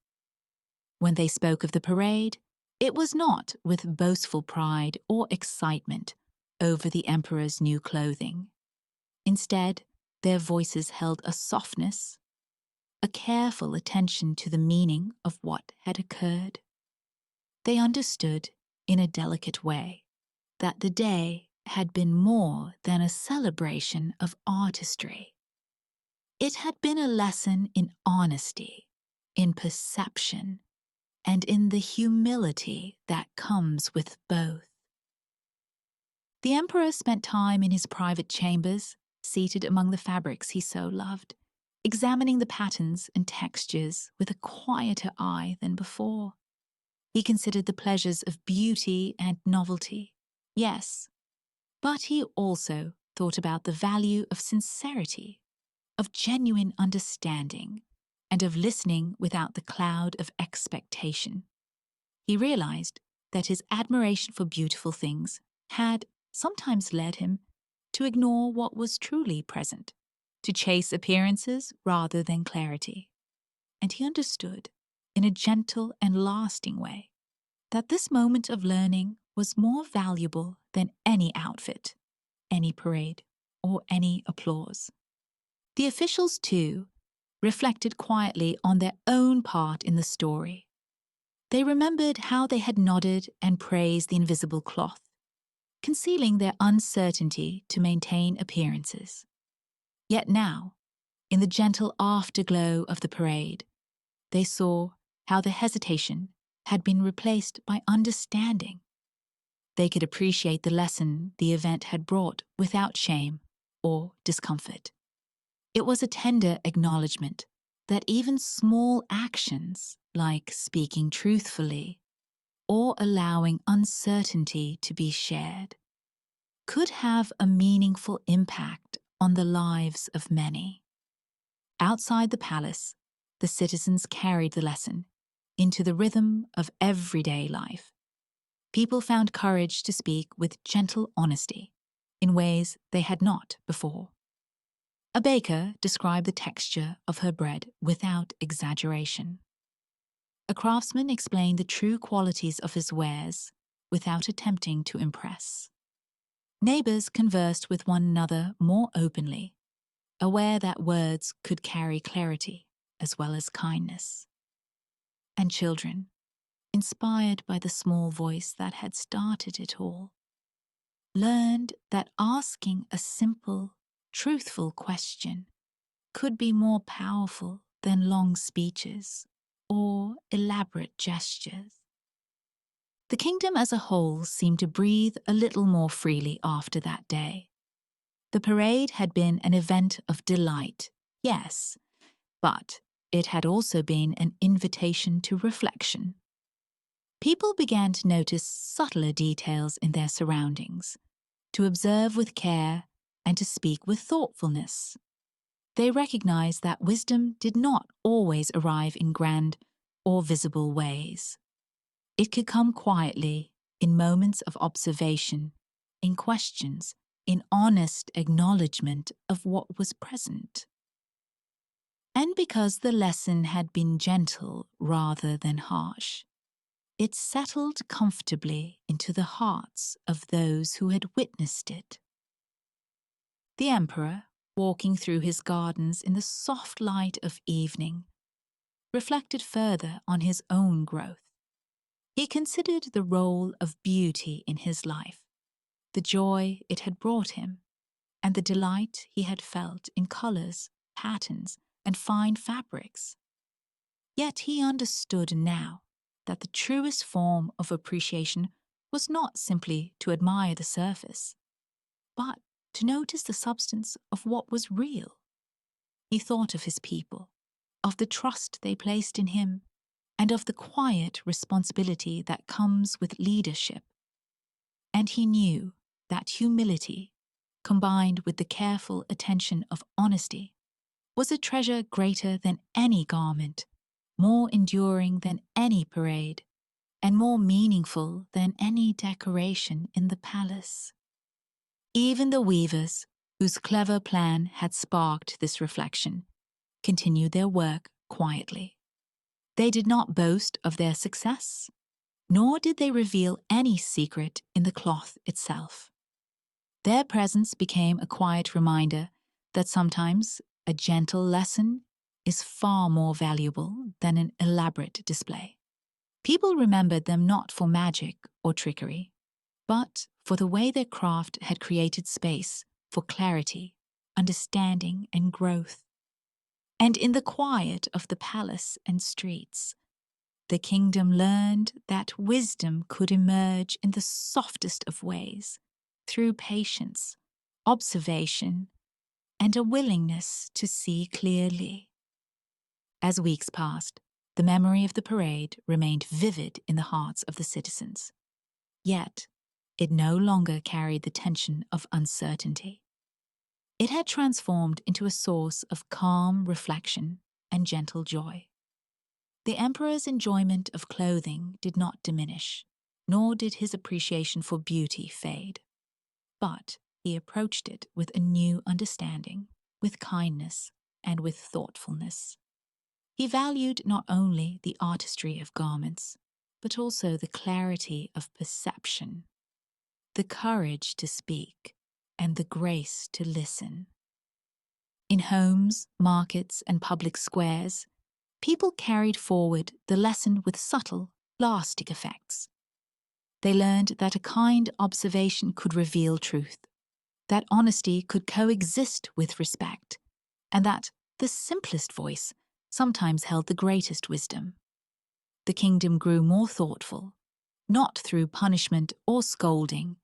When they spoke of the parade, it was not with boastful pride or excitement over the emperor's new clothing. Instead, their voices held a softness, a careful attention to the meaning of what had occurred. They understood, in a delicate way, that the day had been more than a celebration of artistry. It had been a lesson in honesty, in perception, and in the humility that comes with both. The emperor spent time in his private chambers, seated among the fabrics he so loved, examining the patterns and textures with a quieter eye than before. He considered the pleasures of beauty and novelty, yes, but he also thought about the value of sincerity, of genuine understanding, and of listening without the cloud of expectation. He realized that his admiration for beautiful things had sometimes led him to ignore what was truly present, to chase appearances rather than clarity. And he understood, in a gentle and lasting way, that this moment of learning was more valuable than any outfit, any parade, or any applause. The officials, too, reflected quietly on their own part in the story. They remembered how they had nodded and praised the invisible cloth, concealing their uncertainty to maintain appearances. Yet now, in the gentle afterglow of the parade, they saw how the hesitation had been replaced by understanding. They could appreciate the lesson the event had brought without shame or discomfort. It was a tender acknowledgement that even small actions, like speaking truthfully or allowing uncertainty to be shared, could have a meaningful impact on the lives of many. Outside the palace, the citizens carried the lesson into the rhythm of everyday life. People found courage to speak with gentle honesty in ways they had not before. A baker described the texture of her bread without exaggeration. A craftsman explained the true qualities of his wares without attempting to impress. Neighbors conversed with one another more openly, aware that words could carry clarity as well as kindness. And children, inspired by the small voice that had started it all, learned that asking a simple, truthful question could be more powerful than long speeches or elaborate gestures. The kingdom as a whole seemed to breathe a little more freely after that day. The parade had been an event of delight, yes, but it had also been an invitation to reflection. People began to notice subtler details in their surroundings, to observe with care, and to speak with thoughtfulness. They recognized that wisdom did not always arrive in grand or visible ways. It could come quietly, in moments of observation, in questions, in honest acknowledgement of what was present. And because the lesson had been gentle rather than harsh, it settled comfortably into the hearts of those who had witnessed it. The emperor, walking through his gardens in the soft light of evening, reflected further on his own growth. He considered the role of beauty in his life, the joy it had brought him, and the delight he had felt in colors, patterns, and fine fabrics. Yet he understood now that the truest form of appreciation was not simply to admire the surface, but to notice the substance of what was real. He thought of his people, of the trust they placed in him, and of the quiet responsibility that comes with leadership. And he knew that humility, combined with the careful attention of honesty, was a treasure greater than any garment, more enduring than any parade, and more meaningful than any decoration in the palace. Even the weavers, whose clever plan had sparked this reflection, continued their work quietly. They did not boast of their success, nor did they reveal any secret in the cloth itself. Their presence became a quiet reminder that sometimes a gentle lesson is far more valuable than an elaborate display. People remembered them not for magic or trickery, but for the way their craft had created space for clarity, understanding, and growth. And in the quiet of the palace and streets, the kingdom learned that wisdom could emerge in the softest of ways, through patience, observation, and a willingness to see clearly. As weeks passed, the memory of the parade remained vivid in the hearts of the citizens. Yet, it no longer carried the tension of uncertainty. It had transformed into a source of calm reflection and gentle joy. The emperor's enjoyment of clothing did not diminish, nor did his appreciation for beauty fade. But he approached it with a new understanding, with kindness, and with thoughtfulness. He valued not only the artistry of garments, but also the clarity of perception, the courage to speak, and the grace to listen. In homes, markets, and public squares, people carried forward the lesson with subtle, lasting effects. They learned that a kind observation could reveal truth, that honesty could coexist with respect, and that the simplest voice sometimes held the greatest wisdom. The kingdom grew more thoughtful, not through punishment or scolding,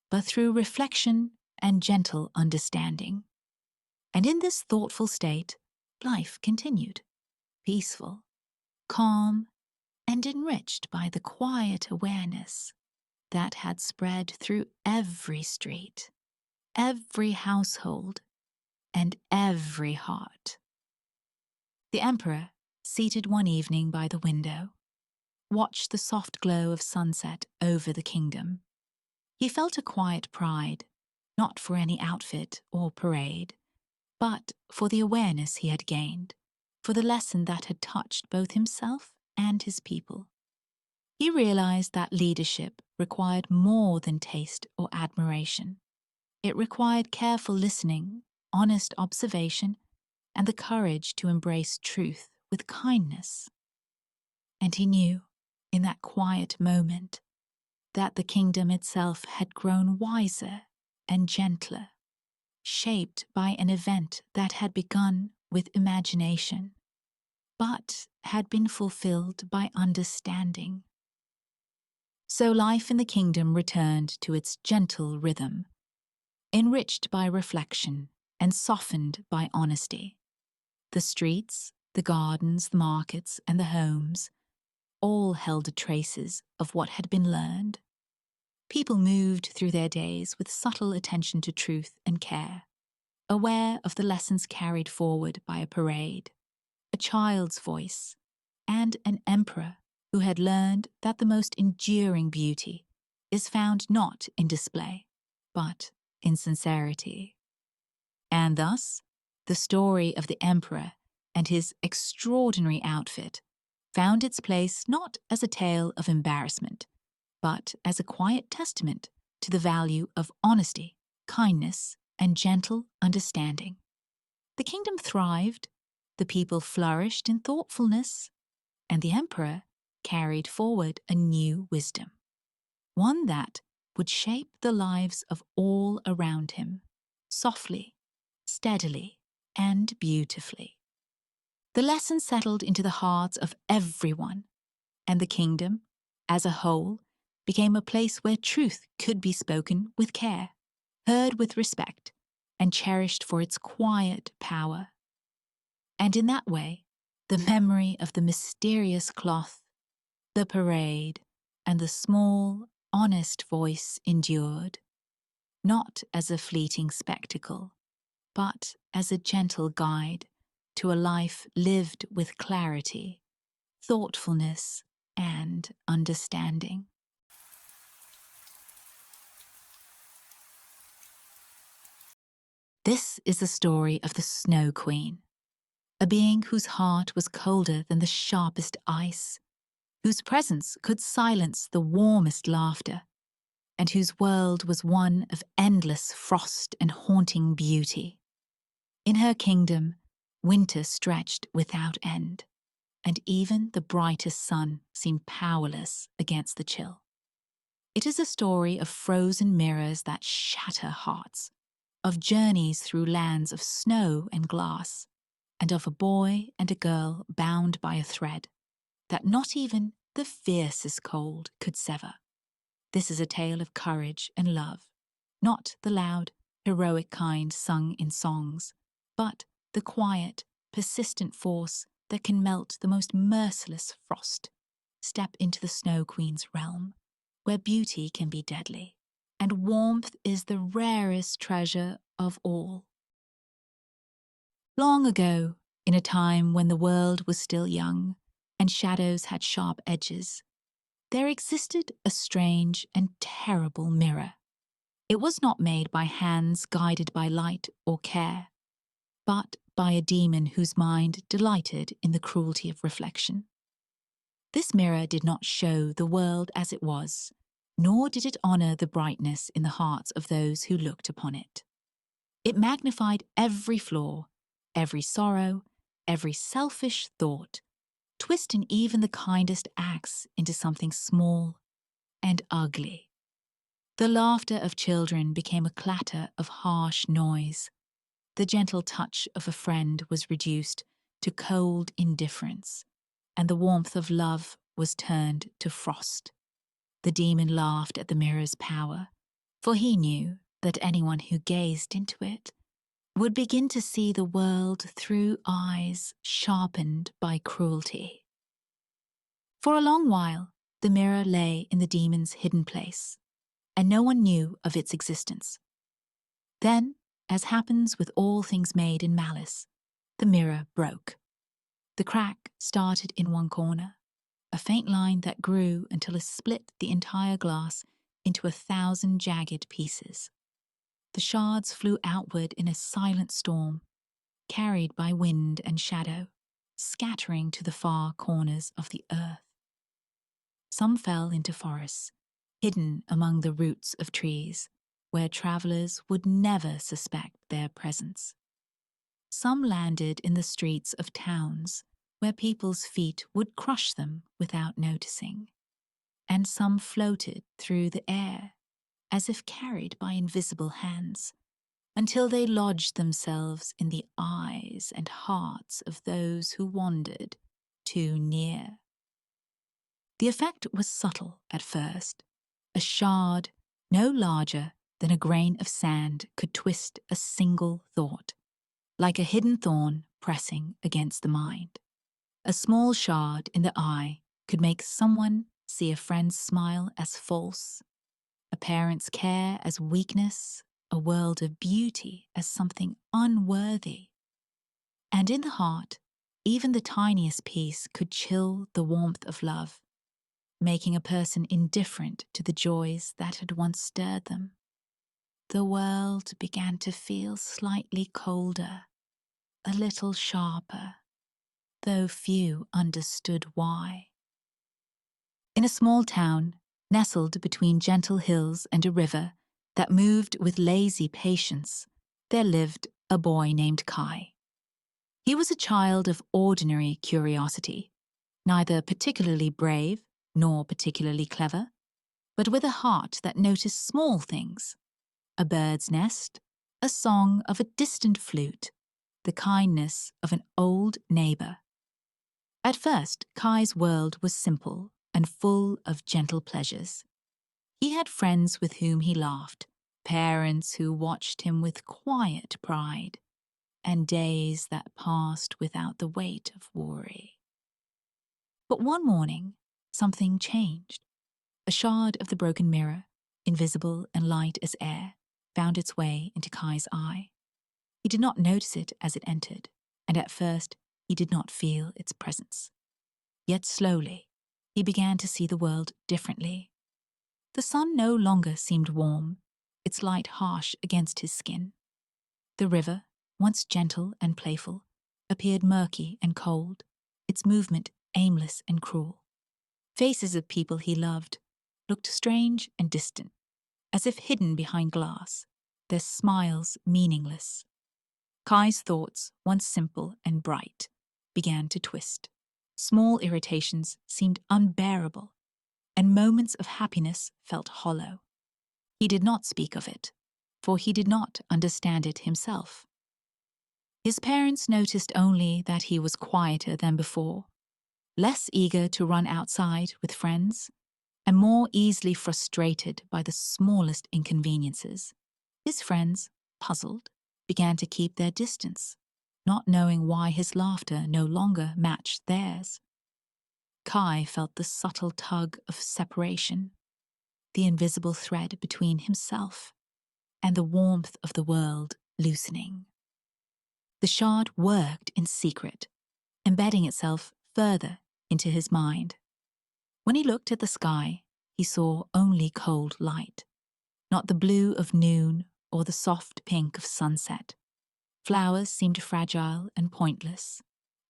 but through reflection and gentle understanding. And in this thoughtful state, life continued, peaceful, calm, and enriched by the quiet awareness that had spread through every street, every household, and every heart. The emperor, seated one evening by the window, watched the soft glow of sunset over the kingdom. He felt a quiet pride, not for any outfit or parade, but for the awareness he had gained, for the lesson that had touched both himself and his people. He realized that leadership required more than taste or admiration. It required careful listening, honest observation, and the courage to embrace truth with kindness. And he knew, in that quiet moment, that the kingdom itself had grown wiser and gentler, shaped by an event that had begun with imagination, but had been fulfilled by understanding. So life in the kingdom returned to its gentle rhythm, enriched by reflection and softened by honesty. The streets, the gardens, the markets, and the homes all held traces of what had been learned. People moved through their days with subtle attention to truth and care, aware of the lessons carried forward by a parade, a child's voice, and an emperor who had learned that the most enduring beauty is found not in display, but in sincerity. And thus, the story of the emperor and his extraordinary outfit found its place not as a tale of embarrassment, but as a quiet testament to the value of honesty, kindness, and gentle understanding. The kingdom thrived, the people flourished in thoughtfulness, and the emperor carried forward a new wisdom, one that would shape the lives of all around him, softly, steadily, and beautifully. The lesson settled into the hearts of everyone, and the kingdom, as a whole, became a place where truth could be spoken with care, heard with respect, and cherished for its quiet power. And in that way, the memory of the mysterious cloth, the parade, and the small, honest voice endured, not as a fleeting spectacle, but as a gentle guide to a life lived with clarity, thoughtfulness, and understanding. This is the story of the Snow Queen, a being whose heart was colder than the sharpest ice, whose presence could silence the warmest laughter, and whose world was one of endless frost and haunting beauty. In her kingdom, winter stretched without end, and even the brightest sun seemed powerless against the chill. It is a story of frozen mirrors that shatter hearts, of journeys through lands of snow and glass, and of a boy and a girl bound by a thread that not even the fiercest cold could sever. This is a tale of courage and love, not the loud, heroic kind sung in songs, but the quiet, persistent force that can melt the most merciless frost. Step into the Snow Queen's realm, where beauty can be deadly, and warmth is the rarest treasure of all. Long ago, in a time when the world was still young and shadows had sharp edges, there existed a strange and terrible mirror. It was not made by hands guided by light or care, but by a demon whose mind delighted in the cruelty of reflection. This mirror did not show the world as it was, nor did it honor the brightness in the hearts of those who looked upon it. It magnified every flaw, every sorrow, every selfish thought, twisting even the kindest acts into something small and ugly. The laughter of children became a clatter of harsh noise. The gentle touch of a friend was reduced to cold indifference, and the warmth of love was turned to frost. The demon laughed at the mirror's power, for he knew that anyone who gazed into it would begin to see the world through eyes sharpened by cruelty. For a long while, the mirror lay in the demon's hidden place, and no one knew of its existence. Then, as happens with all things made in malice, the mirror broke. The crack started in one corner, a faint line that grew until it split the entire glass into 1,000 jagged pieces. The shards flew outward in a silent storm, carried by wind and shadow, scattering to the far corners of the earth. Some fell into forests, hidden among the roots of trees, where travelers would never suspect their presence. Some landed in the streets of towns, where people's feet would crush them without noticing. And some floated through the air, as if carried by invisible hands, until they lodged themselves in the eyes and hearts of those who wandered too near. The effect was subtle at first. A shard no larger than a grain of sand could twist a single thought, like a hidden thorn pressing against the mind. A small shard in the eye could make someone see a friend's smile as false, a parent's care as weakness, a world of beauty as something unworthy. And in the heart, even the tiniest piece could chill the warmth of love, making a person indifferent to the joys that had once stirred them. The world began to feel slightly colder, a little sharper, though few understood why. In a small town, nestled between gentle hills and a river that moved with lazy patience, there lived a boy named Kai. He was a child of ordinary curiosity, neither particularly brave nor particularly clever, but with a heart that noticed small things: a bird's nest, a song of a distant flute, the kindness of an old neighbor. At first, Kai's world was simple and full of gentle pleasures. He had friends with whom he laughed, parents who watched him with quiet pride, and days that passed without the weight of worry. But one morning, something changed. A shard of the broken mirror, invisible and light as air, found its way into Kai's eye. He did not notice it as it entered, and at first he did not feel its presence. Yet slowly, he began to see the world differently. The sun no longer seemed warm, its light harsh against his skin. The river, once gentle and playful, appeared murky and cold, its movement aimless and cruel. Faces of people he loved looked strange and distant, as if hidden behind glass, their smiles meaningless. Kai's thoughts, once simple and bright, began to twist. Small irritations seemed unbearable, and moments of happiness felt hollow. He did not speak of it, for he did not understand it himself. His parents noticed only that he was quieter than before, less eager to run outside with friends, and more easily frustrated by the smallest inconveniences. His friends, puzzled, began to keep their distance, not knowing why his laughter no longer matched theirs. Kai felt the subtle tug of separation, the invisible thread between himself and the warmth of the world loosening. The shard worked in secret, embedding itself further into his mind. When he looked at the sky, he saw only cold light, not the blue of noon or the soft pink of sunset. Flowers seemed fragile and pointless,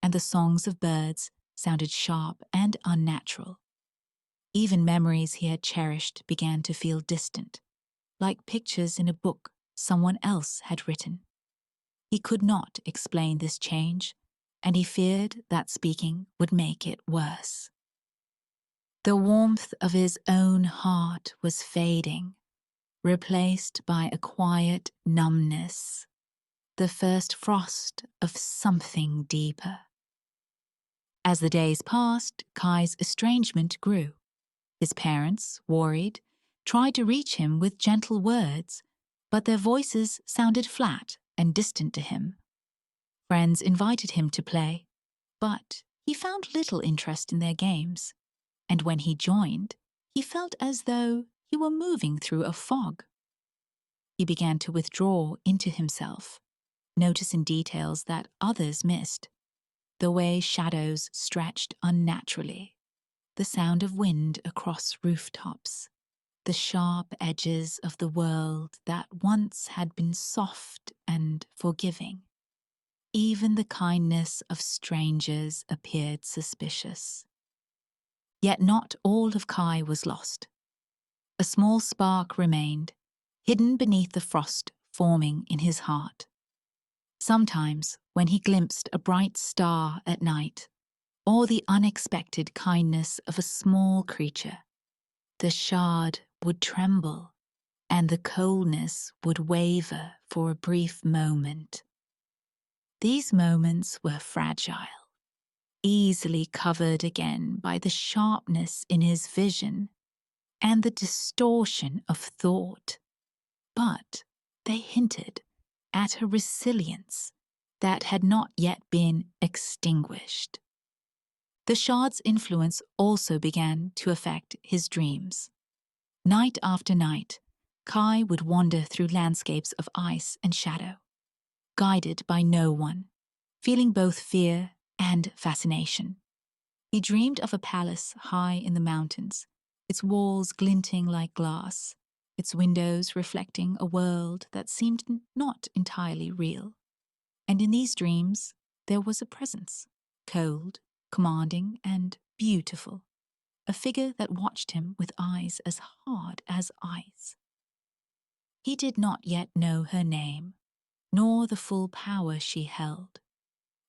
and the songs of birds sounded sharp and unnatural. Even memories he had cherished began to feel distant, like pictures in a book someone else had written. He could not explain this change, and he feared that speaking would make it worse. The warmth of his own heart was fading, replaced by a quiet numbness, the first frost of something deeper. As the days passed, Kai's estrangement grew. His parents, worried, tried to reach him with gentle words, but their voices sounded flat and distant to him. Friends invited him to play, but he found little interest in their games, and when he joined, he felt as though he were moving through a fog. He began to withdraw into himself, noticing details that others missed, the way shadows stretched unnaturally, the sound of wind across rooftops, the sharp edges of the world that once had been soft and forgiving. Even the kindness of strangers appeared suspicious. Yet not all of Kai was lost. A small spark remained, hidden beneath the frost forming in his heart. Sometimes, when he glimpsed a bright star at night, or the unexpected kindness of a small creature, the shard would tremble, and the coldness would waver for a brief moment. These moments were fragile, easily covered again by the sharpness in his vision and the distortion of thought, but they hinted at a resilience that had not yet been extinguished. The shard's influence also began to affect his dreams. Night after night, Kai would wander through landscapes of ice and shadow, guided by no one, feeling both fear and fascination. He dreamed of a palace high in the mountains, its walls glinting like glass, its windows reflecting a world that seemed not entirely real. And in these dreams, there was a presence, cold, commanding, and beautiful, a figure that watched him with eyes as hard as ice. He did not yet know her name, nor the full power she held,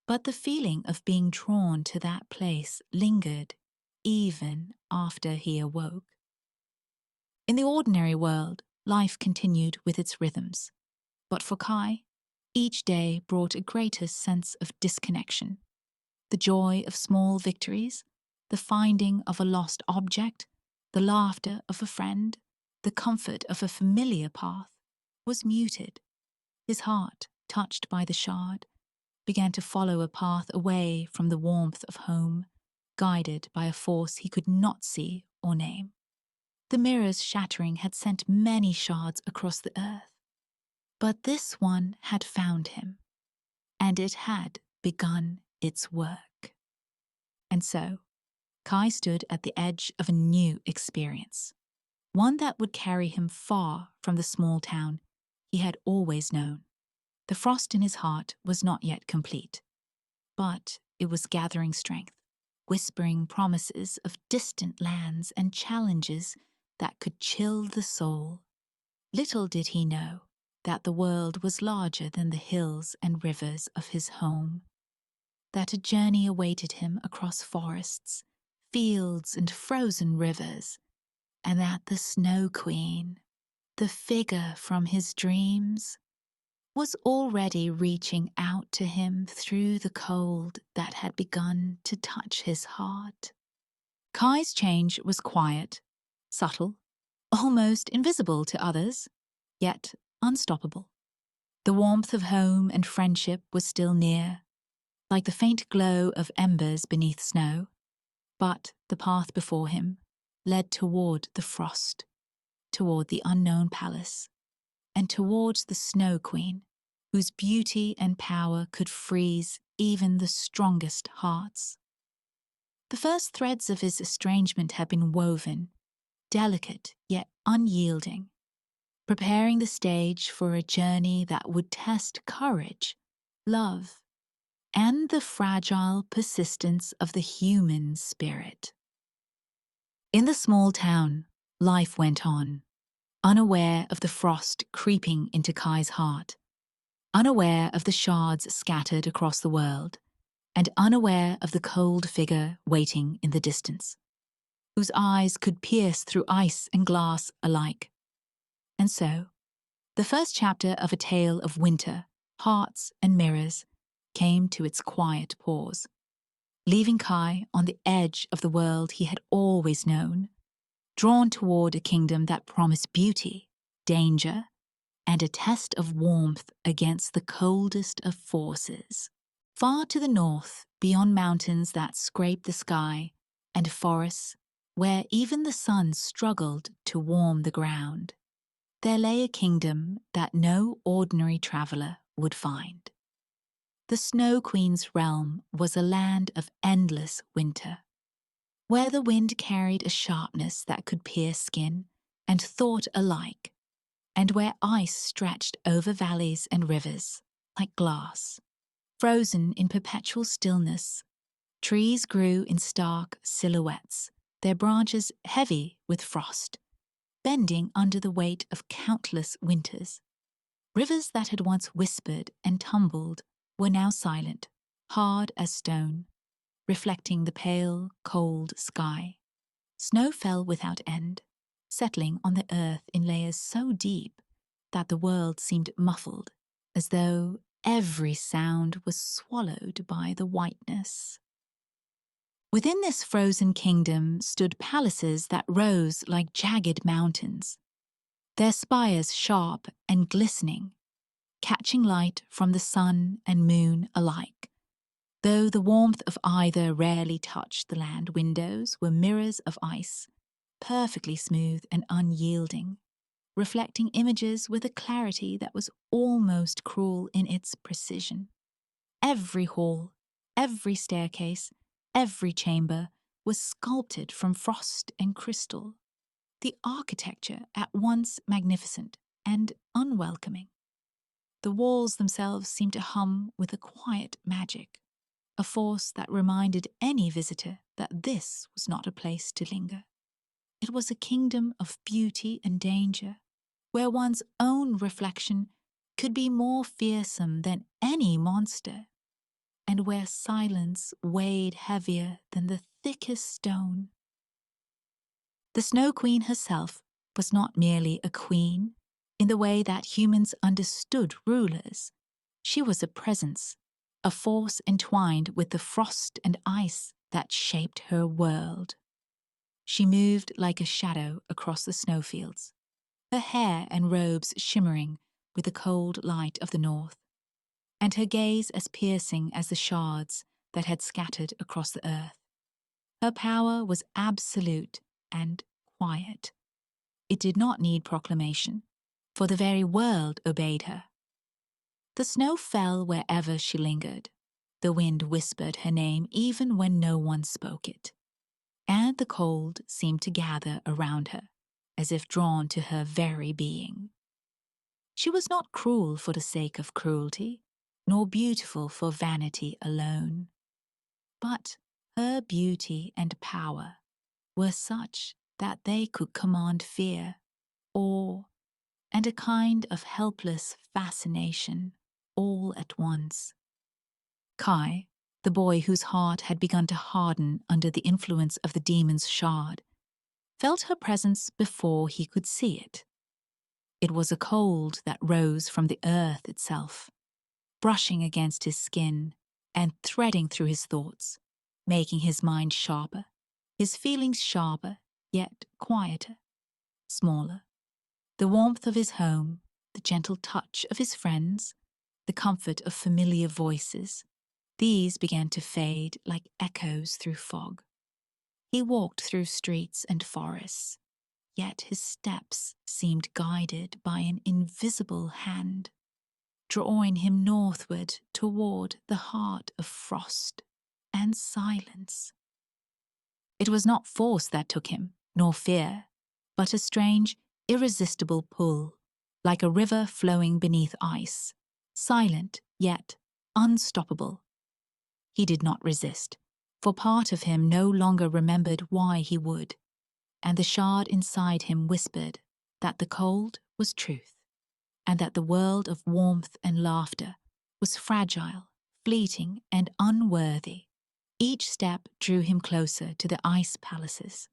but the feeling of being drawn to that place lingered even after he awoke. In the ordinary world, life continued with its rhythms, but for Kai, each day brought a greater sense of disconnection. The joy of small victories, the finding of a lost object, the laughter of a friend, the comfort of a familiar path, was muted. His heart, touched by the shard, began to follow a path away from the warmth of home, guided by a force he could not see or name. The mirror's shattering had sent many shards across the earth, but this one had found him, and it had begun its work. And so, Kai stood at the edge of a new experience, one that would carry him far from the small town he had always known. The frost in his heart was not yet complete, but it was gathering strength, whispering promises of distant lands and challenges that could chill the soul. Little did he know that the world was larger than the hills and rivers of his home. that a journey awaited him across forests, fields, and frozen rivers, and that the Snow Queen, the figure from his dreams, was already reaching out to him through the cold that had begun to touch his heart. Kai's change was quiet, subtle, almost invisible to others, yet unstoppable. The warmth of home and friendship was still near, like the faint glow of embers beneath snow, but the path before him led toward the frost, toward the unknown palace, and towards the Snow Queen, whose beauty and power could freeze even the strongest hearts. The first threads of his estrangement had been woven, delicate yet unyielding, preparing the stage for a journey that would test courage, love, and the fragile persistence of the human spirit. In the small town, life went on, unaware of the frost creeping into Kai's heart, unaware of the shards scattered across the world, and unaware of the cold figure waiting in the distance, whose eyes could pierce through ice and glass alike. And so, the first chapter of a tale of winter, hearts, and mirrors came to its quiet pause, leaving Kai on the edge of the world he had always known, drawn toward a kingdom that promised beauty, danger, and a test of warmth against the coldest of forces. Far to the north, beyond mountains that scraped the sky, and forests where even the sun struggled to warm the ground, there lay a kingdom that no ordinary traveler would find. The Snow Queen's realm was a land of endless winter, where the wind carried a sharpness that could pierce skin and thought alike, and where ice stretched over valleys and rivers like glass. Frozen in perpetual stillness, trees grew in stark silhouettes, their branches heavy with frost, bending under the weight of countless winters. Rivers that had once whispered and tumbled were now silent, hard as stone, reflecting the pale, cold sky. Snow fell without end, settling on the earth in layers so deep that the world seemed muffled, as though every sound was swallowed by the whiteness. Within this frozen kingdom stood palaces that rose like jagged mountains, their spires sharp and glistening, catching light from the sun and moon alike. Though the warmth of either rarely touched the land, windows were mirrors of ice, perfectly smooth and unyielding, reflecting images with a clarity that was almost cruel in its precision. Every hall, every staircase, every chamber was sculpted from frost and crystal, the architecture at once magnificent and unwelcoming. The walls themselves seemed to hum with a quiet magic, a force that reminded any visitor that this was not a place to linger. It was a kingdom of beauty and danger, where one's own reflection could be more fearsome than any monster, and where silence weighed heavier than the thickest stone. The Snow Queen herself was not merely a queen in the way that humans understood rulers. She was a presence, a force entwined with the frost and ice that shaped her world. She moved like a shadow across the snowfields, her hair and robes shimmering with the cold light of the north, and her gaze as piercing as the shards that had scattered across the earth. Her power was absolute and quiet. It did not need proclamation, for the very world obeyed her. The snow fell wherever she lingered. The wind whispered her name even when no one spoke it, and the cold seemed to gather around her, as if drawn to her very being. She was not cruel for the sake of cruelty, nor beautiful for vanity alone. But her beauty and power were such that they could command fear, awe, and a kind of helpless fascination all at once. Kai, The boy whose heart had begun to harden under the influence of the demon's shard felt her presence before he could see it. It was a cold that rose from the earth itself, brushing against his skin and threading through his thoughts, making his mind sharper, his feelings sharper, yet quieter, smaller. The warmth of his home, the gentle touch of his friends, the comfort of familiar voices, these began to fade like echoes through fog. He walked through streets and forests, yet his steps seemed guided by an invisible hand, drawing him northward toward the heart of frost and silence. It was not force that took him, nor fear, but a strange, irresistible pull, like a river flowing beneath ice, silent yet unstoppable. He did not resist, for part of him no longer remembered why he would, and the shard inside him whispered that the cold was truth, and that the world of warmth and laughter was fragile, fleeting, and unworthy. Each step drew him closer to the ice palaces,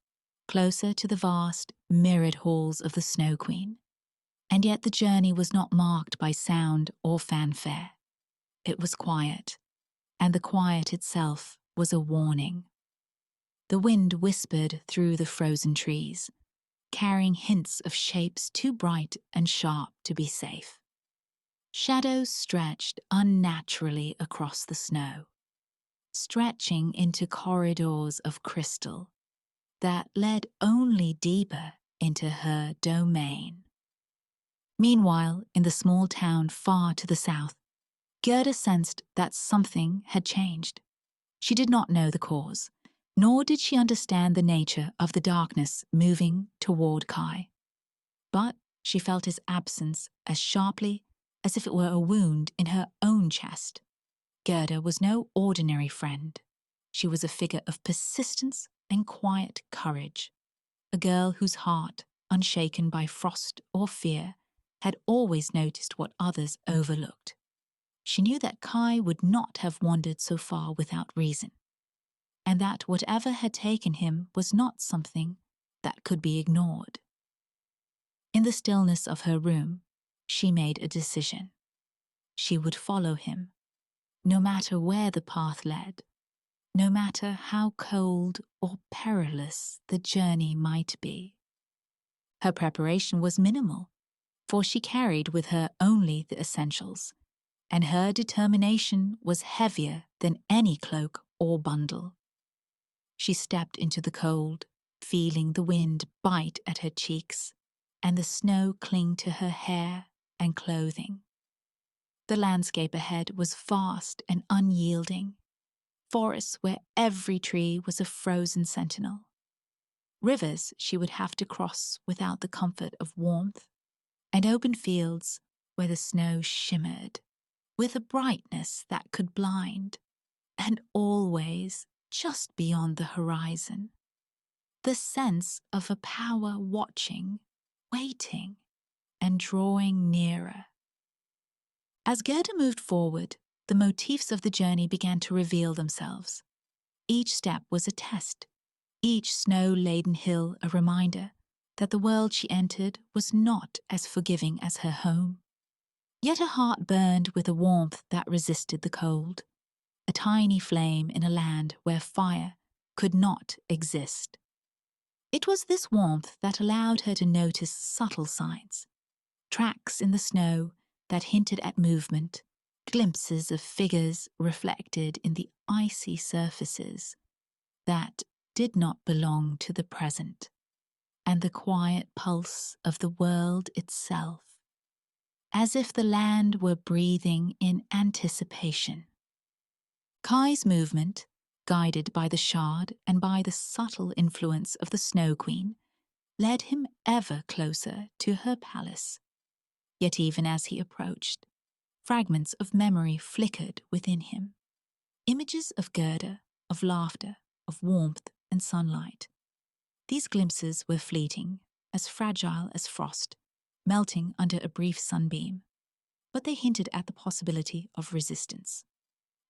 closer to the vast, mirrored halls of the Snow Queen. And yet the journey was not marked by sound or fanfare. It was quiet, and the quiet itself was a warning. The wind whispered through the frozen trees, carrying hints of shapes too bright and sharp to be safe. Shadows stretched unnaturally across the snow, stretching into corridors of crystal that led only deeper into her domain. Meanwhile, in the small town far to the south, Gerda sensed that something had changed. She did not know the cause, nor did she understand the nature of the darkness moving toward Kai. But she felt his absence as sharply as if it were a wound in her own chest. Gerda was no ordinary friend. She was a figure of persistence and quiet courage, a girl whose heart, unshaken by frost or fear, had always noticed what others overlooked. She knew that Kai would not have wandered so far without reason, and that whatever had taken him was not something that could be ignored. In the stillness of her room, she made a decision. She would follow him, no matter where the path led, no matter how cold or perilous the journey might be. Her preparation was minimal, for she carried with her only the essentials, and her determination was heavier than any cloak or bundle. She stepped into the cold, feeling the wind bite at her cheeks and the snow cling to her hair and clothing. The landscape ahead was vast and unyielding, forests where every tree was a frozen sentinel. Rivers she would have to cross without the comfort of warmth, and open fields where the snow shimmered with a brightness that could blind, and always, just beyond the horizon, the sense of a power watching, waiting, and drawing nearer. As Gerda moved forward, the motifs of the journey began to reveal themselves. Each step was a test, each snow-laden hill a reminder that the world she entered was not as forgiving as her home. Yet her heart burned with a warmth that resisted the cold, a tiny flame in a land where fire could not exist. It was this warmth that allowed her to notice subtle signs, tracks in the snow that hinted at movement, glimpses of figures reflected in the icy surfaces that did not belong to the present, and the quiet pulse of the world itself, as if the land were breathing in anticipation. Kai's movement, guided by the shard and by the subtle influence of the Snow Queen, led him ever closer to her palace. Yet even as he approached, fragments of memory flickered within him. Images of Gerda, of laughter, of warmth and sunlight. These glimpses were fleeting, as fragile as frost, melting under a brief sunbeam, but they hinted at the possibility of resistance.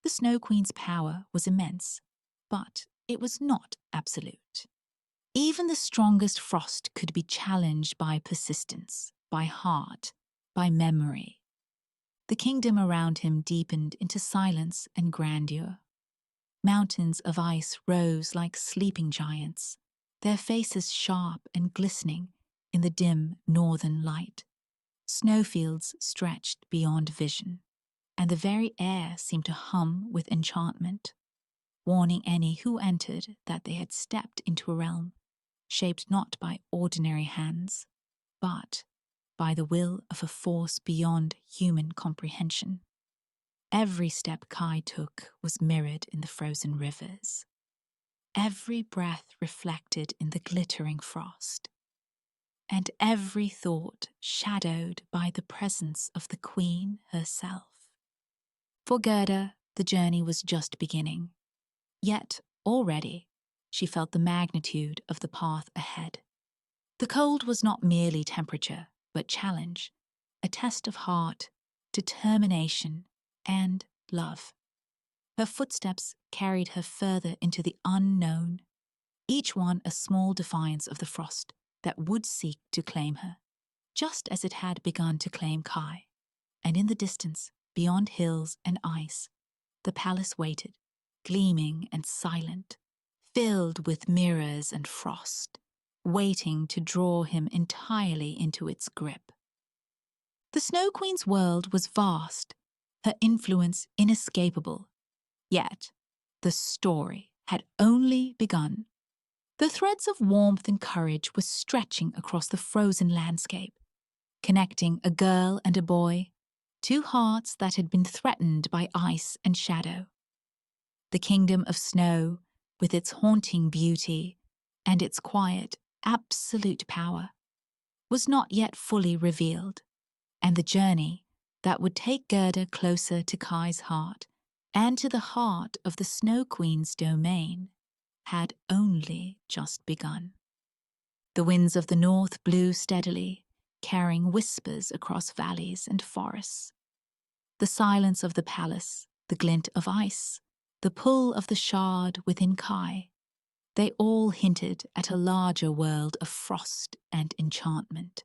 The Snow Queen's power was immense, but it was not absolute. Even the strongest frost could be challenged by persistence, by heart, by memory. The kingdom around him deepened into silence and grandeur. Mountains of ice rose like sleeping giants, their faces sharp and glistening in the dim northern light. Snowfields stretched beyond vision, and the very air seemed to hum with enchantment, warning any who entered that they had stepped into a realm shaped not by ordinary hands, but by the will of a force beyond human comprehension. Every step Kai took was mirrored in the frozen rivers. Every breath reflected in the glittering frost, and every thought shadowed by the presence of the Queen herself. For Gerda, the journey was just beginning, yet already she felt the magnitude of the path ahead. The cold was not merely temperature, but challenge, a test of heart, determination, and love. Her footsteps carried her further into the unknown, each one a small defiance of the frost that would seek to claim her, just as it had begun to claim Kai. And in the distance, beyond hills and ice, the palace waited, gleaming and silent, filled with mirrors and frost, waiting to draw him entirely into its grip. The Snow Queen's world was vast, her influence inescapable, yet the story had only begun. The threads of warmth and courage were stretching across the frozen landscape, connecting a girl and a boy, two hearts that had been threatened by ice and shadow. The kingdom of snow, with its haunting beauty and its quiet, absolute power, was not yet fully revealed, and the journey that would take Gerda closer to Kai's heart and to the heart of the Snow Queen's domain had only just begun. The winds of the north blew steadily, carrying whispers across valleys and forests. The silence of the palace, the glint of ice, the pull of the shard within Kai, they all hinted at a larger world of frost and enchantment.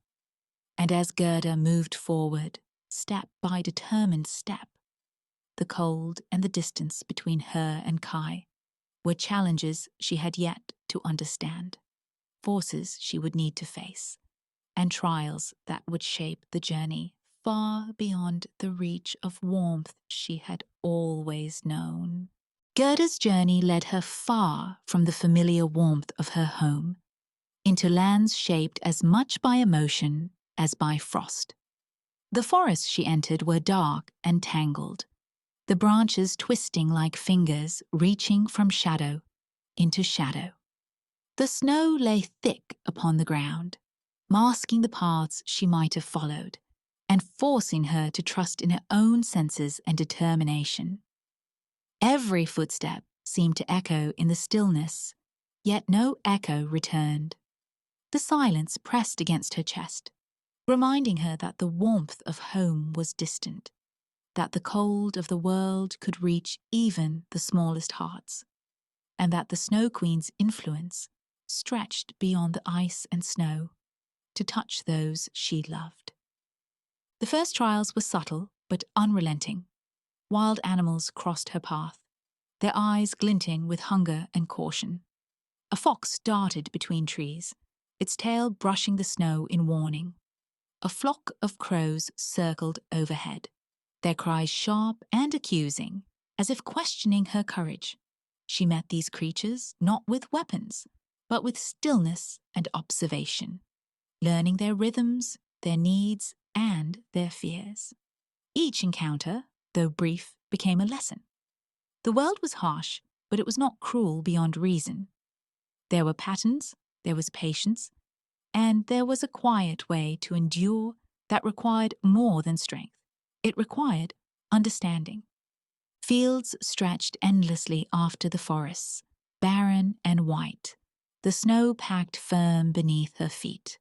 And as Gerda moved forward, step by determined step, the cold and the distance between her and Kai were challenges she had yet to understand, forces she would need to face, and trials that would shape the journey far beyond the reach of warmth she had always known. Gerda's journey led her far from the familiar warmth of her home, into lands shaped as much by emotion as by frost. The forests she entered were dark and tangled, the branches twisting like fingers reaching from shadow into shadow. The snow lay thick upon the ground, masking the paths she might have followed, and forcing her to trust in her own senses and determination. Every footstep seemed to echo in the stillness, yet no echo returned. The silence pressed against her chest, reminding her that the warmth of home was distant, that the cold of the world could reach even the smallest hearts, and that the Snow Queen's influence stretched beyond the ice and snow to touch those she loved. The first trials were subtle but unrelenting. Wild animals crossed her path, their eyes glinting with hunger and caution. A fox darted between trees, its tail brushing the snow in warning. A flock of crows circled overhead, their cries sharp and accusing, as if questioning her courage. She met these creatures not with weapons, but with stillness and observation, learning their rhythms, their needs, and their fears. Each encounter, though brief, became a lesson. The world was harsh, but it was not cruel beyond reason. There were patterns, there was patience, and there was a quiet way to endure that required more than strength. It required understanding. Fields stretched endlessly after the forests, barren and white, the snow packed firm beneath her feet.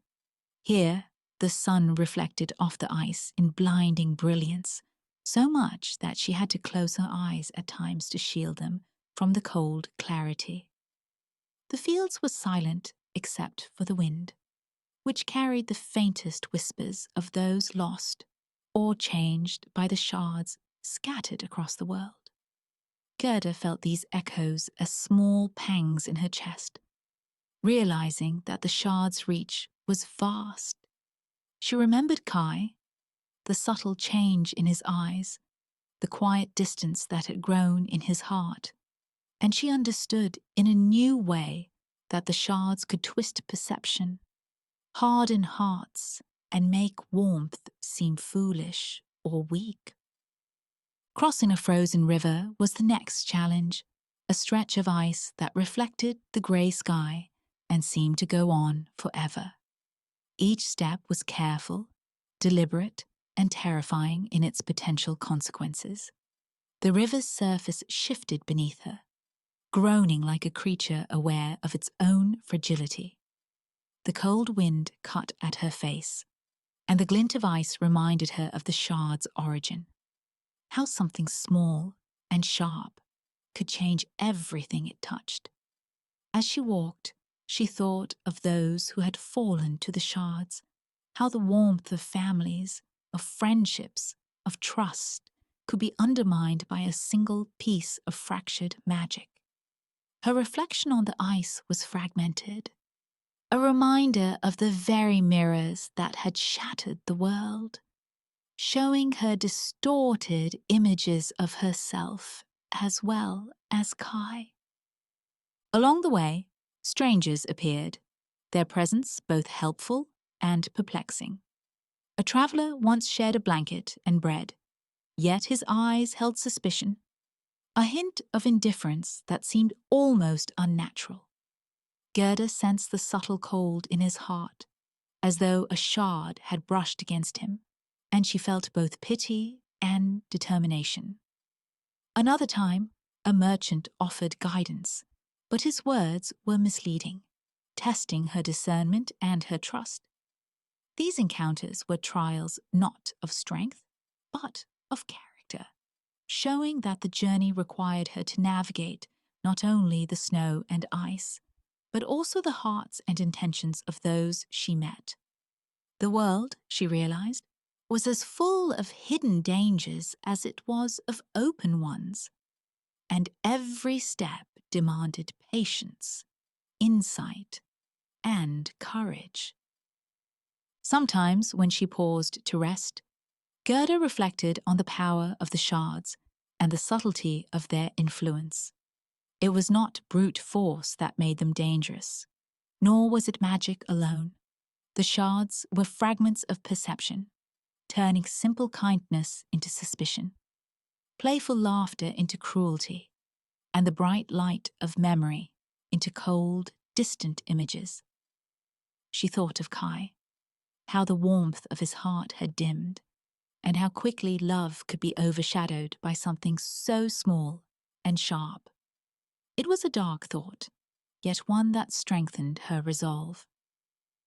Here, the sun reflected off the ice in blinding brilliance, so much that she had to close her eyes at times to shield them from the cold clarity. The fields were silent except for the wind, which carried the faintest whispers of those lost or changed by the shards scattered across the world. Gerda felt these echoes as small pangs in her chest, realizing that the shard's reach was vast. She remembered Kai, the subtle change in his eyes, the quiet distance that had grown in his heart, and she understood in a new way that the shards could twist perception, harden hearts, and make warmth seem foolish or weak. Crossing a frozen river was the next challenge, a stretch of ice that reflected the grey sky and seemed to go on forever. Each step was careful, deliberate, and terrifying in its potential consequences. The river's surface shifted beneath her, groaning like a creature aware of its own fragility. The cold wind cut at her face, and the glint of ice reminded her of the shard's origin. How something small and sharp could change everything it touched. As she walked, she thought of those who had fallen to the shards, how the warmth of families, of friendships, of trust could be undermined by a single piece of fractured magic. Her reflection on the ice was fragmented, a reminder of the very mirrors that had shattered the world, showing her distorted images of herself as well as Kai. Along the way, strangers appeared, their presence both helpful and perplexing. A traveler once shared a blanket and bread, yet his eyes held suspicion, a hint of indifference that seemed almost unnatural. Gerda sensed the subtle cold in his heart, as though a shard had brushed against him, and she felt both pity and determination. Another time, a merchant offered guidance, but his words were misleading, testing her discernment and her trust. These encounters were trials not of strength, but of character, showing that the journey required her to navigate not only the snow and ice, but also the hearts and intentions of those she met. The world, she realized, was as full of hidden dangers as it was of open ones, and every step demanded patience, insight, and courage. Sometimes, when she paused to rest, Gerda reflected on the power of the shards and the subtlety of their influence. It was not brute force that made them dangerous, nor was it magic alone. The shards were fragments of perception, turning simple kindness into suspicion, playful laughter into cruelty, and the bright light of memory into cold, distant images. She thought of Kai, how the warmth of his heart had dimmed, and how quickly love could be overshadowed by something so small and sharp. It was a dark thought, yet one that strengthened her resolve.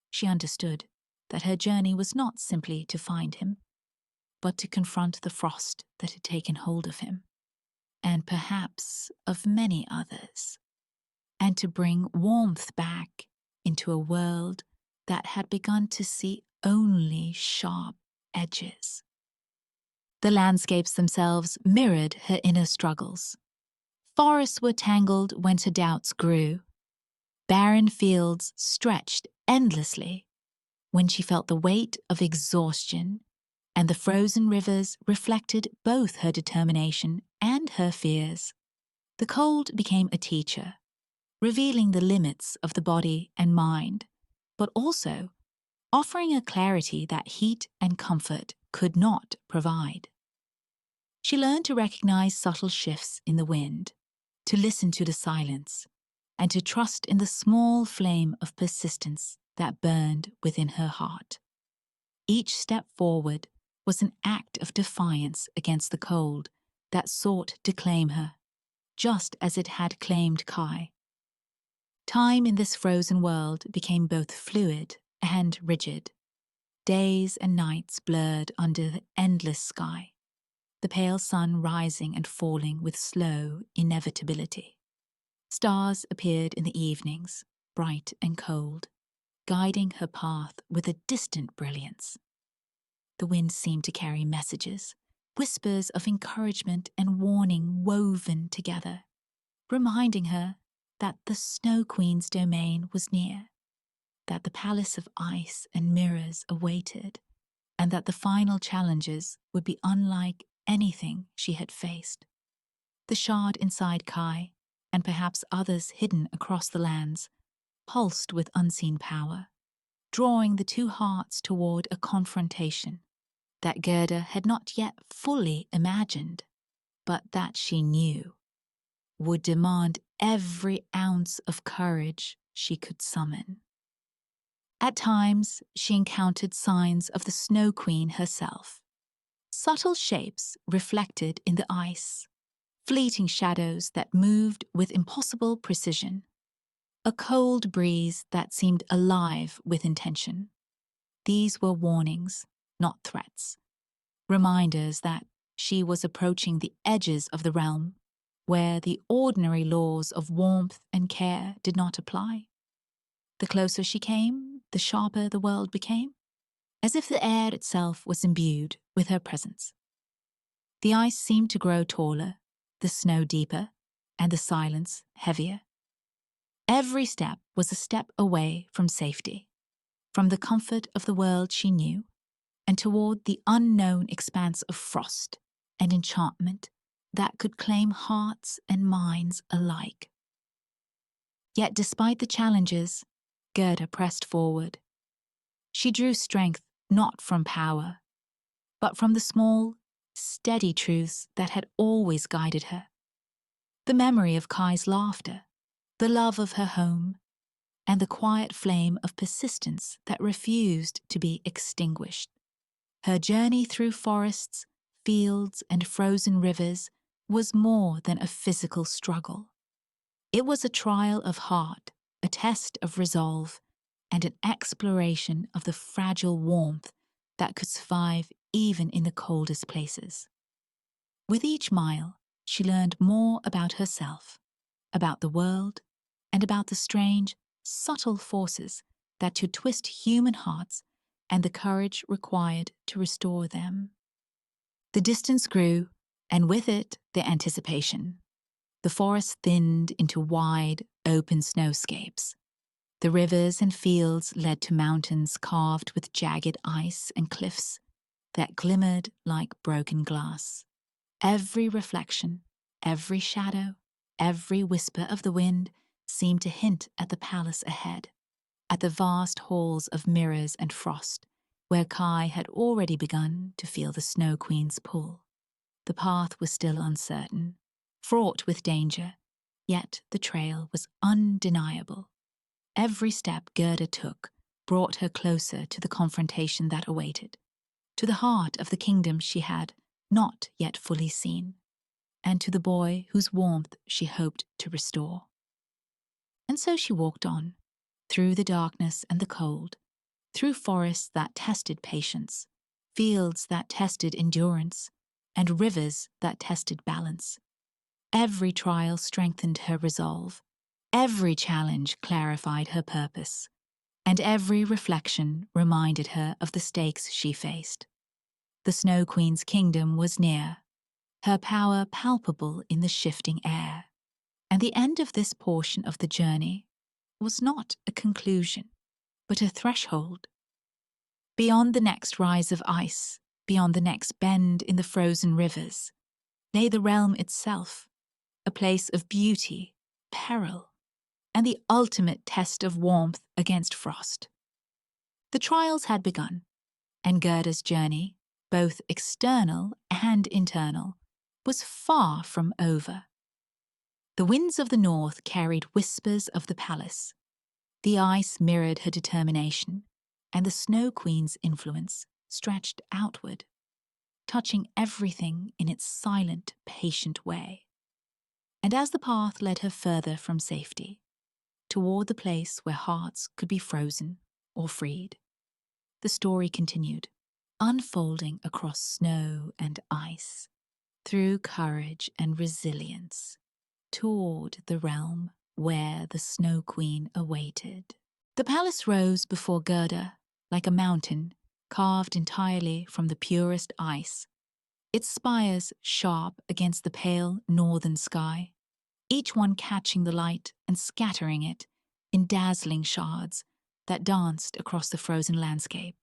She understood that her journey was not simply to find him, but to confront the frost that had taken hold of him, and perhaps of many others, and to bring warmth back into a world that had begun to see only sharp edges. The landscapes themselves mirrored her inner struggles. Forests were tangled whence her doubts grew. Barren fields stretched endlessly when she felt the weight of exhaustion, and the frozen rivers reflected both her determination and her fears. The cold became a teacher, revealing the limits of the body and mind, but also offering a clarity that heat and comfort could not provide. She learned to recognize subtle shifts in the wind, to listen to the silence, and to trust in the small flame of persistence that burned within her heart. Each step forward was an act of defiance against the cold that sought to claim her, just as it had claimed Kai. Time in this frozen world became both fluid and rigid. Days and nights blurred under the endless sky, the pale sun rising and falling with slow inevitability. Stars appeared in the evenings, bright and cold, guiding her path with a distant brilliance. The wind seemed to carry messages, whispers of encouragement and warning woven together, reminding her that the Snow Queen's domain was near, that the palace of ice and mirrors awaited, and that the final challenges would be unlike anything she had faced. The shard inside Kai, and perhaps others hidden across the lands, pulsed with unseen power, drawing the two hearts toward a confrontation that Gerda had not yet fully imagined, but that she knew would demand every ounce of courage she could summon. At times, she encountered signs of the Snow Queen herself, subtle shapes reflected in the ice, fleeting shadows that moved with impossible precision, a cold breeze that seemed alive with intention. These were warnings, not threats, reminders that she was approaching the edges of the realm where the ordinary laws of warmth and care did not apply. The closer she came, the sharper the world became, as if the air itself was imbued with her presence. The ice seemed to grow taller, the snow deeper, and the silence heavier. Every step was a step away from safety, from the comfort of the world she knew, and toward the unknown expanse of frost and enchantment that could claim hearts and minds alike. Yet despite the challenges, Gerda pressed forward. She drew strength not from power, but from the small, steady truths that had always guided her. The memory of Kai's laughter, the love of her home, and the quiet flame of persistence that refused to be extinguished. Her journey through forests, fields, and frozen rivers was more than a physical struggle. It was a trial of heart, a test of resolve, and an exploration of the fragile warmth that could survive even in the coldest places. With each mile, she learned more about herself, about the world, and about the strange, subtle forces that could twist human hearts and the courage required to restore them. The distance grew, and with it, the anticipation. The forest thinned into wide, open snowscapes. The rivers and fields led to mountains carved with jagged ice and cliffs that glimmered like broken glass. Every reflection, every shadow, every whisper of the wind seemed to hint at the palace ahead, at the vast halls of mirrors and frost, where Kai had already begun to feel the Snow Queen's pull. The path was still uncertain, fraught with danger, yet the trail was undeniable. Every step Gerda took brought her closer to the confrontation that awaited, to the heart of the kingdom she had not yet fully seen, and to the boy whose warmth she hoped to restore. And so she walked on, through the darkness and the cold, through forests that tested patience, fields that tested endurance, and rivers that tested balance. Every trial strengthened her resolve, every challenge clarified her purpose, and every reflection reminded her of the stakes she faced. The Snow Queen's kingdom was near, her power palpable in the shifting air, and the end of this portion of the journey was not a conclusion, but a threshold. Beyond the next rise of ice, beyond the next bend in the frozen rivers, lay the realm itself, a place of beauty, peril, and the ultimate test of warmth against frost. The trials had begun, and Gerda's journey, both external and internal, was far from over. The winds of the north carried whispers of the palace. The ice mirrored her determination, and the Snow Queen's influence stretched outward, touching everything in its silent, patient way. And as the path led her further from safety, toward the place where hearts could be frozen or freed, the story continued, unfolding across snow and ice, through courage and resilience, toward the realm where the Snow Queen awaited. The palace rose before Gerda like a mountain carved entirely from the purest ice, its spires sharp against the pale northern sky, each one catching the light and scattering it in dazzling shards that danced across the frozen landscape.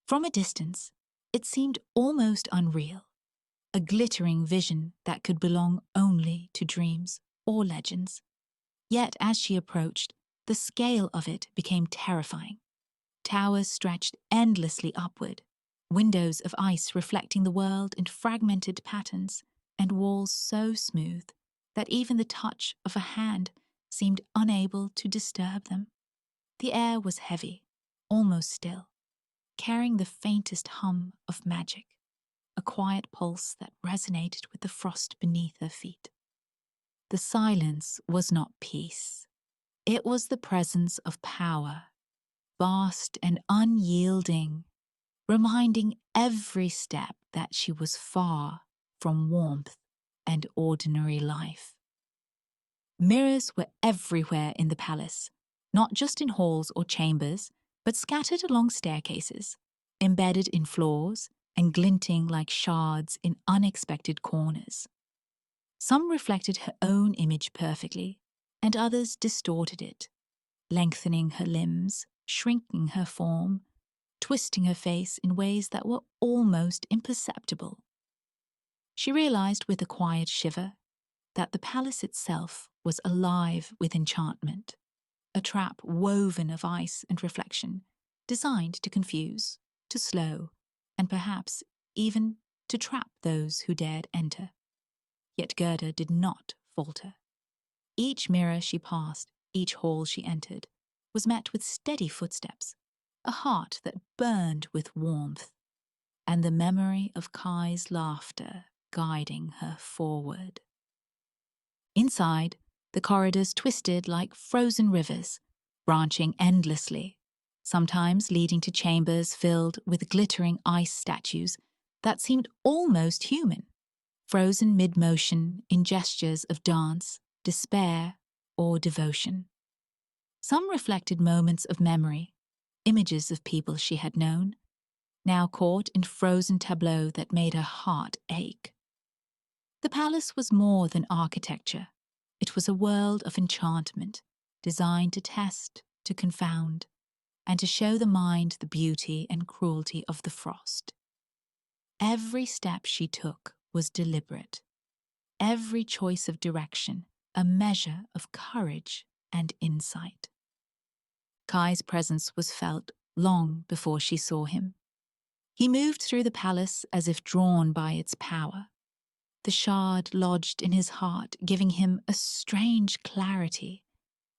From a distance, it seemed almost unreal, a glittering vision that could belong only to dreams or legends. Yet as she approached, the scale of it became terrifying. Towers stretched endlessly upward, windows of ice reflecting the world in fragmented patterns, and walls so smooth that even the touch of a hand seemed unable to disturb them. The air was heavy, almost still, carrying the faintest hum of magic, a quiet pulse that resonated with the frost beneath her feet. The silence was not peace. It was the presence of power, vast and unyielding, reminding every step that she was far from warmth and ordinary life. Mirrors were everywhere in the palace, not just in halls or chambers, but scattered along staircases, embedded in floors, and glinting like shards in unexpected corners. Some reflected her own image perfectly, and others distorted it, lengthening her limbs, shrinking her form, twisting her face in ways that were almost imperceptible. She realized with a quiet shiver that the palace itself was alive with enchantment, a trap woven of ice and reflection, designed to confuse, to slow, and perhaps even to trap those who dared enter. Yet Gerda did not falter. Each mirror she passed, each hall she entered, was met with steady footsteps, a heart that burned with warmth, and the memory of Kai's laughter guiding her forward. Inside, the corridors twisted like frozen rivers, branching endlessly, sometimes leading to chambers filled with glittering ice statues that seemed almost human, frozen mid-motion in gestures of dance, despair, or devotion. Some reflected moments of memory, images of people she had known, now caught in frozen tableaux that made her heart ache. The palace was more than architecture. It was a world of enchantment, designed to test, to confound, and to show the mind the beauty and cruelty of the frost. Every step she took was deliberate, every choice of direction a measure of courage and insight. Kai's presence was felt long before she saw him. He moved through the palace as if drawn by its power, the shard lodged in his heart giving him a strange clarity,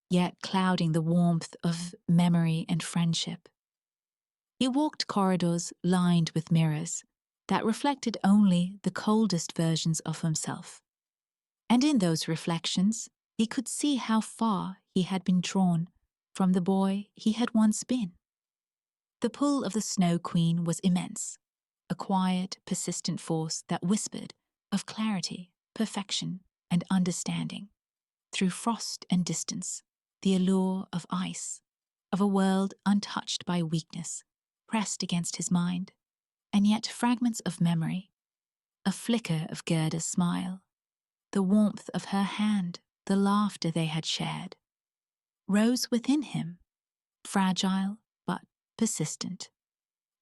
yet clouding the warmth of memory and friendship. He walked corridors lined with mirrors that reflected only the coldest versions of himself. And in those reflections, he could see how far he had been drawn from the boy he had once been. The pull of the Snow Queen was immense, a quiet, persistent force that whispered of clarity, perfection, and understanding. Through frost and distance, the allure of ice, of a world untouched by weakness, pressed against his mind, and yet fragments of memory, a flicker of Gerda's smile, the warmth of her hand, the laughter they had shared, rose within him, fragile but persistent,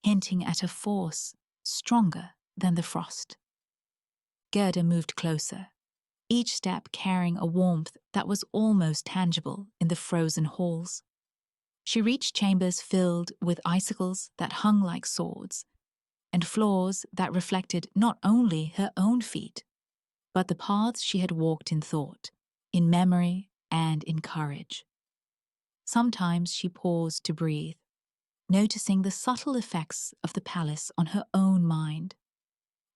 hinting at a force stronger than the frost. Gerda moved closer, each step carrying a warmth that was almost tangible in the frozen halls. She reached chambers filled with icicles that hung like swords, and floors that reflected not only her own feet, but the paths she had walked in thought, in memory, and in courage. Sometimes she paused to breathe, noticing the subtle effects of the palace on her own mind,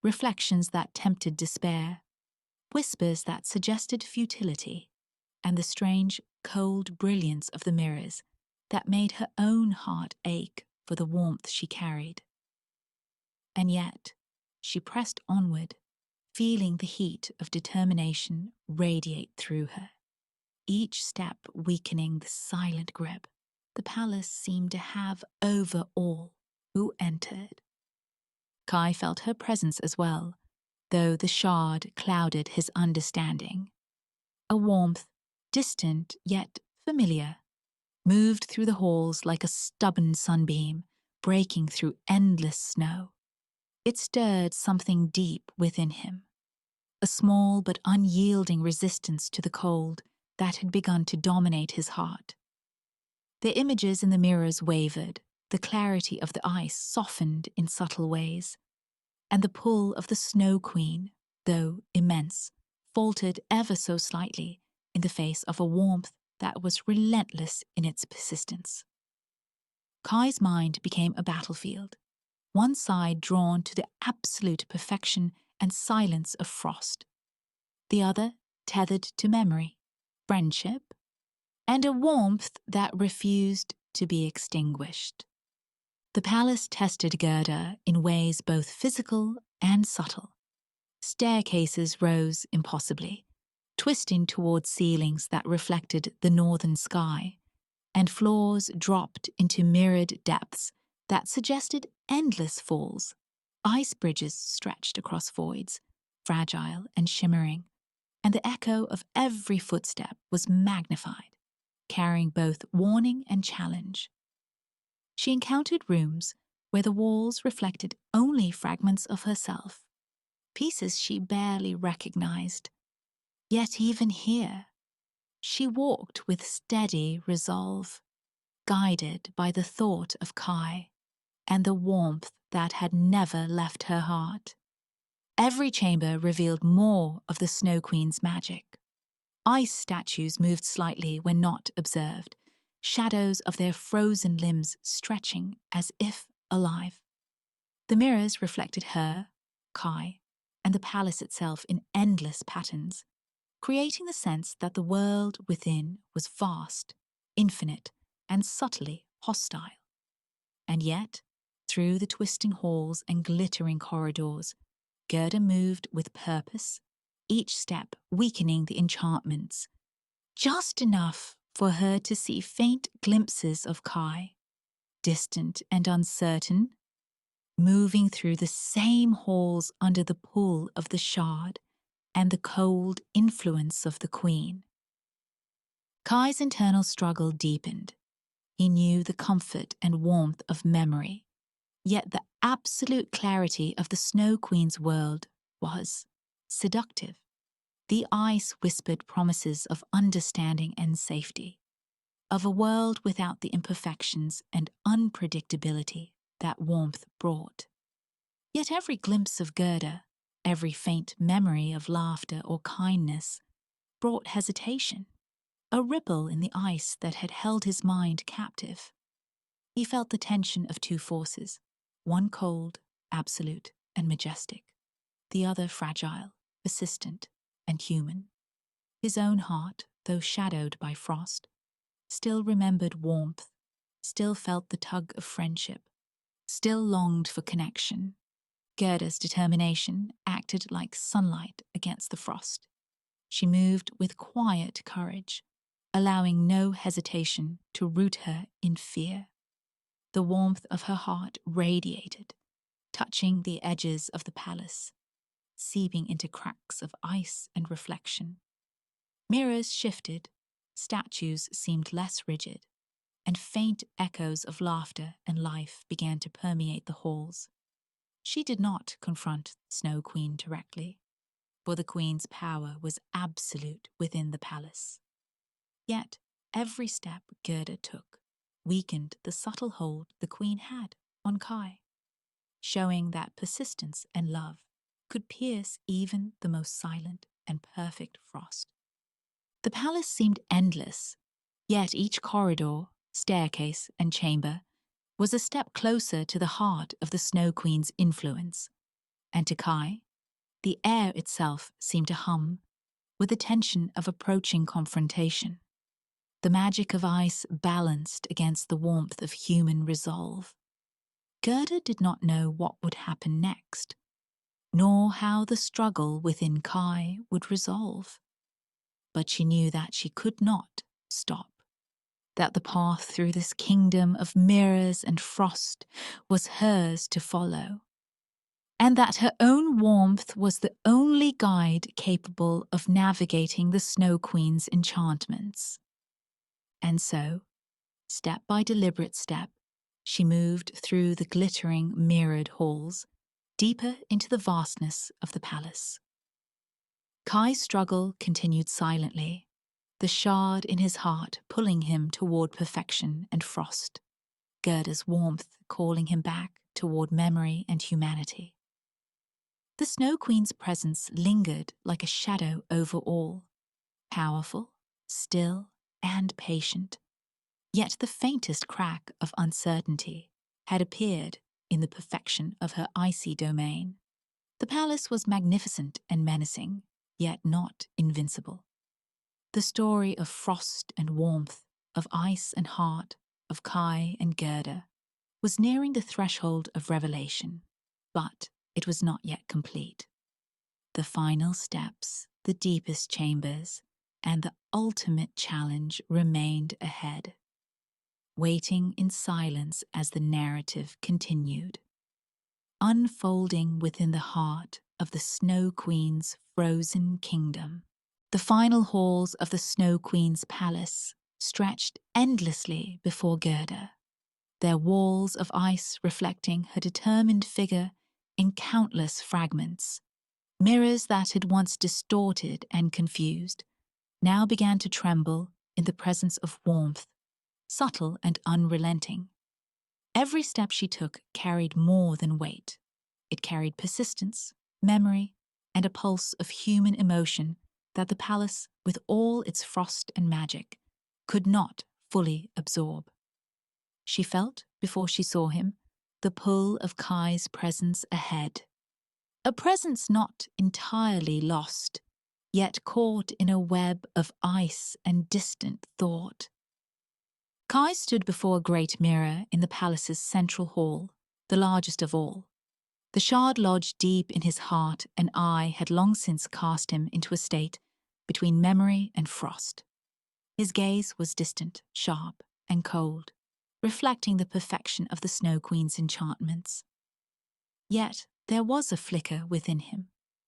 reflections that tempted despair, whispers that suggested futility, and the strange, cold brilliance of the mirrors that made her own heart ache for the warmth she carried. And yet, she pressed onward, feeling the heat of determination radiate through her. Each step weakening the silent grip the palace seemed to have over all who entered. Kai felt her presence as well, though the shard clouded his understanding. A warmth, distant yet familiar, moved through the halls like a stubborn sunbeam, breaking through endless snow. It stirred something deep within him, a small but unyielding resistance to the cold that had begun to dominate his heart. The images in the mirrors wavered, the clarity of the ice softened in subtle ways, and the pull of the Snow Queen, though immense, faltered ever so slightly in the face of a warmth that was relentless in its persistence. Kai's mind became a battlefield, one side drawn to the absolute perfection and silence of frost, the other tethered to memory, friendship, and a warmth that refused to be extinguished. The palace tested Gerda in ways both physical and subtle. Staircases rose impossibly, twisting toward ceilings that reflected the northern sky, and floors dropped into mirrored depths that suggested endless falls. Ice bridges stretched across voids, fragile and shimmering, and the echo of every footstep was magnified, carrying both warning and challenge. She encountered rooms where the walls reflected only fragments of herself, pieces she barely recognized. Yet even here, she walked with steady resolve, guided by the thought of Kai and the warmth that had never left her heart. Every chamber revealed more of the Snow Queen's magic. Ice statues moved slightly when not observed, shadows of their frozen limbs stretching as if alive. The mirrors reflected her, Kai, and the palace itself in endless patterns, creating the sense that the world within was vast, infinite, and subtly hostile. And yet, through the twisting halls and glittering corridors, Gerda moved with purpose, each step weakening the enchantments, just enough for her to see faint glimpses of Kai, distant and uncertain, moving through the same halls under the pull of the shard and the cold influence of the Queen. Kai's internal struggle deepened. He knew the comfort and warmth of memory, yet the absolute clarity of the Snow Queen's world was seductive. The ice whispered promises of understanding and safety, of a world without the imperfections and unpredictability that warmth brought. Yet every glimpse of Gerda, every faint memory of laughter or kindness, brought hesitation, a ripple in the ice that had held his mind captive. He felt the tension of two forces, one cold, absolute, and majestic, the other fragile, persistent, and human. His own heart, though shadowed by frost, still remembered warmth, still felt the tug of friendship, still longed for connection. Gerda's determination acted like sunlight against the frost. She moved with quiet courage, allowing no hesitation to root her in fear. The warmth of her heart radiated, touching the edges of the palace, seeping into cracks of ice and reflection. Mirrors shifted, statues seemed less rigid, and faint echoes of laughter and life began to permeate the halls. She did not confront the Snow Queen directly, for the Queen's power was absolute within the palace. Yet every step Gerda took weakened the subtle hold the Queen had on Kai, showing that persistence and love could pierce even the most silent and perfect frost. The palace seemed endless, yet each corridor, staircase, and chamber was a step closer to the heart of the Snow Queen's influence, and to Kai, the air itself seemed to hum with the tension of approaching confrontation. The magic of ice balanced against the warmth of human resolve. Gerda did not know what would happen next, nor how the struggle within Kai would resolve. But she knew that she could not stop, that the path through this kingdom of mirrors and frost was hers to follow, and that her own warmth was the only guide capable of navigating the Snow Queen's enchantments. And so, step by deliberate step, she moved through the glittering mirrored halls, deeper into the vastness of the palace. Kai's struggle continued silently, the shard in his heart pulling him toward perfection and frost, Gerda's warmth calling him back toward memory and humanity. The Snow Queen's presence lingered like a shadow over all, powerful, still, and patient. Yet the faintest crack of uncertainty had appeared in the perfection of her icy domain. The palace was magnificent and menacing, yet not invincible. The story of frost and warmth, of ice and heart, of Kai and Gerda, was nearing the threshold of revelation, but it was not yet complete. The final steps, the deepest chambers, and the ultimate challenge remained ahead, waiting in silence as the narrative continued, unfolding within the heart of the Snow Queen's frozen kingdom. The final halls of the Snow Queen's palace stretched endlessly before Gerda, their walls of ice reflecting her determined figure in countless fragments. Mirrors that had once distorted and confused now began to tremble in the presence of warmth, subtle and unrelenting. Every step she took carried more than weight. It carried persistence, memory, and a pulse of human emotion that the palace, with all its frost and magic, could not fully absorb. She felt, before she saw him, the pull of Kai's presence ahead. A presence not entirely lost, yet caught in a web of ice and distant thought. Kai stood before a great mirror in the palace's central hall, the largest of all. The shard lodged deep in his heart and eye had long since cast him into a state between memory and frost. His gaze was distant, sharp, and cold, reflecting the perfection of the Snow Queen's enchantments. Yet there was a flicker within him,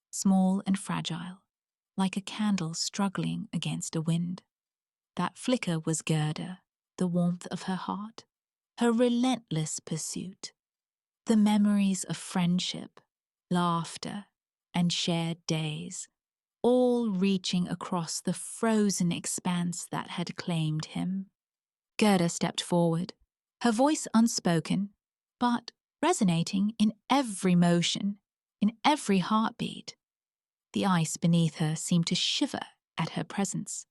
small and fragile, like a candle struggling against a wind. That flicker was Gerda, the warmth of her heart, her relentless pursuit, the memories of friendship, laughter, and shared days, all reaching across the frozen expanse that had claimed him. Gerda stepped forward, her voice unspoken, but resonating in every motion, in every heartbeat. The ice beneath her seemed to shiver at her presence.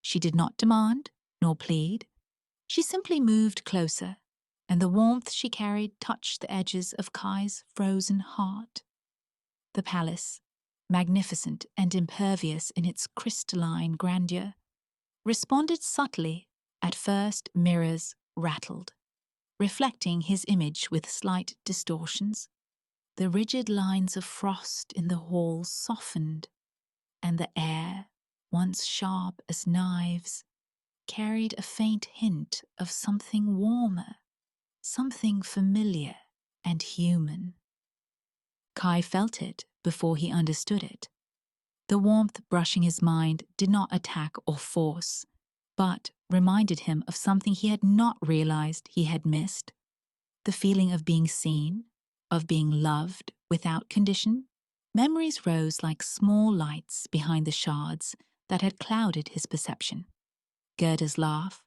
She did not demand, nor plead. She simply moved closer, and the warmth she carried touched the edges of Kai's frozen heart. The palace, magnificent and impervious in its crystalline grandeur, responded subtly. At first, mirrors rattled, reflecting his image with slight distortions. The rigid lines of frost in the hall softened, and the air, once sharp as knives, carried a faint hint of something warmer, something familiar and human. Kai felt it before he understood it. The warmth brushing his mind did not attack or force, but reminded him of something he had not realized he had missed, the feeling of being seen, of being loved without condition. Memories rose like small lights behind the shards that had clouded his perception. Gerda's laugh,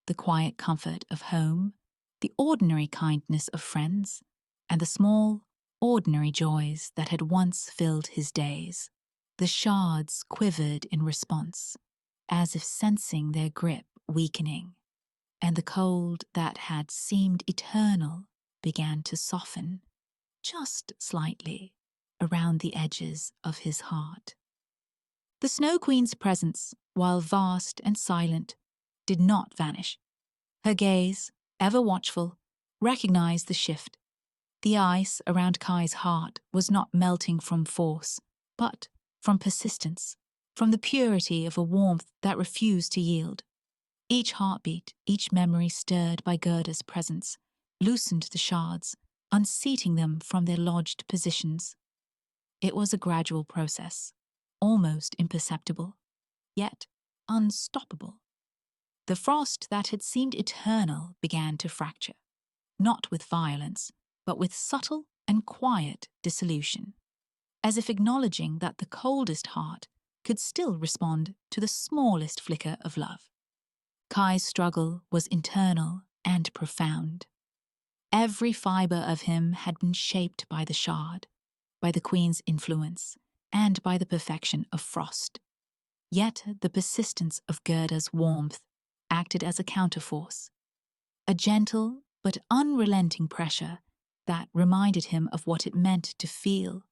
the quiet comfort of home, the ordinary kindness of friends, and the small, ordinary joys that had once filled his days. The shards quivered in response, as if sensing their grip weakening, and the cold that had seemed eternal began to soften, just slightly, around the edges of his heart. The Snow Queen's presence, while vast and silent, did not vanish. Her gaze, ever watchful, recognized the shift. The ice around Kai's heart was not melting from force, but from persistence, from the purity of a warmth that refused to yield. Each heartbeat, each memory stirred by Gerda's presence, loosened the shards, unseating them from their lodged positions. It was a gradual process, almost imperceptible, yet unstoppable. The frost that had seemed eternal began to fracture, not with violence, but with subtle and quiet dissolution, as if acknowledging that the coldest heart could still respond to the smallest flicker of love. Kai's struggle was internal and profound. Every fibre of him had been shaped by the shard, by the Queen's influence, and by the perfection of frost. Yet the persistence of Gerda's warmth acted as a counterforce, a gentle but unrelenting pressure that reminded him of what it meant to feel,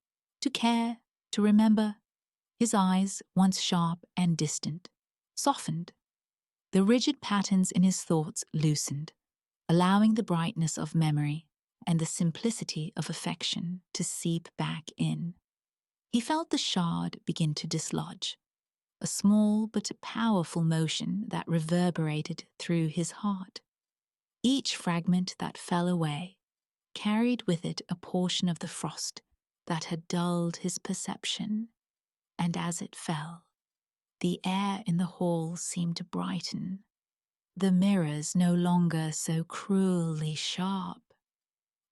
to care, to remember. His eyes, once sharp and distant, softened. The rigid patterns in his thoughts loosened, allowing the brightness of memory and the simplicity of affection to seep back in. He felt the shard begin to dislodge, a small but powerful motion that reverberated through his heart. Each fragment that fell away carried with it a portion of the frost that had dulled his perception, and as it fell, the air in the hall seemed to brighten, the mirrors no longer so cruelly sharp,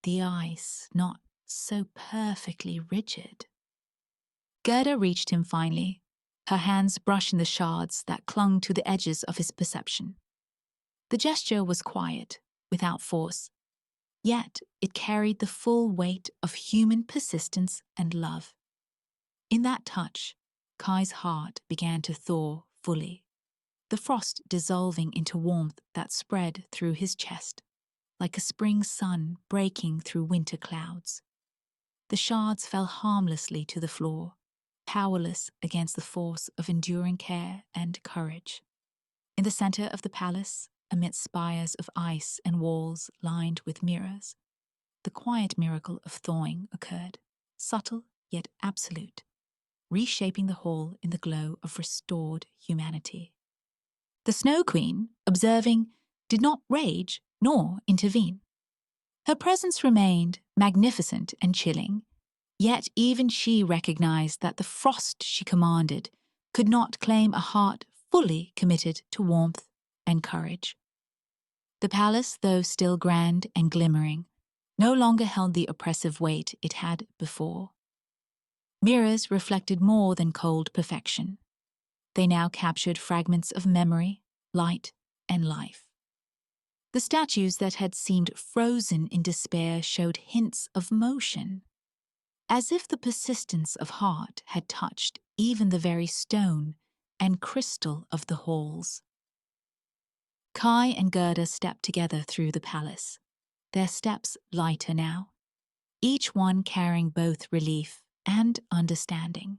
the ice not so perfectly rigid. Gerda reached him finally, her hands brushing the shards that clung to the edges of his perception. The gesture was quiet, without force, yet it carried the full weight of human persistence and love. In that touch, Kai's heart began to thaw fully, the frost dissolving into warmth that spread through his chest, like a spring sun breaking through winter clouds. The shards fell harmlessly to the floor, powerless against the force of enduring care and courage. In the center of the palace, amidst spires of ice and walls lined with mirrors, the quiet miracle of thawing occurred, subtle yet absolute, reshaping the hall in the glow of restored humanity. The Snow Queen, observing, did not rage nor intervene. Her presence remained magnificent and chilling, yet even she recognized that the frost she commanded could not claim a heart fully committed to warmth and courage. The palace, though still grand and glimmering, no longer held the oppressive weight it had before. Mirrors reflected more than cold perfection. They now captured fragments of memory, light, and life. The statues that had seemed frozen in despair showed hints of motion, as if the persistence of heart had touched even the very stone and crystal of the halls. Kai and Gerda stepped together through the palace, their steps lighter now, each one carrying both relief and understanding.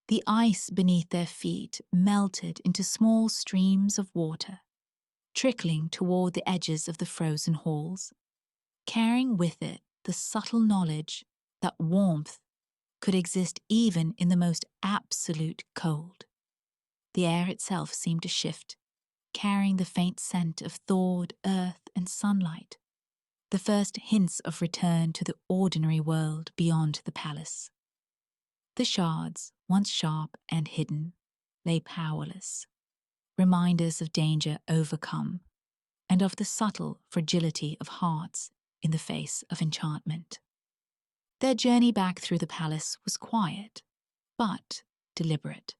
The ice beneath their feet melted into small streams of water, trickling toward the edges of the frozen halls, carrying with it the subtle knowledge that warmth could exist even in the most absolute cold. The air itself seemed to shift, carrying the faint scent of thawed earth and sunlight, the first hints of return to the ordinary world beyond the palace. The shards, once sharp and hidden, lay powerless, reminders of danger overcome, and of the subtle fragility of hearts in the face of enchantment. Their journey back through the palace was quiet, but deliberate.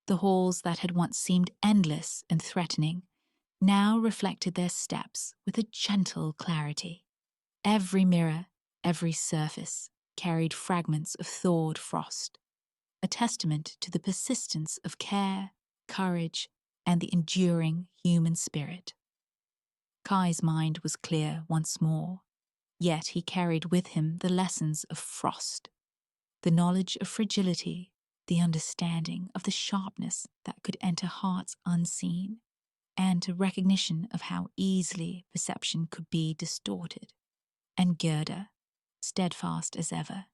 The halls that had once seemed endless and threatening now reflected their steps with a gentle clarity. Every mirror, every surface carried fragments of thawed frost, a testament to the persistence of care, courage, and the enduring human spirit. Kai's mind was clear once more, yet he carried with him the lessons of frost, the knowledge of fragility, the understanding of the sharpness that could enter hearts unseen, and a recognition of how easily perception could be distorted. And Gerda, steadfast as ever,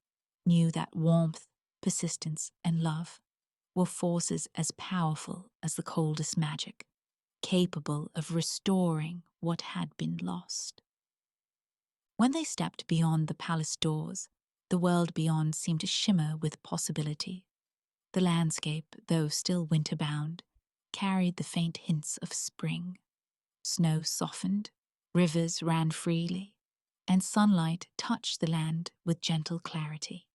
knew that warmth, persistence, and love were forces as powerful as the coldest magic, capable of restoring what had been lost. When they stepped beyond the palace doors, the world beyond seemed to shimmer with possibility. The landscape, though still winter-bound, carried the faint hints of spring. Snow softened, rivers ran freely, and sunlight touched the land with gentle clarity.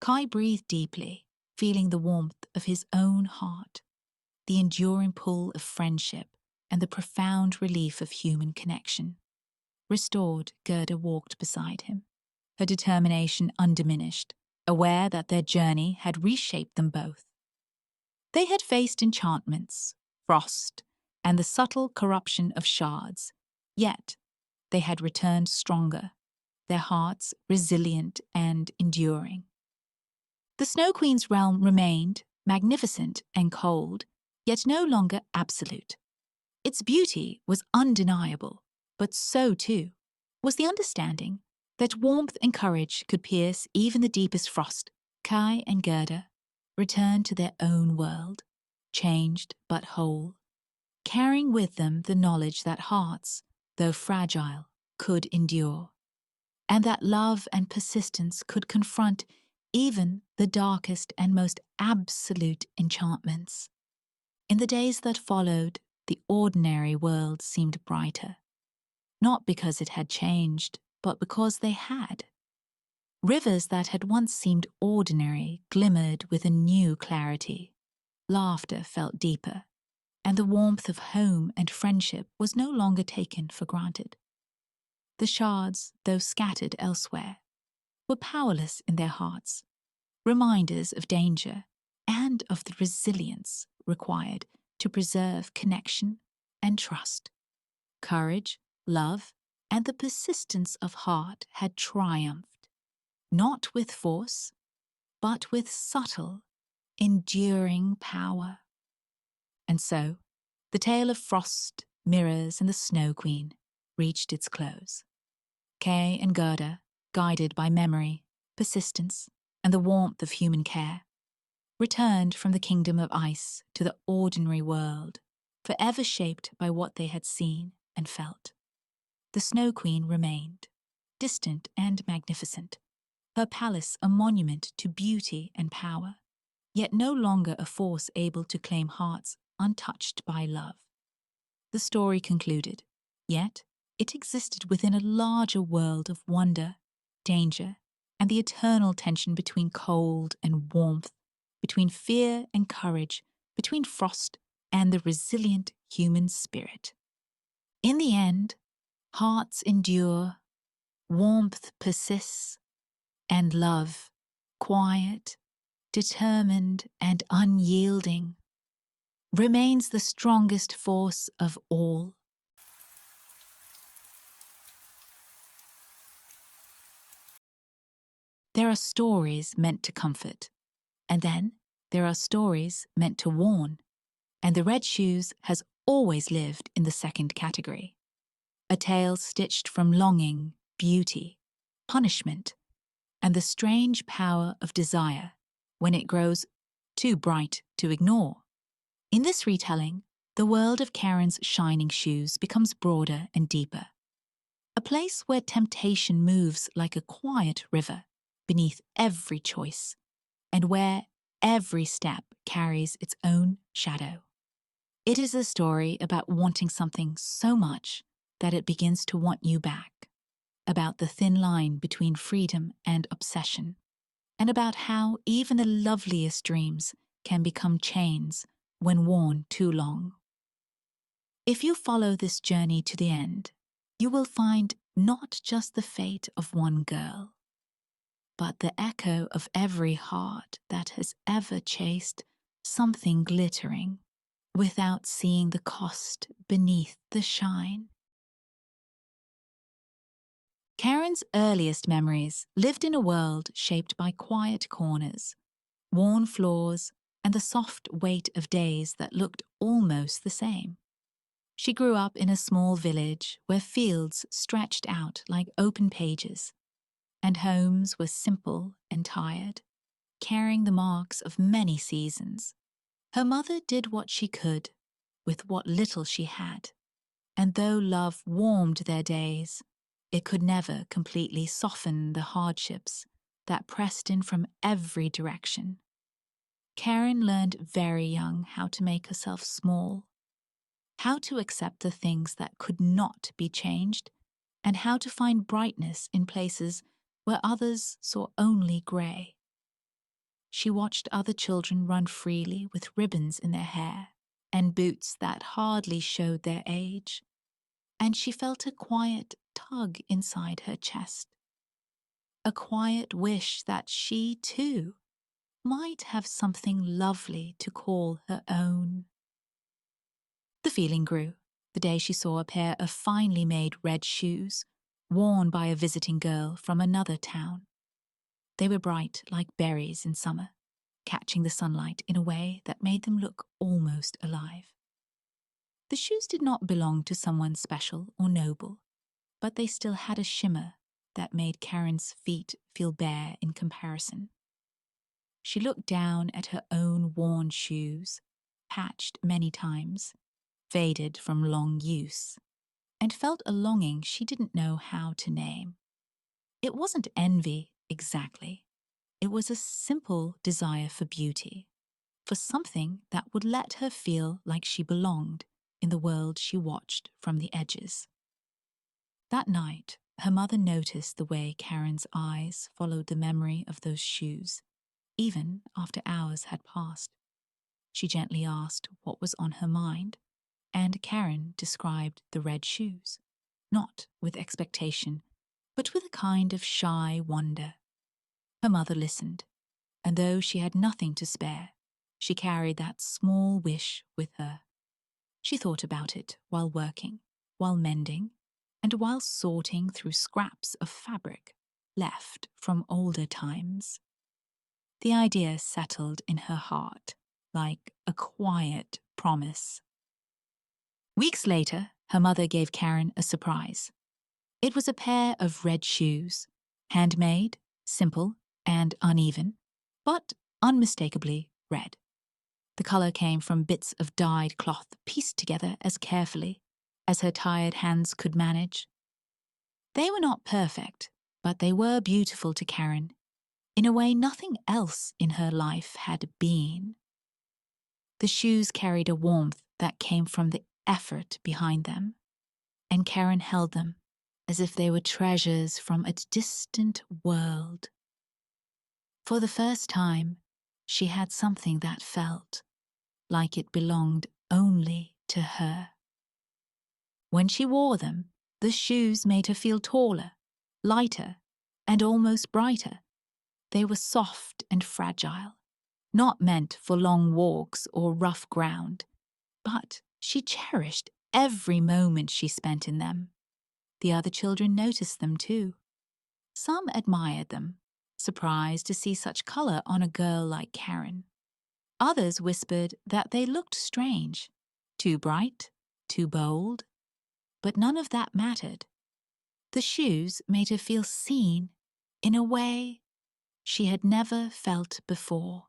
Kai breathed deeply, feeling the warmth of his own heart, the enduring pull of friendship, and the profound relief of human connection. Restored, Gerda walked beside him, her determination undiminished, aware that their journey had reshaped them both. They had faced enchantments, frost, and the subtle corruption of shards, yet they had returned stronger, their hearts resilient and enduring. The Snow Queen's realm remained magnificent and cold, yet no longer absolute. Its beauty was undeniable, but so, too, was the understanding that warmth and courage could pierce even the deepest frost. Kai and Gerda returned to their own world, changed but whole, carrying with them the knowledge that hearts, though fragile, could endure, and that love and persistence could confront even the darkest and most absolute enchantments. In the days that followed, the ordinary world seemed brighter, not because it had changed, but because they had. Rivers that had once seemed ordinary glimmered with a new clarity. Laughter felt deeper, and the warmth of home and friendship was no longer taken for granted. The shards, though scattered elsewhere, were powerless in their hearts, reminders of danger and of the resilience required to preserve connection and trust. Courage, love, and the persistence of heart had triumphed, not with force, but with subtle, enduring power. And so, the tale of Frost, Mirrors, and the Snow Queen reached its close. Kay and Gerda, guided by memory, persistence, and the warmth of human care, returned from the kingdom of ice to the ordinary world, forever shaped by what they had seen and felt. The Snow Queen remained, distant and magnificent, her palace a monument to beauty and power, yet no longer a force able to claim hearts untouched by love. The story concluded, yet it existed within a larger world of wonder, danger, and the eternal tension between cold and warmth, between fear and courage, between frost and the resilient human spirit. In the end, hearts endure, warmth persists, and love, quiet, determined, and unyielding, remains the strongest force of all. There are stories meant to comfort, and then there are stories meant to warn, and The Red Shoes has always lived in the second category. A tale stitched from longing, beauty, punishment, and the strange power of desire when it grows too bright to ignore. In this retelling, the world of Karen's shining shoes becomes broader and deeper, a place where temptation moves like a quiet river beneath every choice, and where every step carries its own shadow. It is a story about wanting something so much that it begins to want you back, about the thin line between freedom and obsession, and about how even the loveliest dreams can become chains when worn too long. If you follow this journey to the end, you will find not just the fate of one girl, but the echo of every heart that has ever chased something glittering without seeing the cost beneath the shine. Karen's earliest memories lived in a world shaped by quiet corners, worn floors, and the soft weight of days that looked almost the same. She grew up in a small village where fields stretched out like open pages, and homes were simple and tired, carrying the marks of many seasons. Her mother did what she could with what little she had, and though love warmed their days, it could never completely soften the hardships that pressed in from every direction. Karen learned very young how to make herself small, how to accept the things that could not be changed, and how to find brightness in places where others saw only grey. She watched other children run freely with ribbons in their hair and boots that hardly showed their age, and she felt a quiet tug inside her chest, a quiet wish that she, too, might have something lovely to call her own. The feeling grew the day she saw a pair of finely made red shoes worn by a visiting girl from another town. They were bright like berries in summer, catching the sunlight in a way that made them look almost alive. The shoes did not belong to someone special or noble, but they still had a shimmer that made Karen's feet feel bare in comparison. She looked down at her own worn shoes, patched many times, faded from long use, and felt a longing she didn't know how to name. It wasn't envy, exactly. It was a simple desire for beauty, for something that would let her feel like she belonged in the world she watched from the edges. That night, her mother noticed the way Karen's eyes followed the memory of those shoes, even after hours had passed. She gently asked what was on her mind, and Karen described the red shoes, not with expectation, but with a kind of shy wonder. Her mother listened, and though she had nothing to spare, she carried that small wish with her. She thought about it while working, while mending, and while sorting through scraps of fabric left from older times. The idea settled in her heart like a quiet promise. Weeks later, her mother gave Karen a surprise. It was a pair of red shoes, handmade, simple, and uneven, but unmistakably red. The color came from bits of dyed cloth pieced together as carefully as her tired hands could manage. They were not perfect, but they were beautiful to Karen, in a way nothing else in her life had been. The shoes carried a warmth that came from the effort behind them, and Karen held them as if they were treasures from a distant world. For the first time, she had something that felt like it belonged only to her. When she wore them, the shoes made her feel taller, lighter, and almost brighter. They were soft and fragile, not meant for long walks or rough ground, but she cherished every moment she spent in them. The other children noticed them too. Some admired them, surprised to see such color on a girl like Karen. Others whispered that they looked strange, too bright, too bold. But none of that mattered. The shoes made her feel seen in a way she had never felt before.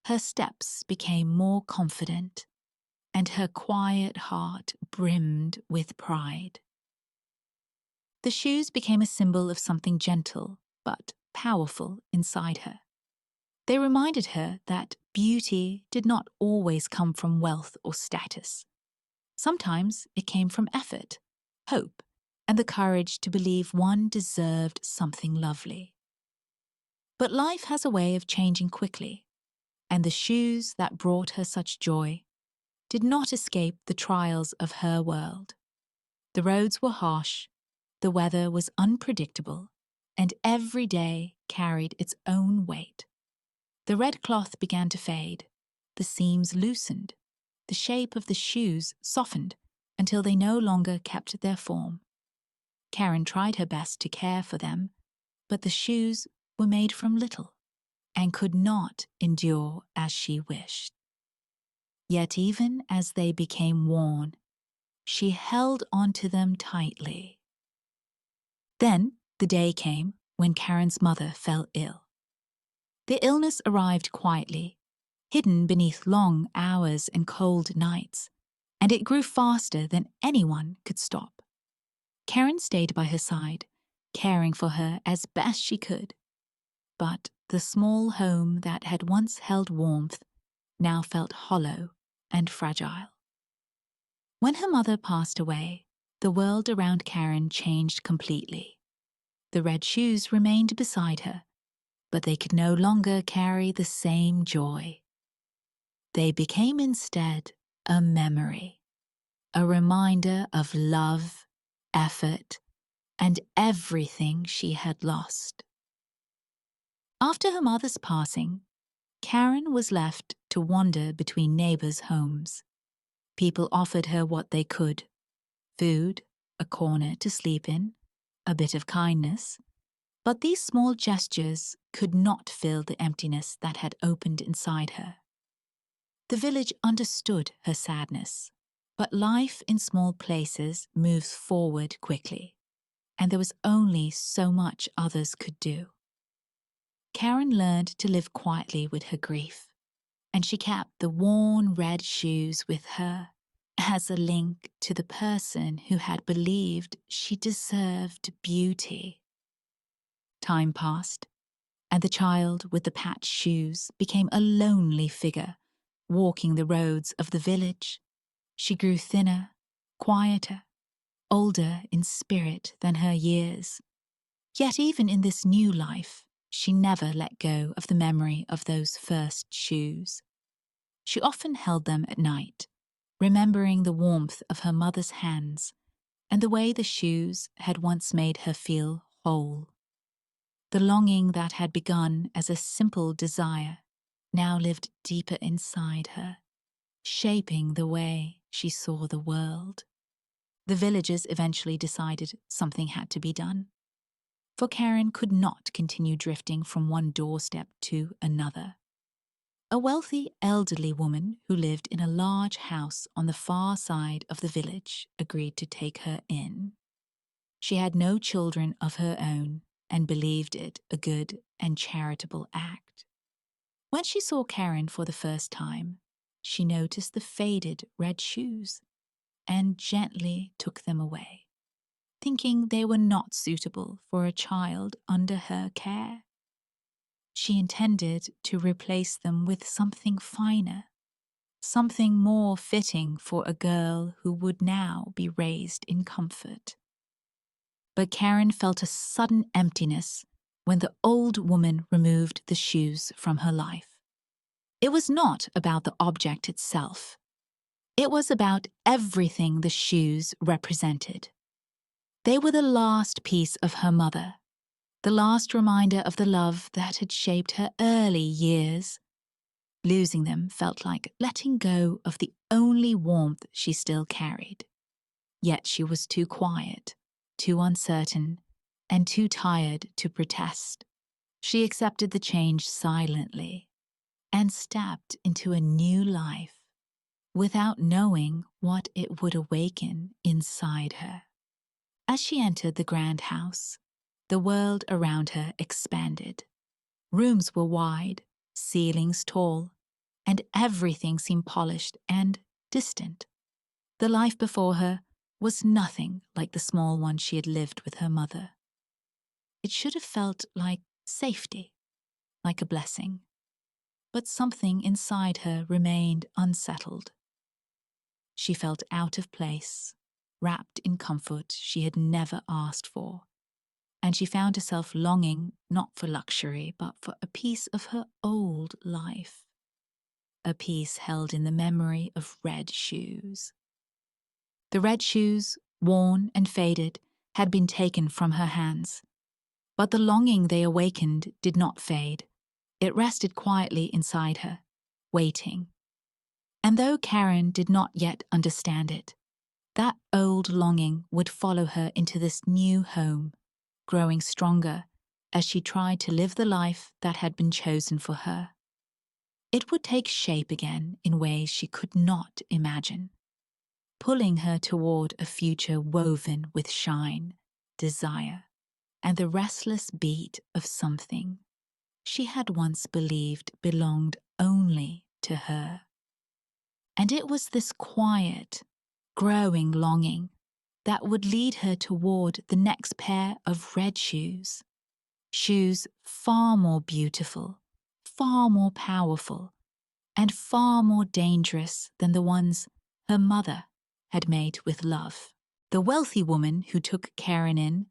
Her steps became more confident, and her quiet heart brimmed with pride. The shoes became a symbol of something gentle but powerful inside her. They reminded her that beauty did not always come from wealth or status. Sometimes it came from effort, hope, and the courage to believe one deserved something lovely. But life has a way of changing quickly, and the shoes that brought her such joy did not escape the trials of her world. The roads were harsh, the weather was unpredictable, and every day carried its own weight. The red cloth began to fade, the seams loosened, the shape of the shoes softened until they no longer kept their form. Karen tried her best to care for them, but the shoes were made from little and could not endure as she wished. Yet even as they became worn, she held onto them tightly. Then The day came when Karen's mother fell ill. The illness arrived quietly, hidden beneath long hours and cold nights, and it grew faster than anyone could stop. Karen stayed by her side, caring for her as best she could. But the small home that had once held warmth now felt hollow and fragile. When her mother passed away, the world around Karen changed completely. The red shoes remained beside her, but they could no longer carry the same joy. They became instead a memory, a reminder of love, effort, and everything she had lost. After her mother's passing, Karen was left to wander between neighbors' homes. People offered her what they could: food, a corner to sleep in, a bit of kindness. But these small gestures could not fill the emptiness that had opened inside her. The village understood her sadness, but life in small places moves forward quickly, and there was only so much others could do. Karen learned to live quietly with her grief, and she kept the worn red shoes with her as a link to the person who had believed she deserved beauty. Time passed, and the child with the patched shoes became a lonely figure, walking the roads of the village. She grew thinner, quieter, older in spirit than her years. Yet even in this new life, she never let go of the memory of those first shoes. She often held them at night, remembering the warmth of her mother's hands and the way the shoes had once made her feel whole. The longing that had begun as a simple desire now lived deeper inside her, shaping the way she saw the world. The villagers eventually decided something had to be done, for Karen could not continue drifting from one doorstep to another. A wealthy elderly woman who lived in a large house on the far side of the village agreed to take her in. She had no children of her own and believed it a good and charitable act. When she saw Karen for the first time, she noticed the faded red shoes and gently took them away, thinking they were not suitable for a child under her care. She intended to replace them with something finer, something more fitting for a girl who would now be raised in comfort. But Karen felt a sudden emptiness when the old woman removed the shoes from her life. It was not about the object itself. It was about everything the shoes represented. They were the last piece of her mother, the last reminder of the love that had shaped her early years. Losing them felt like letting go of the only warmth she still carried. Yet she was too quiet, too uncertain, and too tired to protest. She accepted the change silently and stepped into a new life without knowing what it would awaken inside her. As she entered the grand house, the world around her expanded. Rooms were wide, ceilings tall, and everything seemed polished and distant. The life before her was nothing like the small one she had lived with her mother. It should have felt like safety, like a blessing. But something inside her remained unsettled. She felt out of place, wrapped in comfort she had never asked for, and she found herself longing not for luxury, but for a piece of her old life, a piece held in the memory of red shoes. The red shoes, worn and faded, had been taken from her hands, but the longing they awakened did not fade. It rested quietly inside her, waiting. And though Karen did not yet understand it, that old longing would follow her into this new home, growing stronger as she tried to live the life that had been chosen for her. It would take shape again in ways she could not imagine, pulling her toward a future woven with shine, desire, and the restless beat of something she had once believed belonged only to her. And it was this quiet, growing longing that would lead her toward the next pair of red shoes. Shoes far more beautiful, far more powerful, and far more dangerous than the ones her mother had made with love. The wealthy woman who took Karen in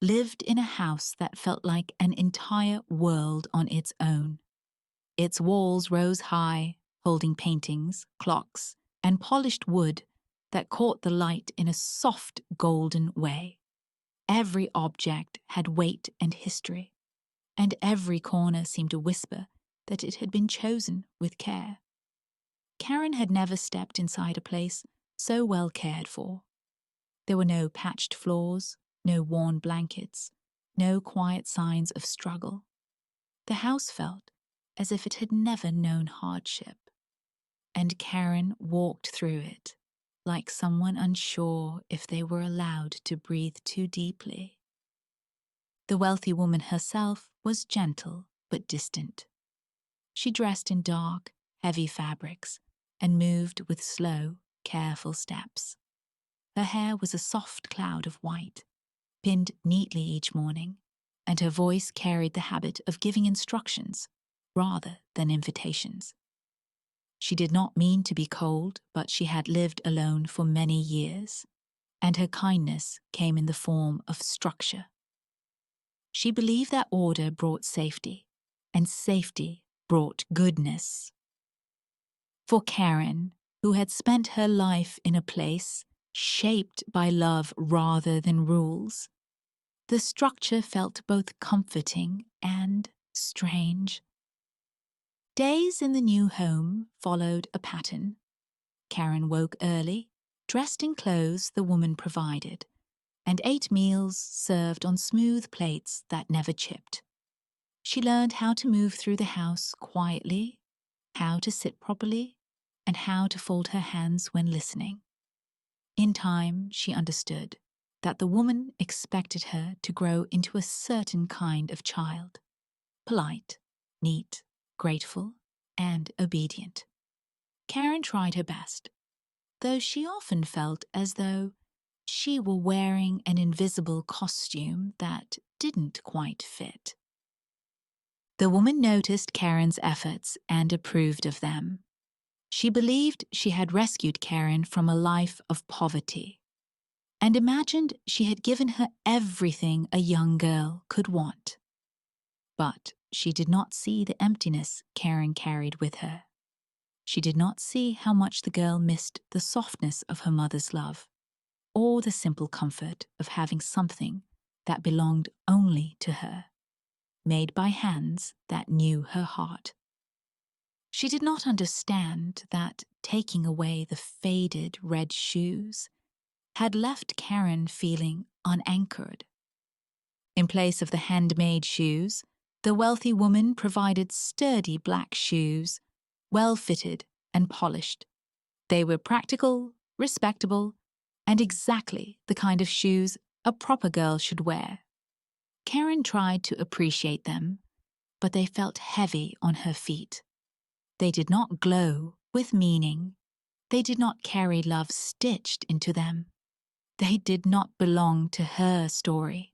lived in a house that felt like an entire world on its own. Its walls rose high, holding paintings, clocks, and polished wood that caught the light in a soft, golden way. Every object had weight and history, and every corner seemed to whisper that it had been chosen with care. Karen had never stepped inside a place so well cared for. There were no patched floors, no worn blankets, no quiet signs of struggle. The house felt as if it had never known hardship, and Karen walked through it like someone unsure if they were allowed to breathe too deeply. The wealthy woman herself was gentle but distant. She dressed in dark, heavy fabrics and moved with slow, careful steps. Her hair was a soft cloud of white, pinned neatly each morning, and her voice carried the habit of giving instructions rather than invitations. She did not mean to be cold, but she had lived alone for many years, and her kindness came in the form of structure. She believed that order brought safety, and safety brought goodness. For Karen, who had spent her life in a place shaped by love rather than rules, the structure felt both comforting and strange. Days in the new home followed a pattern. Karen woke early, dressed in clothes the woman provided, and ate meals served on smooth plates that never chipped. She learned how to move through the house quietly, how to sit properly, and how to fold her hands when listening. In time, she understood that the woman expected her to grow into a certain kind of child, polite, neat, grateful, and obedient. Karen tried her best, though she often felt as though she were wearing an invisible costume that didn't quite fit. The woman noticed Karen's efforts and approved of them. She believed she had rescued Karen from a life of poverty and imagined she had given her everything a young girl could want. But she did not see the emptiness Karen carried with her. She did not see how much the girl missed the softness of her mother's love, or the simple comfort of having something that belonged only to her, made by hands that knew her heart. She did not understand that taking away the faded red shoes had left Karen feeling unanchored. In place of the handmade shoes, the wealthy woman provided sturdy black shoes, well-fitted and polished. They were practical, respectable, and exactly the kind of shoes a proper girl should wear. Karen tried to appreciate them, but they felt heavy on her feet. They did not glow with meaning. They did not carry love stitched into them. They did not belong to her story.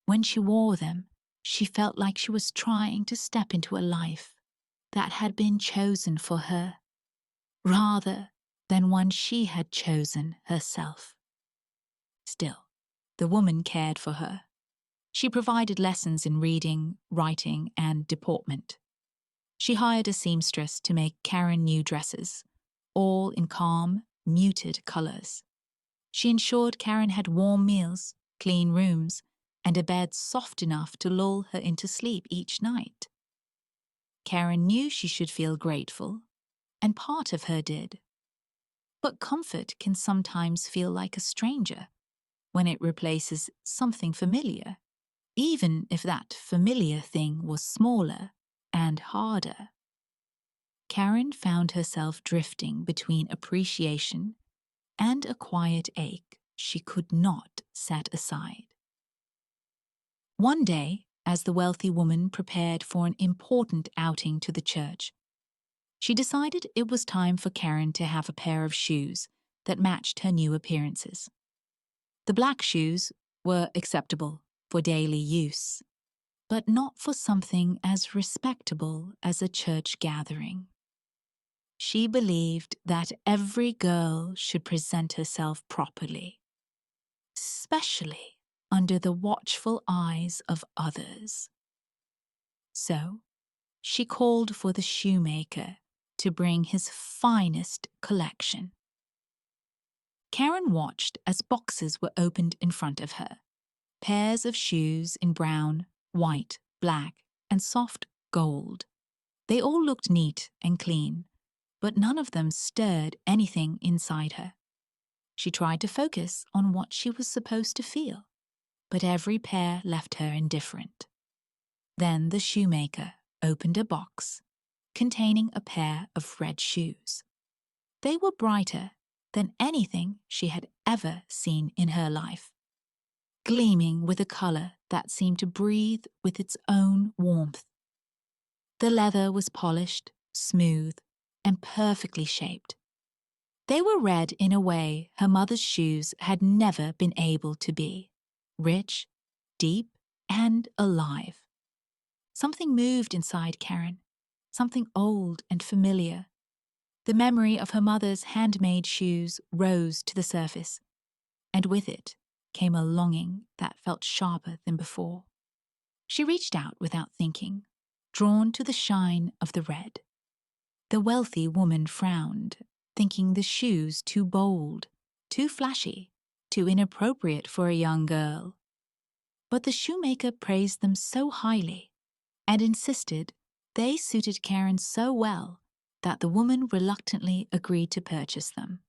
When she wore them, she felt like she was trying to step into a life that had been chosen for her, rather than one she had chosen herself. Still, the woman cared for her. She provided lessons in reading, writing, and deportment. She hired a seamstress to make Karen new dresses, all in calm, muted colors. She ensured Karen had warm meals, clean rooms, and a bed soft enough to lull her into sleep each night. Karen knew she should feel grateful, and part of her did. But comfort can sometimes feel like a stranger when it replaces something familiar, even if that familiar thing was smaller and harder. Karen found herself drifting between appreciation and a quiet ache she could not set aside. One day, as the wealthy woman prepared for an important outing to the church, she decided it was time for Karen to have a pair of shoes that matched her new appearances. The black shoes were acceptable for daily use, but not for something as respectable as a church gathering. She believed that every girl should present herself properly, especially under the watchful eyes of others. So, she called for the shoemaker to bring his finest collection. Karen watched as boxes were opened in front of her. Pairs of shoes in brown, white, black, and soft gold. They all looked neat and clean, but none of them stirred anything inside her. She tried to focus on what she was supposed to feel, but every pair left her indifferent. Then the shoemaker opened a box containing a pair of red shoes. They were brighter than anything she had ever seen in her life, gleaming with a color that seemed to breathe with its own warmth. The leather was polished, smooth, and perfectly shaped. They were red in a way her mother's shoes had never been able to be, rich, deep, and alive. Something moved inside Karen, something old and familiar. The memory of her mother's handmade shoes rose to the surface, and with it came a longing that felt sharper than before. She reached out without thinking, drawn to the shine of the red. The wealthy woman frowned, thinking the shoes too bold, too flashy, too inappropriate for a young girl. But the shoemaker praised them so highly and insisted they suited Karen so well that the woman reluctantly agreed to purchase them.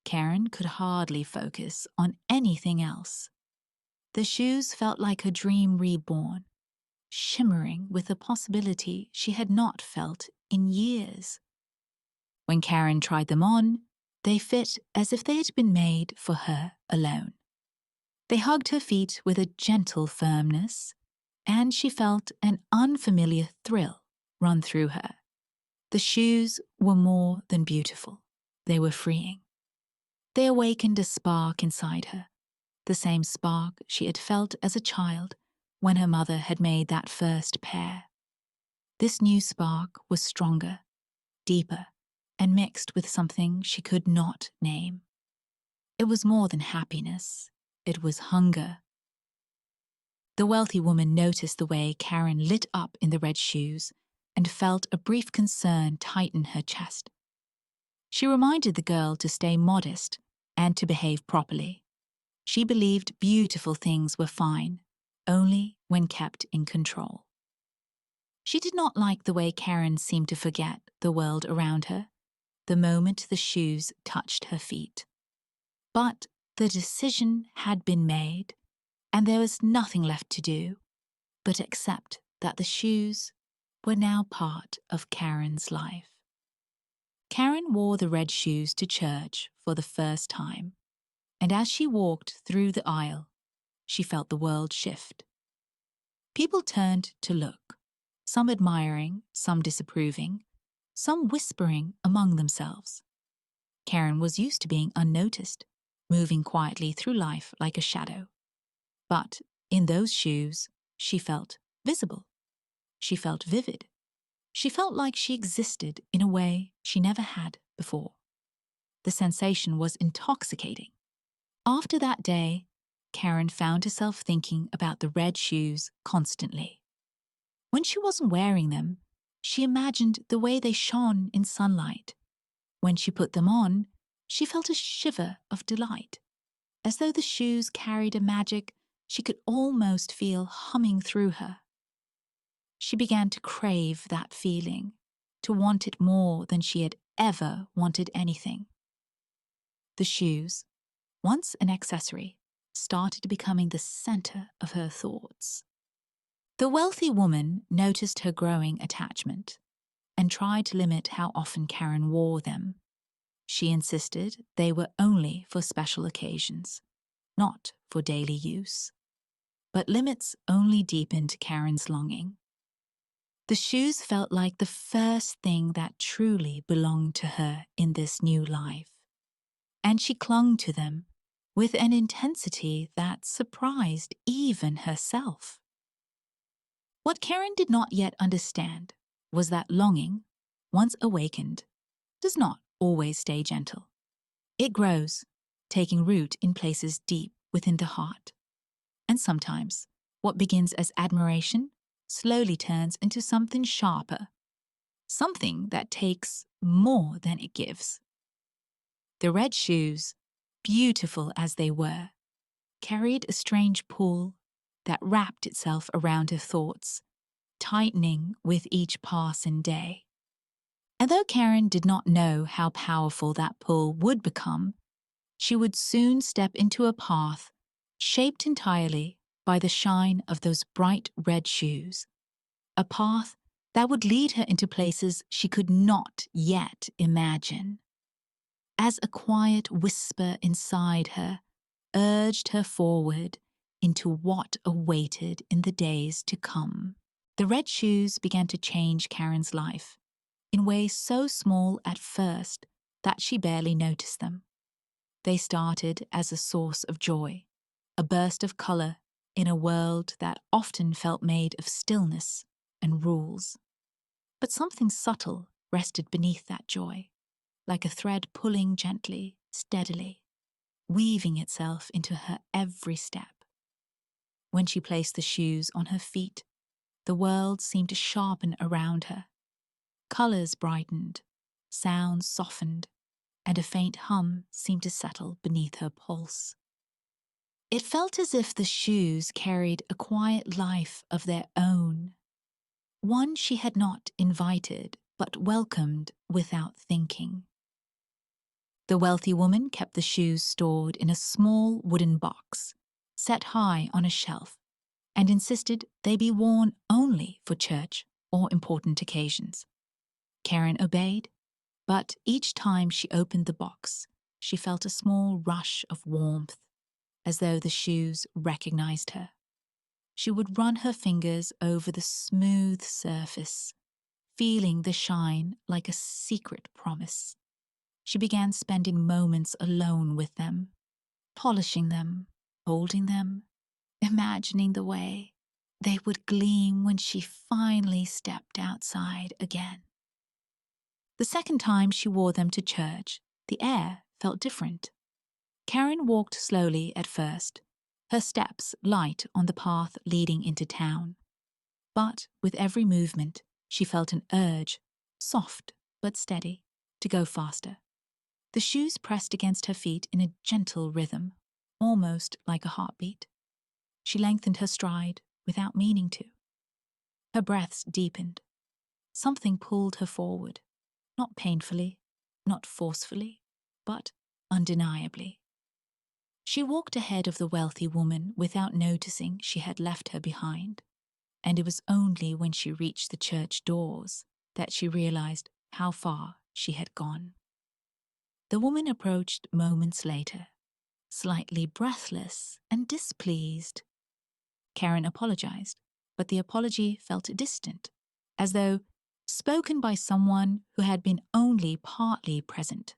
Karen could hardly focus on anything else. The shoes felt like a dream reborn, shimmering with a possibility she had not felt in years. When Karen tried them on, they fit as if they had been made for her alone. They hugged her feet with a gentle firmness, and she felt an unfamiliar thrill run through her. The shoes were more than beautiful. They were freeing. They awakened a spark inside her, the same spark she had felt as a child when her mother had made that first pair. This new spark was stronger, deeper, and mixed with something she could not name. It was more than happiness. It was hunger. The wealthy woman noticed the way Karen lit up in the red shoes and felt a brief concern tighten her chest. She reminded the girl to stay modest and to behave properly. She believed beautiful things were fine, only when kept in control. She did not like the way Karen seemed to forget the world around her the moment the shoes touched her feet. But the decision had been made, and there was nothing left to do but accept that the shoes were now part of Karen's life. Karen wore the red shoes to church for the first time, and as she walked through the aisle, she felt the world shift. People turned to look, some admiring, some disapproving, some whispering among themselves. Karen was used to being unnoticed, moving quietly through life like a shadow. But in those shoes, she felt visible. She felt vivid. She felt like she existed in a way she never had before. The sensation was intoxicating. After that day, Karen found herself thinking about the red shoes constantly. When she wasn't wearing them, she imagined the way they shone in sunlight. When she put them on, she felt a shiver of delight, as though the shoes carried a magic she could almost feel humming through her. She began to crave that feeling, to want it more than she had ever wanted anything. The shoes, once an accessory, started becoming the center of her thoughts. The wealthy woman noticed her growing attachment and tried to limit how often Karen wore them. She insisted they were only for special occasions, not for daily use. but limits only deepened Karen's longing. The shoes felt like the first thing that truly belonged to her in this new life, and she clung to them with an intensity that surprised even herself. What Karen did not yet understand was that longing, once awakened, does not always stay gentle. It grows, taking root in places deep within the heart. And sometimes, what begins as admiration slowly turns into something sharper, something that takes more than it gives. The red shoes, beautiful as they were, carried a strange pull that wrapped itself around her thoughts, tightening with each passing day. And though Karen did not know how powerful that pull would become, she would soon step into a path shaped entirely by the shine of those bright red shoes, a path that would lead her into places she could not yet imagine. As a quiet whisper inside her urged her forward into what awaited in the days to come. The red shoes began to change Karen's life in ways so small at first that she barely noticed them. They started as a source of joy, a burst of color in a world that often felt made of stillness and rules. But something subtle rested beneath that joy, like a thread pulling gently, steadily, weaving itself into her every step. When she placed the shoes on her feet, the world seemed to sharpen around her. Colors brightened, sounds softened, and a faint hum seemed to settle beneath her pulse. It felt as if the shoes carried a quiet life of their own, one she had not invited but welcomed without thinking. The wealthy woman kept the shoes stored in a small wooden box, set high on a shelf, and insisted they be worn only for church or important occasions. Karen obeyed, but each time she opened the box, she felt a small rush of warmth, as though the shoes recognized her. She would run her fingers over the smooth surface, feeling the shine like a secret promise. She began spending moments alone with them, polishing them, holding them, imagining the way they would gleam when she finally stepped outside again. The second time she wore them to church, the air felt different. Karen walked slowly at first, her steps light on the path leading into town. But with every movement, she felt an urge, soft but steady, to go faster. The shoes pressed against her feet in a gentle rhythm, almost like a heartbeat. She lengthened her stride without meaning to. Her breaths deepened. Something pulled her forward, not painfully, not forcefully, but undeniably. She walked ahead of the wealthy woman without noticing she had left her behind, and it was only when she reached the church doors that she realized how far she had gone. The woman approached moments later, slightly breathless and displeased. Karen apologized, but the apology felt distant, as though spoken by someone who had been only partly present.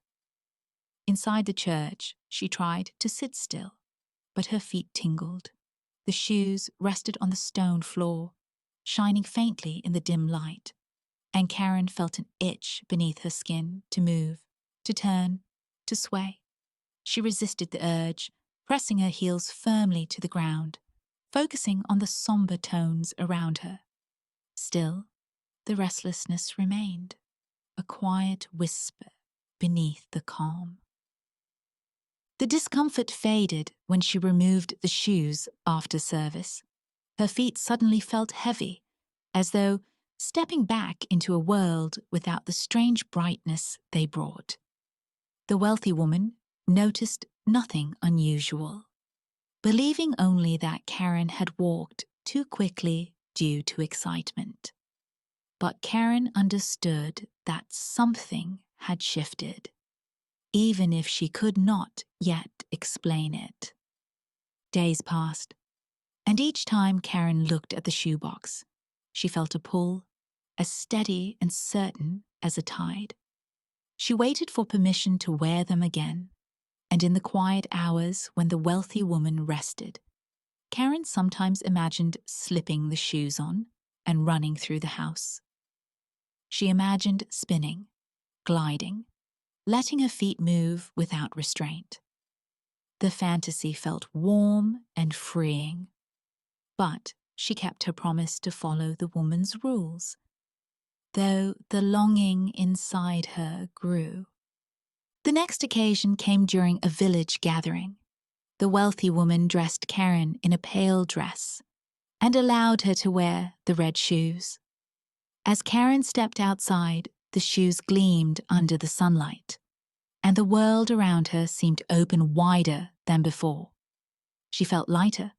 Inside the church, she tried to sit still, but her feet tingled. The shoes rested on the stone floor, shining faintly in the dim light, and Karen felt an itch beneath her skin to move, to turn, to sway. She resisted the urge, pressing her heels firmly to the ground, focusing on the somber tones around her. Still, the restlessness remained, a quiet whisper beneath the calm. The discomfort faded when she removed the shoes after service. Her feet suddenly felt heavy, as though stepping back into a world without the strange brightness they brought. The wealthy woman noticed nothing unusual, believing only that Karen had walked too quickly due to excitement. But Karen understood that something had shifted, even if she could not yet explain it. Days passed, And each time Karen looked at the shoebox, she felt a pull, as steady and certain as a tide. She waited for permission to wear them again, and in the quiet hours when the wealthy woman rested, Karen sometimes imagined slipping the shoes on and running through the house. She imagined spinning, gliding, letting her feet move without restraint. The fantasy felt warm and freeing, but she kept her promise to follow the woman's rules, though the longing inside her grew. The next occasion came during a village gathering. The wealthy woman dressed Karen in a pale dress and allowed her to wear the red shoes. As Karen stepped outside, the shoes gleamed under the sunlight, and the world around her seemed to open wider than before. She felt lighter,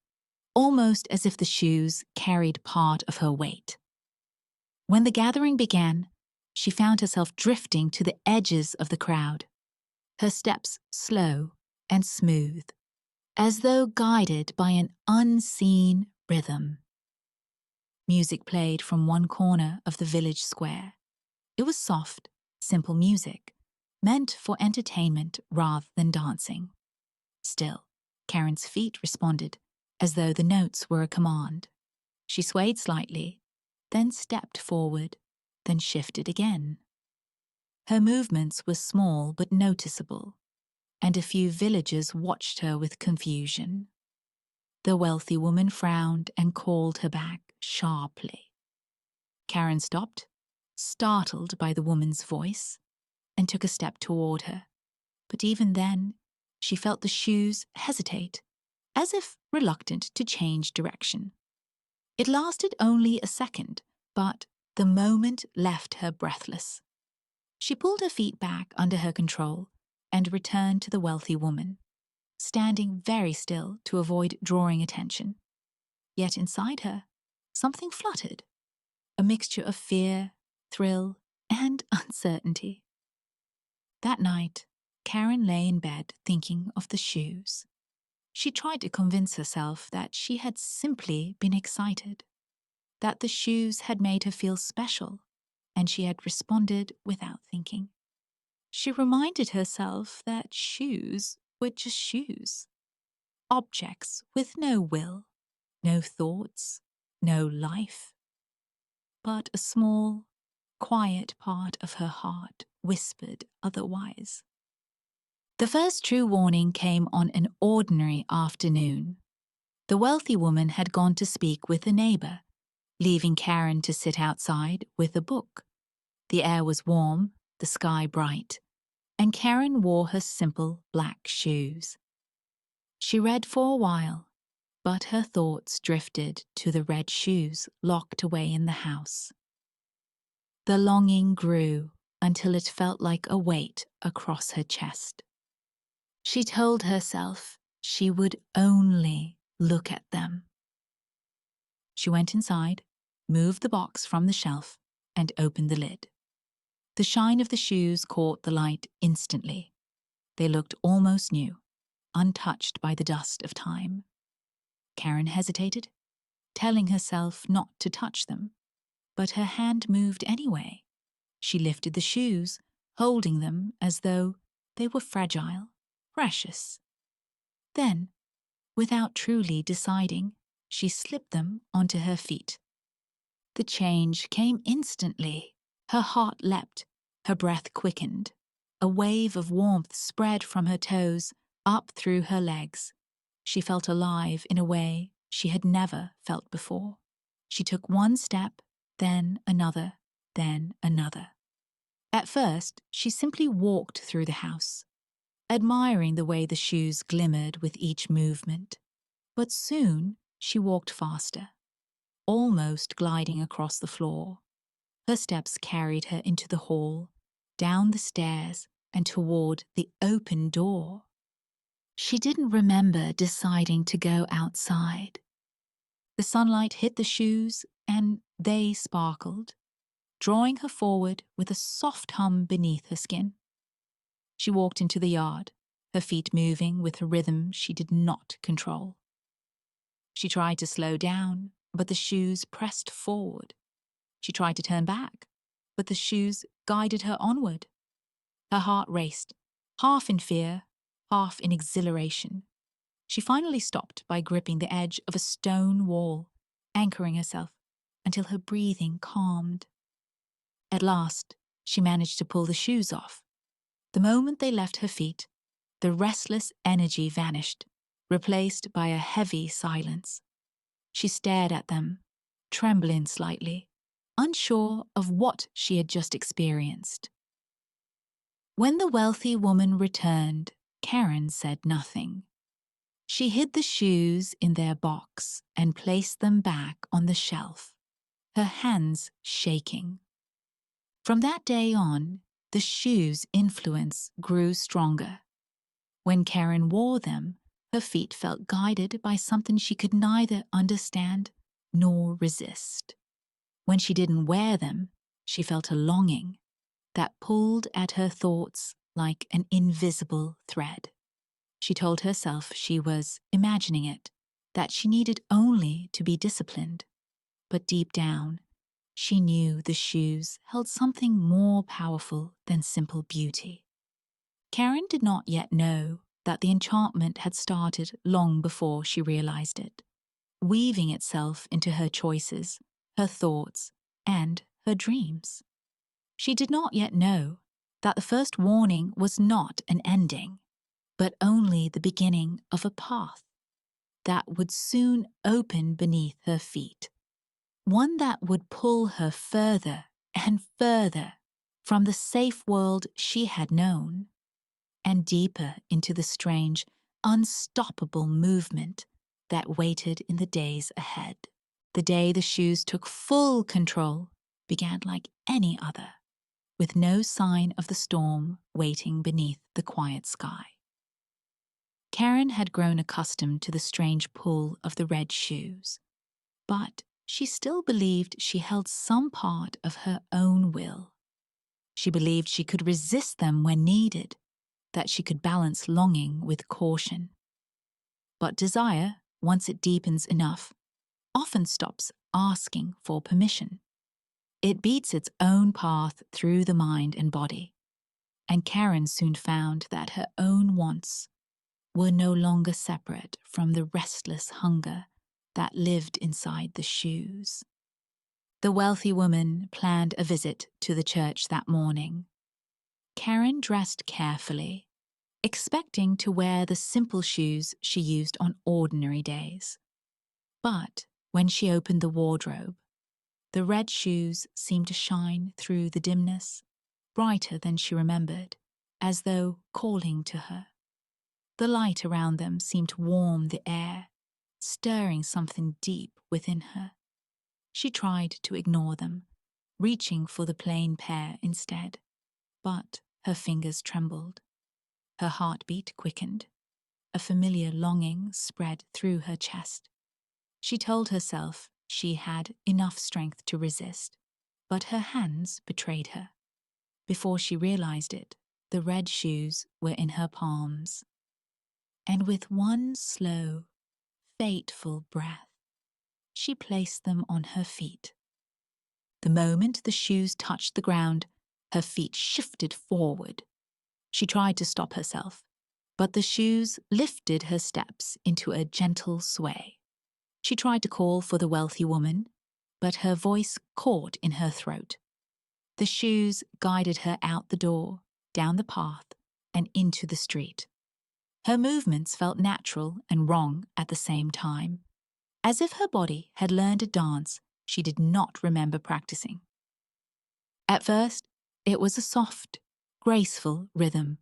almost as if the shoes carried part of her weight. When the gathering began, she found herself drifting to the edges of the crowd, her steps slow and smooth, as though guided by an unseen rhythm. Music played from one corner of the village square. It was soft, simple music, meant for entertainment rather than dancing. Still, Karen's feet responded, as though the notes were a command. She swayed slightly, then stepped forward, then shifted again. Her movements were small but noticeable, and a few villagers watched her with confusion. The wealthy woman frowned and called her back sharply. Karen stopped, startled by the woman's voice, and took a step toward her. But even then, she felt the shoes hesitate, as if reluctant to change direction. It lasted only a second, but the moment left her breathless. She pulled her feet back under her control and returned to the wealthy woman, standing very still to avoid drawing attention. Yet inside her, something fluttered, a mixture of fear, thrill, and uncertainty. That night, Karen lay in bed thinking of the shoes. She tried to convince herself that she had simply been excited, that the shoes had made her feel special, and she had responded without thinking. She reminded herself that shoes were just shoes, objects with no will, no thoughts, no life. But a small, quiet part of her heart whispered otherwise. The first true warning came on an ordinary afternoon. The wealthy woman had gone to speak with a neighbor, leaving Karen to sit outside with a book. The air was warm, the sky bright, and Karen wore her simple black shoes. She read for a while, but her thoughts drifted to the red shoes locked away in the house. The longing grew until it felt like a weight across her chest. She told herself she would only look at them. She went inside, moved the box from the shelf, and opened the lid. The shine of the shoes caught the light instantly. They looked almost new, untouched by the dust of time. Karen hesitated, telling herself not to touch them, but her hand moved anyway. She lifted the shoes, holding them as though they were fragile, precious. Then, without truly deciding, she slipped them onto her feet. The change came instantly. Her heart leapt, her breath quickened. A wave of warmth spread from her toes up through her legs. She felt alive in a way she had never felt before. She took one step, then another, then another. At first, she simply walked through the house, admiring the way the shoes glimmered with each movement. But soon she walked faster, almost gliding across the floor. Her steps carried her into the hall, down the stairs, and toward the open door. She didn't remember deciding to go outside. The sunlight hit the shoes, and they sparkled, drawing her forward with a soft hum beneath her skin. She walked into the yard, her feet moving with a rhythm she did not control. She tried to slow down, but the shoes pressed forward. She tried to turn back, but the shoes guided her onward. Her heart raced, half in fear, half in exhilaration. She finally stopped by gripping the edge of a stone wall, anchoring herself until her breathing calmed. At last, she managed to pull the shoes off. The moment they left her feet, the restless energy vanished, replaced by a heavy silence. She stared at them, trembling slightly, unsure of what she had just experienced. When the wealthy woman returned, Karen said nothing. She hid the shoes in their box and placed them back on the shelf, her hands shaking. From that day on, the shoes' influence grew stronger. When Karen wore them, her feet felt guided by something she could neither understand nor resist. When she didn't wear them, she felt a longing that pulled at her thoughts like an invisible thread. She told herself she was imagining it, that she needed only to be disciplined. But deep down, she knew the shoes held something more powerful than simple beauty. Karen did not yet know that the enchantment had started long before she realized it, weaving itself into her choices, her thoughts, and her dreams. She did not yet know that the first warning was not an ending, but only the beginning of a path that would soon open beneath her feet, one that would pull her further and further from the safe world she had known, and deeper into the strange, unstoppable movement that waited in the days ahead. The day the shoes took full control began like any other, with no sign of the storm waiting beneath the quiet sky. Karen had grown accustomed to the strange pull of the red shoes, but she still believed she held some part of her own will. She believed she could resist them when needed, that she could balance longing with caution. But desire, once it deepens enough, often stops asking for permission. It beats its own path through the mind and body, and Karen soon found that her own wants were no longer separate from the restless hunger that lived inside the shoes. The wealthy woman planned a visit to the church that morning. Karen dressed carefully, expecting to wear the simple shoes she used on ordinary days. But when she opened the wardrobe, the red shoes seemed to shine through the dimness, brighter than she remembered, as though calling to her. The light around them seemed to warm the air, stirring something deep within her. She tried to ignore them, reaching for the plain pair instead, but her fingers trembled. Her heartbeat quickened. A familiar longing spread through her chest. She told herself she had enough strength to resist, but her hands betrayed her. Before she realized it, the red shoes were in her palms. And with one slow, fateful breath, she placed them on her feet. The moment the shoes touched the ground, her feet shifted forward. She tried to stop herself, but the shoes lifted her steps into a gentle sway. She tried to call for the wealthy woman, but her voice caught in her throat. The shoes guided her out the door, down the path, and into the street. Her movements felt natural and wrong at the same time, as if her body had learned a dance she did not remember practicing. At first, it was a soft, graceful rhythm.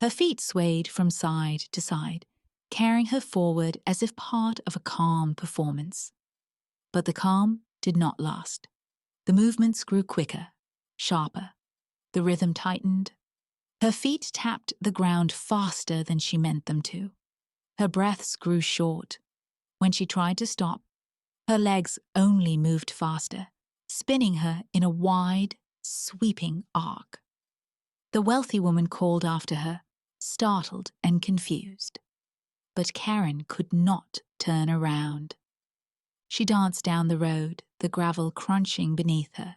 Her feet swayed from side to side, carrying her forward as if part of a calm performance. But the calm did not last. The movements grew quicker, sharper. The rhythm tightened. Her feet tapped the ground faster than she meant them to. Her breaths grew short. When she tried to stop, her legs only moved faster, spinning her in a wide, sweeping arc. The wealthy woman called after her, startled and confused. But Karen could not turn around. She danced down the road, the gravel crunching beneath her,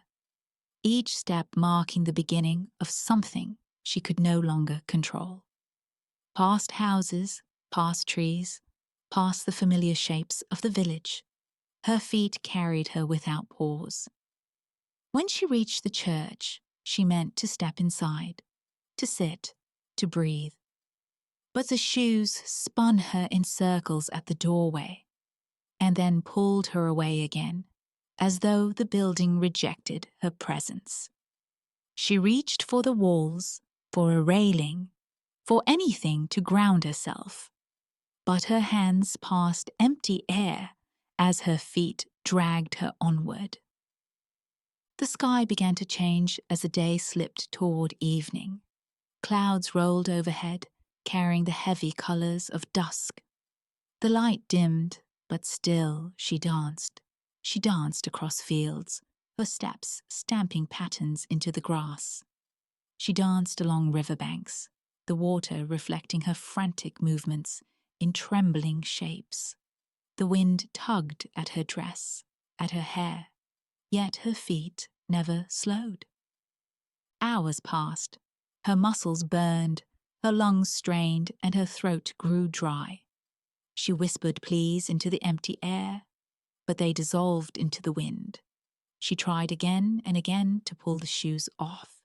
each step marking the beginning of something she could no longer control. Past houses, past trees, past the familiar shapes of the village, her feet carried her without pause. When she reached the church, she meant to step inside, to sit, to breathe. But the shoes spun her in circles at the doorway, and then pulled her away again, as though the building rejected her presence. She reached for the walls, for a railing, for anything to ground herself, but her hands passed empty air as her feet dragged her onward. The sky began to change as the day slipped toward evening. Clouds rolled overhead, carrying the heavy colors of dusk. The light dimmed, but still she danced. She danced across fields, her steps stamping patterns into the grass. She danced along riverbanks, the water reflecting her frantic movements in trembling shapes. The wind tugged at her dress, at her hair, yet her feet never slowed. Hours passed. Her muscles burned, her lungs strained, and her throat grew dry. She whispered pleas into the empty air, but they dissolved into the wind. She tried again and again to pull the shoes off,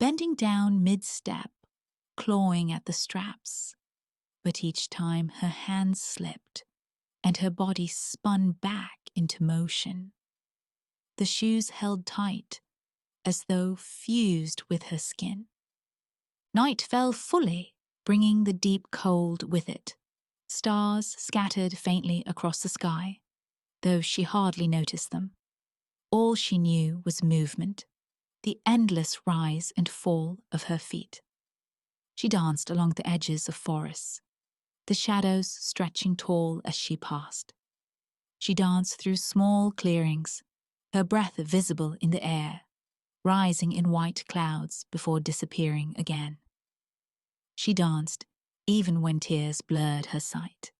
bending down mid-step, clawing at the straps. But each time her hands slipped, and her body spun back into motion. The shoes held tight, as though fused with her skin. Night fell fully, bringing the deep cold with it. Stars scattered faintly across the sky, though she hardly noticed them. All she knew was movement, the endless rise and fall of her feet. She danced along the edges of forests, the shadows stretching tall as she passed. She danced through small clearings, her breath visible in the air, rising in white clouds before disappearing again. She danced even when tears blurred her sight,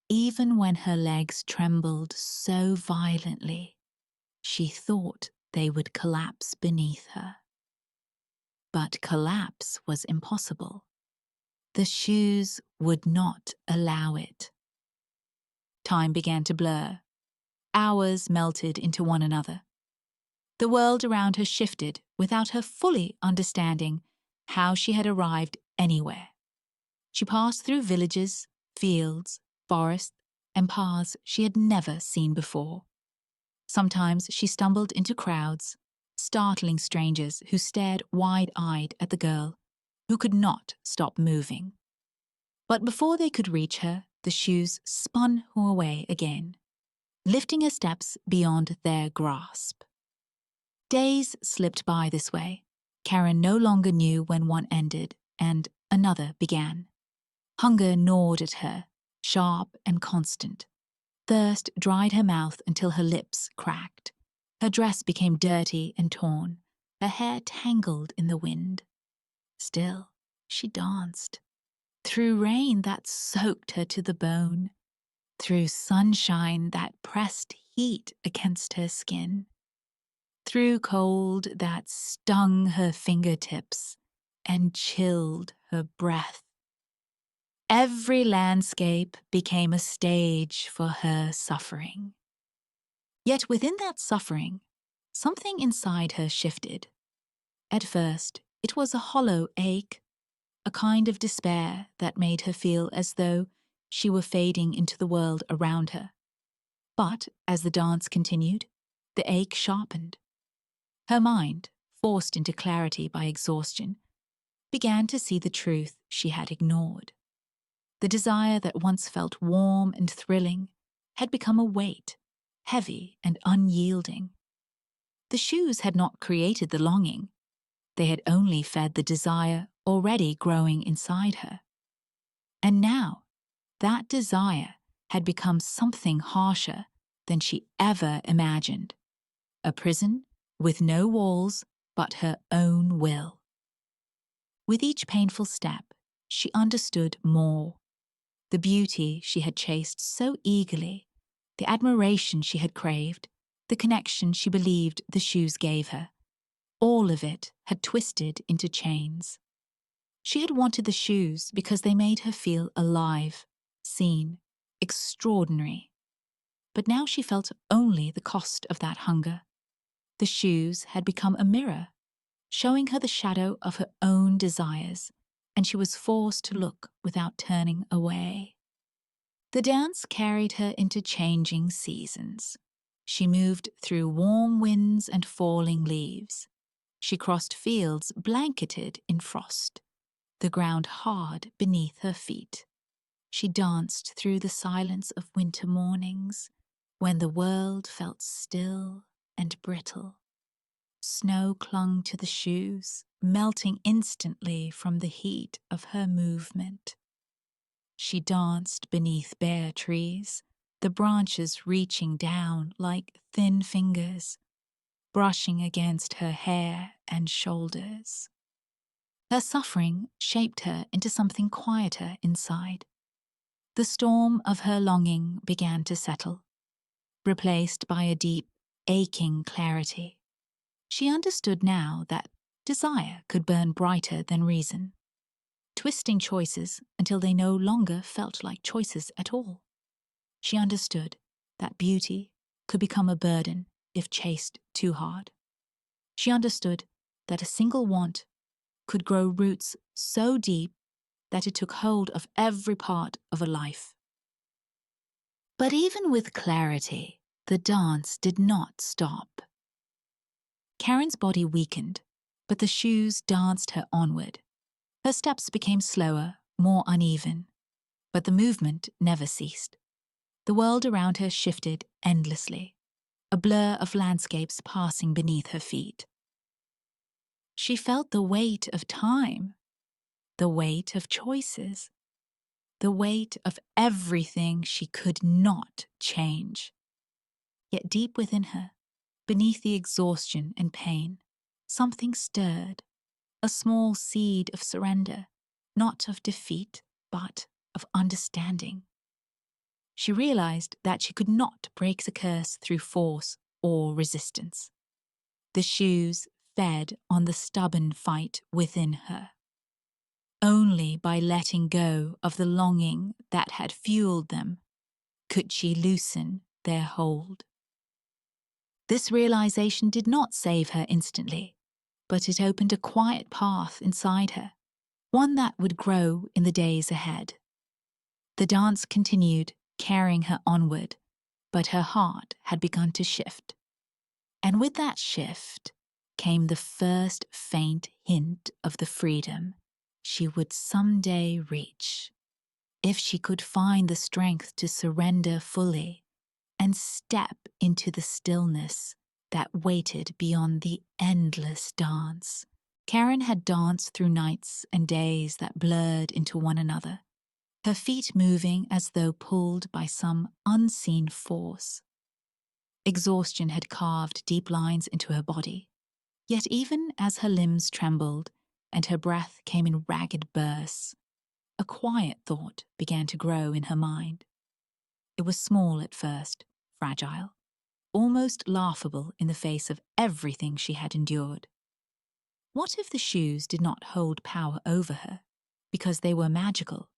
even when her legs trembled so violently she thought they would collapse beneath her. But collapse was impossible. The shoes would not allow it. Time began to blur. Hours melted into one another. The world around her shifted without her fully understanding how she had arrived anywhere. She passed through villages, fields, forests, and paths she had never seen before. Sometimes she stumbled into crowds, startling strangers who stared wide-eyed at the girl, who could not stop moving. But before they could reach her, the shoes spun her away again, lifting her steps beyond their grasp. Days slipped by this way. Karen no longer knew when one ended and another began. Hunger gnawed at her, sharp and constant. Thirst dried her mouth until her lips cracked. Her dress became dirty and torn, her hair tangled in the wind. Still, she danced. Through rain that soaked her to the bone, through sunshine that pressed heat against her skin, through cold that stung her fingertips and chilled her breath. Every landscape became a stage for her suffering. Yet within that suffering, something inside her shifted. At first, it was a hollow ache, a kind of despair that made her feel as though she were fading into the world around her. But as the dance continued, the ache sharpened. Her mind, forced into clarity by exhaustion, began to see the truth she had ignored. The desire that once felt warm and thrilling had become a weight, heavy and unyielding. The shoes had not created the longing. They had only fed the desire already growing inside her. And now, that desire had become something harsher than she ever imagined. A prison with no walls but her own will. With each painful step, she understood more. The beauty she had chased so eagerly, the admiration she had craved, the connection she believed the shoes gave her, all of it had twisted into chains. She had wanted the shoes because they made her feel alive, seen, extraordinary. But now she felt only the cost of that hunger. The shoes had become a mirror, showing her the shadow of her own desires, and she was forced to look without turning away. The dance carried her into changing seasons. She moved through warm winds and falling leaves. She crossed fields blanketed in frost, the ground hard beneath her feet. She danced through the silence of winter mornings, when the world felt still and brittle. Snow clung to the shoes, melting instantly from the heat of her movement. She danced beneath bare trees, the branches reaching down like thin fingers, brushing against her hair and shoulders. Her suffering shaped her into something quieter inside. The storm of her longing began to settle, replaced by a deep, aching clarity. She understood now that desire could burn brighter than reason, twisting choices until they no longer felt like choices at all. She understood that beauty could become a burden if chased too hard. She understood that a single want could grow roots so deep that it took hold of every part of a life. But even with clarity, the dance did not stop. Karen's body weakened, but the shoes danced her onward. Her steps became slower, more uneven, but the movement never ceased. The world around her shifted endlessly, a blur of landscapes passing beneath her feet. She felt the weight of time, the weight of choices, the weight of everything she could not change. Yet deep within her, beneath the exhaustion and pain, something stirred, a small seed of surrender, not of defeat, but of understanding. She realized that she could not break the curse through force or resistance. The shoes fed on the stubborn fight within her. Only by letting go of the longing that had fueled them could she loosen their hold. This realization did not save her instantly, but it opened a quiet path inside her, one that would grow in the days ahead. The dance continued, carrying her onward, but her heart had begun to shift. And with that shift came the first faint hint of the freedom she would someday reach, if she could find the strength to surrender fully and step into the stillness that waited beyond the endless dance. Karen had danced through nights and days that blurred into one another, her feet moving as though pulled by some unseen force. Exhaustion had carved deep lines into her body, yet even as her limbs trembled and her breath came in ragged bursts, a quiet thought began to grow in her mind. It was small at first, fragile, almost laughable in the face of everything she had endured. What if the shoes did not hold power over her because they were magical,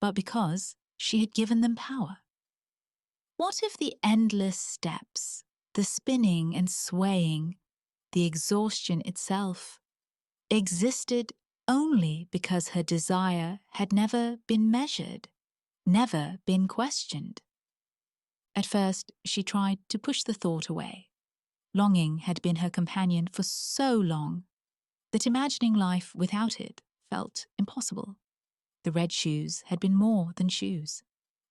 but because she had given them power? What if the endless steps, the spinning and swaying, the exhaustion itself, existed only because her desire had never been measured, never been questioned? At first, she tried to push the thought away. Longing had been her companion for so long that imagining life without it felt impossible. The red shoes had been more than shoes.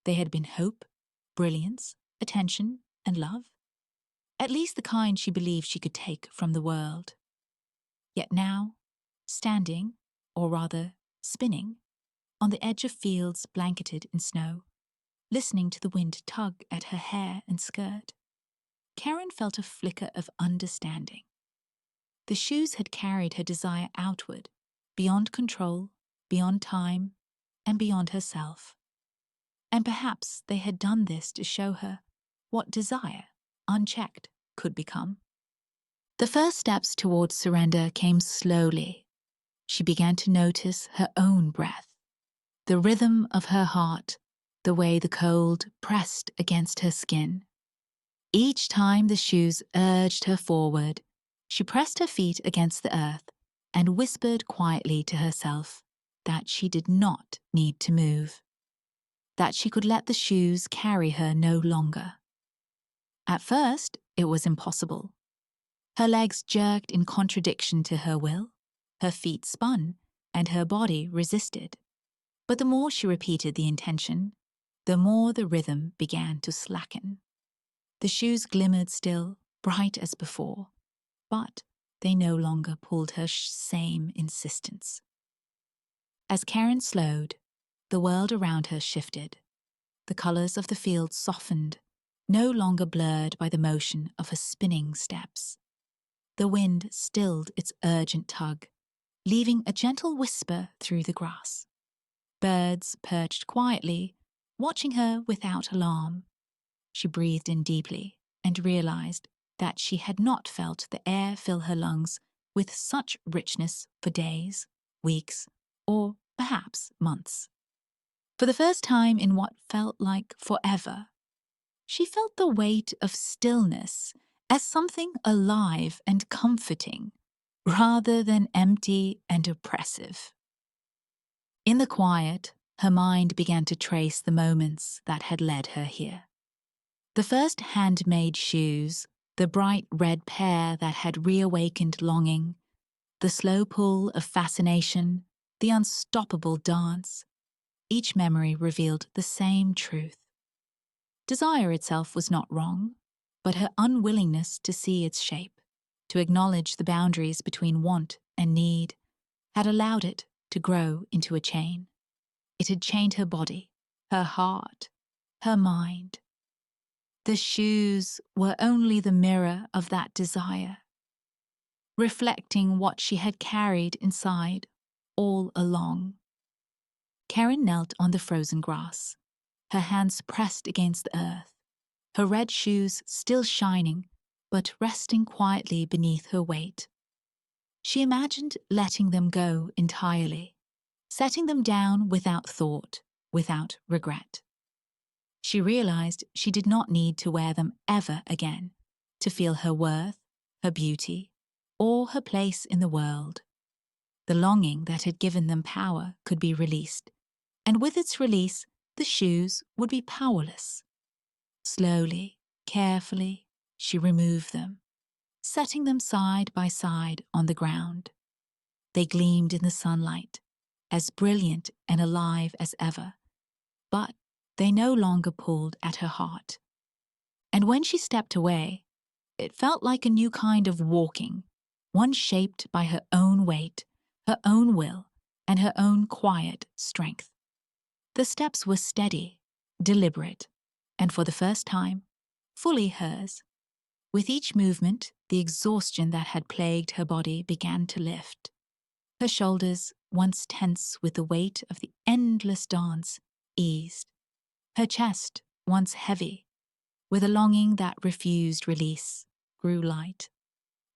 They had been hope, brilliance, attention, and love. At least the kind she believed she could take from the world. Yet now, standing, or rather spinning, on the edge of fields blanketed in snow, listening to the wind tug at her hair and skirt, Karen felt a flicker of understanding. The shoes had carried her desire outward, beyond control, beyond time, and beyond herself. and perhaps they had done this to show her what desire, unchecked, could become. The first steps towards surrender came slowly. She began to notice her own breath, the rhythm of her heart, the way the cold pressed against her skin. Each time the shoes urged her forward, she pressed her feet against the earth and whispered quietly to herself that she did not need to move, that she could let the shoes carry her no longer. At first, it was impossible. Her legs jerked in contradiction to her will, her feet spun, and her body resisted. But the more she repeated the intention, the more the rhythm began to slacken. The shoes glimmered still, bright as before, but they no longer pulled her same insistence. As Karen slowed, the world around her shifted. The colors of the field softened, no longer blurred by the motion of her spinning steps. The wind stilled its urgent tug, leaving a gentle whisper through the grass. Birds perched quietly, watching her without alarm. She breathed in deeply and realized that she had not felt the air fill her lungs with such richness for days, weeks, or perhaps months. For the first time in what felt like forever, she felt the weight of stillness as something alive and comforting, rather than empty and oppressive. In the quiet, her mind began to trace the moments that had led her here. The first handmade shoes, the bright red pair that had reawakened longing, the slow pull of fascination, the unstoppable dance. Each memory revealed the same truth. Desire itself was not wrong, but her unwillingness to see its shape, to acknowledge the boundaries between want and need, had allowed it to grow into a chain. It had chained her body, her heart, her mind. The shoes were only the mirror of that desire, reflecting what she had carried inside all along. Karen knelt on the frozen grass, her hands pressed against the earth, her red shoes still shining, but resting quietly beneath her weight. She imagined letting them go entirely, setting them down without thought, without regret. She realized she did not need to wear them ever again to feel her worth, her beauty, or her place in the world. The longing that had given them power could be released, and with its release, the shoes would be powerless. Slowly, carefully, she removed them, setting them side by side on the ground. They gleamed in the sunlight, as brilliant and alive as ever, but they no longer pulled at her heart. And when she stepped away, it felt like a new kind of walking, one shaped by her own weight, her own will, and her own quiet strength. The steps were steady, deliberate, and for the first time, fully hers. With each movement, the exhaustion that had plagued her body began to lift. Her shoulders, once tense with the weight of the endless dance, eased. Her chest, once heavy, with a longing that refused release, grew light.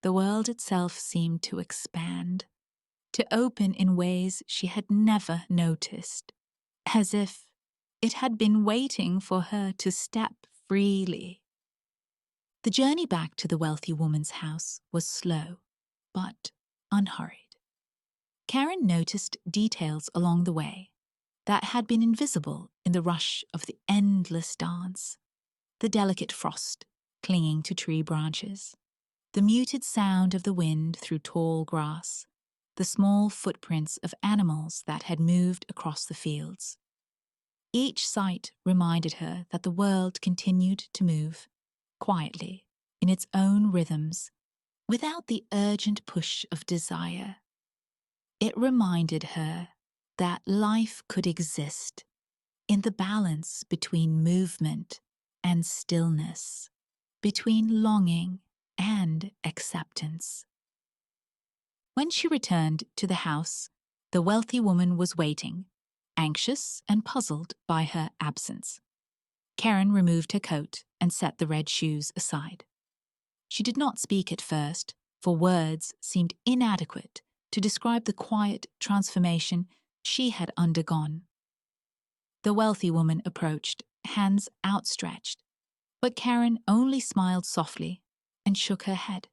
The world itself seemed to expand, to open in ways she had never noticed, as if it had been waiting for her to step freely. The journey back to the wealthy woman's house was slow, but unhurried. Karen noticed details along the way that had been invisible in the rush of the endless dance. The delicate frost clinging to tree branches, the muted sound of the wind through tall grass, the small footprints of animals that had moved across the fields. Each sight reminded her that the world continued to move, quietly, in its own rhythms, without the urgent push of desire. It reminded her that life could exist in the balance between movement and stillness, between longing and acceptance. When she returned to the house, the wealthy woman was waiting, anxious and puzzled by her absence. Karen removed her coat and set the red shoes aside. She did not speak at first, for words seemed inadequate to describe the quiet transformation she had undergone. The wealthy woman approached, hands outstretched, but Karen only smiled softly and shook her head,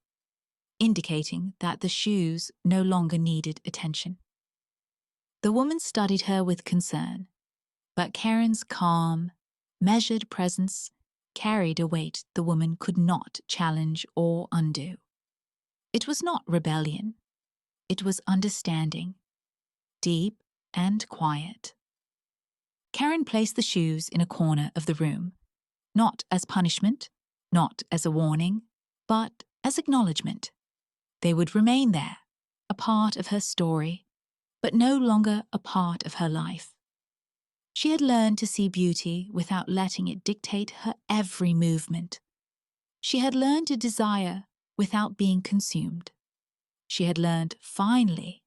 indicating that the shoes no longer needed attention. The woman studied her with concern, but Karen's calm, measured presence carried a weight the woman could not challenge or undo. It was not rebellion. It was understanding, deep and quiet. Karen placed the shoes in a corner of the room, not as punishment, not as a warning, but as acknowledgement. They would remain there, a part of her story, but no longer a part of her life. She had learned to see beauty without letting it dictate her every movement. She had learned to desire without being consumed. She had learned, finally,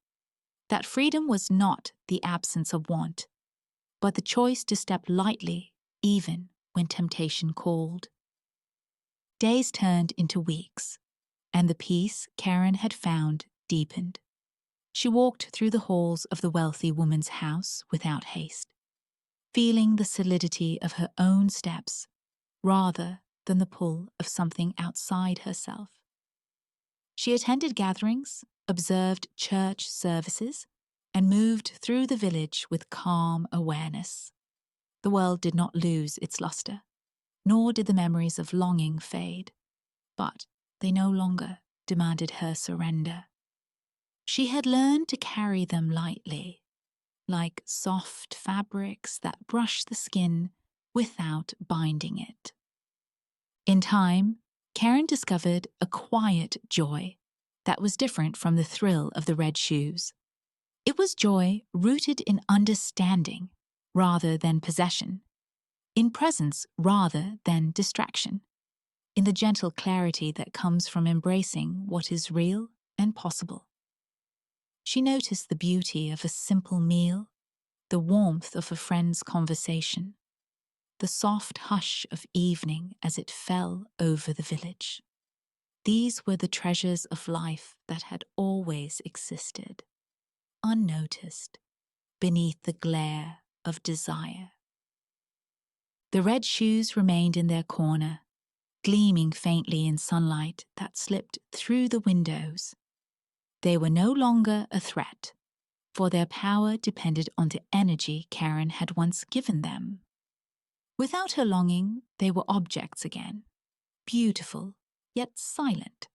that freedom was not the absence of want, but the choice to step lightly even when temptation called. Days turned into weeks, and the peace Karen had found deepened. She walked through the halls of the wealthy woman's house without haste, feeling the solidity of her own steps rather than the pull of something outside herself. She attended gatherings, observed church services, and moved through the village with calm awareness. The world did not lose its luster, nor did the memories of longing fade, but they no longer demanded her surrender. She had learned to carry them lightly, like soft fabrics that brush the skin without binding it. In time, Karen discovered a quiet joy that was different from the thrill of the red shoes. It was joy rooted in understanding rather than possession, in presence rather than distraction, in the gentle clarity that comes from embracing what is real and possible. She noticed the beauty of a simple meal, the warmth of a friend's conversation, the soft hush of evening as it fell over the village. These were the treasures of life that had always existed, unnoticed, beneath the glare of desire. The red shoes remained in their corner, gleaming faintly in sunlight that slipped through the windows. They were no longer a threat, for their power depended on the energy Karen had once given them. Without her longing, they were objects again, beautiful yet silent.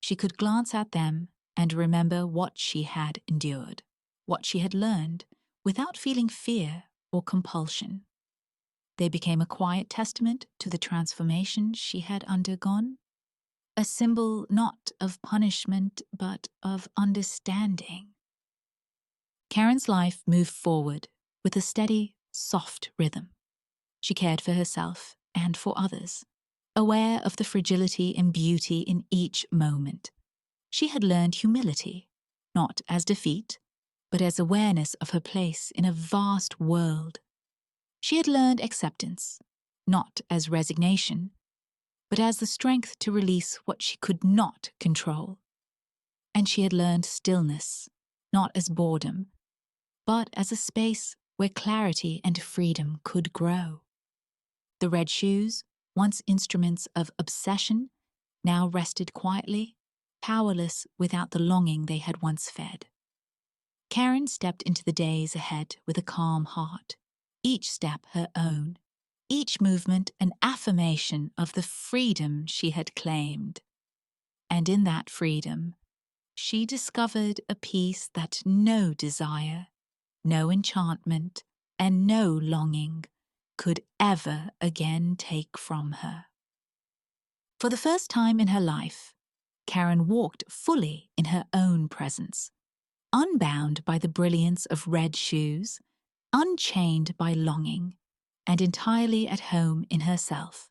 She could glance at them and remember what she had endured, what she had learned, without feeling fear or compulsion. They became a quiet testament to the transformation she had undergone, a symbol not of punishment but of understanding. Karen's life moved forward with a steady, soft rhythm. She cared for herself and for others, aware of the fragility and beauty in each moment. She had learned humility, not as defeat, but as awareness of her place in a vast world. She had learned acceptance, not as resignation, but as the strength to release what she could not control. And she had learned stillness, not as boredom, but as a space where clarity and freedom could grow. The red shoes, once instruments of obsession, now rested quietly, powerless without the longing they had once fed. Karen stepped into the days ahead with a calm heart, each step her own, each movement an affirmation of the freedom she had claimed. And in that freedom, she discovered a peace that no desire, no enchantment, and no longing could ever again take from her. For the first time in her life, Karen walked fully in her own presence, unbound by the brilliance of red shoes, unchained by longing, and entirely at home in herself.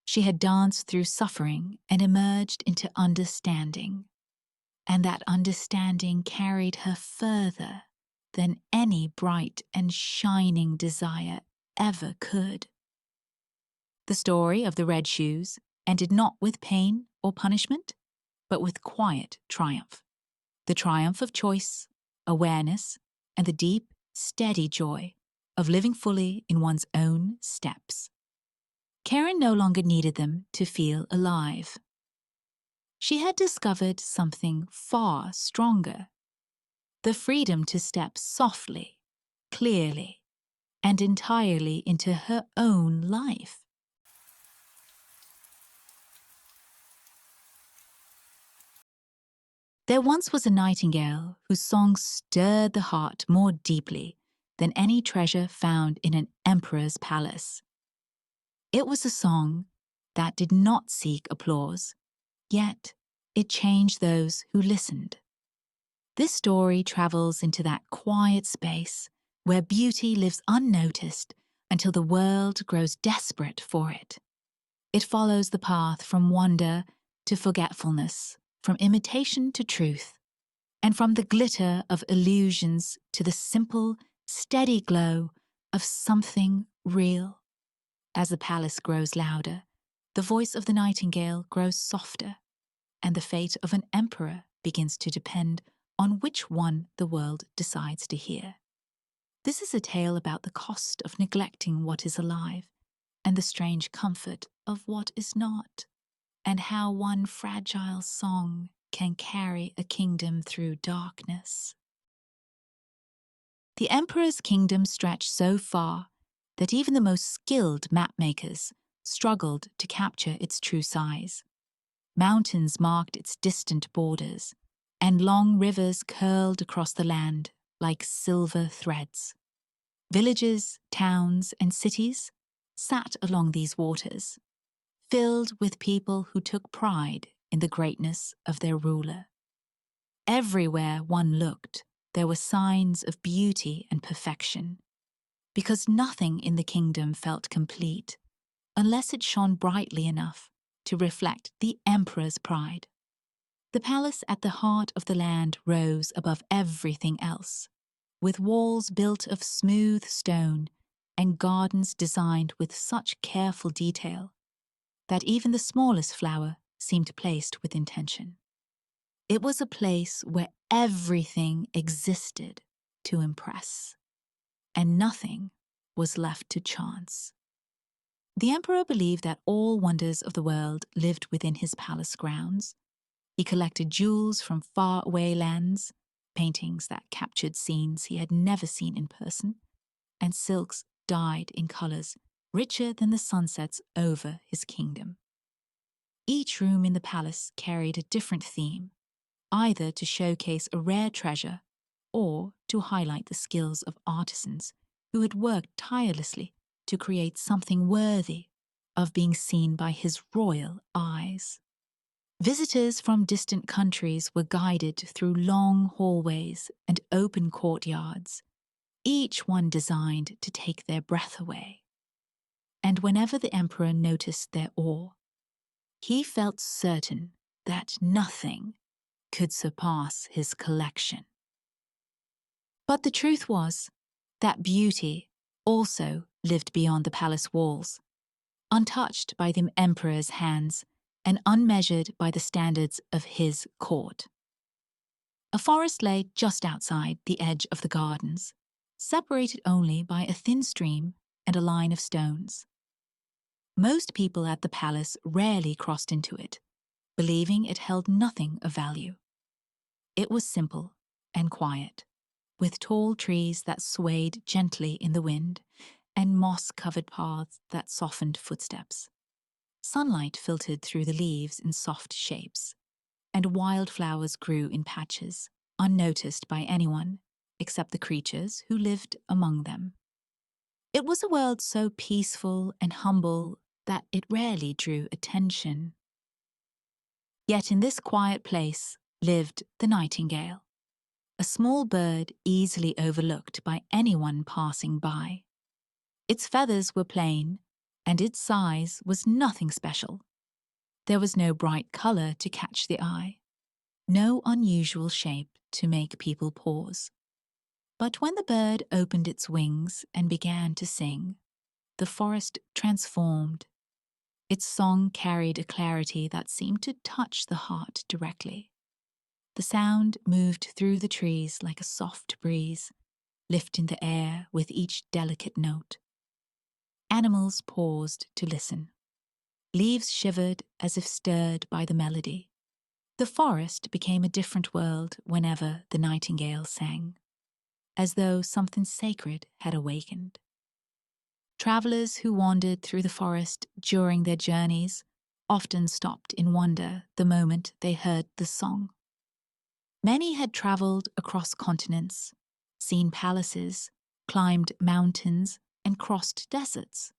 She had danced through suffering and emerged into understanding, and that understanding carried her further than any bright and shining desire ever could. The story of the red shoes ended not with pain or punishment, but with quiet triumph. The triumph of choice, awareness, and the deep, steady joy of living fully in one's own steps. Karen no longer needed them to feel alive. She had discovered something far stronger: the freedom to step softly, clearly, and entirely into her own life. There once was a nightingale whose song stirred the heart more deeply than any treasure found in an emperor's palace. It was a song that did not seek applause, yet it changed those who listened. This story travels into that quiet space where beauty lives unnoticed until the world grows desperate for it. It follows the path from wonder to forgetfulness, from imitation to truth, and from the glitter of illusions to the simple, steady glow of something real. As the palace grows louder, the voice of the nightingale grows softer, and the fate of an emperor begins to depend on which one the world decides to hear. This is a tale about the cost of neglecting what is alive and the strange comfort of what is not, and how one fragile song can carry a kingdom through darkness. The emperor's kingdom stretched so far that even the most skilled mapmakers struggled to capture its true size. Mountains marked its distant borders, and long rivers curled across the land like silver threads. Villages, towns, and cities sat along these waters, filled with people who took pride in the greatness of their ruler. Everywhere one looked, there were signs of beauty and perfection, because nothing in the kingdom felt complete unless it shone brightly enough to reflect the emperor's pride. The palace at the heart of the land rose above everything else, with walls built of smooth stone and gardens designed with such careful detail that even the smallest flower seemed placed with intention. It was a place where everything existed to impress, and nothing was left to chance. The emperor believed that all wonders of the world lived within his palace grounds. He collected jewels from faraway lands, paintings that captured scenes he had never seen in person, and silks dyed in colors richer than the sunsets over his kingdom. Each room in the palace carried a different theme, either to showcase a rare treasure or to highlight the skills of artisans who had worked tirelessly to create something worthy of being seen by his royal eyes. Visitors from distant countries were guided through long hallways and open courtyards, each one designed to take their breath away. And whenever the emperor noticed their awe, he felt certain that nothing could surpass his collection. But the truth was that beauty also lived beyond the palace walls, untouched by the emperor's hands and unmeasured by the standards of his court. A forest lay just outside the edge of the gardens, separated only by a thin stream and a line of stones. Most people at the palace rarely crossed into it, believing it held nothing of value. It was simple and quiet, with tall trees that swayed gently in the wind and moss-covered paths that softened footsteps. Sunlight filtered through the leaves in soft shapes, and wildflowers grew in patches, unnoticed by anyone except the creatures who lived among them. It was a world so peaceful and humble that it rarely drew attention. Yet in this quiet place lived the nightingale, a small bird easily overlooked by anyone passing by. Its feathers were plain, and its size was nothing special. There was no bright color to catch the eye, no unusual shape to make people pause. But when the bird opened its wings and began to sing, the forest transformed. Its song carried a clarity that seemed to touch the heart directly. The sound moved through the trees like a soft breeze, lifting the air with each delicate note. Animals paused to listen. Leaves shivered as if stirred by the melody. The forest became a different world whenever the nightingale sang, as though something sacred had awakened. Travelers who wandered through the forest during their journeys often stopped in wonder the moment they heard the song. Many had traveled across continents, seen palaces, climbed mountains, and crossed deserts.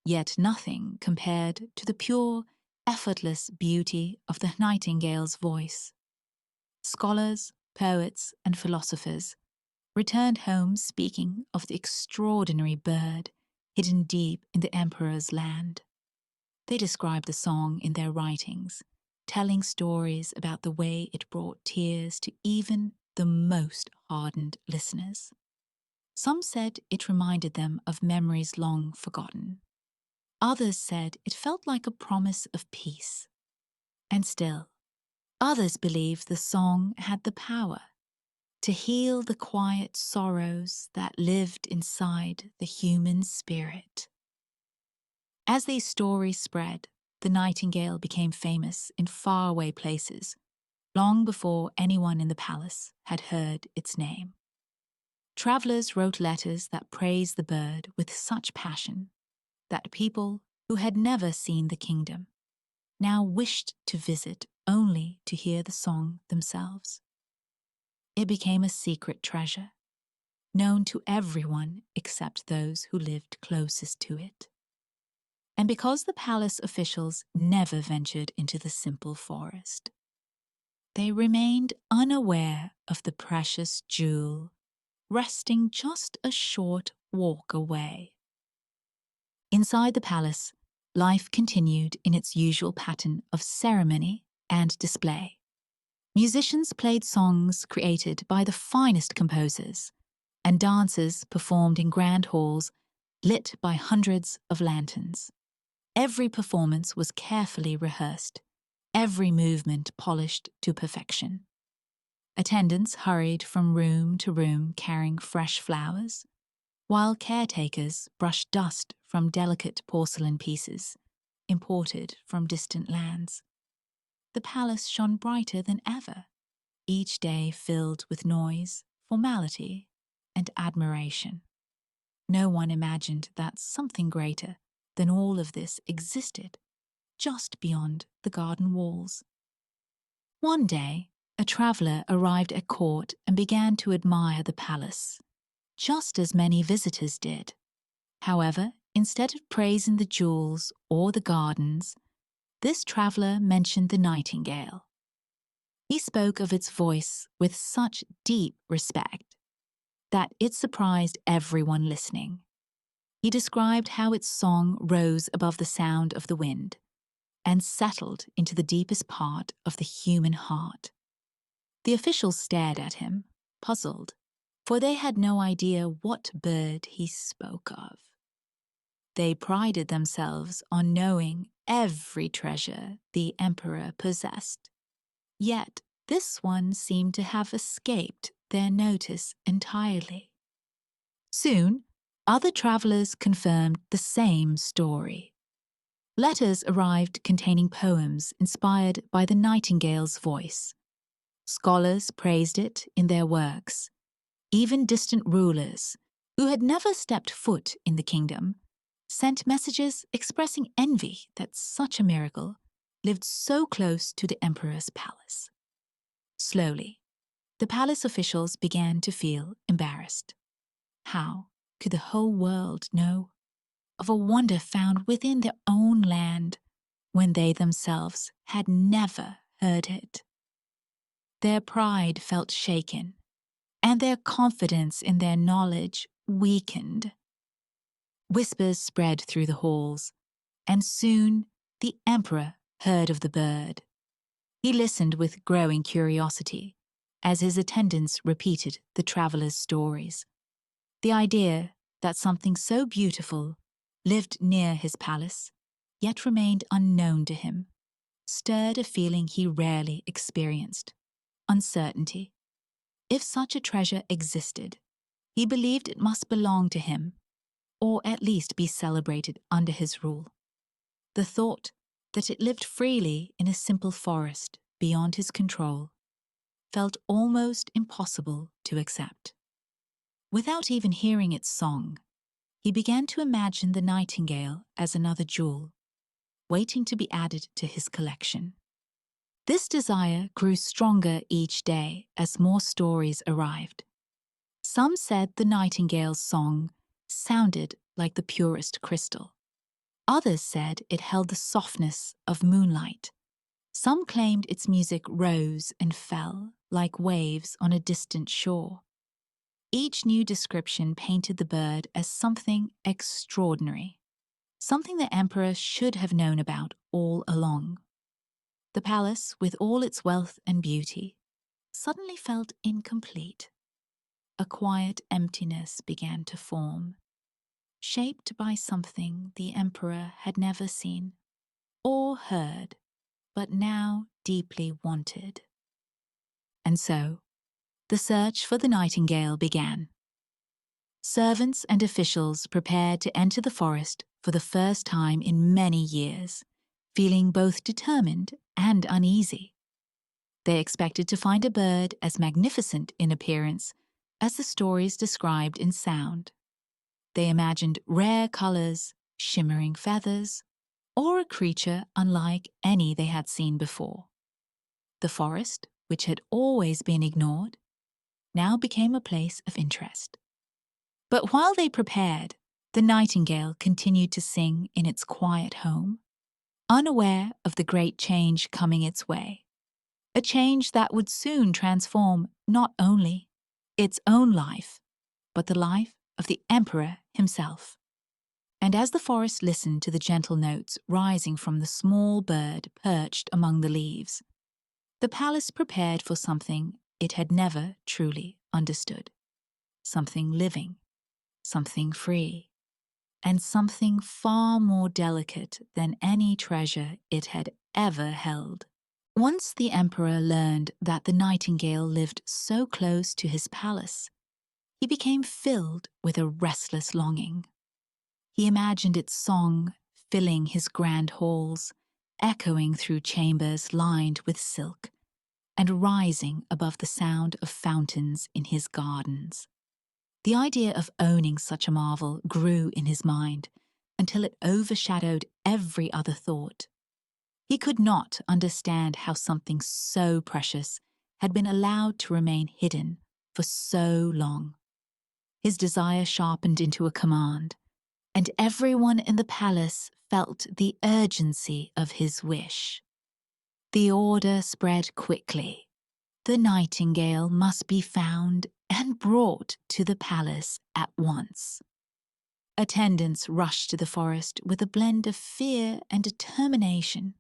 Yet nothing compared to the pure, effortless beauty of the nightingale's voice. Scholars, poets, and philosophers returned home speaking of the extraordinary bird hidden deep in the emperor's land. They described the song in their writings, telling stories about the way it brought tears to even the most hardened listeners. Some said it reminded them of memories long forgotten. Others said it felt like a promise of peace. And still, others believed the song had the power to heal the quiet sorrows that lived inside the human spirit. As these stories spread, the nightingale became famous in faraway places, long before anyone in the palace had heard its name. Travelers wrote letters that praised the bird with such passion that people who had never seen the kingdom now wished to visit only to hear the song themselves. It became a secret treasure, known to everyone except those who lived closest to it. And because the palace officials never ventured into the simple forest, they remained unaware of the precious jewel resting just a short walk away. Inside the palace, life continued in its usual pattern of ceremony and display. Musicians played songs created by the finest composers, and dances performed in grand halls lit by hundreds of lanterns. Every performance was carefully rehearsed, every movement polished to perfection. Attendants hurried from room to room carrying fresh flowers, while caretakers brushed dust from delicate porcelain pieces imported from distant lands. The palace shone brighter than ever, each day filled with noise, formality, and admiration. No one imagined that something greater than all of this existed just beyond the garden walls. One day, a traveler arrived at court and began to admire the palace, just as many visitors did. However, instead of praising the jewels or the gardens, this traveler mentioned the nightingale. He spoke of its voice with such deep respect that it surprised everyone listening. He described how its song rose above the sound of the wind and settled into the deepest part of the human heart. The officials stared at him, puzzled, for they had no idea what bird he spoke of. They prided themselves on knowing every treasure the emperor possessed. Yet this one seemed to have escaped their notice entirely. Soon, other travelers confirmed the same story. Letters arrived containing poems inspired by the nightingale's voice. Scholars praised it in their works. Even distant rulers, who had never stepped foot in the kingdom, sent messages expressing envy that such a miracle lived so close to the emperor's palace. Slowly, the palace officials began to feel embarrassed. How could the whole world know of a wonder found within their own land when they themselves had never heard it? Their pride felt shaken, and their confidence in their knowledge weakened. Whispers spread through the halls, and soon the emperor heard of the bird. He listened with growing curiosity, as his attendants repeated the traveler's stories. The idea that something so beautiful lived near his palace, yet remained unknown to him, stirred a feeling he rarely experienced: uncertainty. If such a treasure existed, he believed it must belong to him, or at least be celebrated under his rule. The thought that it lived freely in a simple forest beyond his control felt almost impossible to accept. Without even hearing its song, he began to imagine the nightingale as another jewel, waiting to be added to his collection. This desire grew stronger each day as more stories arrived. Some said the nightingale's song sounded like the purest crystal. Others said it held the softness of moonlight. Some claimed its music rose and fell like waves on a distant shore. Each new description painted the bird as something extraordinary, something the emperor should have known about all along. The palace, with all its wealth and beauty, suddenly felt incomplete. A quiet emptiness began to form, shaped by something the emperor had never seen or heard, but now deeply wanted. And so, the search for the nightingale began. Servants and officials prepared to enter the forest for the first time in many years, feeling both determined and uneasy. They expected to find a bird as magnificent in appearance as the stories described in sound. They imagined rare colors, shimmering feathers, or a creature unlike any they had seen before. The forest, which had always been ignored, now became a place of interest. But while they prepared, the nightingale continued to sing in its quiet home, unaware of the great change coming its way, a change that would soon transform not only its own life, but the life of the emperor himself. And as the forest listened to the gentle notes rising from the small bird perched among the leaves, the palace prepared for something it had never truly understood. Something living, something free, and something far more delicate than any treasure it had ever held. Once the emperor learned that the nightingale lived so close to his palace, he became filled with a restless longing. He imagined its song filling his grand halls, echoing through chambers lined with silk, and rising above the sound of fountains in his gardens. The idea of owning such a marvel grew in his mind until it overshadowed every other thought. He could not understand how something so precious had been allowed to remain hidden for so long. His desire sharpened into a command, and everyone in the palace felt the urgency of his wish. The order spread quickly. The nightingale must be found and brought to the palace at once. Attendants rushed to the forest with a blend of fear and determination.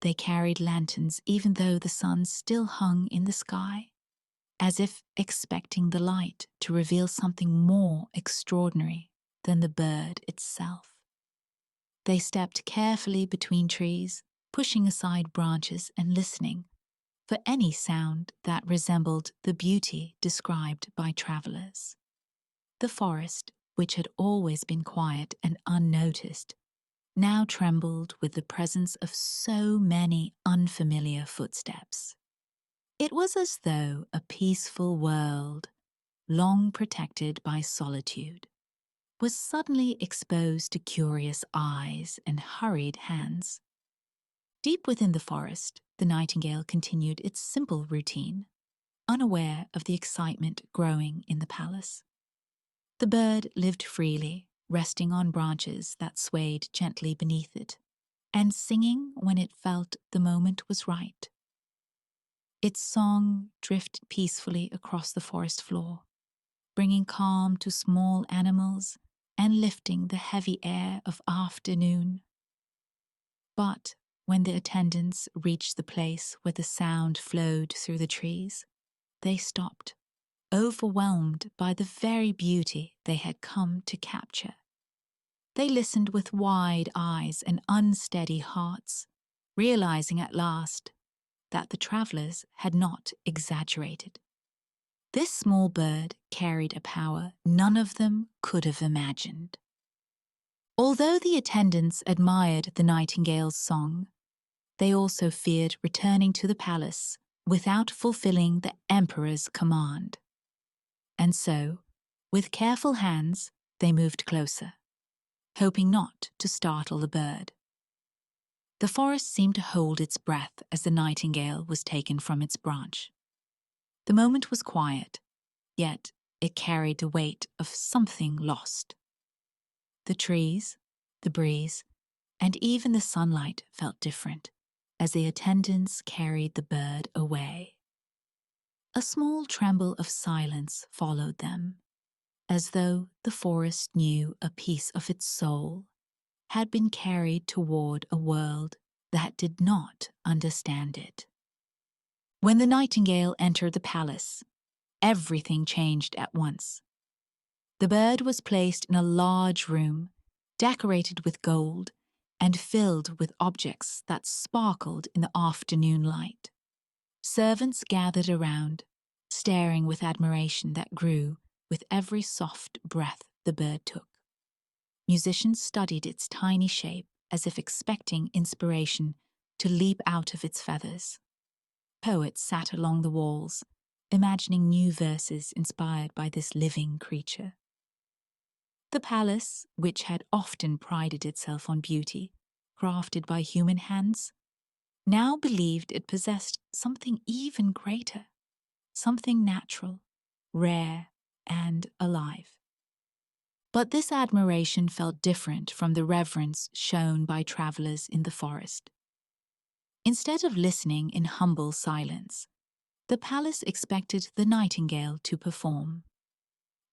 They carried lanterns even though the sun still hung in the sky, as if expecting the light to reveal something more extraordinary than the bird itself. They stepped carefully between trees, pushing aside branches and listening for any sound that resembled the beauty described by travelers. The forest, which had always been quiet and unnoticed, now trembled with the presence of so many unfamiliar footsteps. It was as though a peaceful world, long protected by solitude, was suddenly exposed to curious eyes and hurried hands. Deep within the forest, the nightingale continued its simple routine, unaware of the excitement growing in the palace. The bird lived freely, resting on branches that swayed gently beneath it, and singing when it felt the moment was right. Its song drifted peacefully across the forest floor, bringing calm to small animals and lifting the heavy air of afternoon. But when the attendants reached the place where the sound flowed through the trees, they stopped, overwhelmed by the very beauty they had come to capture. They listened with wide eyes and unsteady hearts, realizing at last that the travelers had not exaggerated. This small bird carried a power none of them could have imagined. Although the attendants admired the nightingale's song, they also feared returning to the palace without fulfilling the emperor's command. And so, with careful hands, they moved closer, hoping not to startle the bird. The forest seemed to hold its breath as the nightingale was taken from its branch. The moment was quiet, yet it carried the weight of something lost. The trees, the breeze, and even the sunlight felt different as the attendants carried the bird away. A small tremble of silence followed them, as though the forest knew a piece of its soul had been carried toward a world that did not understand it. When the nightingale entered the palace, everything changed at once. The bird was placed in a large room, decorated with gold and filled with objects that sparkled in the afternoon light. Servants gathered around, staring with admiration that grew with every soft breath the bird took. Musicians studied its tiny shape as if expecting inspiration to leap out of its feathers. Poets sat along the walls, imagining new verses inspired by this living creature. The palace, which had often prided itself on beauty, crafted by human hands, now believed it possessed something even greater, something natural, rare, and alive. But this admiration felt different from the reverence shown by travelers in the forest. Instead of listening in humble silence, the palace expected the nightingale to perform.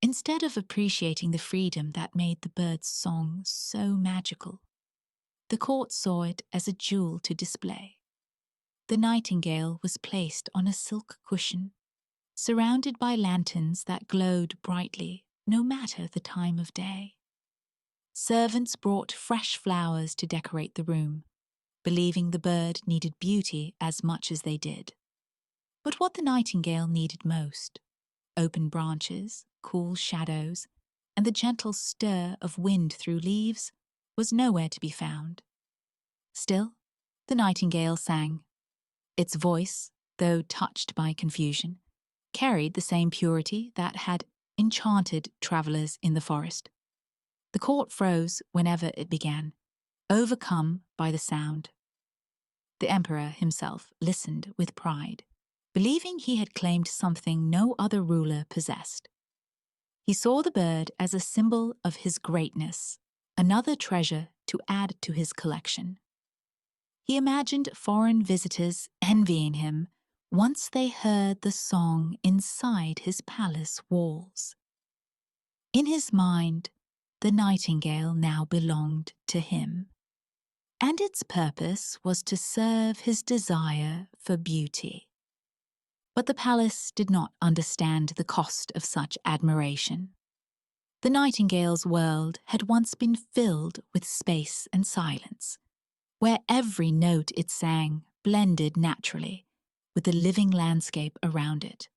Instead of appreciating the freedom that made the bird's song so magical, the court saw it as a jewel to display. The nightingale was placed on a silk cushion, surrounded by lanterns that glowed brightly no matter the time of day. Servants brought fresh flowers to decorate the room, believing the bird needed beauty as much as they did. But what the nightingale needed most, open branches, cool shadows, and the gentle stir of wind through leaves, was nowhere to be found. Still, the nightingale sang. Its voice, though touched by confusion, carried the same purity that had enchanted travelers in the forest. The court froze whenever it began, overcome by the sound. The emperor himself listened with pride, believing he had claimed something no other ruler possessed. He saw the bird as a symbol of his greatness, another treasure to add to his collection. He imagined foreign visitors envying him once they heard the song inside his palace walls. In his mind, the nightingale now belonged to him, and its purpose was to serve his desire for beauty. But the palace did not understand the cost of such admiration. The nightingale's world had once been filled with space and silence, where every note it sang blended naturally with the living landscape around it.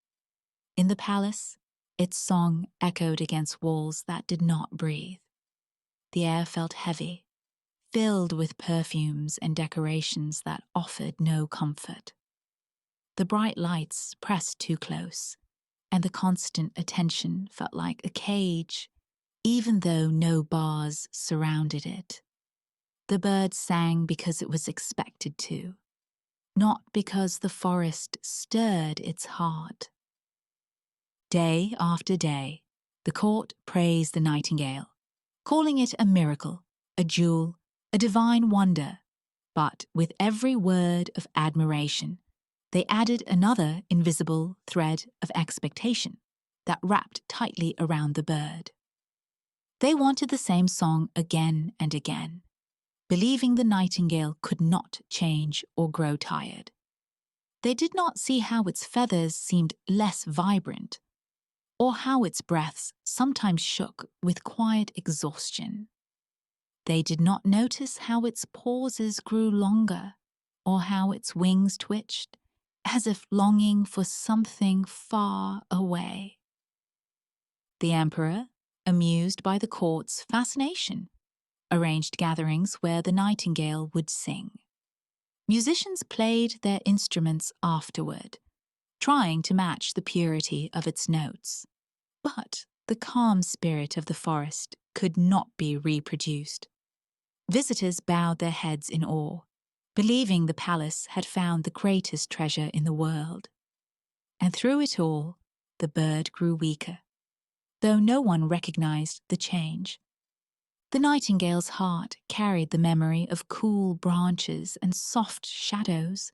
In the palace, its song echoed against walls that did not breathe. The air felt heavy, filled with perfumes and decorations that offered no comfort. The bright lights pressed too close, and the constant attention felt like a cage, even though no bars surrounded it. The bird sang because it was expected to, not because the forest stirred its heart. Day after day, the court praised the nightingale, calling it a miracle, a jewel, a divine wonder. But with every word of admiration, they added another invisible thread of expectation that wrapped tightly around the bird. They wanted the same song again and again, believing the nightingale could not change or grow tired. They did not see how its feathers seemed less vibrant, or how its breaths sometimes shook with quiet exhaustion. They did not notice how its pauses grew longer, or how its wings twitched, as if longing for something far away. The emperor, amused by the court's fascination, arranged gatherings where the nightingale would sing. Musicians played their instruments afterward, trying to match the purity of its notes. But the calm spirit of the forest could not be reproduced. Visitors bowed their heads in awe, believing the palace had found the greatest treasure in the world. And through it all, the bird grew weaker, though no one recognized the change. The nightingale's heart carried the memory of cool branches and soft shadows,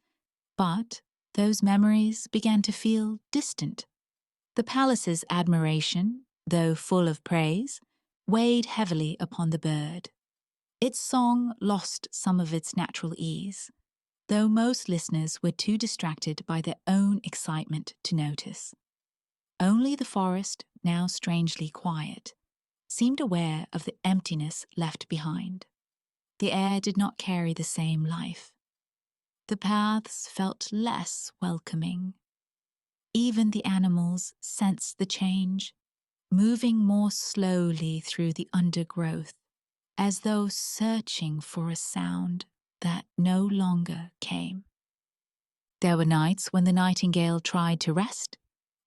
but those memories began to feel distant. The palace's admiration, though full of praise, weighed heavily upon the bird. Its song lost some of its natural ease, though most listeners were too distracted by their own excitement to notice. Only the forest, now strangely quiet, seemed aware of the emptiness left behind. The air did not carry the same life. The paths felt less welcoming. Even the animals sensed the change, moving more slowly through the undergrowth, as though searching for a sound that no longer came. There were nights when the nightingale tried to rest,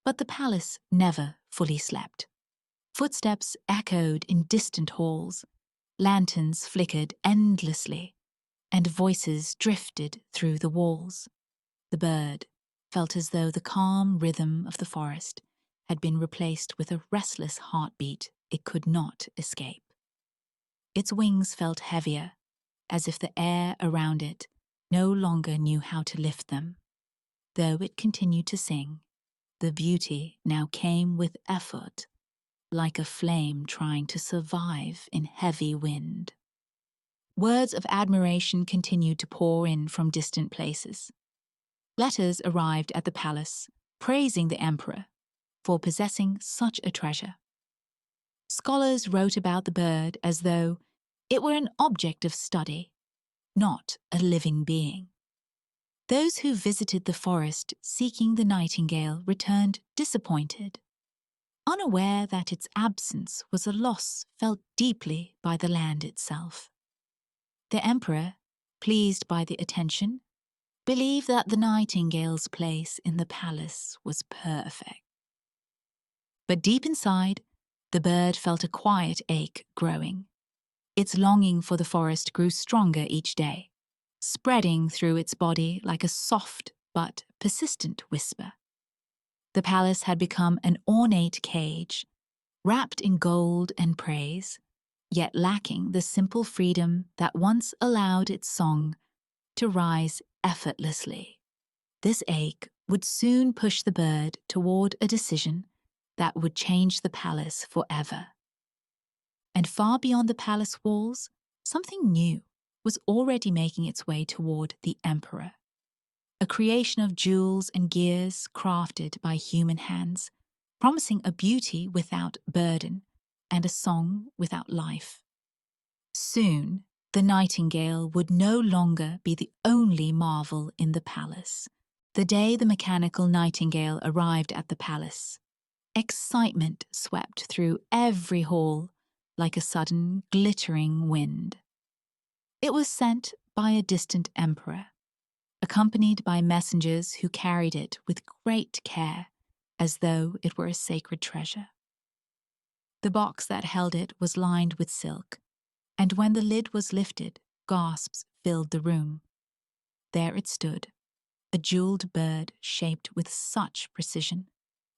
but the palace never fully slept. Footsteps echoed in distant halls, lanterns flickered endlessly, and voices drifted through the walls. The bird felt as though the calm rhythm of the forest had been replaced with a restless heartbeat it could not escape. Its wings felt heavier, as if the air around it no longer knew how to lift them. Though it continued to sing, the beauty now came with effort, like a flame trying to survive in heavy wind. Words of admiration continued to pour in from distant places. Letters arrived at the palace, praising the emperor for possessing such a treasure. Scholars wrote about the bird as though it were an object of study, not a living being. Those who visited the forest seeking the nightingale returned disappointed, unaware that its absence was a loss felt deeply by the land itself. The emperor, pleased by the attention, believed that the nightingale's place in the palace was perfect. But deep inside, the bird felt a quiet ache growing. Its longing for the forest grew stronger each day, spreading through its body like a soft but persistent whisper. The palace had become an ornate cage, wrapped in gold and praise, yet lacking the simple freedom that once allowed its song to rise effortlessly. This ache would soon push the bird toward a decision that would change the palace forever. And far beyond the palace walls, something new was already making its way toward the emperor. A creation of jewels and gears crafted by human hands, promising a beauty without burden and a song without life. Soon, the nightingale would no longer be the only marvel in the palace. The day the mechanical nightingale arrived at the palace, excitement swept through every hall like a sudden glittering wind. It was sent by a distant emperor, accompanied by messengers who carried it with great care, as though it were a sacred treasure. The box that held it was lined with silk, and when the lid was lifted, gasps filled the room. There it stood, a jeweled bird shaped with such precision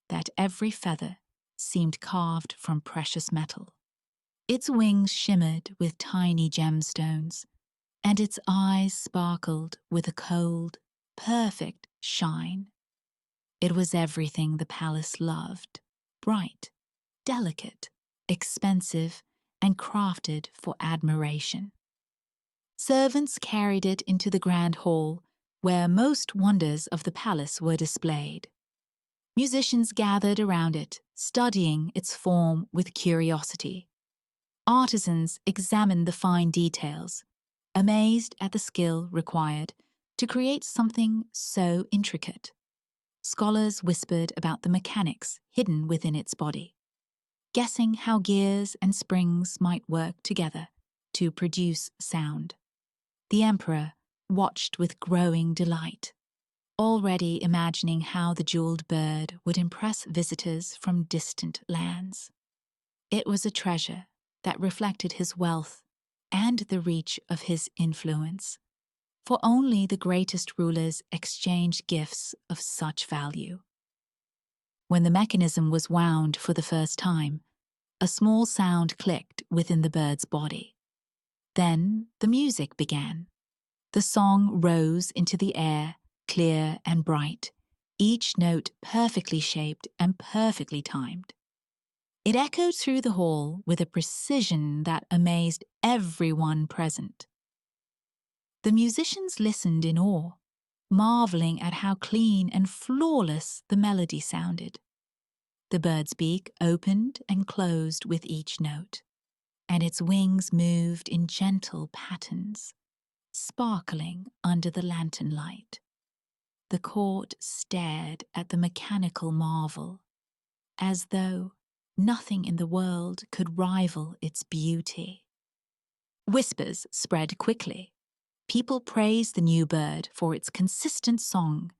that every feather seemed carved from precious metal. Its wings shimmered with tiny gemstones, and its eyes sparkled with a cold, perfect shine. It was everything the palace loved, bright, delicate, expensive, and crafted for admiration. Servants carried it into the grand hall, where most wonders of the palace were displayed. Musicians gathered around it, studying its form with curiosity. Artisans examined the fine details, amazed at the skill required to create something so intricate. Scholars whispered about the mechanics hidden within its body, guessing how gears and springs might work together to produce sound. The emperor watched with growing delight, already imagining how the jeweled bird would impress visitors from distant lands. It was a treasure that reflected his wealth and the reach of his influence, for only the greatest rulers exchanged gifts of such value. When the mechanism was wound for the first time, a small sound clicked within the bird's body. Then the music began. The song rose into the air, clear and bright, each note perfectly shaped and perfectly timed. It echoed through the hall with a precision that amazed everyone present. The musicians listened in awe, marveling at how clean and flawless the melody sounded. The bird's beak opened and closed with each note, and its wings moved in gentle patterns, sparkling under the lantern light. The court stared at the mechanical marvel, as though nothing in the world could rival its beauty. Whispers spread quickly. People praised the new bird for its consistent song,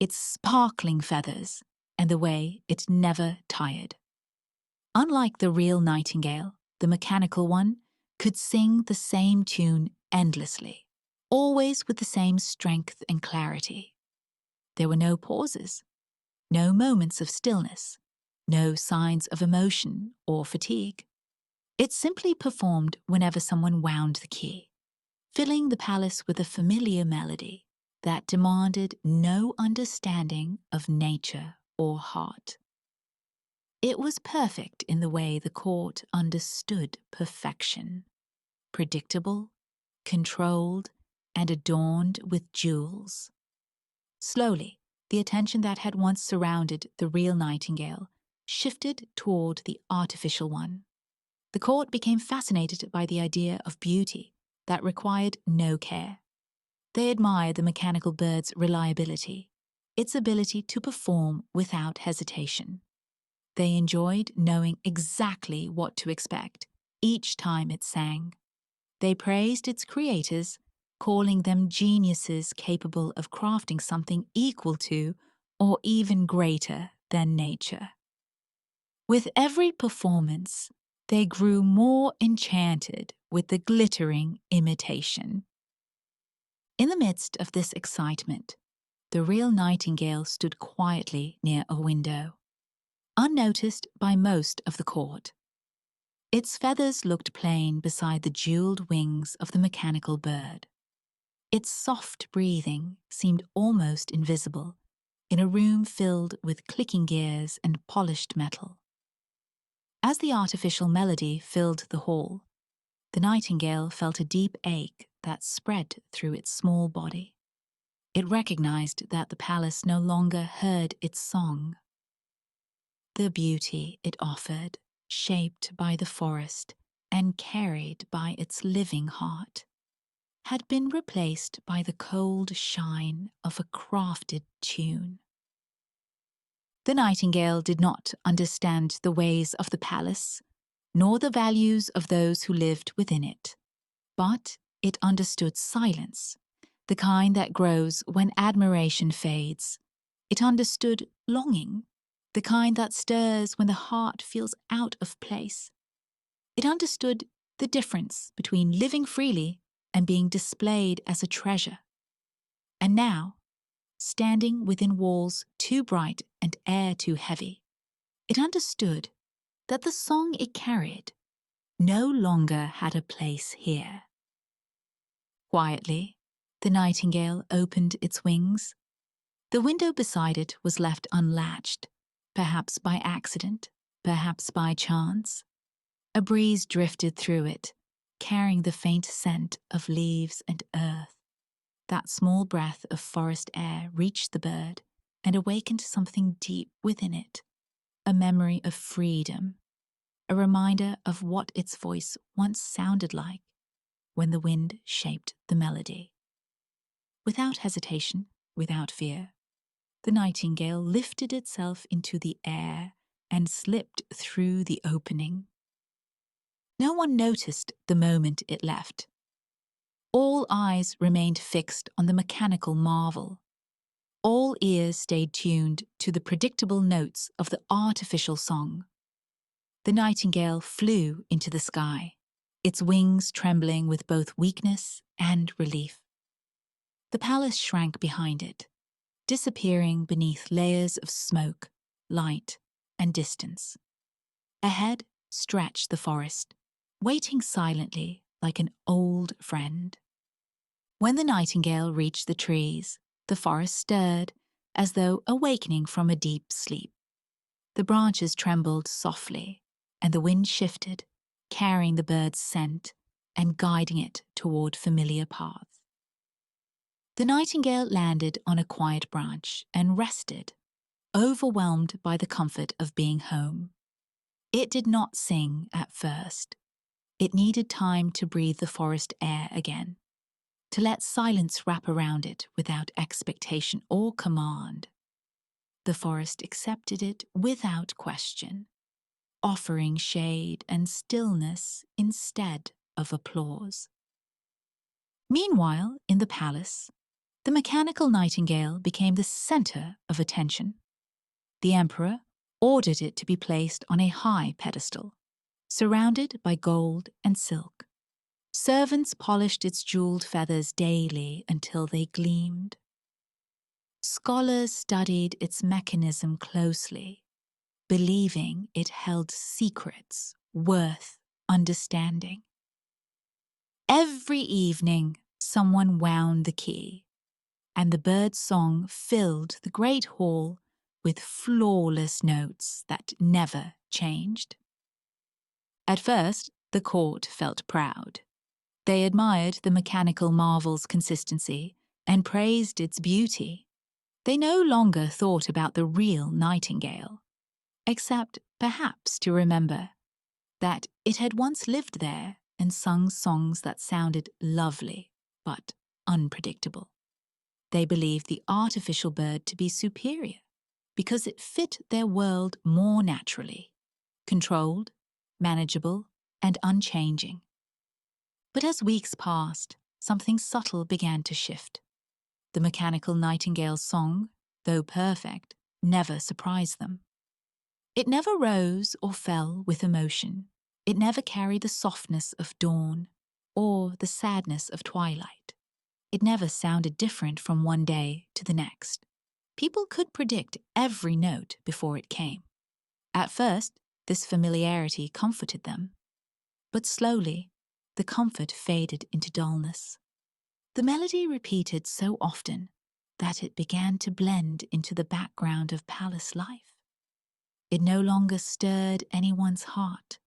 its sparkling feathers, and the way it never tired. Unlike the real nightingale, the mechanical one could sing the same tune endlessly, always with the same strength and clarity. There were no pauses, no moments of stillness, no signs of emotion or fatigue. It simply performed whenever someone wound the key, filling the palace with a familiar melody that demanded no understanding of nature or heart. It was perfect in the way the court understood perfection, predictable, controlled, and adorned with jewels. Slowly, the attention that had once surrounded the real nightingale shifted toward the artificial one. The court became fascinated by the idea of beauty that required no care. They admired the mechanical bird's reliability, its ability to perform without hesitation. They enjoyed knowing exactly what to expect each time it sang. They praised its creators, calling them geniuses capable of crafting something equal to or even greater than nature. With every performance, they grew more enchanted with the glittering imitation. In the midst of this excitement, the real nightingale stood quietly near a window, unnoticed by most of the court. Its feathers looked plain beside the jeweled wings of the mechanical bird. Its soft breathing seemed almost invisible in a room filled with clicking gears and polished metal. As the artificial melody filled the hall, the nightingale felt a deep ache that spread through its small body. It recognized that the palace no longer heard its song. The beauty it offered, shaped by the forest and carried by its living heart, had been replaced by the cold shine of a crafted tune. The nightingale did not understand the ways of the palace, nor the values of those who lived within it, but it understood silence, the kind that grows when admiration fades. It understood longing, the kind that stirs when the heart feels out of place. It understood the difference between living freely and being displayed as a treasure. And now, standing within walls too bright and air too heavy, it understood that the song it carried no longer had a place here. Quietly, the nightingale opened its wings. The window beside it was left unlatched, perhaps by accident, perhaps by chance. A breeze drifted through it, carrying the faint scent of leaves and earth. That small breath of forest air reached the bird and awakened something deep within it, a memory of freedom, a reminder of what its voice once sounded like when the wind shaped the melody. Without hesitation, without fear, the nightingale lifted itself into the air and slipped through the opening. No one noticed the moment it left. All eyes remained fixed on the mechanical marvel. All ears stayed tuned to the predictable notes of the artificial song. The nightingale flew into the sky, its wings trembling with both weakness and relief. The palace shrank behind it, disappearing beneath layers of smoke, light, and distance. Ahead stretched the forest, waiting silently like an old friend. When the nightingale reached the trees, the forest stirred as though awakening from a deep sleep. The branches trembled softly, and the wind shifted, carrying the bird's scent and guiding it toward familiar paths. The nightingale landed on a quiet branch and rested, overwhelmed by the comfort of being home. It did not sing at first. It needed time to breathe the forest air again, to let silence wrap around it without expectation or command. The forest accepted it without question, offering shade and stillness instead of applause. Meanwhile, in the palace, the mechanical nightingale became the center of attention. The emperor ordered it to be placed on a high pedestal, surrounded by gold and silk. Servants polished its jeweled feathers daily until they gleamed. Scholars studied its mechanism closely, believing it held secrets worth understanding. Every evening, someone wound the key, and the bird's song filled the great hall with flawless notes that never changed. At first, the court felt proud. They admired the mechanical marvel's consistency and praised its beauty. They no longer thought about the real nightingale, except perhaps to remember that it had once lived there and sung songs that sounded lovely but unpredictable. They believed the artificial bird to be superior because it fit their world more naturally, controlled, manageable, and unchanging. But as weeks passed, something subtle began to shift. The mechanical nightingale's song, though perfect, never surprised them. It never rose or fell with emotion. It never carried the softness of dawn or the sadness of twilight. It never sounded different from one day to the next. People could predict every note before it came. At first, this familiarity comforted them. But slowly, the comfort faded into dullness. The melody repeated so often that it began to blend into the background of palace life. It no longer stirred anyone's heart.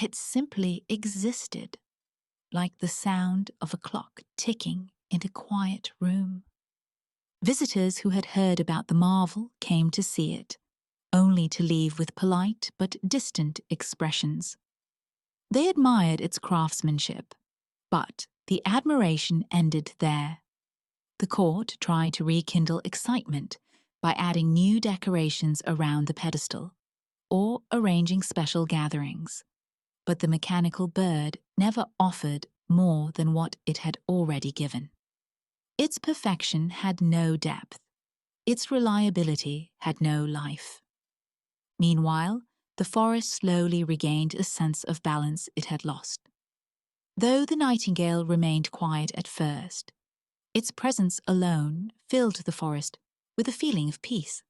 It simply existed, like the sound of a clock ticking in a quiet room. Visitors who had heard about the marvel came to see it, only to leave with polite but distant expressions. They admired its craftsmanship, but the admiration ended there. The court tried to rekindle excitement by adding new decorations around the pedestal or arranging special gatherings, but the mechanical bird never offered more than what it had already given. Its perfection had no depth. Its reliability had no life. Meanwhile, the forest slowly regained a sense of balance it had lost. Though the nightingale remained quiet at first, its presence alone filled the forest with a feeling of peace.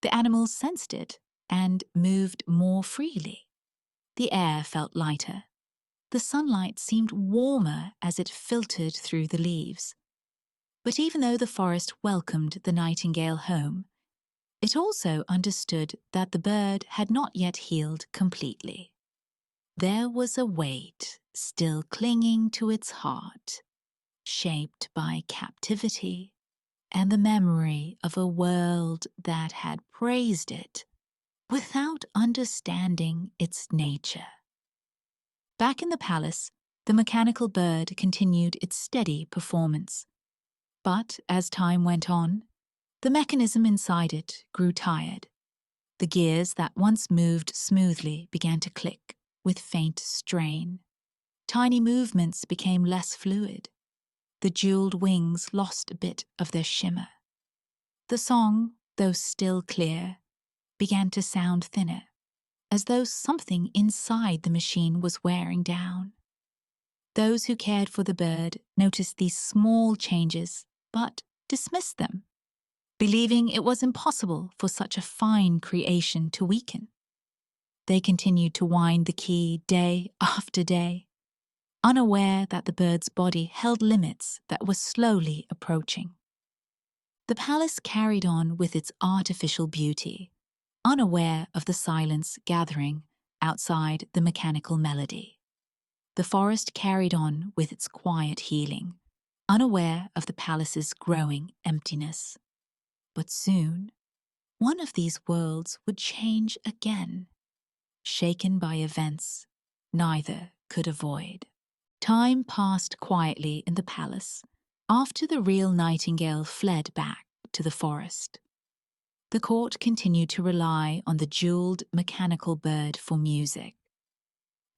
The animals sensed it and moved more freely. The air felt lighter. The sunlight seemed warmer as it filtered through the leaves. But even though the forest welcomed the nightingale home, it also understood that the bird had not yet healed completely. There was a weight still clinging to its heart, shaped by captivity and the memory of a world that had praised it without understanding its nature. Back in the palace, the mechanical bird continued its steady performance. But as time went on, the mechanism inside it grew tired. The gears that once moved smoothly began to click with faint strain. Tiny movements became less fluid. The jeweled wings lost a bit of their shimmer. The song, though still clear, began to sound thinner, as though something inside the machine was wearing down. Those who cared for the bird noticed these small changes, but dismissed them, believing it was impossible for such a fine creation to weaken. They continued to wind the key day after day, unaware that the bird's body held limits that were slowly approaching. The palace carried on with its artificial beauty, unaware of the silence gathering outside the mechanical melody. The forest carried on with its quiet healing, unaware of the palace's growing emptiness. But soon, one of these worlds would change again, shaken by events neither could avoid. Time passed quietly in the palace after the real Nightingale fled back to the forest. The court continued to rely on the jeweled mechanical bird for music,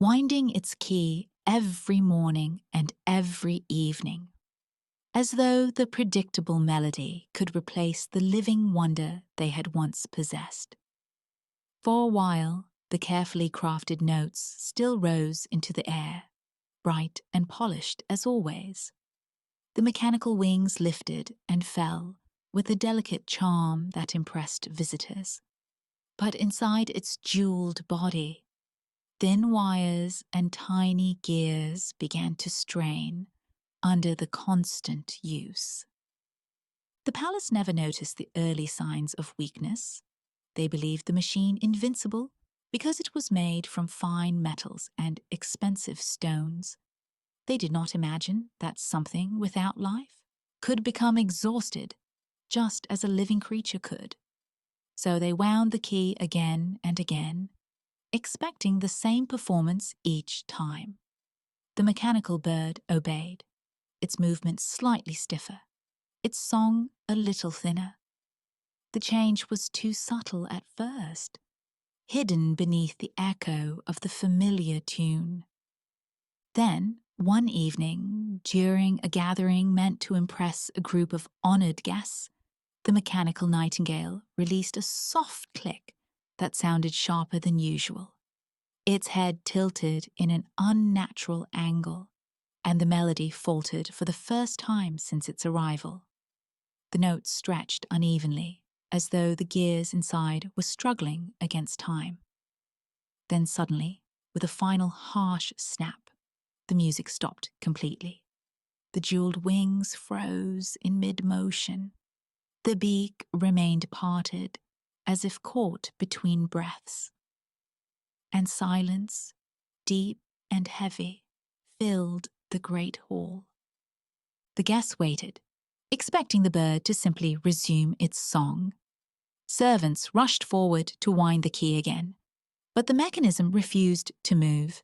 winding its key every morning and every evening, as though the predictable melody could replace the living wonder they had once possessed. For a while, the carefully crafted notes still rose into the air, bright and polished as always. The mechanical wings lifted and fell with a delicate charm that impressed visitors. But inside its jeweled body, thin wires and tiny gears began to strain under the constant use. The palace never noticed the early signs of weakness. They believed the machine invincible because it was made from fine metals and expensive stones. They did not imagine that something without life could become exhausted just as a living creature could. So they wound the key again and again, expecting the same performance each time. The mechanical bird obeyed, its movements slightly stiffer, its song a little thinner. The change was too subtle at first, hidden beneath the echo of the familiar tune. Then, one evening, during a gathering meant to impress a group of honored guests, the mechanical nightingale released a soft click that sounded sharper than usual. Its head tilted in an unnatural angle, and the melody faltered for the first time since its arrival. The notes stretched unevenly, as though the gears inside were struggling against time. Then suddenly, with a final harsh snap, the music stopped completely. The jeweled wings froze in mid-motion. The beak remained parted, as if caught between breaths. And silence, deep and heavy, filled the great hall. The guests waited, expecting the bird to simply resume its song. Servants rushed forward to wind the key again, but the mechanism refused to move.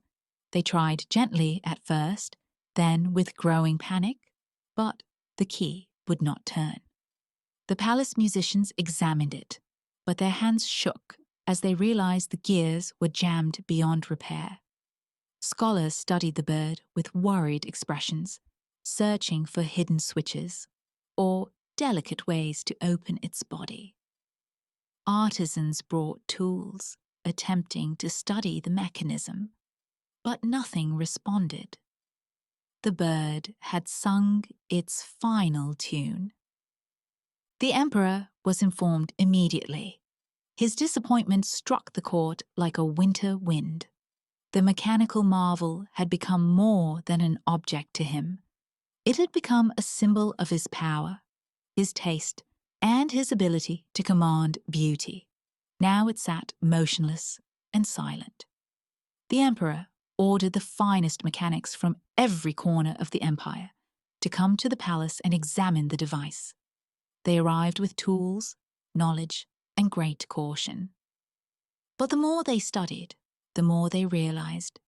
They tried gently at first, then with growing panic, but the key would not turn. The palace musicians examined it, but their hands shook as they realized the gears were jammed beyond repair. Scholars studied the bird with worried expressions, searching for hidden switches or delicate ways to open its body. Artisans brought tools, attempting to study the mechanism, but nothing responded. The bird had sung its final tune. The emperor was informed immediately. His disappointment struck the court like a winter wind. The mechanical marvel had become more than an object to him. It had become a symbol of his power, his taste, and his ability to command beauty. Now it sat motionless and silent. The emperor ordered the finest mechanics from every corner of the empire, to come to the palace and examine the device. They arrived with tools, knowledge, and great caution. But the more they studied, the more they realized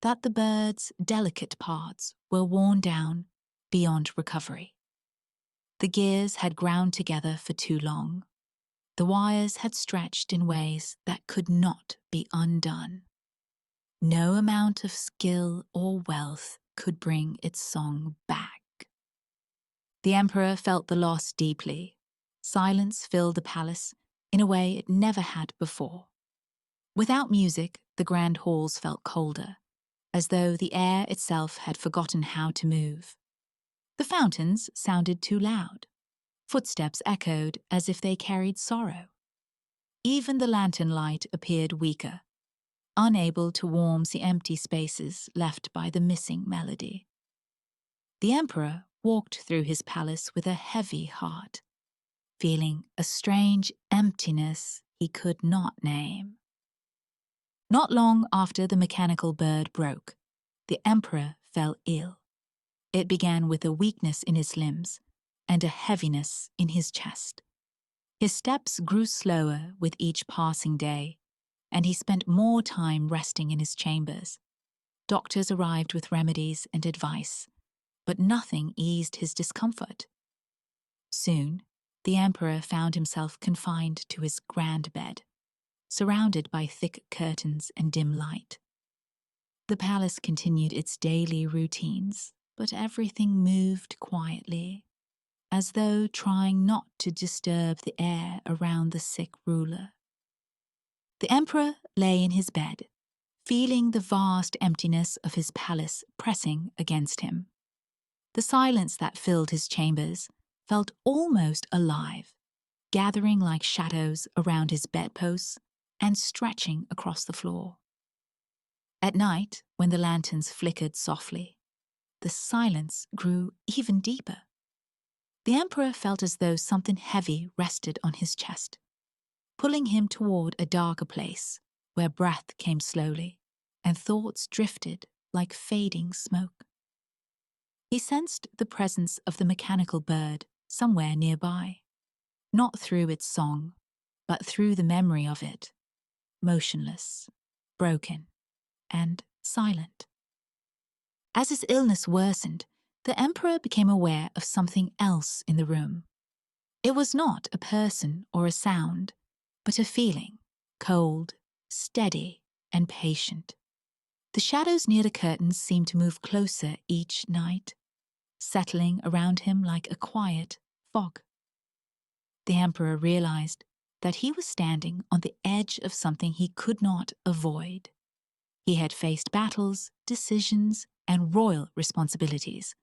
that the bird's delicate parts were worn down beyond recovery. The gears had ground together for too long. The wires had stretched in ways that could not be undone. No amount of skill or wealth could bring its song back. The emperor felt the loss deeply. Silence filled the palace in a way it never had before. Without music, the grand halls felt colder, as though the air itself had forgotten how to move. The fountains sounded too loud. Footsteps echoed as if they carried sorrow. Even the lantern light appeared weaker, unable to warm the empty spaces left by the missing melody. The emperor walked through his palace with a heavy heart, feeling a strange emptiness he could not name. Not long after the mechanical bird broke, the emperor fell ill. It began with a weakness in his limbs and a heaviness in his chest. His steps grew slower with each passing day, and he spent more time resting in his chambers. Doctors arrived with remedies and advice, but nothing eased his discomfort. Soon, the emperor found himself confined to his grand bed, surrounded by thick curtains and dim light. The palace continued its daily routines, but everything moved quietly, as though trying not to disturb the air around the sick ruler. The emperor lay in his bed, feeling the vast emptiness of his palace pressing against him. The silence that filled his chambers felt almost alive, gathering like shadows around his bedposts and stretching across the floor. At night, when the lanterns flickered softly, the silence grew even deeper. The emperor felt as though something heavy rested on his chest, pulling him toward a darker place where breath came slowly and thoughts drifted like fading smoke. He sensed the presence of the mechanical bird somewhere nearby, not through its song, but through the memory of it, motionless, broken, and silent. As his illness worsened, the emperor became aware of something else in the room. It was not a person or a sound, but a feeling, cold, steady, and patient. The shadows near the curtains seemed to move closer each night, settling around him like a quiet fog. The emperor realized that he was standing on the edge of something he could not avoid. He had faced battles, decisions, and royal responsibilities,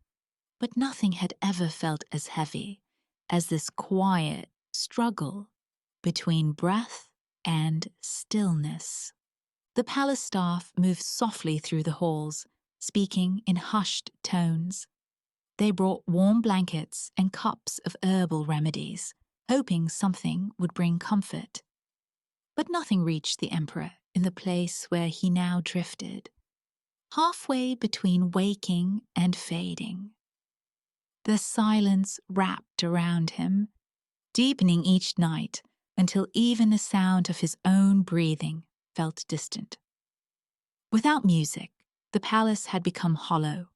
but nothing had ever felt as heavy as this quiet struggle between breath and stillness. The palace staff moved softly through the halls, speaking in hushed tones. They brought warm blankets and cups of herbal remedies, hoping something would bring comfort. But nothing reached the emperor in the place where he now drifted, halfway between waking and fading. The silence wrapped around him, deepening each night until even the sound of his own breathing felt distant. Without music, the palace had become hollow,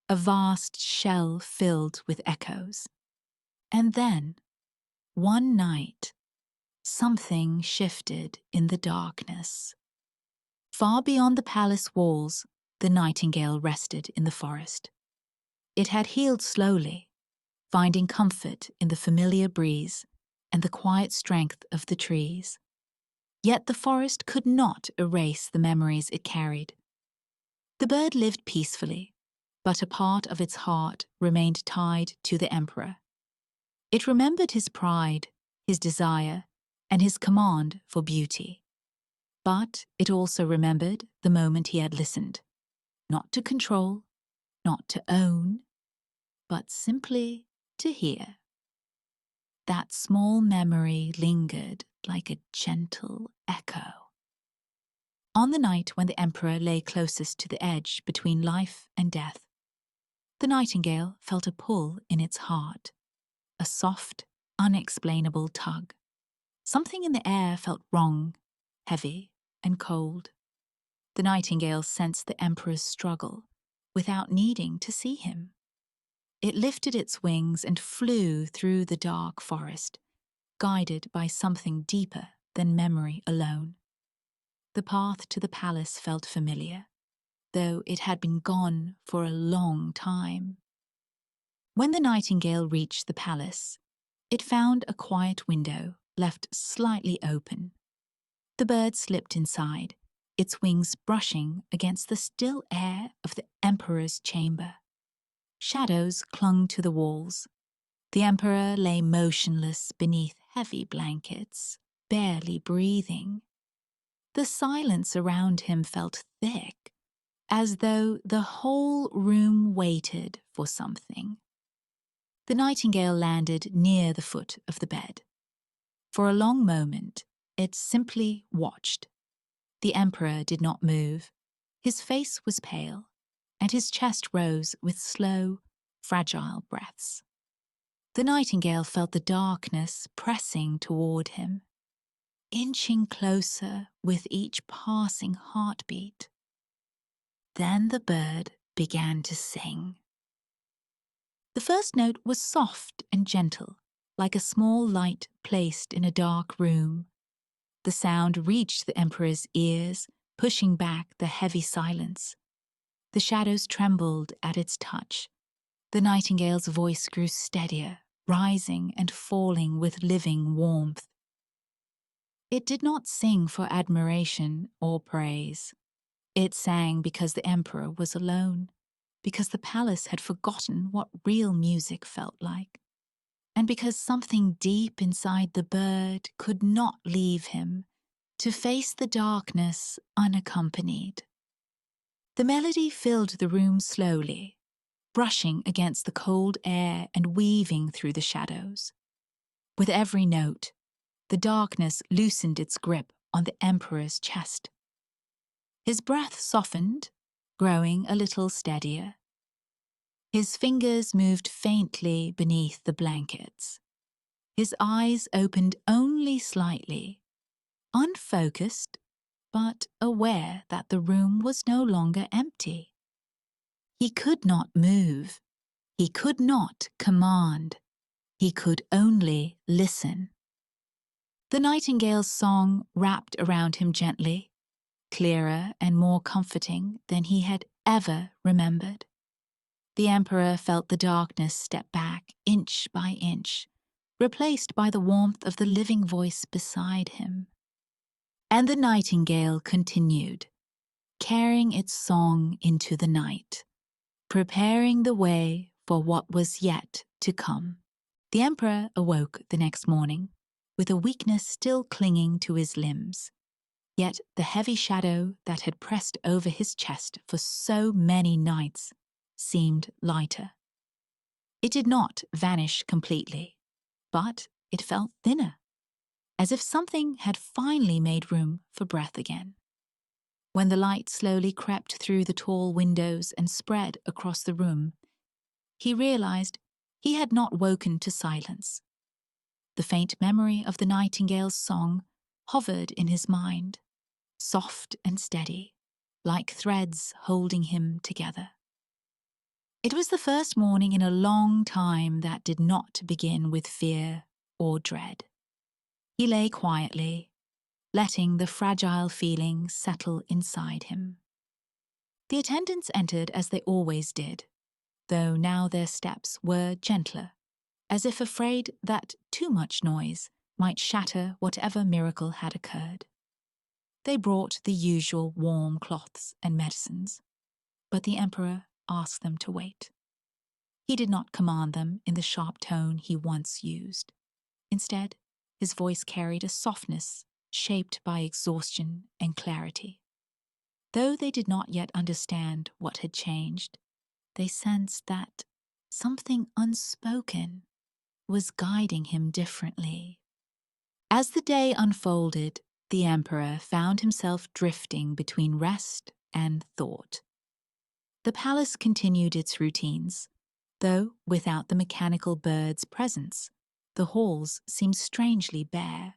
a vast shell filled with echoes. And then, one night, something shifted in the darkness. Far beyond the palace walls, the nightingale rested in the forest. It had healed slowly, finding comfort in the familiar breeze and the quiet strength of the trees. Yet the forest could not erase the memories it carried. The bird lived peacefully, but a part of its heart remained tied to the emperor. It remembered his pride, his desire, and his command for beauty. But it also remembered the moment he had listened, not to control, not to own, but simply to hear. That small memory lingered like a gentle echo. On the night when the emperor lay closest to the edge between life and death, The nightingale felt a pull in its heart, a soft, unexplainable tug. Something in the air felt wrong, heavy and cold. The nightingale sensed the emperor's struggle without needing to see him. It lifted its wings and flew through the dark forest, guided by something deeper than memory alone. The path to the palace felt familiar, though it had been gone for a long time. When the nightingale reached the palace, it found a quiet window left slightly open. The bird slipped inside, its wings brushing against the still air of the emperor's chamber. Shadows clung to the walls. The emperor lay motionless beneath heavy blankets, barely breathing. The silence around him felt thick, as though the whole room waited for something. The nightingale landed near the foot of the bed. For a long moment, it simply watched. The emperor did not move. His face was pale, and his chest rose with slow, fragile breaths. The nightingale felt the darkness pressing toward him, inching closer with each passing heartbeat. Then the bird began to sing. The first note was soft and gentle, like a small light placed in a dark room. The sound reached the emperor's ears, pushing back the heavy silence. The shadows trembled at its touch. The nightingale's voice grew steadier, rising and falling with living warmth. It did not sing for admiration or praise. It sang because the emperor was alone, because the palace had forgotten what real music felt like, and because something deep inside the bird could not leave him to face the darkness unaccompanied. The melody filled the room slowly, brushing against the cold air and weaving through the shadows. With every note, the darkness loosened its grip on the emperor's chest. His breath softened, growing a little steadier. His fingers moved faintly beneath the blankets. His eyes opened only slightly, unfocused, but aware that the room was no longer empty. He could not move. He could not command. He could only listen. The nightingale's song wrapped around him gently, clearer and more comforting than he had ever remembered. The emperor felt the darkness step back inch by inch, replaced by the warmth of the living voice beside him. And the nightingale continued, carrying its song into the night, preparing the way for what was yet to come. The emperor awoke the next morning, with a weakness still clinging to his limbs. Yet the heavy shadow that had pressed over his chest for so many nights seemed lighter. It did not vanish completely, but it felt thinner, as if something had finally made room for breath again. When the light slowly crept through the tall windows and spread across the room, he realized he had not woken to silence. The faint memory of the nightingale's song hovered in his mind, soft and steady, like threads holding him together. It was the first morning in a long time that did not begin with fear or dread. He lay quietly, letting the fragile feeling settle inside him. The attendants entered as they always did, though now their steps were gentler, as if afraid that too much noise might shatter whatever miracle had occurred. They brought the usual warm cloths and medicines, but the emperor asked them to wait. He did not command them in the sharp tone he once used. Instead, his voice carried a softness shaped by exhaustion and clarity. Though they did not yet understand what had changed, they sensed that something unspoken was guiding him differently. As the day unfolded, the emperor found himself drifting between rest and thought. The palace continued its routines, Though without the mechanical bird's presence, the halls seemed strangely bare.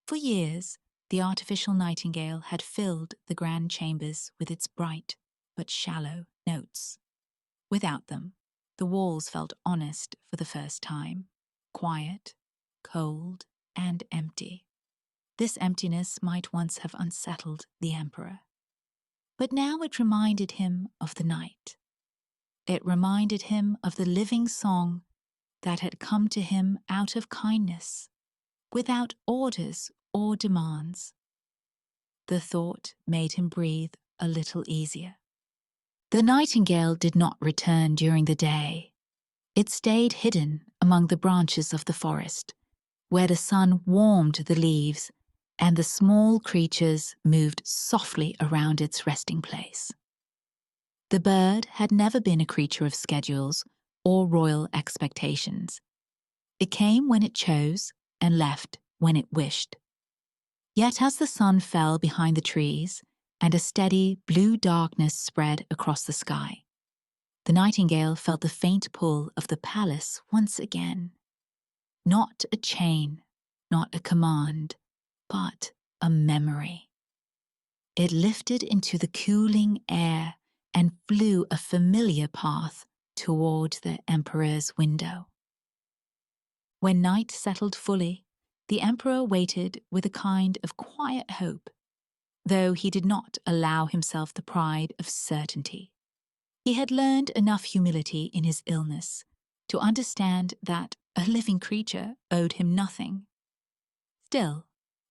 For years, the artificial nightingale had filled the grand chambers with its bright but shallow notes. Without them, the walls felt honest for the first time, quiet, cold, and empty. This emptiness might once have unsettled the emperor. But now it reminded him of the night. It reminded him of the living song that had come to him out of kindness, without orders or demands. The thought made him breathe a little easier. The nightingale did not return during the day. It stayed hidden among the branches of the forest, where the sun warmed the leaves and the small creatures moved softly around its resting place. The bird had never been a creature of schedules or royal expectations. It came when it chose and left when it wished. Yet as the sun fell behind the trees and a steady blue darkness spread across the sky, the nightingale felt the faint pull of the palace once again. Not a chain, not a command, but a memory. It lifted into the cooling air and flew a familiar path toward the emperor's window. When night settled fully, the emperor waited with a kind of quiet hope, though he did not allow himself the pride of certainty. He had learned enough humility in his illness to understand that a living creature owed him nothing. Still,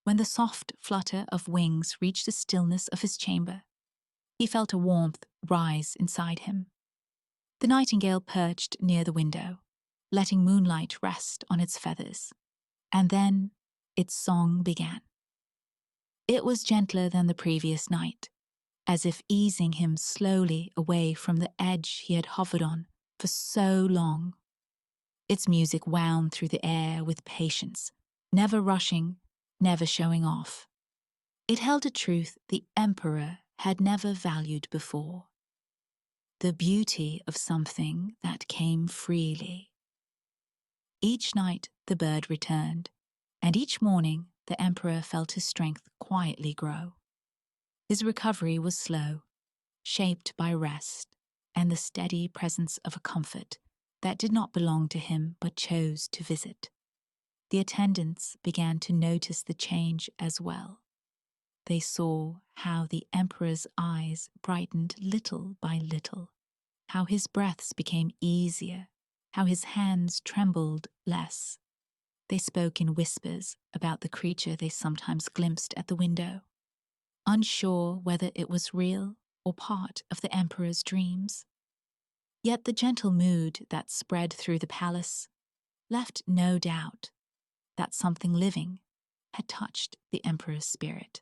when the soft flutter of wings reached the stillness of his chamber, he felt a warmth rise inside him. The nightingale perched near the window, letting moonlight rest on its feathers, and then its song began. It was gentler than the previous night, as if easing him slowly away from the edge he had hovered on for so long. Its music wound through the air with patience, never rushing, never showing off. It held a truth the emperor had never valued before: the beauty of something that came freely. Each night the bird returned, and each morning the emperor felt his strength quietly grow. His recovery was slow, shaped by rest and the steady presence of a comfort that did not belong to him but chose to visit. The attendants began to notice the change as well. They saw how the emperor's eyes brightened little by little, how his breaths became easier, how his hands trembled less. They spoke in whispers about the creature they sometimes glimpsed at the window, unsure whether it was real or part of the emperor's dreams. Yet the gentle mood that spread through the palace left no doubt that something living had touched the emperor's spirit.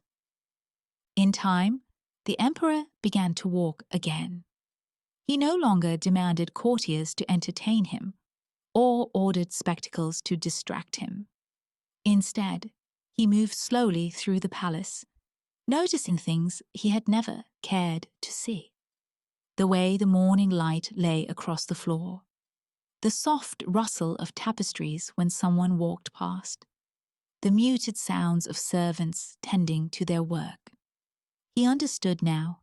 In time, the emperor began to walk again. He no longer demanded courtiers to entertain him or ordered spectacles to distract him. Instead, he moved slowly through the palace, noticing things he had never cared to see. The way the morning light lay across the floor, the soft rustle of tapestries when someone walked past, the muted sounds of servants tending to their work. He understood now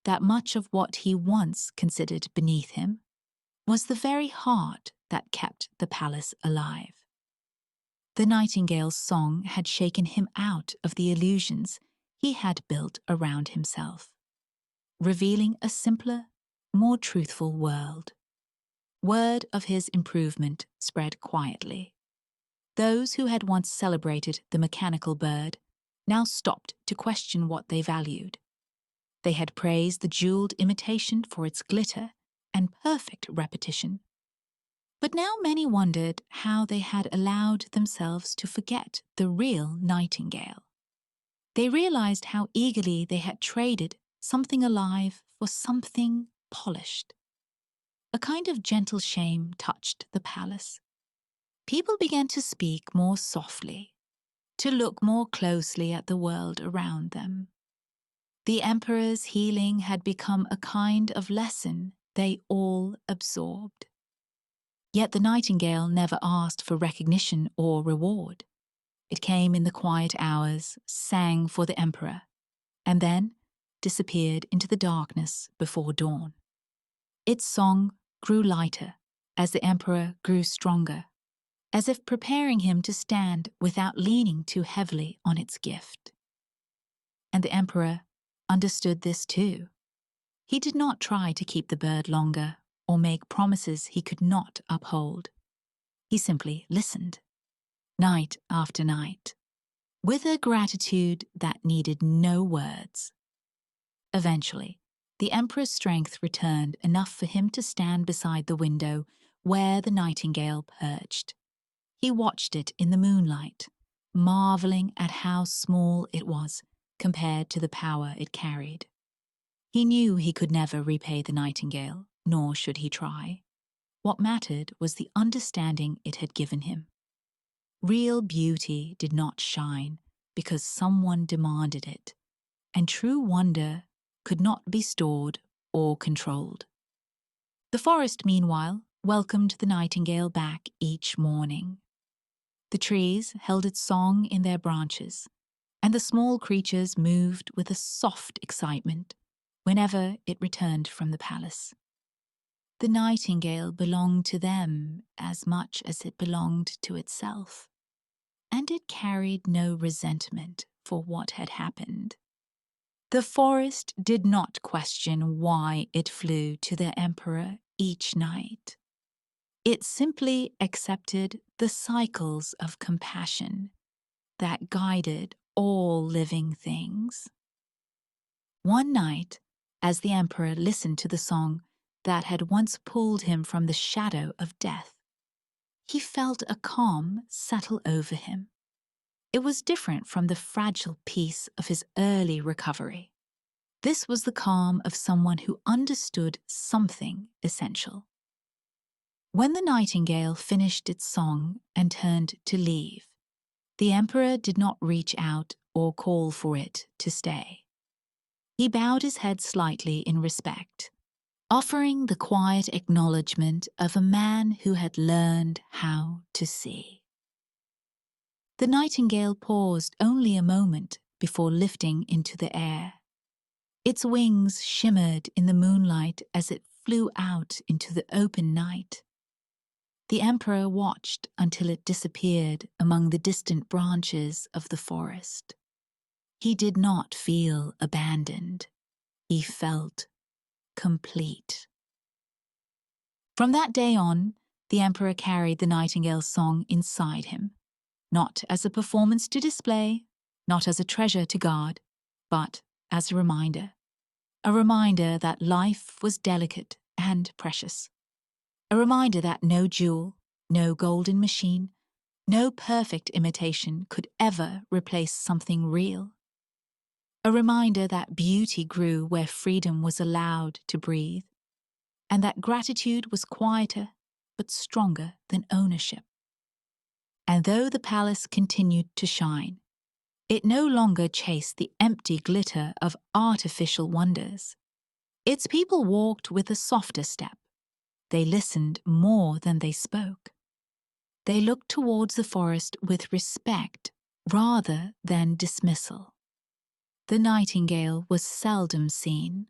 that much of what he once considered beneath him was the very heart that kept the palace alive. The nightingale's song had shaken him out of the illusions he had built around himself, revealing a simpler, more truthful world. Word of his improvement spread quietly. Those who had once celebrated the mechanical bird now stopped to question what they valued. They had praised the jeweled imitation for its glitter and perfect repetition. But now many wondered how they had allowed themselves to forget the real nightingale. They realized how eagerly they had traded something alive for something polished. A kind of gentle shame touched the palace. People began to speak more softly, to look more closely at the world around them. The emperor's healing had become a kind of lesson they all absorbed. Yet the nightingale never asked for recognition or reward. It came in the quiet hours, sang for the emperor, and then disappeared into the darkness before dawn. Its song grew lighter as the emperor grew stronger, as if preparing him to stand without leaning too heavily on its gift. And the emperor understood this too. He did not try to keep the bird longer or make promises he could not uphold. He simply listened, night after night, with a gratitude that needed no words. Eventually, the emperor's strength returned enough for him to stand beside the window where the nightingale perched. He watched it in the moonlight, marveling at how small it was compared to the power it carried. He knew he could never repay the nightingale, nor should he try. What mattered was the understanding it had given him. Real beauty did not shine because someone demanded it, and true wonder could not be stored or controlled. The forest, meanwhile, welcomed the nightingale back each morning. The trees held its song in their branches, and the small creatures moved with a soft excitement whenever it returned from the palace. The nightingale belonged to them as much as it belonged to itself, and it carried no resentment for what had happened. The forest did not question why it flew to the emperor each night. It simply accepted the cycles of compassion that guided all living things. One night, as the emperor listened to the song that had once pulled him from the shadow of death, he felt a calm settle over him. It was different from the fragile peace of his early recovery. This was the calm of someone who understood something essential. When the nightingale finished its song and turned to leave, the emperor did not reach out or call for it to stay. He bowed his head slightly in respect, offering the quiet acknowledgement of a man who had learned how to see. The nightingale paused only a moment before lifting into the air. Its wings shimmered in the moonlight as it flew out into the open night. The emperor watched until it disappeared among the distant branches of the forest. He did not feel abandoned. He felt complete. From that day on, the emperor carried the nightingale's song inside him, not as a performance to display, not as a treasure to guard, but as a reminder that life was delicate and precious. A reminder that no jewel, no golden machine, no perfect imitation could ever replace something real. A reminder that beauty grew where freedom was allowed to breathe, and that gratitude was quieter but stronger than ownership. And though the palace continued to shine, it no longer chased the empty glitter of artificial wonders. Its people walked with a softer step. They listened more than they spoke. They looked towards the forest with respect rather than dismissal. The nightingale was seldom seen,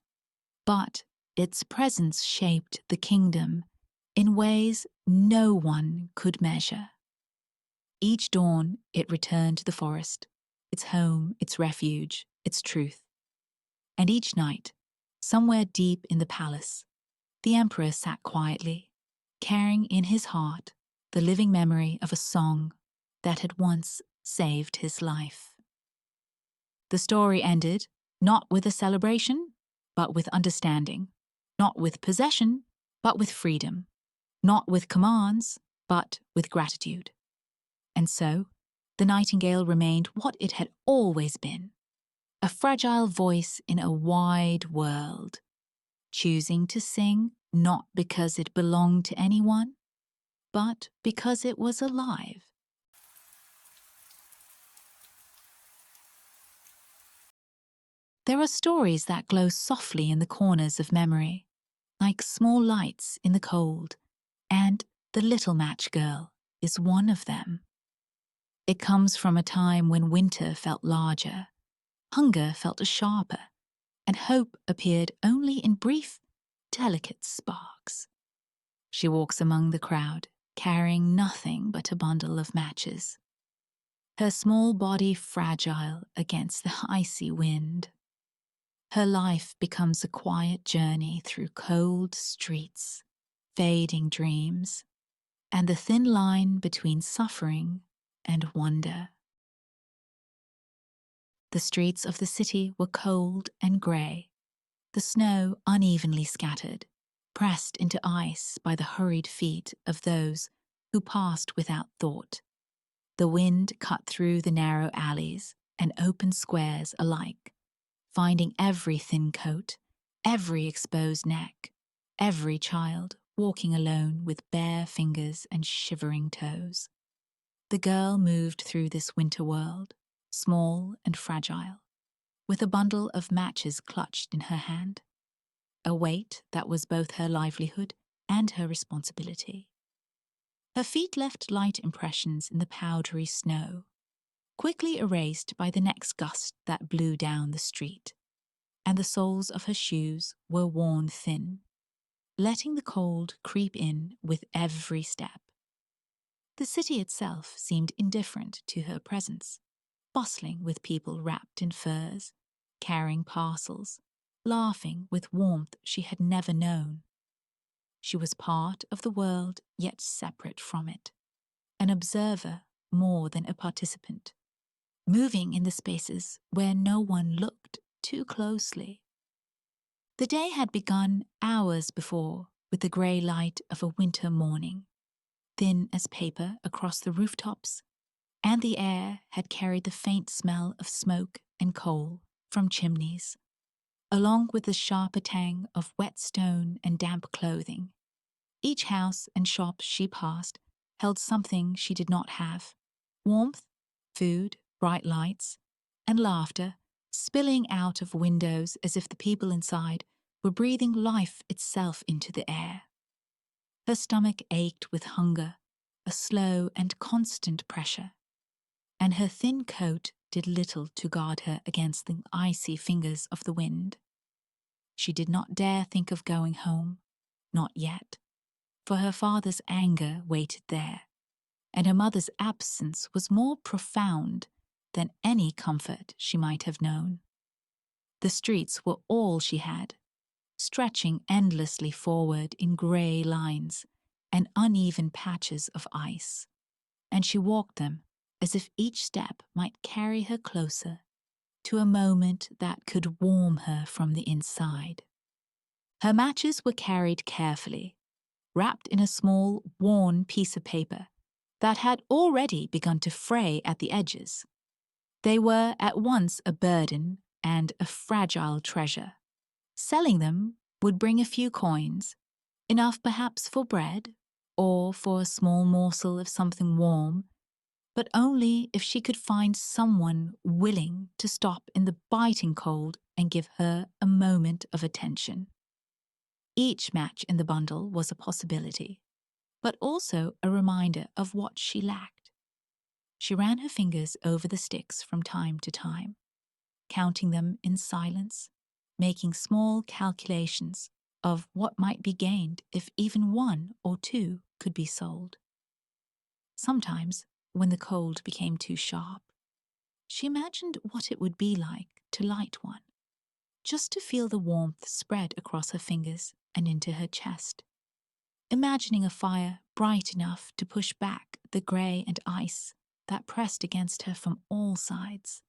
but its presence shaped the kingdom in ways no one could measure. Each dawn it returned to the forest, its home, its refuge, its truth. And each night, somewhere deep in the palace, the emperor sat quietly, carrying in his heart the living memory of a song that had once saved his life. The story ended not with a celebration, but with understanding, not with possession, but with freedom, not with commands, but with gratitude. And so, the nightingale remained what it had always been, a fragile voice in a wide world, choosing to sing not because it belonged to anyone, but because it was alive. There are stories that glow softly in the corners of memory, like small lights in the cold, and The little match girl is one of them. It comes from a time when winter felt larger, hunger felt sharper, and hope appeared only in brief, delicate sparks. She walks among the crowd, carrying nothing but a bundle of matches, her small body fragile against the icy wind. Her life becomes a quiet journey through cold streets, fading dreams, and the thin line between suffering and wonder. The streets of the city were cold and grey, the snow unevenly scattered, pressed into ice by the hurried feet of those who passed without thought. The wind cut through the narrow alleys and open squares alike, finding every thin coat, every exposed neck, every child walking alone with bare fingers and shivering toes. The girl moved through this winter world, small and fragile, with a bundle of matches clutched in her hand, a weight that was both her livelihood and her responsibility. Her feet left light impressions in the powdery snow, quickly erased by the next gust that blew down the street, and the soles of her shoes were worn thin, letting the cold creep in with every step. The city itself seemed indifferent to her presence, bustling with people wrapped in furs, carrying parcels, laughing with warmth she had never known. She was part of the world, yet separate from it, an observer more than a participant, moving in the spaces where no one looked too closely. The day had begun hours before with the grey light of a winter morning, thin as paper across the rooftops, and the air had carried the faint smell of smoke and coal from chimneys, along with the sharper tang of wet stone and damp clothing. Each house and shop she passed held something she did not have: warmth, food, bright lights, and laughter spilling out of windows as if the people inside were breathing life itself into the air. Her stomach ached with hunger, a slow and constant pressure, and her thin coat did little to guard her against the icy fingers of the wind. She did not dare think of going home, not yet, for her father's anger waited there, and her mother's absence was more profound than any comfort she might have known. The streets were all she had, stretching endlessly forward in grey lines and uneven patches of ice, and she walked them as if each step might carry her closer to a moment that could warm her from the inside. Her matches were carried carefully, wrapped in a small, worn piece of paper that had already begun to fray at the edges. They were at once a burden and a fragile treasure. Selling them would bring a few coins, enough perhaps for bread or for a small morsel of something warm, but only if she could find someone willing to stop in the biting cold and give her a moment of attention. Each match in the bundle was a possibility, but also a reminder of what she lacked. She ran her fingers over the sticks from time to time, counting them in silence, making small calculations of what might be gained if even one or two could be sold. Sometimes, when the cold became too sharp, she imagined what it would be like to light one, just to feel the warmth spread across her fingers and into her chest, imagining a fire bright enough to push back the grey and ice that pressed against her from all sides.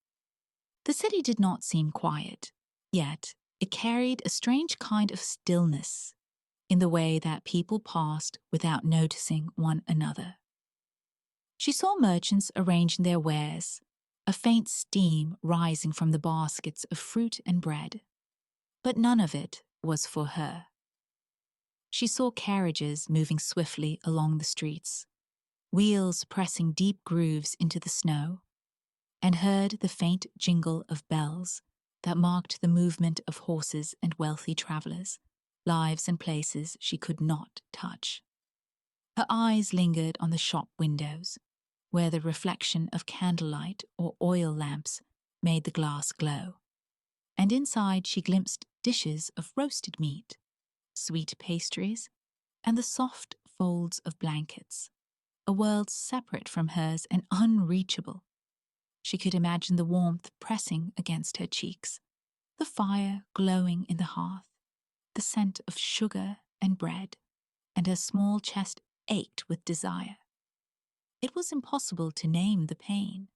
The city did not seem quiet, yet it carried a strange kind of stillness in the way that people passed without noticing one another. She saw merchants arranging their wares, a faint steam rising from the baskets of fruit and bread, but none of it was for her. She saw carriages moving swiftly along the streets, wheels pressing deep grooves into the snow, and heard the faint jingle of bells that marked the movement of horses and wealthy travellers, lives and places she could not touch. Her eyes lingered on the shop windows, where the reflection of candlelight or oil lamps made the glass glow. And inside she glimpsed dishes of roasted meat, sweet pastries, and the soft folds of blankets, a world separate from hers and unreachable. She could imagine the warmth pressing against her cheeks, the fire glowing in the hearth, the scent of sugar and bread, and her small chest ached with desire. It was impossible to name the pain.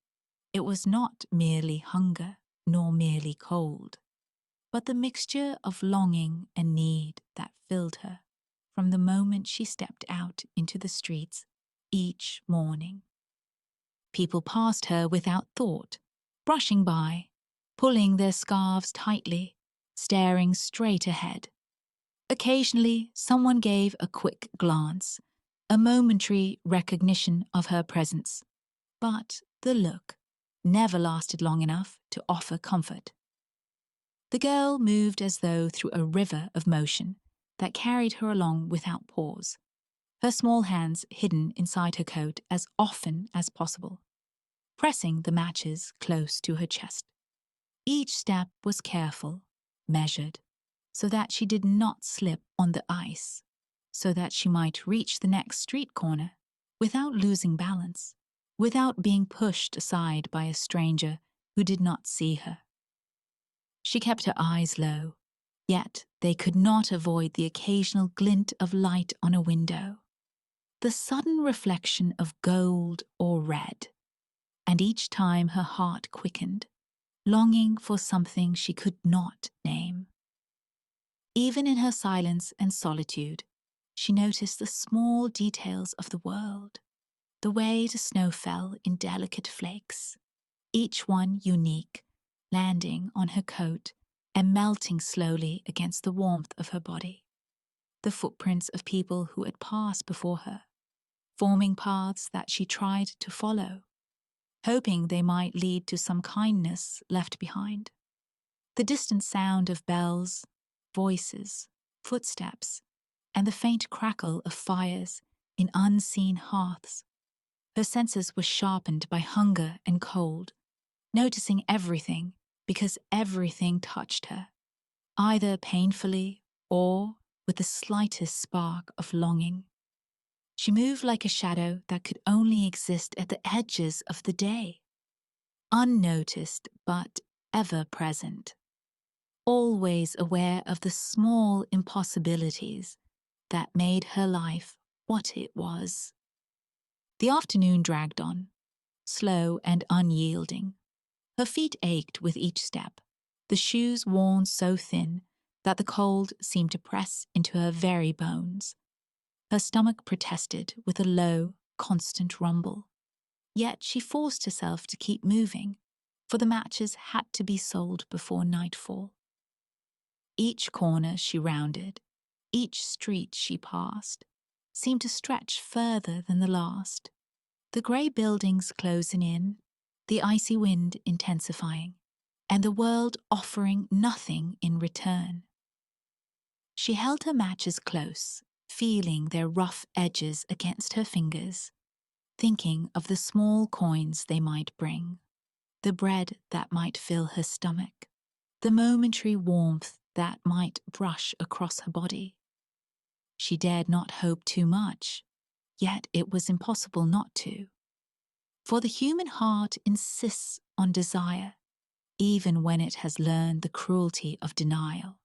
It was not merely hunger, nor merely cold, but the mixture of longing and need that filled her from the moment she stepped out into the streets each morning. People passed her without thought, brushing by, pulling their scarves tightly, staring straight ahead. Occasionally, someone gave a quick glance, a momentary recognition of her presence, but the look never lasted long enough to offer comfort. The girl moved as though through a river of motion that carried her along without pause, her small hands hidden inside her coat as often as possible, pressing the matches close to her chest. Each step was careful, measured, so that she did not slip on the ice, so that she might reach the next street corner without losing balance, without being pushed aside by a stranger who did not see her. She kept her eyes low, yet they could not avoid the occasional glint of light on a window, the sudden reflection of gold or red, and each time her heart quickened, longing for something she could not name. Even in her silence and solitude, she noticed the small details of the world, the way the snow fell in delicate flakes, each one unique, landing on her coat and melting slowly against the warmth of her body. The footprints of people who had passed before her, forming paths that she tried to follow, hoping they might lead to some kindness left behind. The distant sound of bells, voices, footsteps, and the faint crackle of fires in unseen hearths. Her senses were sharpened by hunger and cold, noticing everything because everything touched her, either painfully or with the slightest spark of longing. She moved like a shadow that could only exist at the edges of the day, unnoticed but ever present, always aware of the small impossibilities that made her life what it was. The afternoon dragged on, slow and unyielding. Her feet ached with each step, the shoes worn so thin that the cold seemed to press into her very bones. Her stomach protested with a low, constant rumble. Yet she forced herself to keep moving, for the matches had to be sold before nightfall. Each corner she rounded, each street she passed, seemed to stretch further than the last, the grey buildings closing in, the icy wind intensifying, and the world offering nothing in return. She held her matches close, feeling their rough edges against her fingers, thinking of the small coins they might bring, the bread that might fill her stomach, the momentary warmth that might brush across her body. She dared not hope too much, yet it was impossible not to. For the human heart insists on desire, even when it has learned the cruelty of denial.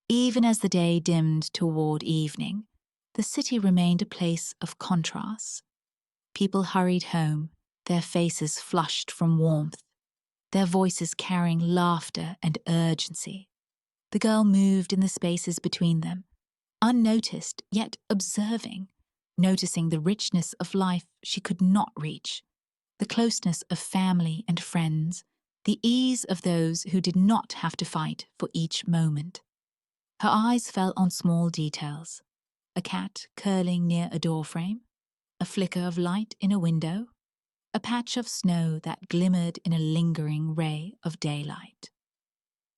Even as the day dimmed toward evening, the city remained a place of contrasts. People hurried home, their faces flushed from warmth, their voices carrying laughter and urgency. The girl moved in the spaces between them, unnoticed yet observing, noticing the richness of life she could not reach, the closeness of family and friends, the ease of those who did not have to fight for each moment. Her eyes fell on small details, a cat curling near a doorframe, a flicker of light in a window, a patch of snow that glimmered in a lingering ray of daylight.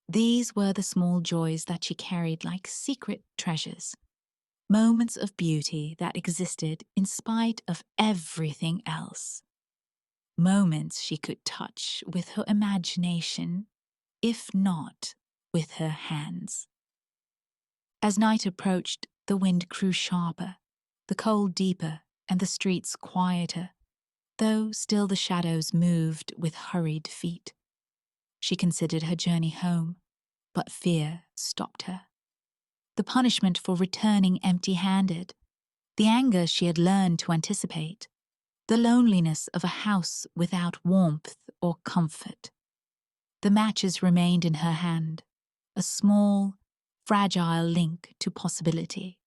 These were the small joys that she carried like secret treasures, moments of beauty that existed in spite of everything else. Moments she could touch with her imagination, if not with her hands. As night approached, the wind grew sharper, the cold deeper, and the streets quieter, though still the shadows moved with hurried feet. She considered her journey home, but fear stopped her. The punishment for returning empty-handed, the anger she had learned to anticipate, the loneliness of a house without warmth or comfort. The matches remained in her hand, a small, fragile link to possibility,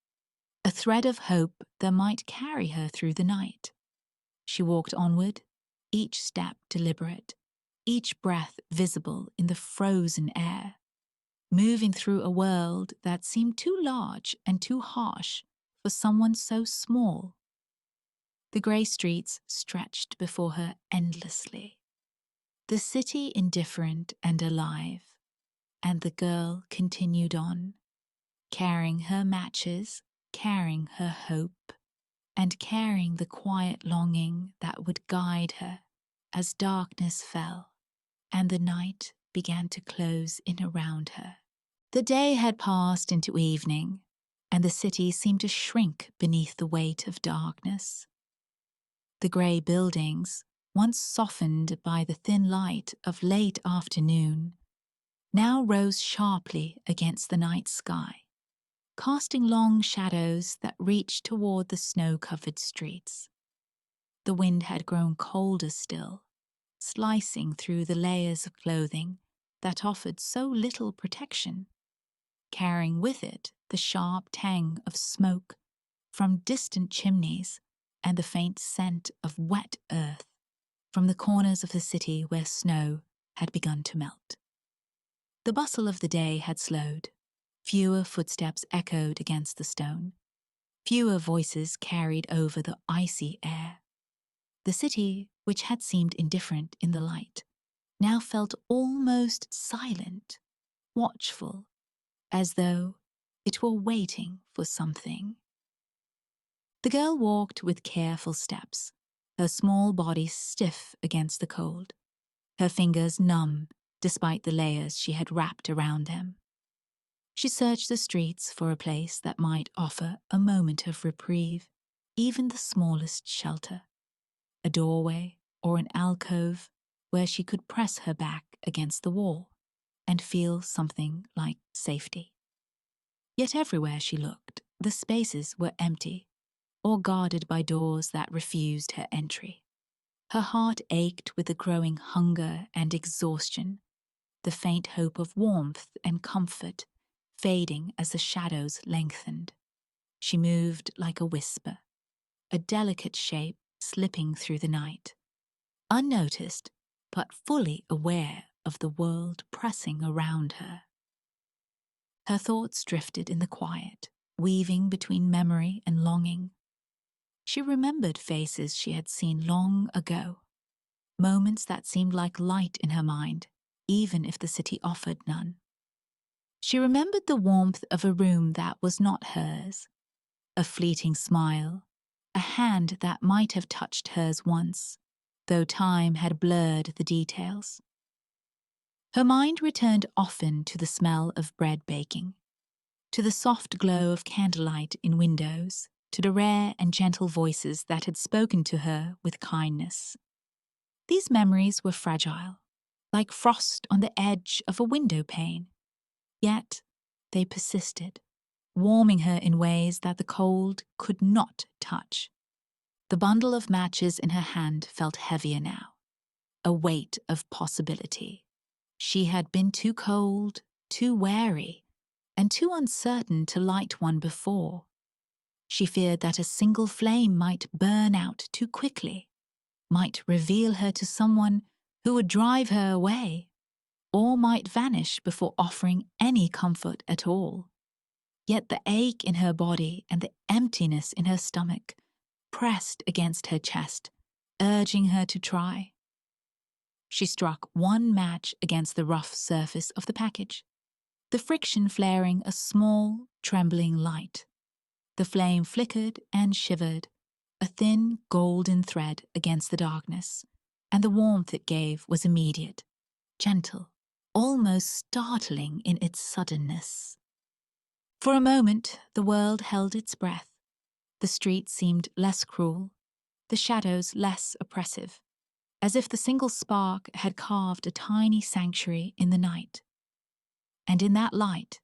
a thread of hope that might carry her through the night. She walked onward, each step deliberate, each breath visible in the frozen air, moving through a world that seemed too large and too harsh for someone so small. The grey streets stretched before her endlessly, the city indifferent and alive, and the girl continued on, carrying her matches, carrying her hope, and carrying the quiet longing that would guide her as darkness fell and the night began to close in around her. The day had passed into evening, and the city seemed to shrink beneath the weight of darkness. The grey buildings, once softened by the thin light of late afternoon, now rose sharply against the night sky, casting long shadows that reached toward the snow-covered streets. The wind had grown colder still, slicing through the layers of clothing that offered so little protection, carrying with it the sharp tang of smoke from distant chimneys and the faint scent of wet earth from the corners of the city where snow had begun to melt. The bustle of the day had slowed. Fewer footsteps echoed against the stone. Fewer voices carried over the icy air. The city, which had seemed indifferent in the light, now felt almost silent, watchful, as though it were waiting for something. The girl walked with careful steps, her small body stiff against the cold, her fingers numb despite the layers she had wrapped around them. She searched the streets for a place that might offer a moment of reprieve, even the smallest shelter, a doorway or an alcove where she could press her back against the wall and feel something like safety. Yet everywhere she looked, the spaces were empty or guarded by doors that refused her entry. Her heart ached with the growing hunger and exhaustion, the faint hope of warmth and comfort fading as the shadows lengthened. She moved like a whisper, a delicate shape slipping through the night, unnoticed but fully aware of the world pressing around her. Her thoughts drifted in the quiet, weaving between memory and longing. She remembered faces she had seen long ago, moments that seemed like light in her mind, even if the city offered none. She remembered the warmth of a room that was not hers, a fleeting smile, a hand that might have touched hers once, though time had blurred the details. Her mind returned often to the smell of bread baking, to the soft glow of candlelight in windows, to the rare and gentle voices that had spoken to her with kindness. These memories were fragile, like frost on the edge of a window pane, yet they persisted, warming her in ways that the cold could not touch. The bundle of matches in her hand felt heavier now, a weight of possibility. She had been too cold, too wary, and too uncertain to light one before. She feared that a single flame might burn out too quickly, might reveal her to someone who would drive her away, or might vanish before offering any comfort at all. Yet the ache in her body and the emptiness in her stomach pressed against her chest, urging her to try. She struck one match against the rough surface of the package, the friction flaring a small, trembling light. The flame flickered and shivered, a thin golden thread against the darkness, and the warmth it gave was immediate, gentle, almost startling in its suddenness. For a moment, the world held its breath. The street seemed less cruel, the shadows less oppressive, as if the single spark had carved a tiny sanctuary in the night. And in that light,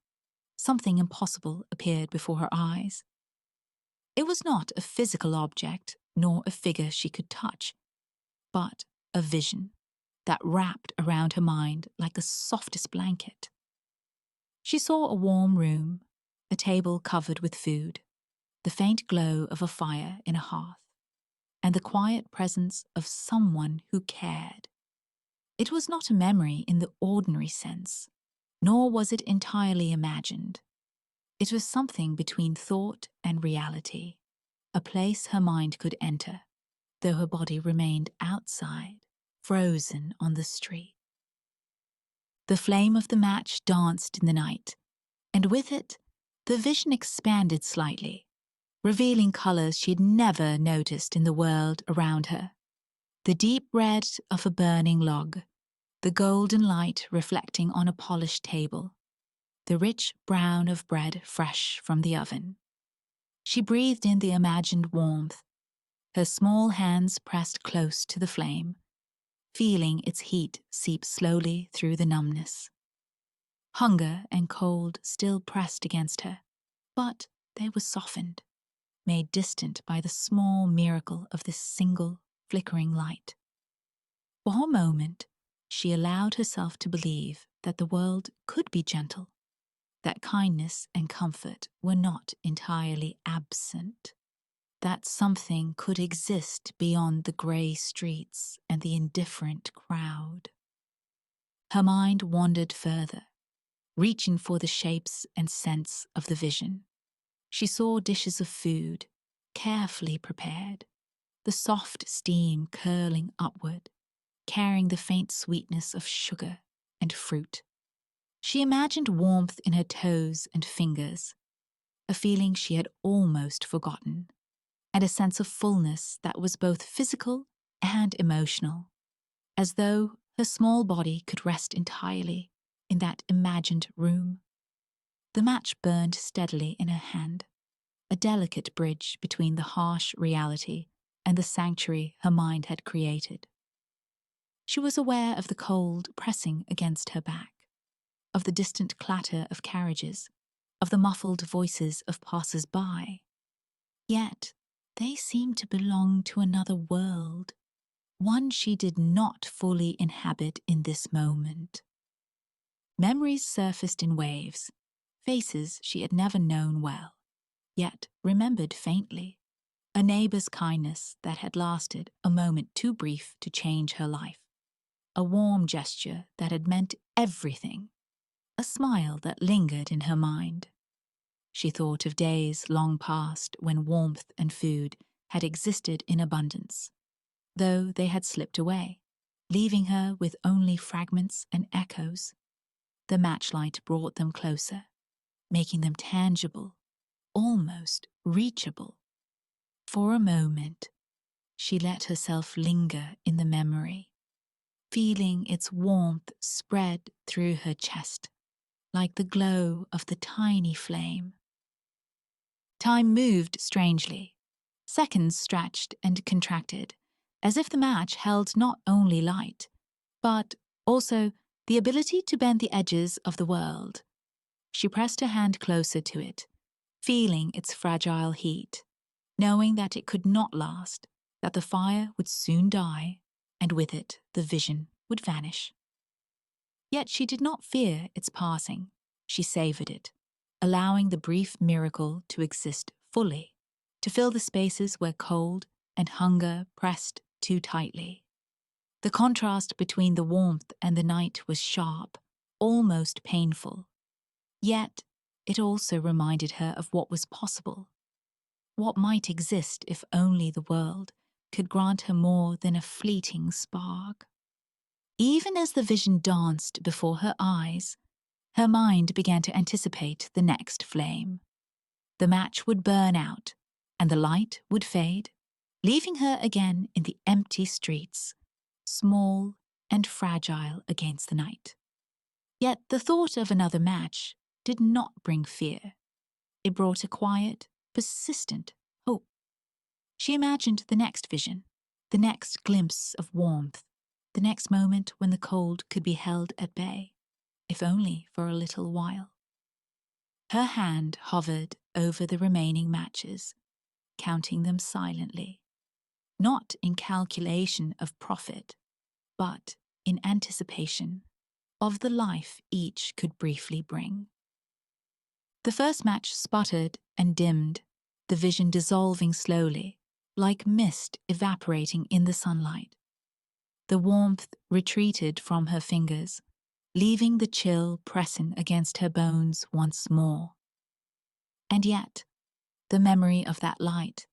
something impossible appeared before her eyes. It was not a physical object, nor a figure she could touch, but a vision that wrapped around her mind like the softest blanket. She saw a warm room, a table covered with food, the faint glow of a fire in a hearth, and the quiet presence of someone who cared. It was not a memory in the ordinary sense, nor was it entirely imagined. It was something between thought and reality, a place her mind could enter, though her body remained outside, frozen on the street. The flame of the match danced in the night, and with it, the vision expanded slightly, revealing colors she had never noticed in the world around her. The deep red of a burning log, the golden light reflecting on a polished table, the rich brown of bread fresh from the oven. She breathed in the imagined warmth, her small hands pressed close to the flame, feeling its heat seep slowly through the numbness. Hunger and cold still pressed against her, but they were softened, made distant by the small miracle of this single, flickering light. For a moment, she allowed herself to believe that the world could be gentle, that kindness and comfort were not entirely absent, that something could exist beyond the grey streets and the indifferent crowd. Her mind wandered further, reaching for the shapes and scents of the vision. She saw dishes of food, carefully prepared, the soft steam curling upward, carrying the faint sweetness of sugar and fruit. She imagined warmth in her toes and fingers, a feeling she had almost forgotten, and a sense of fullness that was both physical and emotional, as though her small body could rest entirely in that imagined room. The match burned steadily in her hand, a delicate bridge between the harsh reality and the sanctuary her mind had created. She was aware of the cold pressing against her back, of the distant clatter of carriages, of the muffled voices of passers-by. Yet they seemed to belong to another world, one she did not fully inhabit in this moment. Memories surfaced in waves, faces she had never known well, yet remembered faintly, a neighbor's kindness that had lasted a moment too brief to change her life, a warm gesture that had meant everything, a smile that lingered in her mind. She thought of days long past when warmth and food had existed in abundance, though they had slipped away, leaving her with only fragments and echoes. The matchlight brought them closer, making them tangible, almost reachable. For a moment, she let herself linger in the memory, feeling its warmth spread through her chest, like the glow of the tiny flame. Time moved strangely. Seconds stretched and contracted, as if the match held not only light, but also the ability to bend the edges of the world. She pressed her hand closer to it, feeling its fragile heat, knowing that it could not last, that the fire would soon die, and with it the vision would vanish. Yet she did not fear its passing. She savored it, allowing the brief miracle to exist fully, to fill the spaces where cold and hunger pressed too tightly. The contrast between the warmth and the night was sharp, almost painful. Yet it also reminded her of what was possible, what might exist if only the world could grant her more than a fleeting spark. Even as the vision danced before her eyes, her mind began to anticipate the next flame. The match would burn out, and the light would fade, leaving her again in the empty streets, small and fragile against the night. Yet the thought of another match did not bring fear. It brought a quiet, persistent hope. She imagined the next vision, the next glimpse of warmth, the next moment when the cold could be held at bay, if only for a little while. Her hand hovered over the remaining matches, counting them silently, not in calculation of profit, but in anticipation of the life each could briefly bring. The first match sputtered and dimmed, the vision dissolving slowly, like mist evaporating in the sunlight. The warmth retreated from her fingers, leaving the chill pressing against her bones once more. And yet, the memory of that light,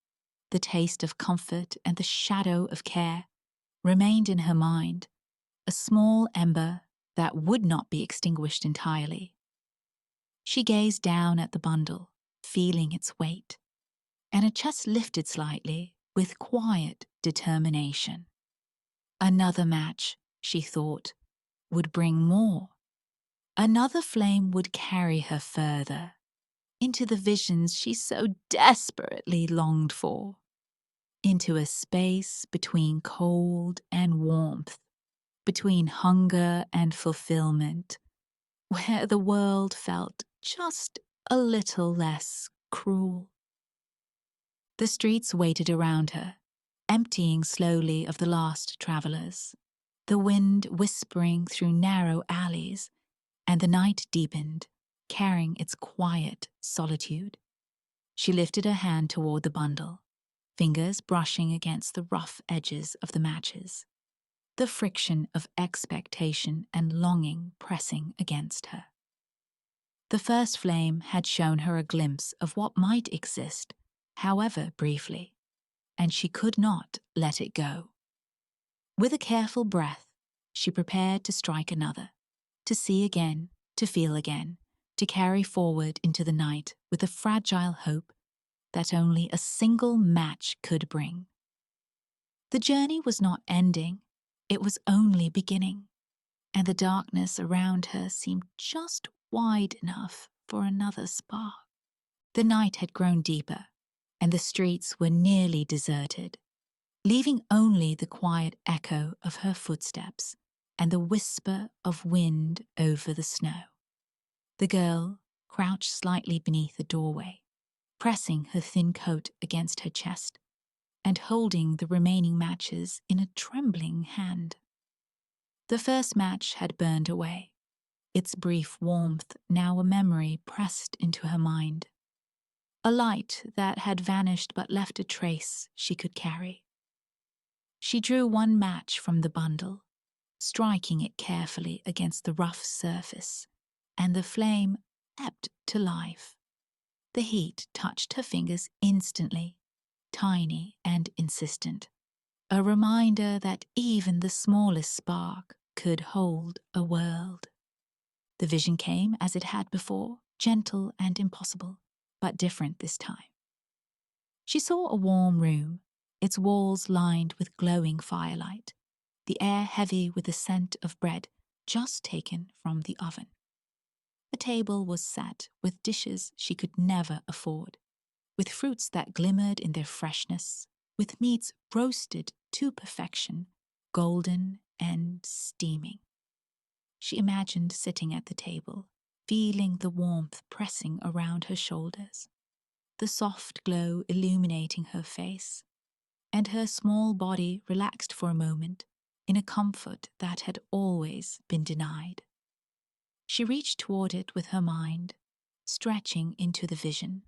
the taste of comfort and the shadow of care, remained in her mind, a small ember that would not be extinguished entirely. She gazed down at the bundle, feeling its weight, and her chest lifted slightly with quiet determination. Another match, she thought, would bring more. Another flame would carry her further, into the visions she so desperately longed for, into a space between cold and warmth, between hunger and fulfillment, where the world felt just a little less cruel. The streets waited around her, emptying slowly of the last travelers, the wind whispering through narrow alleys, and the night deepened, carrying its quiet solitude. She lifted her hand toward the bundle, fingers brushing against the rough edges of the matches, the friction of expectation and longing pressing against her. The first flame had shown her a glimpse of what might exist, however briefly, and she could not let it go. With a careful breath, she prepared to strike another, to see again, to feel again, to carry forward into the night with a fragile hope that only a single match could bring. The journey was not ending, it was only beginning, and the darkness around her seemed just wide enough for another spark. The night had grown deeper, and the streets were nearly deserted, leaving only the quiet echo of her footsteps and the whisper of wind over the snow. The girl crouched slightly beneath the doorway, pressing her thin coat against her chest and holding the remaining matches in a trembling hand. The first match had burned away, its brief warmth now a memory pressed into her mind, a light that had vanished but left a trace she could carry. She drew one match from the bundle, striking it carefully against the rough surface, and the flame leapt to life. The heat touched her fingers instantly, tiny and insistent, a reminder that even the smallest spark could hold a world. The vision came as it had before, gentle and impossible, but different this time. She saw a warm room, its walls lined with glowing firelight, the air heavy with the scent of bread just taken from the oven. The table was set with dishes she could never afford, with fruits that glimmered in their freshness, with meats roasted to perfection, golden and steaming. She imagined sitting at the table, feeling the warmth pressing around her shoulders, the soft glow illuminating her face, and her small body relaxed for a moment in a comfort that had always been denied. She reached toward it with her mind, stretching into the vision,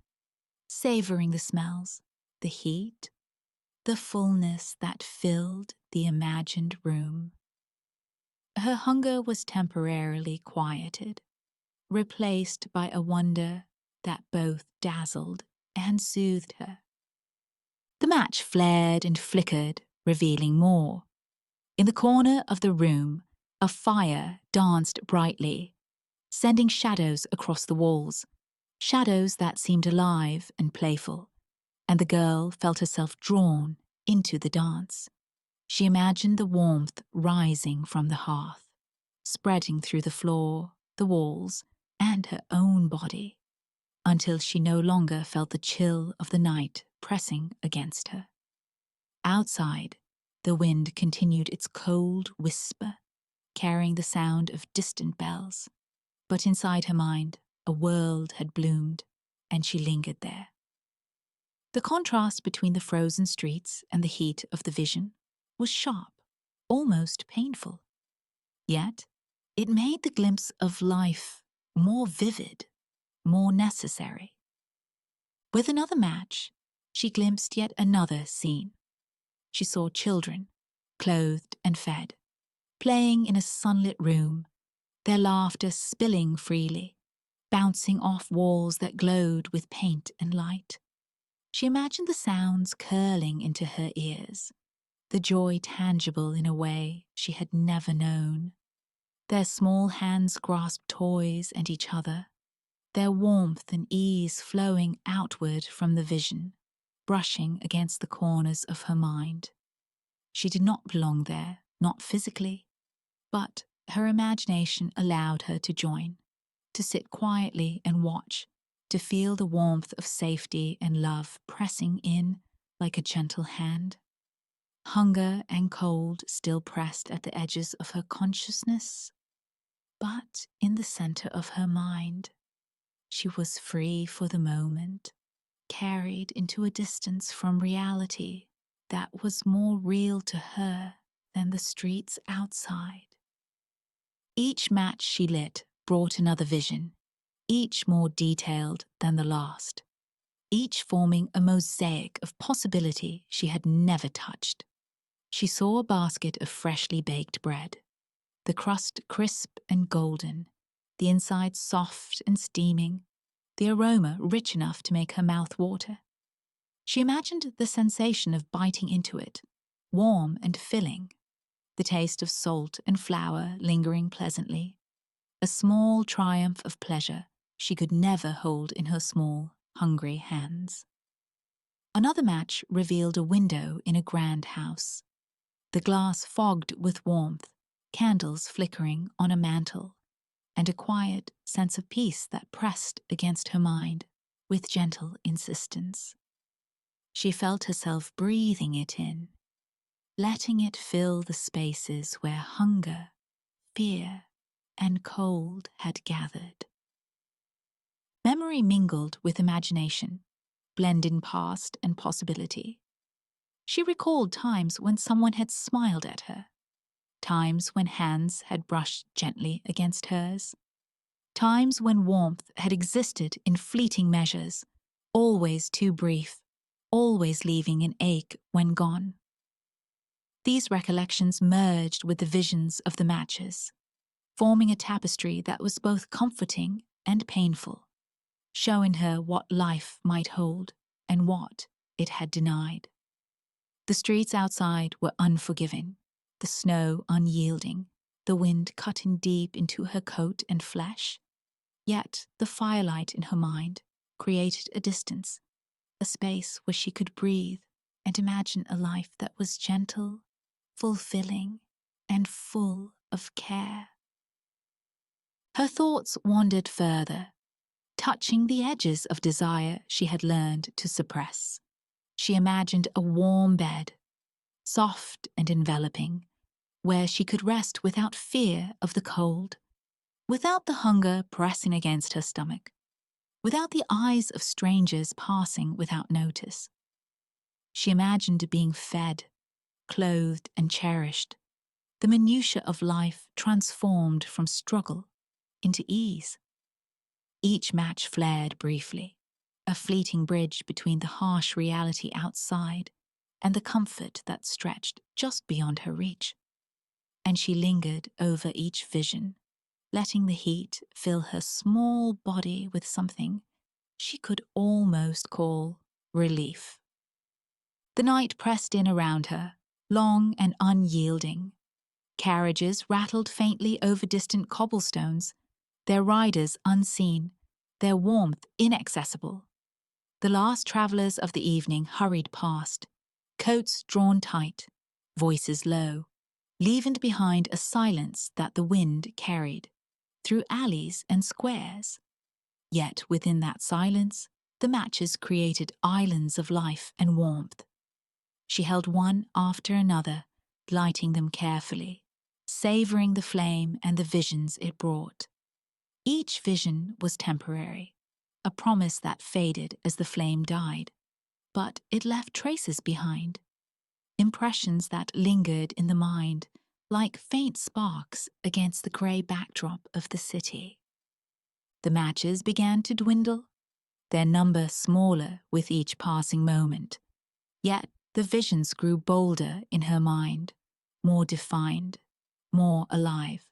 savoring the smells, the heat, the fullness that filled the imagined room. Her hunger was temporarily quieted, replaced by a wonder that both dazzled and soothed her. The match flared and flickered, revealing more. In the corner of the room, a fire danced brightly, sending shadows across the walls, shadows that seemed alive and playful, and the girl felt herself drawn into the dance. She imagined the warmth rising from the hearth, spreading through the floor, the walls, and her own body, until she no longer felt the chill of the night pressing against her. Outside, the wind continued its cold whisper, carrying the sound of distant bells. But inside her mind, a world had bloomed, and she lingered there. The contrast between the frozen streets and the heat of the vision was sharp, almost painful. Yet, it made the glimpse of life more vivid, more necessary. With another match, she glimpsed yet another scene. She saw children, clothed and fed, playing in a sunlit room, their laughter spilling freely, bouncing off walls that glowed with paint and light. She imagined the sounds curling into her ears, the joy tangible in a way she had never known. Their small hands grasped toys and each other, their warmth and ease flowing outward from the vision, brushing against the corners of her mind. She did not belong there, not physically, but her imagination allowed her to join, to sit quietly and watch, to feel the warmth of safety and love pressing in like a gentle hand. Hunger and cold still pressed at the edges of her consciousness, but in the center of her mind, she was free for the moment, carried into a distance from reality that was more real to her than the streets outside. Each match she lit brought another vision, each more detailed than the last, each forming a mosaic of possibility she had never touched. She saw a basket of freshly baked bread, the crust crisp and golden, the inside soft and steaming, the aroma rich enough to make her mouth water. She imagined the sensation of biting into it, warm and filling, the taste of salt and flour lingering pleasantly, a small triumph of pleasure she could never hold in her small, hungry hands. Another match revealed a window in a grand house, the glass fogged with warmth, candles flickering on a mantel, and a quiet sense of peace that pressed against her mind with gentle insistence. She felt herself breathing it in, letting it fill the spaces where hunger, fear, and cold had gathered. Memory mingled with imagination, blending past and possibility. She recalled times when someone had smiled at her, times when hands had brushed gently against hers, times when warmth had existed in fleeting measures, always too brief, always leaving an ache when gone. These recollections merged with the visions of the matches, forming a tapestry that was both comforting and painful, showing her what life might hold and what it had denied. The streets outside were unforgiving, the snow unyielding, the wind cutting deep into her coat and flesh. Yet the firelight in her mind created a distance, a space where she could breathe and imagine a life that was gentle, fulfilling, and full of care. Her thoughts wandered further, touching the edges of desire she had learned to suppress. She imagined a warm bed, soft and enveloping, where she could rest without fear of the cold, without the hunger pressing against her stomach, without the eyes of strangers passing without notice. She imagined being fed, clothed, and cherished, the minutiae of life transformed from struggle into ease. Each match flared briefly, a fleeting bridge between the harsh reality outside and the comfort that stretched just beyond her reach. And she lingered over each vision, letting the heat fill her small body with something she could almost call relief. The night pressed in around her, long and unyielding. Carriages rattled faintly over distant cobblestones, their riders unseen, their warmth inaccessible. The last travelers of the evening hurried past, coats drawn tight, voices low, leaving behind a silence that the wind carried through alleys and squares. Yet within that silence, the matches created islands of life and warmth. She held one after another, lighting them carefully, savoring the flame and the visions it brought. Each vision was temporary, a promise that faded as the flame died, but it left traces behind, impressions that lingered in the mind like faint sparks against the grey backdrop of the city. The matches began to dwindle, their number smaller with each passing moment. Yet the visions grew bolder in her mind, more defined, more alive.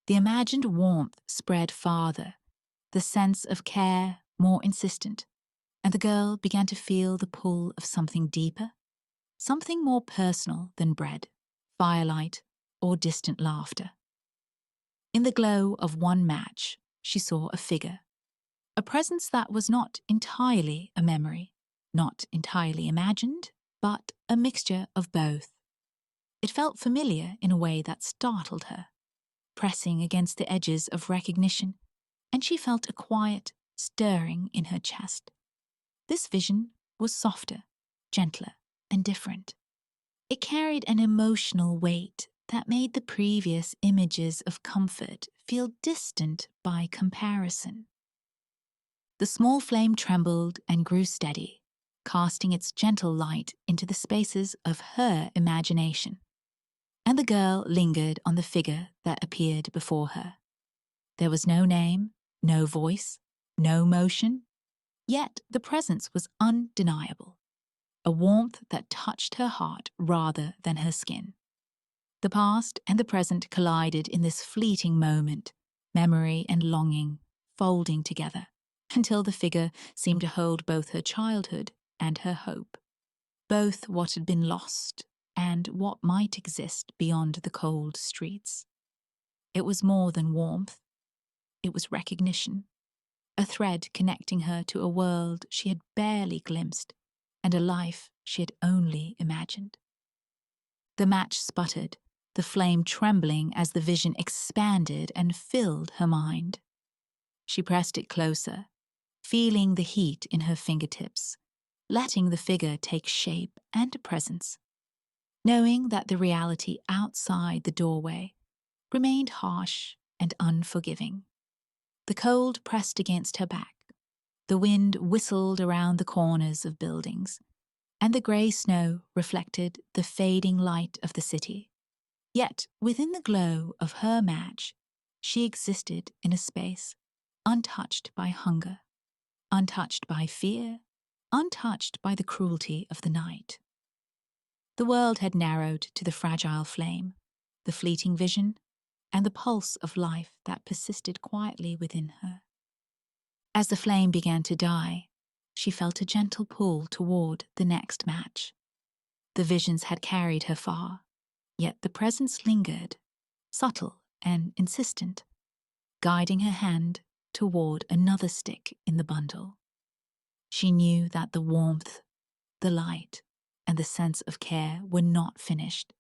The imagined warmth spread farther, the sense of care more insistent, and the girl began to feel the pull of something deeper, something more personal than bread, firelight, or distant laughter. In the glow of one match, she saw a figure, a presence that was not entirely a memory, not entirely imagined, but a mixture of both. It felt familiar in a way that startled her, pressing against the edges of recognition, and she felt a quiet stirring in her chest. This vision was softer, gentler, and different. It carried an emotional weight that made the previous images of comfort feel distant by comparison. The small flame trembled and grew steady, casting its gentle light into the spaces of her imagination, and the girl lingered on the figure that appeared before her. There was no name, no voice, no motion, yet the presence was undeniable, a warmth that touched her heart rather than her skin. The past and the present collided in this fleeting moment, memory and longing folding together, until the figure seemed to hold both her childhood and her hope, both what had been lost and what might exist beyond the cold streets. It was more than warmth. It was recognition, a thread connecting her to a world she had barely glimpsed and a life she had only imagined. The match sputtered, the flame trembling as the vision expanded and filled her mind. She pressed it closer, feeling the heat in her fingertips, letting the figure take shape and presence, knowing that the reality outside the doorway remained harsh and unforgiving. The cold pressed against her back, the wind whistled around the corners of buildings, and the grey snow reflected the fading light of the city. Yet within the glow of her match, she existed in a space untouched by hunger, untouched by fear, untouched by the cruelty of the night. The world had narrowed to the fragile flame, the fleeting vision, and the pulse of life that persisted quietly within her. As the flame began to die, she felt a gentle pull toward the next match. The visions had carried her far, yet the presence lingered, subtle and insistent, guiding her hand toward another stick in the bundle. She knew that the warmth, the light, and the sense of care were not finished,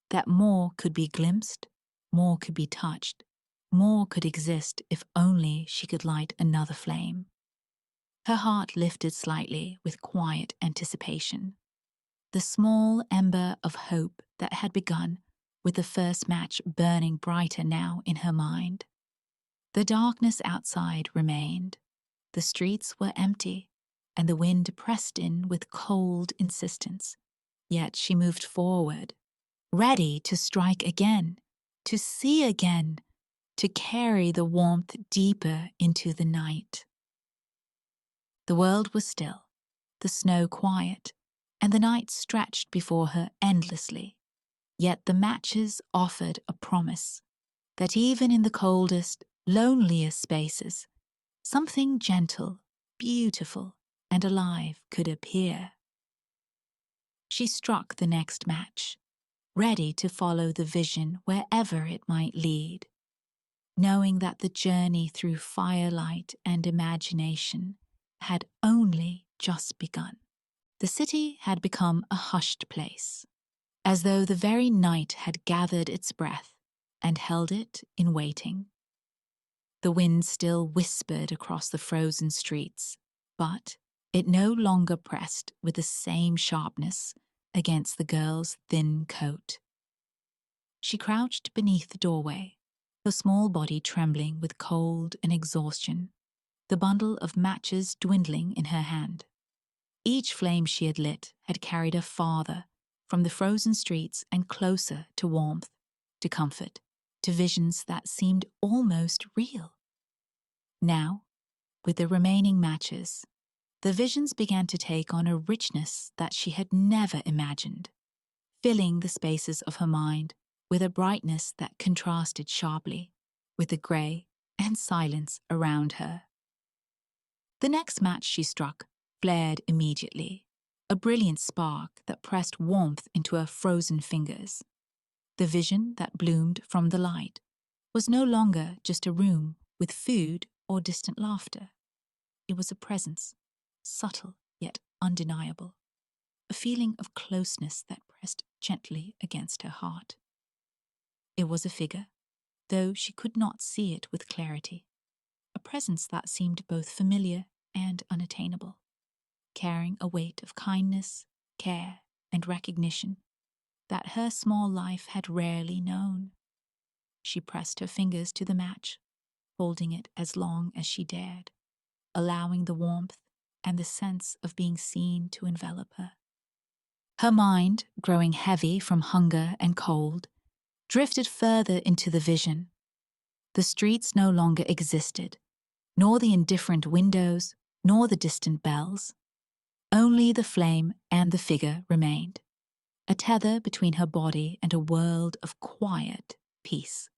that more could be glimpsed, more could be touched, more could exist if only she could light another flame. Her heart lifted slightly with quiet anticipation. The small ember of hope that had begun with the first match burning brighter now in her mind. The darkness outside remained. The streets were empty, and the wind pressed in with cold insistence. Yet she moved forward, ready to strike again, to see again, to carry the warmth deeper into the night. The world was still, the snow quiet, and the night stretched before her endlessly. Yet the matches offered a promise that even in the coldest, loneliest spaces, something gentle, beautiful, and alive could appear. She struck the next match, ready to follow the vision wherever it might lead. knowing that the journey through firelight and imagination had only just begun. The city had become a hushed place, as though the very night had gathered its breath and held it in waiting. The wind still whispered across the frozen streets, but it no longer pressed with the same sharpness against the girl's thin coat. She crouched beneath the doorway, her small body trembling with cold and exhaustion, the bundle of matches dwindling in her hand. Each flame she had lit had carried her farther from the frozen streets and closer to warmth, to comfort, to visions that seemed almost real. Now, with the remaining matches, the visions began to take on a richness that she had never imagined, filling the spaces of her mind with a brightness that contrasted sharply with the grey and silence around her. The next match she struck flared immediately, a brilliant spark that pressed warmth into her frozen fingers. The vision that bloomed from the light was no longer just a room with food or distant laughter. It was a presence, subtle yet undeniable, a feeling of closeness that pressed gently against her heart. It was a figure, though she could not see it with clarity, a presence that seemed both familiar and unattainable, carrying a weight of kindness, care, and recognition that her small life had rarely known. She pressed her fingers to the match, holding it as long as she dared, allowing the warmth and the sense of being seen to envelop her. Her mind, growing heavy from hunger and cold, drifted further into the vision. The streets no longer existed, nor the indifferent windows, nor the distant bells. Only the flame and the figure remained, a tether between her body and a world of quiet peace.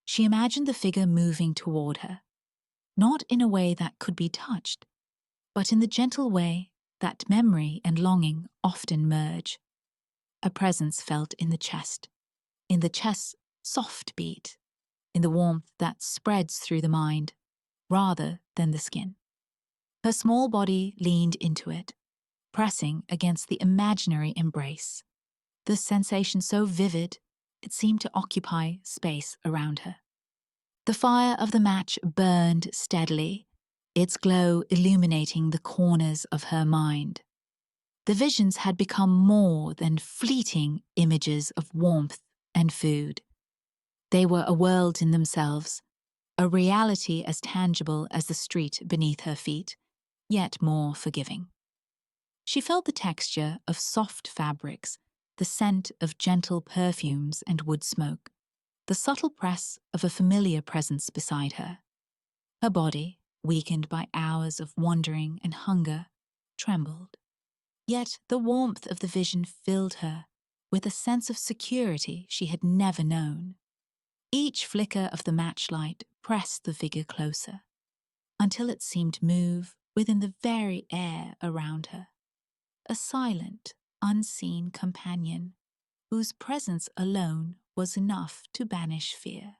She imagined the figure moving toward her, not in a way that could be touched, but in the gentle way that memory and longing often merge. A presence felt in the chest's soft beat, in the warmth that spreads through the mind, rather than the skin. Her small body leaned into it, pressing against the imaginary embrace, the sensation so vivid it seemed to occupy space around her. The fire of the match burned steadily, its glow illuminating the corners of her mind. The visions had become more than fleeting images of warmth and food. They were a world in themselves, a reality as tangible as the street beneath her feet, yet more forgiving. She felt the texture of soft fabrics, the scent of gentle perfumes and wood smoke, the subtle press of a familiar presence beside her. Her body, weakened by hours of wandering and hunger, trembled. Yet the warmth of the vision filled her with a sense of security she had never known. Each flicker of the matchlight pressed the figure closer, until it seemed to move within the very air around her. A silent, unseen companion whose presence alone was enough to banish fear.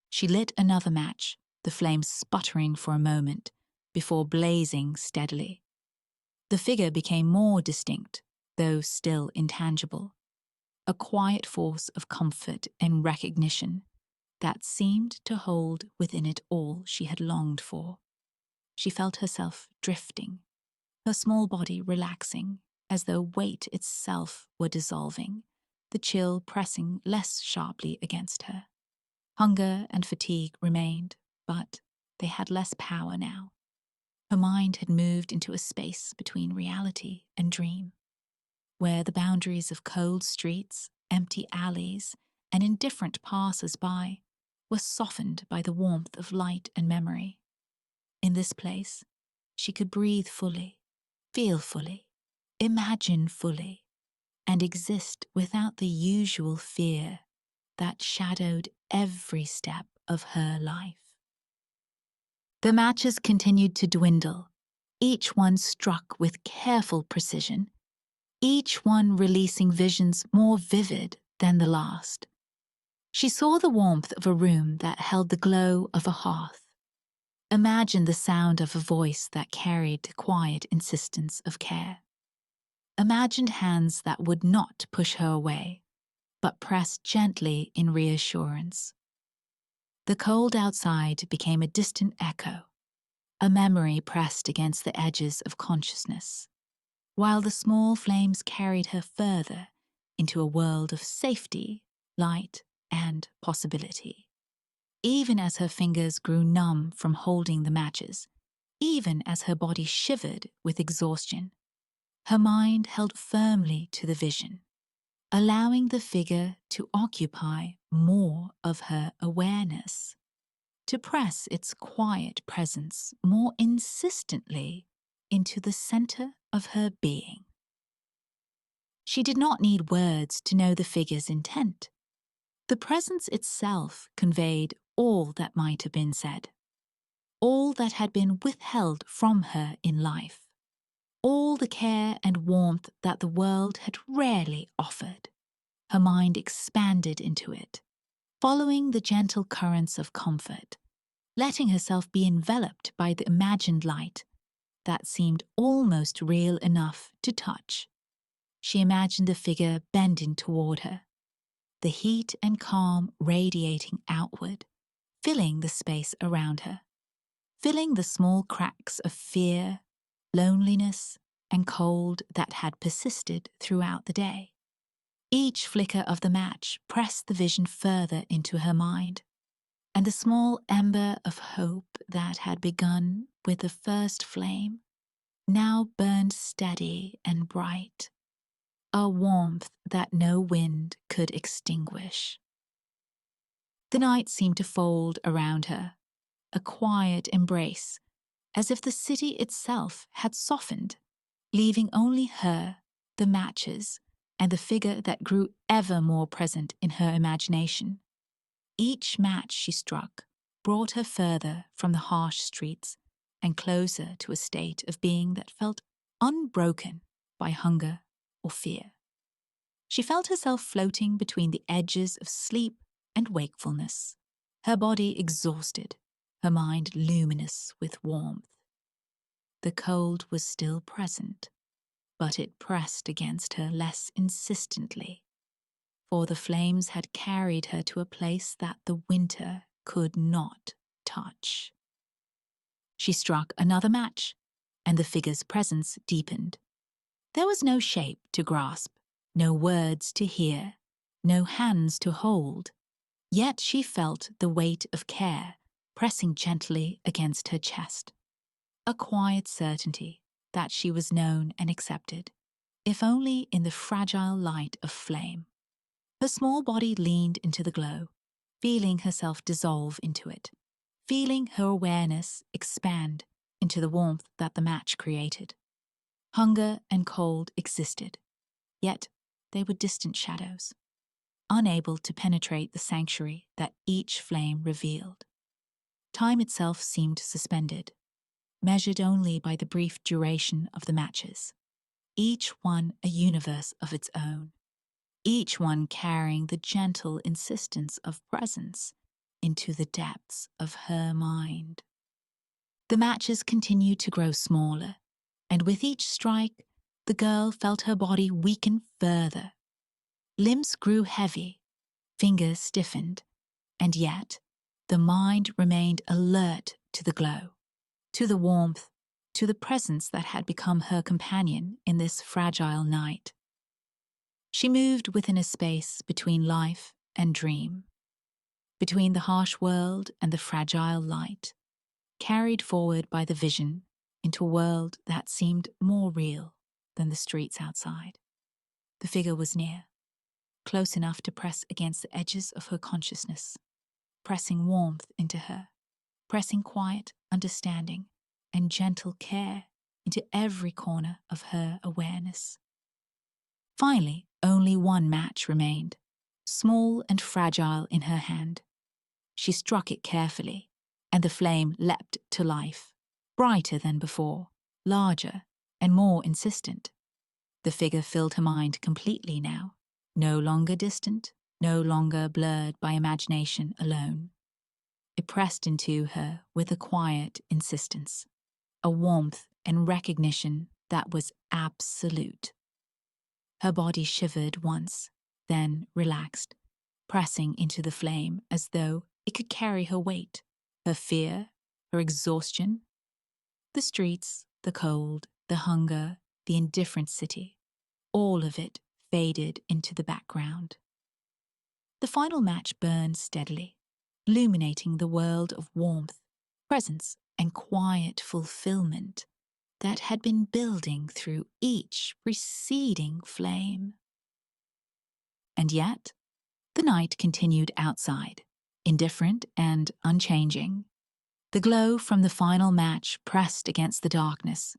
She lit another match, the flame sputtering for a moment before blazing steadily. The figure became more distinct, though still intangible, a quiet force of comfort and recognition that seemed to hold within it all she had longed for. She felt herself drifting, her small body relaxing as though weight itself were dissolving, the chill pressing less sharply against her. Hunger and fatigue remained, but they had less power now. Her mind had moved into a space between reality and dream, where the boundaries of cold streets, empty alleys, and indifferent passers-by were softened by the warmth of light and memory. In this place, she could breathe fully, feel fully, imagine fully, and exist without the usual fear that shadowed every step of her life. The matches continued to dwindle, each one struck with careful precision, each one releasing visions more vivid than the last. She saw the warmth of a room that held the glow of a hearth. Imagined the sound of a voice that carried the quiet insistence of care. Imagined hands that would not push her away, but pressed gently in reassurance. The cold outside became a distant echo, a memory pressed against the edges of consciousness, while the small flames carried her further into a world of safety, light, and possibility. Even as her fingers grew numb from holding the matches, even as her body shivered with exhaustion, her mind held firmly to the vision, allowing the figure to occupy more of her awareness, to press its quiet presence more insistently into the center of her being. She did not need words to know the figure's intent. The presence itself conveyed all that might have been said, all that had been withheld from her in life, all the care and warmth that the world had rarely offered. Her mind expanded into it, following the gentle currents of comfort, letting herself be enveloped by the imagined light that seemed almost real enough to touch. She imagined the figure bending toward her, the heat and calm radiating outward, filling the space around her, filling the small cracks of fear, loneliness, and cold that had persisted throughout the day. Each flicker of the match pressed the vision further into her mind, and the small ember of hope that had begun with the first flame now burned steady and bright, a warmth that no wind could extinguish. The night seemed to fold around her, a quiet embrace, as if the city itself had softened, leaving only her, the matches, and the figure that grew ever more present in her imagination. Each match she struck brought her further from the harsh streets and closer to a state of being that felt unbroken by hunger or fear. She felt herself floating between the edges of sleep and wakefulness, her body exhausted, her mind luminous with warmth. The cold was still present, but it pressed against her less insistently, for the flames had carried her to a place that the winter could not touch. She struck another match, and the figure's presence deepened. There was no shape to grasp, no words to hear, no hands to hold, yet she felt the weight of care pressing gently against her chest, a quiet certainty that she was known and accepted, if only in the fragile light of flame. Her small body leaned into the glow, feeling herself dissolve into it, feeling her awareness expand into the warmth that the match created. Hunger and cold existed, yet they were distant shadows, unable to penetrate the sanctuary that each flame revealed. Time itself seemed suspended, measured only by the brief duration of the matches, each one a universe of its own, each one carrying the gentle insistence of presence into the depths of her mind. The matches continued to grow smaller, and with each strike, the girl felt her body weaken further. Limbs grew heavy, fingers stiffened, and yet the mind remained alert to the glow, to the warmth, to the presence that had become her companion in this fragile night. She moved within a space between life and dream, between the harsh world and the fragile light, carried forward by the vision into a world that seemed more real than the streets outside. The figure was near, close enough to press against the edges of her consciousness, pressing warmth into her, pressing quiet understanding and gentle care into every corner of her awareness. Finally, only one match remained, small and fragile in her hand. She struck it carefully, and the flame leapt to life, brighter than before, larger and more insistent. The figure filled her mind completely now, no longer distant, no longer blurred by imagination alone. It pressed into her with a quiet insistence, a warmth and recognition that was absolute. Her body shivered once, then relaxed, pressing into the flame as though it could carry her weight, her fear, her exhaustion. The streets, the cold, the hunger, the indifferent city, all of it faded into the background. The final match burned steadily, illuminating the world of warmth, presence, and quiet fulfillment that had been building through each preceding flame. And yet, the night continued outside, indifferent and unchanging. The glow from the final match pressed against the darkness,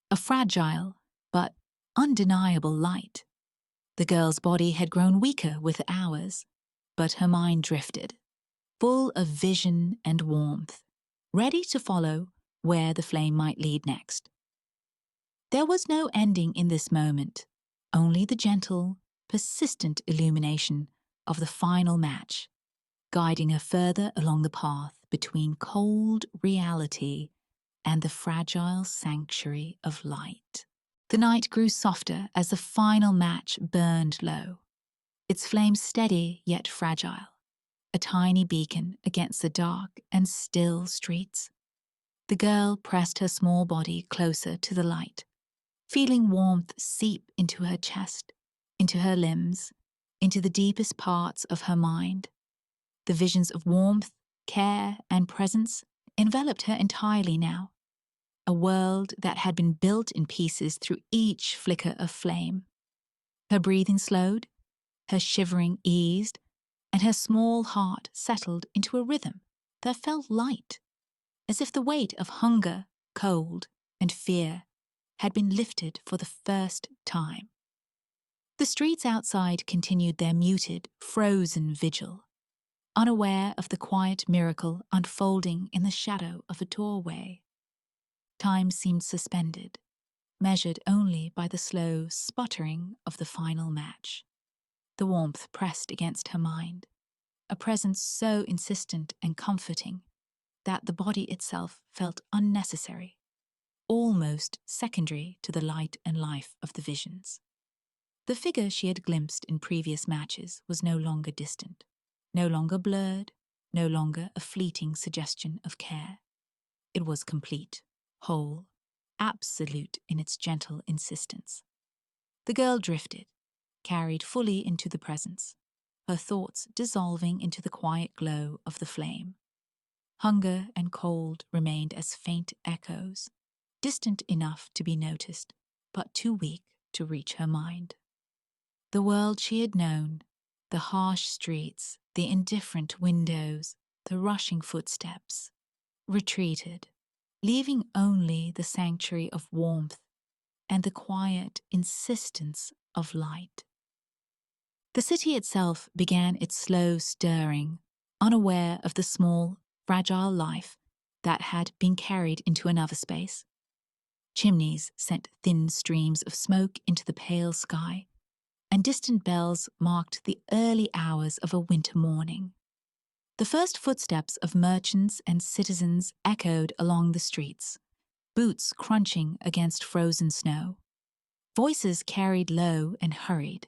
a fragile but undeniable light. The girl's body had grown weaker with the hours, but her mind drifted, full of vision and warmth, ready to follow where the flame might lead next. There was no ending in this moment, only the gentle, persistent illumination of the final match, guiding her further along the path between cold reality and the fragile sanctuary of light. The night grew softer as the final match burned low, its flame steady yet fragile, a tiny beacon against the dark and still streets. The girl pressed her small body closer to the light, feeling warmth seep into her chest, into her limbs, into the deepest parts of her mind. The visions of warmth, care, and presence enveloped her entirely now, a world that had been built in pieces through each flicker of flame. Her breathing slowed, her shivering eased, and her small heart settled into a rhythm that felt light, as if the weight of hunger, cold, and fear had been lifted for the first time. The streets outside continued their muted, frozen vigil, unaware of the quiet miracle unfolding in the shadow of a doorway. Time seemed suspended, measured only by the slow sputtering of the final match. The warmth pressed against her mind, a presence so insistent and comforting that the body itself felt unnecessary, almost secondary to the light and life of the visions. The figure she had glimpsed in previous matches was no longer distant, no longer blurred, no longer a fleeting suggestion of care. It was complete, whole, absolute in its gentle insistence. The girl drifted, carried fully into the presence, her thoughts dissolving into the quiet glow of the flame. Hunger and cold remained as faint echoes, distant enough to be noticed, but too weak to reach her mind. The world she had known, the harsh streets, the indifferent windows, the rushing footsteps, retreated, leaving only the sanctuary of warmth and the quiet insistence of light. The city itself began its slow stirring, unaware of the small, fragile life that had been carried into another space. Chimneys sent thin streams of smoke into the pale sky, and distant bells marked the early hours of a winter morning. The first footsteps of merchants and citizens echoed along the streets, boots crunching against frozen snow. Voices carried low and hurried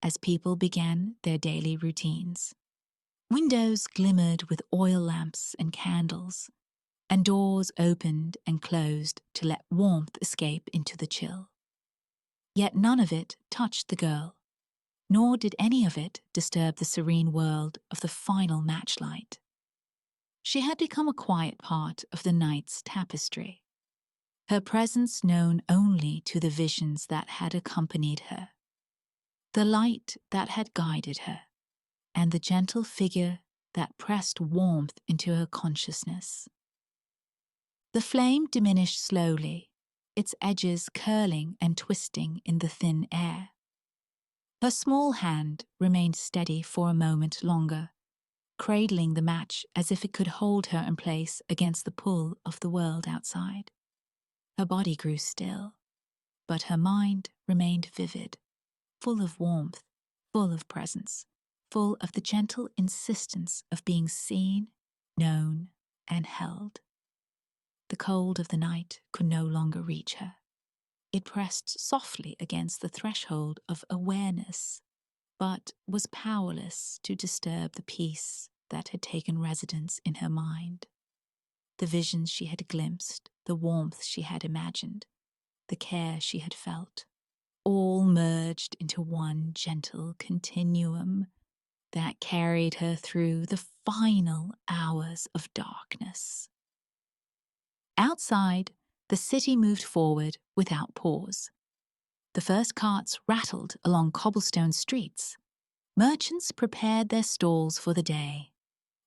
as people began their daily routines. Windows glimmered with oil lamps and candles, and doors opened and closed to let warmth escape into the chill. Yet none of it touched the girl, nor did any of it disturb the serene world of the final matchlight. She had become a quiet part of the night's tapestry, her presence known only to the visions that had accompanied her, the light that had guided her, and the gentle figure that pressed warmth into her consciousness. The flame diminished slowly, its edges curling and twisting in the thin air. Her small hand remained steady for a moment longer, cradling the match as if it could hold her in place against the pull of the world outside. Her body grew still, but her mind remained vivid, full of warmth, full of presence, full of the gentle insistence of being seen, known, and held. The cold of the night could no longer reach her. It pressed softly against the threshold of awareness, but was powerless to disturb the peace that had taken residence in her mind. The visions she had glimpsed, the warmth she had imagined, the care she had felt, all merged into one gentle continuum that carried her through the final hours of darkness. Outside, the city moved forward without pause. The first carts rattled along cobblestone streets. Merchants prepared their stalls for the day,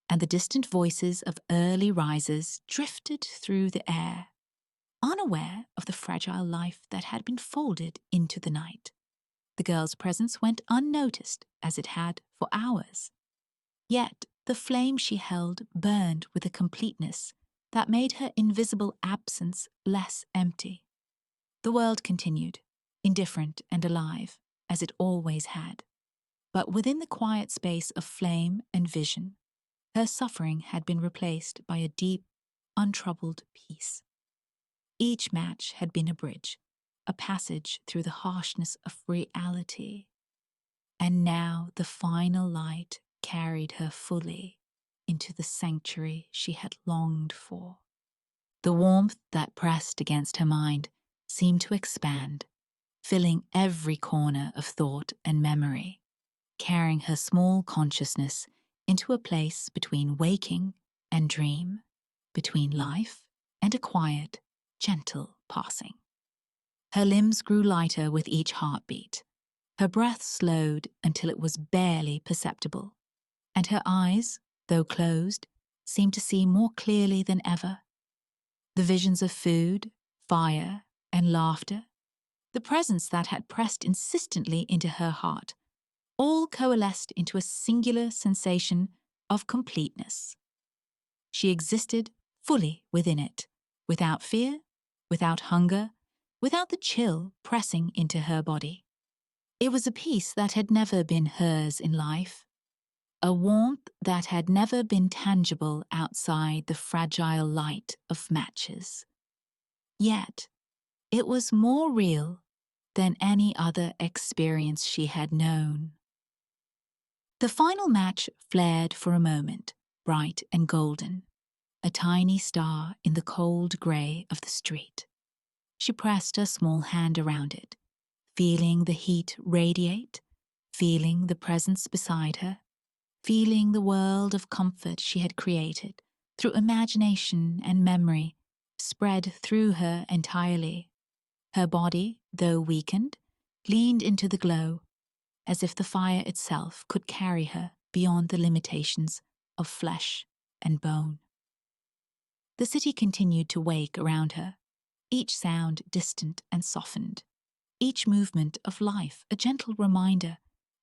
and the distant voices of early risers drifted through the air, unaware of the fragile life that had been folded into the night. The girl's presence went unnoticed as it had for hours. Yet the flame she held burned with a completeness that made her invisible absence less empty. The world continued, indifferent and alive, as it always had. But within the quiet space of flame and vision, her suffering had been replaced by a deep, untroubled peace. Each match had been a bridge, a passage through the harshness of reality. And now the final light carried her fully into the sanctuary she had longed for. The warmth that pressed against her mind seemed to expand, filling every corner of thought and memory, carrying her small consciousness into a place between waking and dream, between life and a quiet, gentle passing. Her limbs grew lighter with each heartbeat. Her breath slowed until it was barely perceptible, and her eyes, though closed, seemed to see more clearly than ever. The visions of food, fire, and laughter, the presence that had pressed insistently into her heart, all coalesced into a singular sensation of completeness. She existed fully within it, without fear, without hunger, without the chill pressing into her body. It was a peace that had never been hers in life, a warmth that had never been tangible outside the fragile light of matches. Yet, it was more real than any other experience she had known. The final match flared for a moment, bright and golden, a tiny star in the cold grey of the street. She pressed her small hand around it, feeling the heat radiate, feeling the presence beside her, feeling the world of comfort she had created through imagination and memory spread through her entirely. Her body, though weakened, leaned into the glow, as if the fire itself could carry her beyond the limitations of flesh and bone. The city continued to wake around her, each sound distant and softened, each movement of life a gentle reminder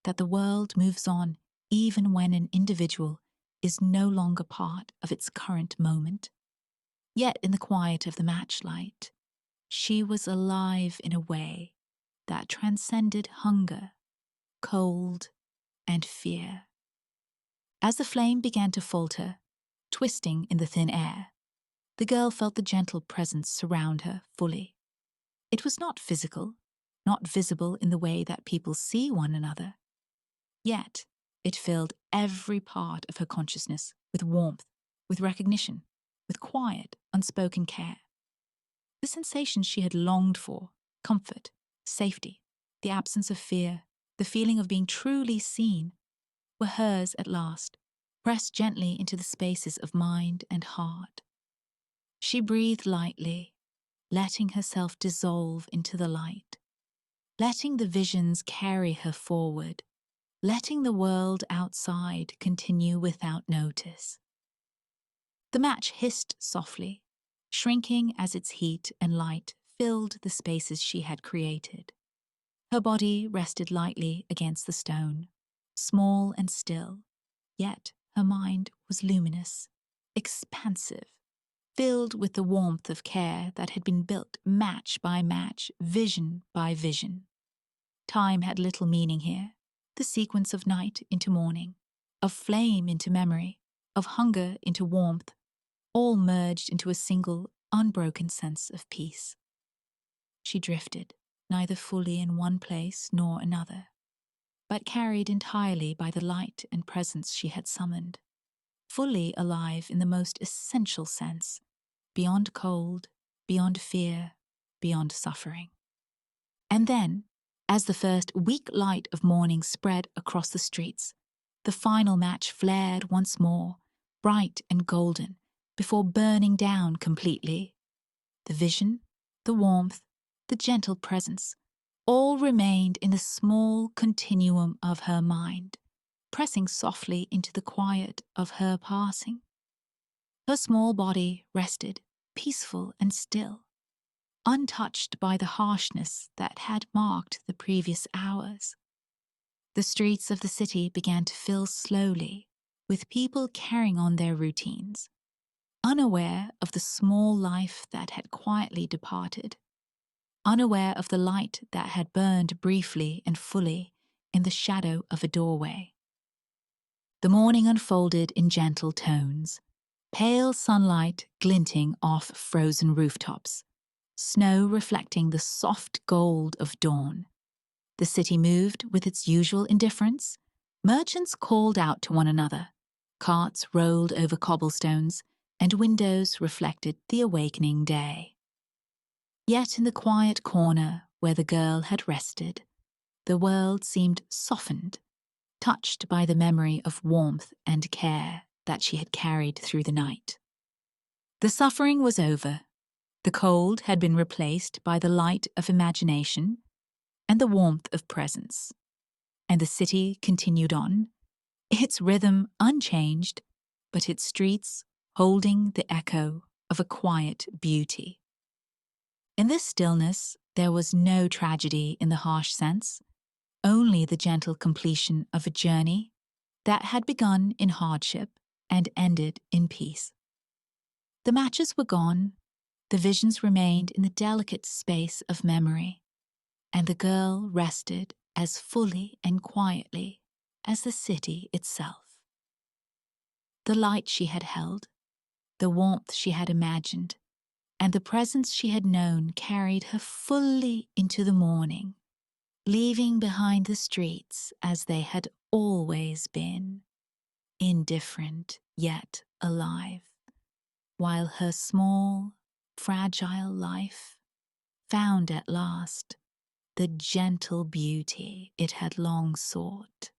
that the world moves on even when an individual is no longer part of its current moment. Yet in the quiet of the matchlight, she was alive in a way that transcended hunger, cold, and fear. As the flame began to falter, twisting in the thin air, the girl felt the gentle presence surround her fully. It was not physical, not visible in the way that people see one another. Yet, it filled every part of her consciousness with warmth, with recognition, with quiet, unspoken care. The sensations she had longed for, comfort, safety, the absence of fear, the feeling of being truly seen, were hers at last, pressed gently into the spaces of mind and heart. She breathed lightly, letting herself dissolve into the light, letting the visions carry her forward, letting the world outside continue without notice. The match hissed softly, shrinking as its heat and light filled the spaces she had created. Her body rested lightly against the stone, small and still, yet her mind was luminous, expansive, filled with the warmth of care that had been built match by match, vision by vision. Time had little meaning here. The sequence of night into morning, of flame into memory, of hunger into warmth, all merged into a single, unbroken sense of peace. She drifted, neither fully in one place nor another, but carried entirely by the light and presence she had summoned, fully alive in the most essential sense, beyond cold, beyond fear, beyond suffering. And then, as the first weak light of morning spread across the streets, the final match flared once more, bright and golden, before burning down completely. The vision, the warmth, the gentle presence, all remained in the small continuum of her mind, pressing softly into the quiet of her passing. Her small body rested, peaceful and still, untouched by the harshness that had marked the previous hours. The streets of the city began to fill slowly with people carrying on their routines, unaware of the small life that had quietly departed, unaware of the light that had burned briefly and fully in the shadow of a doorway. The morning unfolded in gentle tones, pale sunlight glinting off frozen rooftops, snow reflecting the soft gold of dawn. The city moved with its usual indifference. Merchants called out to one another. Carts rolled over cobblestones, and windows reflected the awakening day. Yet in the quiet corner where the girl had rested, the world seemed softened, touched by the memory of warmth and care that she had carried through the night. The suffering was over. The cold had been replaced by the light of imagination and the warmth of presence. And the city continued on, its rhythm unchanged, but its streets holding the echo of a quiet beauty. In this stillness, there was no tragedy in the harsh sense, only the gentle completion of a journey that had begun in hardship and ended in peace. The matches were gone, the visions remained in the delicate space of memory, and the girl rested as fully and quietly as the city itself. The light she had held, the warmth she had imagined, and the presence she had known carried her fully into the morning, leaving behind the streets as they had always been, indifferent yet alive, while her small, fragile life found at last the gentle beauty it had long sought.